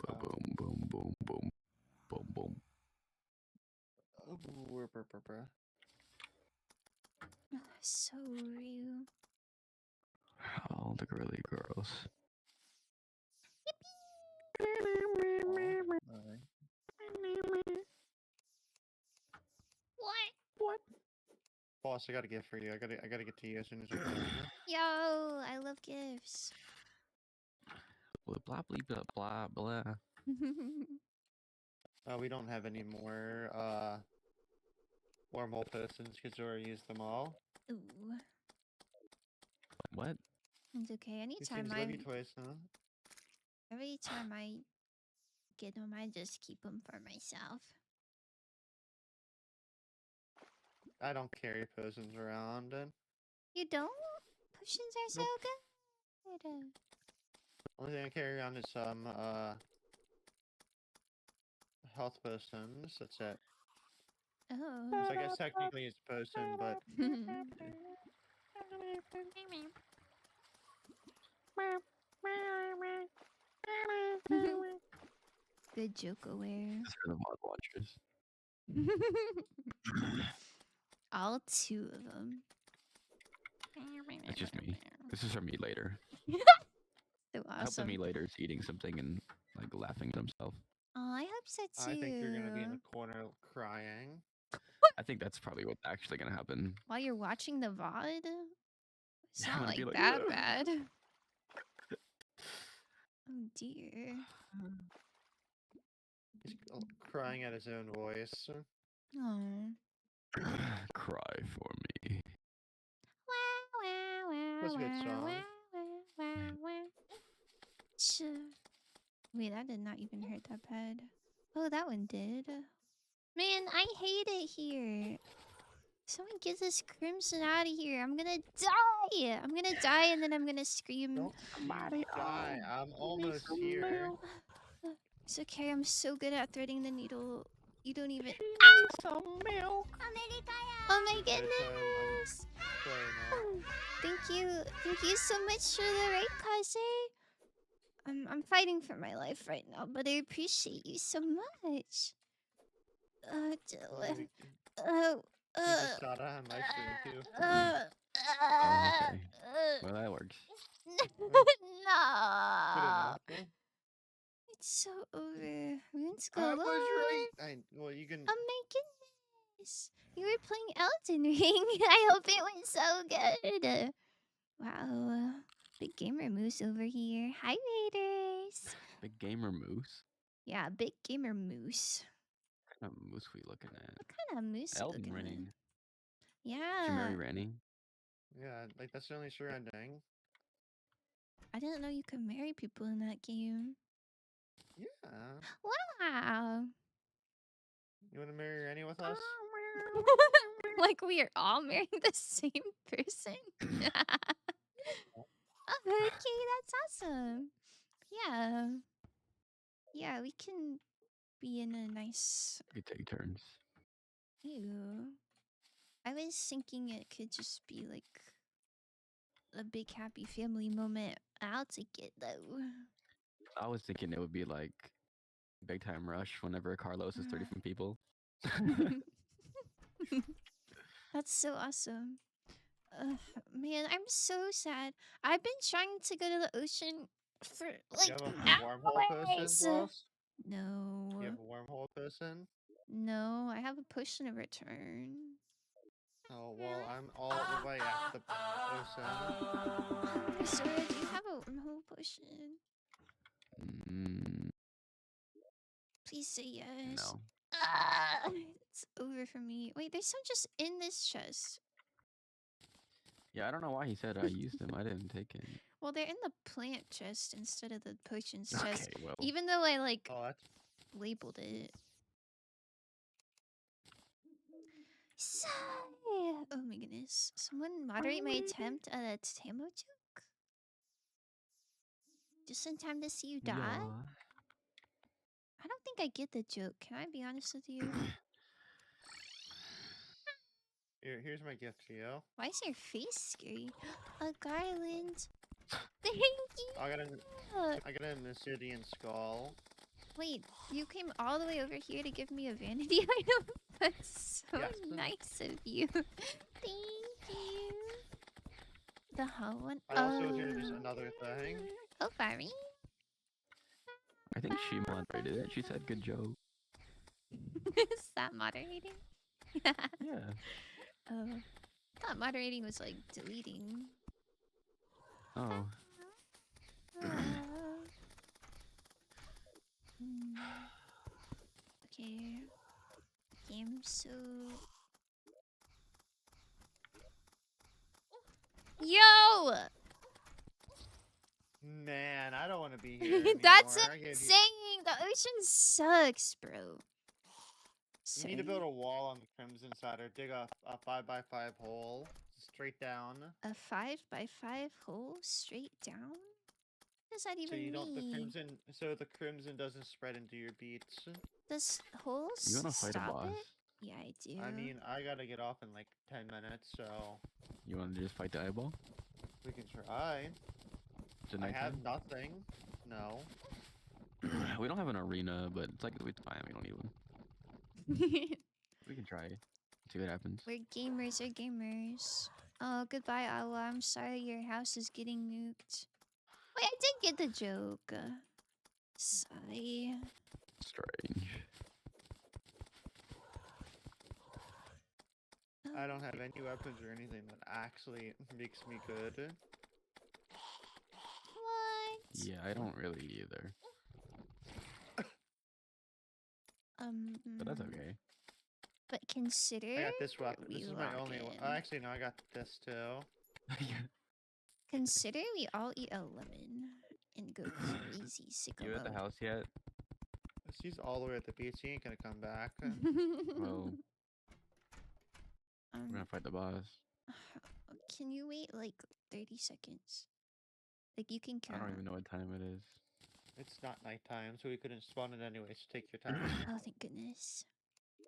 Boom, boom, boom, boom, boom, boom. So real. All the girly girls. What? Boss, I got a gift for you. I gotta get to you as soon as we can. Yo, I love gifts. Blah blah blah blah blah. We don't have any more mole pistons because we already used them all. Ooh. What? It's okay. These things love you twice, huh? Every time I get them, I just keep them for myself. I don't carry potions around. You don't? Potions are so good. Only thing I carry around is some health potions. That's it. Oh. So I guess technically it's a potion, but Good joke aware. This is for the mod watchers. All 2 of them. That's just me. This is for me later. So I hope that awesome. me later is eating something and like laughing at himself. Oh, I hope so too. I think you're gonna be in the corner crying. I think that's probably what's actually gonna happen. While you're watching the VOD? It's Yeah, not I'd be like like, that "Ugh." bad. Oh dear. He's crying at his own voice. Oh. Cry for me. That's a good song. Wait, that did not even hurt that bad. Oh, that one did. Man, I hate it here. Someone get this crimson out of here. I'm gonna die. I'm gonna die and then I'm gonna scream. Don't Somebody die. I'm almost here. It's okay. I'm so good at threading the needle. You don't even. Some milk. Oh my goodness. Thank you. Thank you so much for the raid, Kaze. I'm fighting for my life right now, but I appreciate you so much. You just shot at him nicely too. Oh, okay. Well, that works. Good No. enough. It's so over. Runes I galore. was right. Well, you can. Oh my goodness. You were playing Elden Ring. I hope it went so good. Wow. Big gamer moose over here. Hi, Raiders. Big gamer moose. Yeah, big gamer moose. What kind of moose we looking at? What kind of moose you Elden looking at? Ring. Did you Yeah. marry Ranny? Yeah, like that's the only sure ending. I didn't know you could marry people in that game. Yeah. Wow. You want to marry Ranny with us? Like we are all marrying the same person. Oh, okay, that's awesome. Yeah. Yeah, we can be in a nice. We could take turns. Ew. I was thinking it could just be like a big happy family moment. I'll take it though. I was thinking it would be like big time rush whenever Carlos is 30 from people. That's so awesome. Man, I'm so sad. I've been trying to go to the ocean for like You have a wormhole person, hours. boss? No. You have a wormhole person? No, I have a potion of return. Oh, well, I'm all the way at the ocean. Sora, do you have a wormhole potion? Mm, Please say yes. no. It's over for me. Wait, there's some just in this chest. Yeah, I don't know why he said I used them. I didn't take it. Well, they're in the plant chest instead of the potions chest. Okay, well. Even though I like Oh, that's labeled it. Sigh. Oh my goodness. Someone moderate my attempt at a Tamo joke? Just in time to see you die? Yeah. I don't think I get the joke. Can I be honest with you? here's my gift to you. Why is your face scary? A garland. Thank you. I got an obsidian skull. Wait, you came all the way over here to give me a vanity item? That's so Yes. nice of you. Thank you. The whole one. I also here's another thing. Oh, Barry. I think she moderated it. She said good joke. Is that moderating? Yeah. Oh. I thought moderating was like deleting. Oh. Okay. Game so. Yo! Man, I don't want to be here anymore. That's I gave you- insane! The ocean sucks, bro. You need to build a wall on the crimson side or dig a 5x5 hole straight down. A 5x5 hole straight down? What does that even So you don't mean? the crimson doesn't spread into your beats. Does holes You wanna fight a stop boss? it? Yeah, I do. I mean, I gotta get off in like 10 minutes, so You wanna just fight the eyeball? we can try. Is it I have nighttime? nothing. No. We don't have an arena, but it's like it's fine. We don't need one. We can try. See what happens. We're gamers are gamers. Oh, goodbye, Awa. I'm sorry your house is getting nuked. Wait, I did get the joke. Sigh. Strange. I don't have any weapons or anything that actually makes me good. What? Yeah, I don't really either. But that's okay. But consider. I got this weapon. we This is my lock only one. in. Actually, no, I got this too. Consider we all eat a lemon and go crazy sicko You at the mode. house yet? She's all the way at the beach. She ain't gonna come back. Well, we're um, gonna fight the boss. can you wait like 30 seconds? Like you can I count. don't even know what time it is. It's not nighttime, so we couldn't spawn it anyway. So take your time. Oh, thank goodness.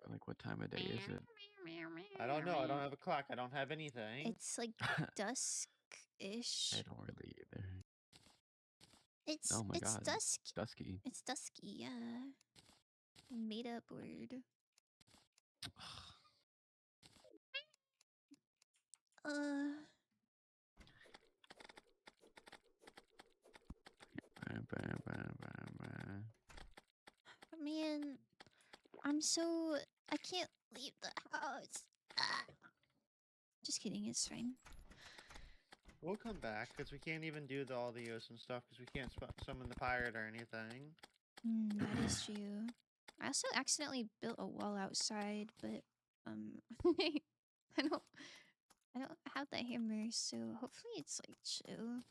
Like, what time of day is it? I don't know. I don't have a clock. I don't have anything. It's like dusk-ish. I don't really either. It's Oh my it's god. dusk. Dusky. It's dusky, yeah. Made up word. I can't leave the house. Ah. Just kidding, it's fine. We'll come back because we can't even do all the awesome stuff because we can't summon the pirate or anything. That is true. I also accidentally built a wall outside, but I don't have the hammer, so hopefully it's like chill.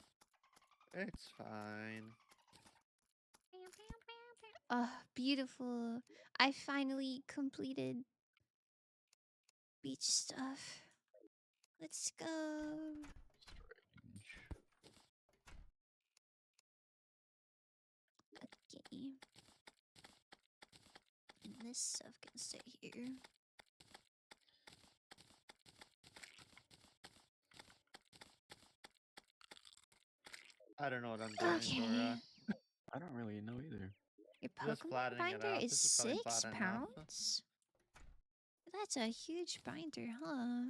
It's fine. Oh, beautiful. I finally completed beach stuff. Let's go. Okay. And this stuff can stay here. I don't know what I'm doing, Okay. Dora. I don't really know either. Your Just Pokemon flattening it binder out. is This is probably 6 flat enough. pounds? That's a huge binder, huh?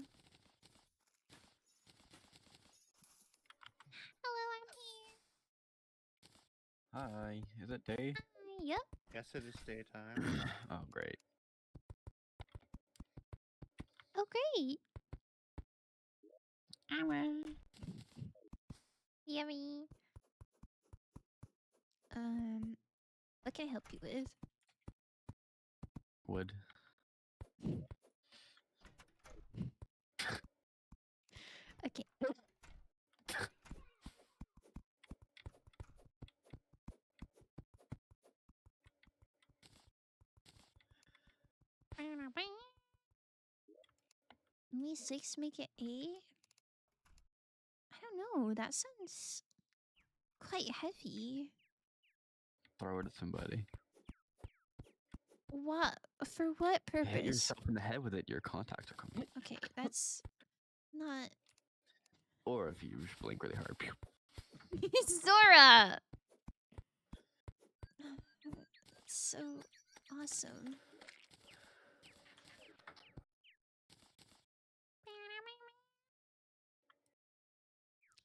Hello, I'm here. Hi, is it day? Hi, yep. Yes, it is daytime. Oh, great. Oh, great. Yummy. What can I help you with? Wood. Okay. Only 6 make it 8? I don't know. That sounds quite heavy. Throw it at somebody. What? For what purpose? Hit yourself in the head with it, your contacts are coming. Okay, that's not... Or if you just blink really hard. Pew. Zora! So awesome.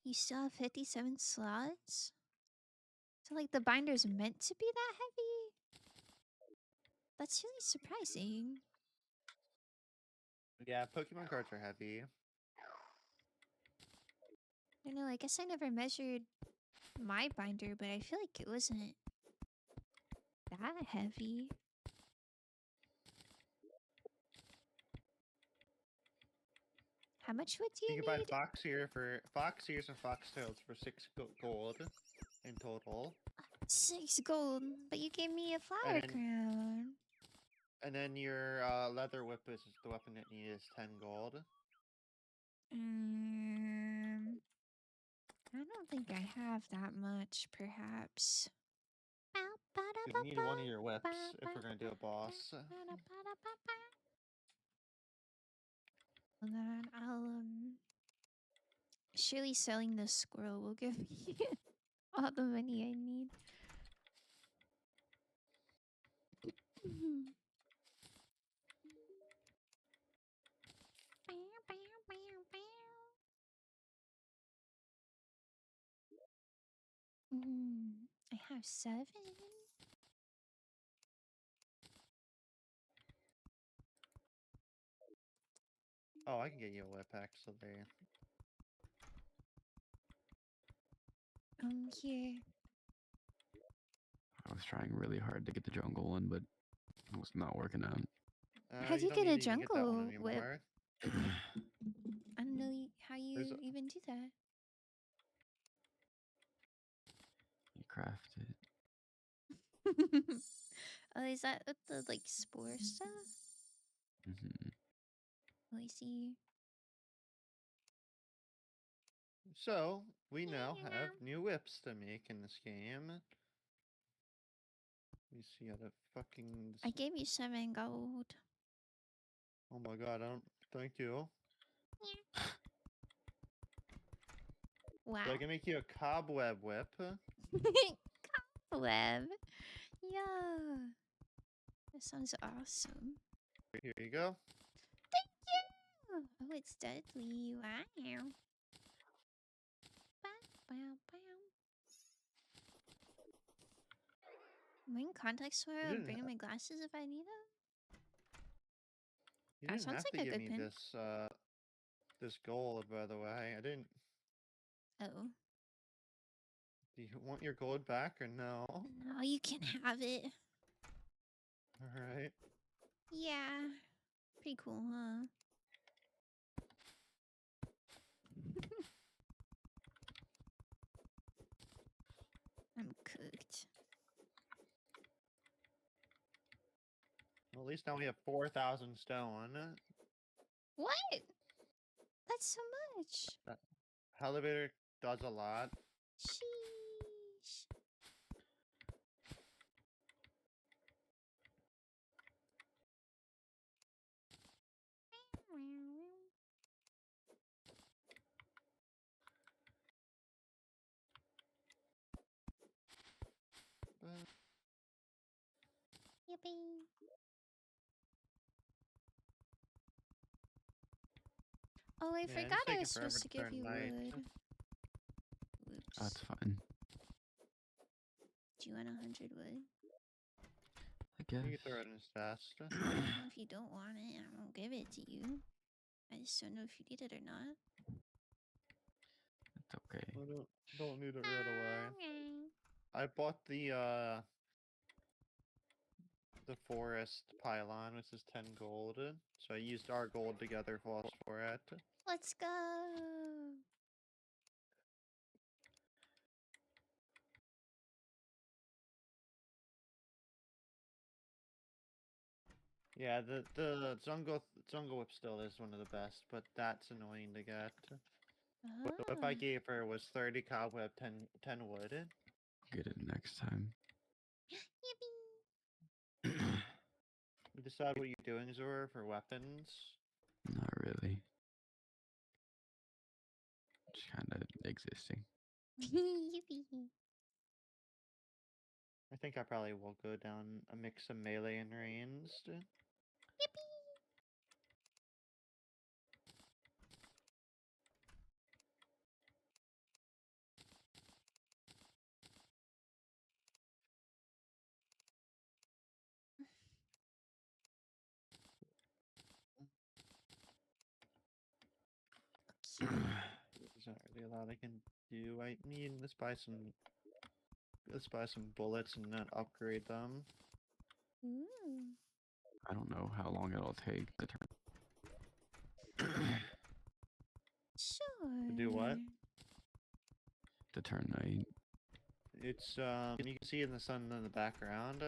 You still have 57 slots? So like the binder's meant to be that heavy? That's really surprising. Yeah, Pokemon cards are heavy. I don't know, I guess I never measured my binder, but I feel like it wasn't that heavy. How much wood do You you can buy need? fox ears and foxtails for 6 gold in total. 6 gold, but you gave me a flower then- crown. And then your leather whip is the weapon it needs 10 gold. I don't think I have that much, perhaps. You need one of your whips if we're gonna do a boss. Hold on, I'll surely selling this squirrel will give me all the money I need. I have 7. Oh, I can get you a whip actually. Here. I was trying really hard to get the jungle one, but it was not working out. How'd you don't get a need to even get that one jungle whip? anymore. I don't know how you There's even do that. You craft it. Oh, is that with the like spore stuff? Mm-hmm. Oh, I see. So, we now have new whips to make in this game. Let me see how to fucking... I gave you 7 gold. Oh my god, I don't... Thank you. Wow. So I can make you a cobweb whip. Cobweb. Yeah. That sounds awesome. Here you go. Thank you! Oh, it's deadly. Wow. Bow, bow, bow. Am I in contact swear? I'll didn't bring my glasses if I need them? You That didn't sounds have to like a give good me pin. this gold, by the way. I didn't. Oh. Do you want your gold back or no? No, you can have it. Alright. Yeah. Pretty cool, huh? I'm cooked. Well, at least now we have 4,000 stone. What? That's so much. That elevator does a lot. Sheesh. But Yippee. Oh, I yeah, forgot it's I taking was forever supposed to to give turn you night. wood. Whoops. That's fine. Do you want 100 wood? I guess. You can throw it in his chest. Well, if you don't want it, I won't give it to you. I just don't know if you need it or not. It's okay. I don't need it right away. I bought the forest pylon, which is 10 gold. So I used our gold together for it. Let's go. Yeah, the jungle whip still is one of the best, but that's annoying to get. But if I Ah. gave her was 30 cobweb, 10 wood. Get it next time. Yippee. You decide what you're doing, Zora, for weapons. Not really. Just kind of existing. Yippee. I think I probably will go down a mix of melee and ranged. Cute. There's not really a lot I can do. I need let's buy some bullets and then upgrade them. Ooh. I don't know how long it'll take to turn. Sure. To do what? To turn night. It's you can see in the sun in the background.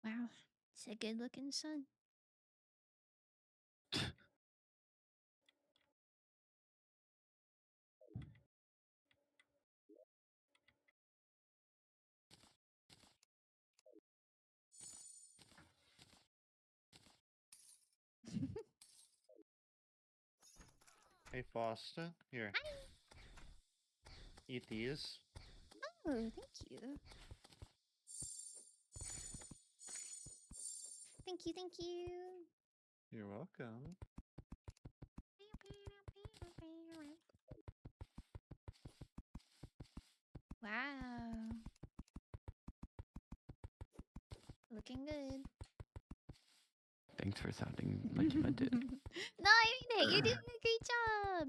Wow. It's a good looking sun. Hey Foster, here. Eat these. Oh, thank you. Thank you, thank you. You're welcome. Wow. Looking good. Thanks for sounding like you meant it. No, I mean it. You're doing a great job.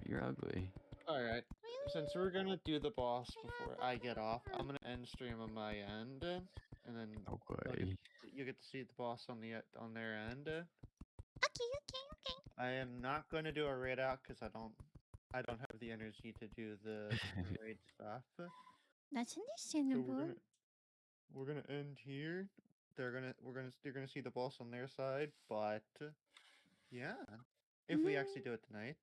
You're ugly. Alright. Really? Since we're gonna do the boss before I get off, I'm gonna end stream on my end, and then Okay. you get to see the boss on their end. Okay, okay. I am not going to do a raid out because I don't have the energy to do the raid stuff. That's So understandable. we're gonna end here. You're gonna see the boss on their side, but yeah, if we actually do it tonight.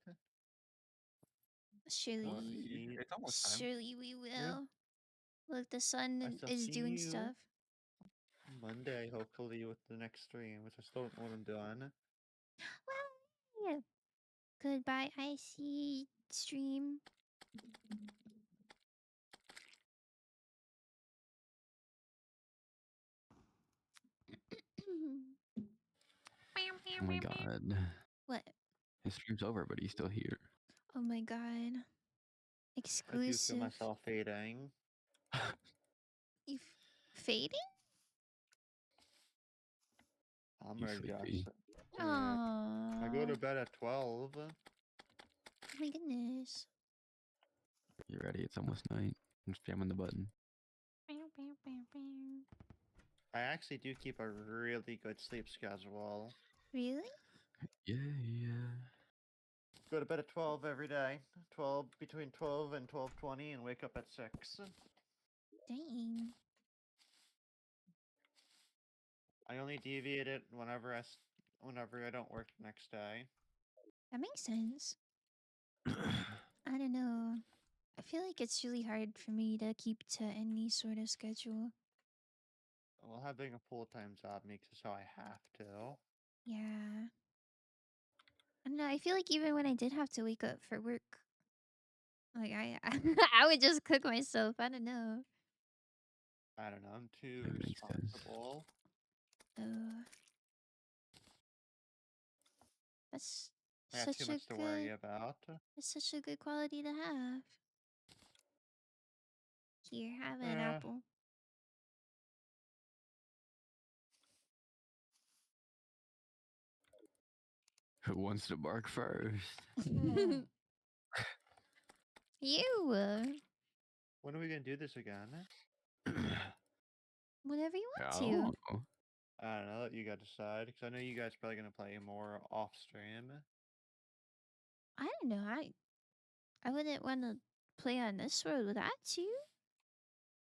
Surely. It's almost time. Surely we will. Yeah. Look, the sun I shall is see doing you stuff. Monday, hopefully, with the next stream, which I still don't know what I'm doing. Well, yeah. Goodbye, icy stream. Oh my god. What? His stream's over, but he's still here. Oh my god. I do feel Exclusive. myself fading. You fading? I'm You ready to sleepy. I go to Oh bed at 12. my goodness. You ready? It's almost night. I'm spamming the button. I actually do keep a really good sleep schedule. Really? Yeah. Go to bed at 12 every day. Between 12 and 12:20, and wake up at 6. Dang. I only deviate it whenever I don't work the next day. That makes sense. I don't know. I feel like it's really hard for me to keep to any sort of schedule. Well, having a full-time job makes it so I have to. Yeah. I don't know. I feel like even when I did have to wake up for work, like I would just cook myself. I don't know. I don't know. I'm too That makes sense. responsible. That's I got too such a much to worry good. about. That's such a good quality to have. Here, have an apple. Who wants to bark first? You. When are we gonna do this again? Whenever you want to. Oh. I don't know. Let you guys decide, because I know you guys are probably gonna play more off stream. I don't know. I wouldn't want to play on this world without you.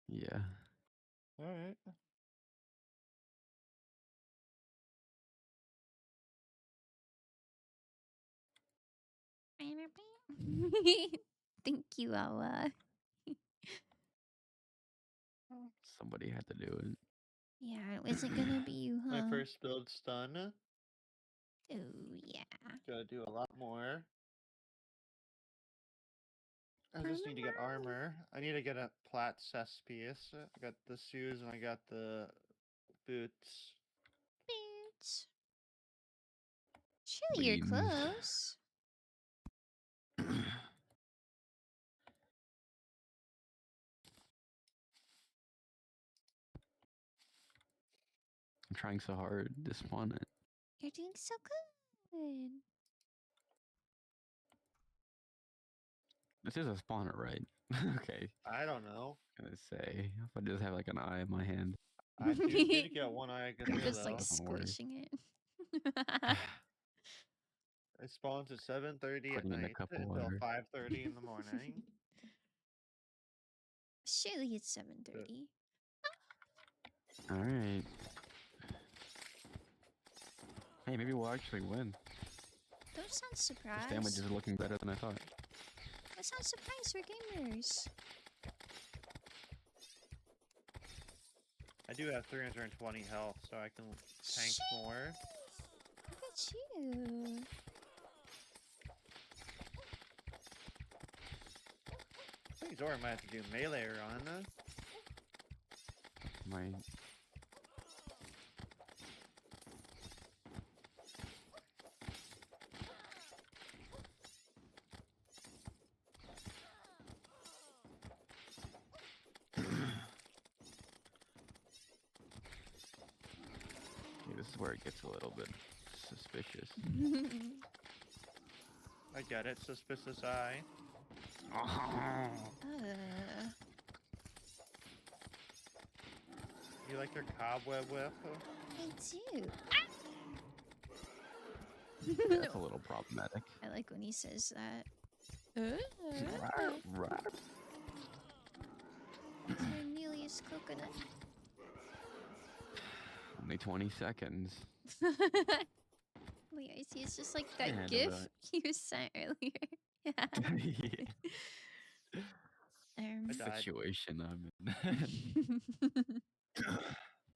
Yeah. All right. Thank you, Awa. Somebody had to do it. Yeah, is it gonna be you, huh? My first build's done. Oh, yeah. Gotta do a lot more. I just need to get armor. I need to get a plat cess piece. I got the shoes and I got the boots. Boots. Surely you're Beans. close. I'm trying so hard to spawn it. You're doing so good. This is a spawner, right? Okay. I don't know. I'm gonna say if I just have like an eye in my hand. I did get one eye You're there just though. like Doesn't work. squishing it. It spawns at 7:30 at Putting in a night cup of until water. 5:30 in the morning. Surely it's 7:30. All right. Hey, maybe we'll actually win. Don't sound This surprised. damage is looking better than I thought. Don't sound surprised. We're gamers. I do have 320 health, so I can tank more. Look at you. I think Zora might have to do melee run. My this is where it gets a little bit suspicious. I get it, suspicious eye. You like your cobweb whip? I do. That's a little problematic. I like when he says that. Cornelius coconut. Only 20 seconds. Wait, I see. It's just like that handle GIF that. you sent earlier. I died. Situation I'm in.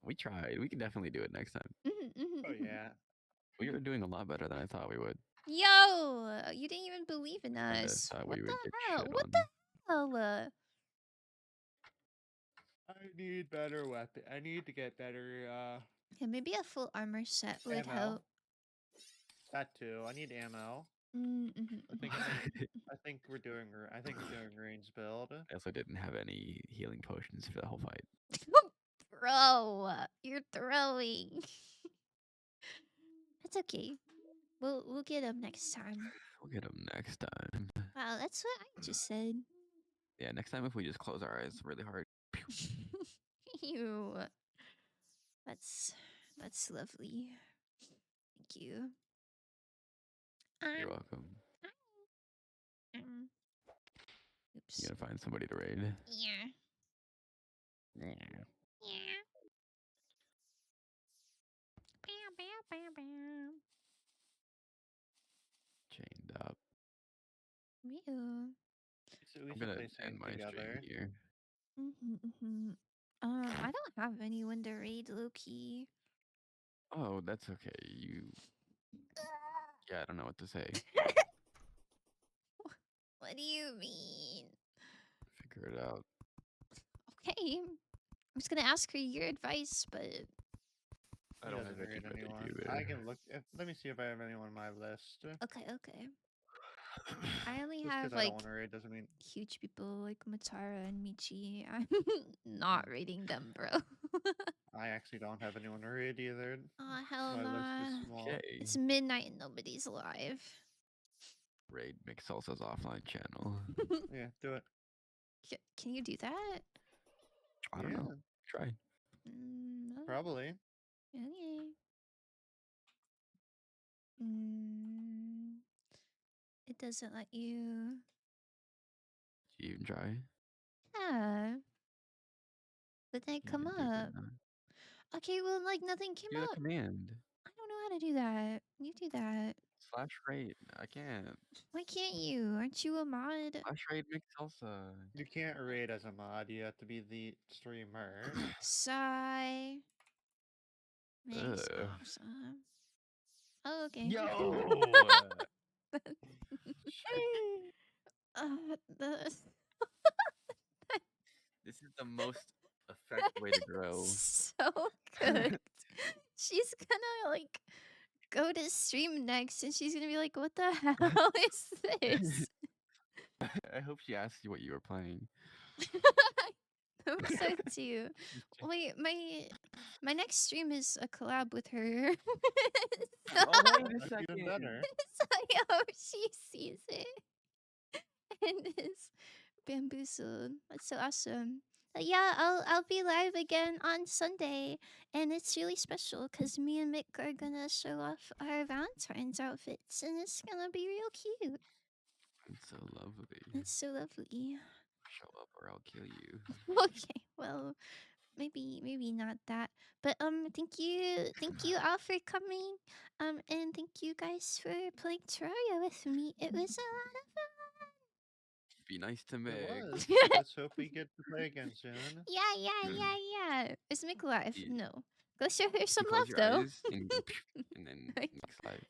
We tried. We can definitely do it next time. Oh yeah. We are doing a lot better than I thought we would. Yo, you didn't even believe in I us. thought What we the would get hell? shit What on. the hell? I need better weapon. I need to get better Yeah, maybe a full armor set would ammo. help. That too. I need ammo. I think we're doing. I think we're doing Rain's build. I also didn't have any healing potions for the whole fight. Bro, you're throwing. It's okay. We'll get him next time. We'll get them next time. Wow, that's what I just said. Yeah, next time if we just close our eyes really hard. Ew. That's lovely. Thank you. You're welcome. Oops. You gotta find somebody to raid. Yeah. Yeah. Yeah. Bam, bam, bam, bam. Chained up. Ew. So we I'm should gonna play end something my together. stream here. I don't have anyone to raid, low-key. Oh, that's okay. Yeah, I don't know what to say. What do you mean? Figure it out. Okay. I'm just gonna ask for your advice, but I He don't doesn't have raid anybody anyone. either. I can look. Let me see if I have anyone on my list. okay. I only Just have because I like don't want to raid doesn't mean. huge people like Matara and Michi. I'm not raiding them, bro. I actually don't have anyone to raid either. Oh hell My list nah. is small. Okay. It's midnight and nobody's alive. Raid McSalsa's offline channel. Yeah, do it. Can you do that? I don't know. Try. No. Probably. Okay. It doesn't let you. Did you even try? Yeah. But then You come didn't do up. good, no. Okay, well, like nothing came Do the up. command. I don't know how to do that. You do that. /raid. I can't. Why can't you? Aren't you a mod? /raid McSalsa. You can't raid as a mod. You have to be the streamer. Sigh. Makes Ugh. awesome. Oh, okay. Yo! The This is the most effective way to grow. so good. She's gonna like go to stream next, and she's gonna be like, "What the hell is this?" I hope she asks you what you were playing. I hope so too. Wait, my next stream is a collab with her. Oh, wait a That's even second. better. So I hope she sees it and is bamboozled. That's so awesome. Yeah, I'll be live again on Sunday, and it's really special because me and Mick are gonna show off our Valentine's outfits, and it's gonna be real cute. It's so lovely. It's so lovely. Show up or I'll kill you. Okay, well, maybe not that, but thank you all for coming, and thank you guys for playing Terraria with me. It was a lot of fun. Be nice to Meg. It was. Let's hope we get to play again soon. Yeah. Is Mick live? Yeah. No. Go show her some You close love your though. eyes and then Right. next live.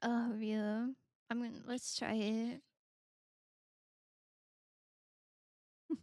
Oh, real. Let's try it.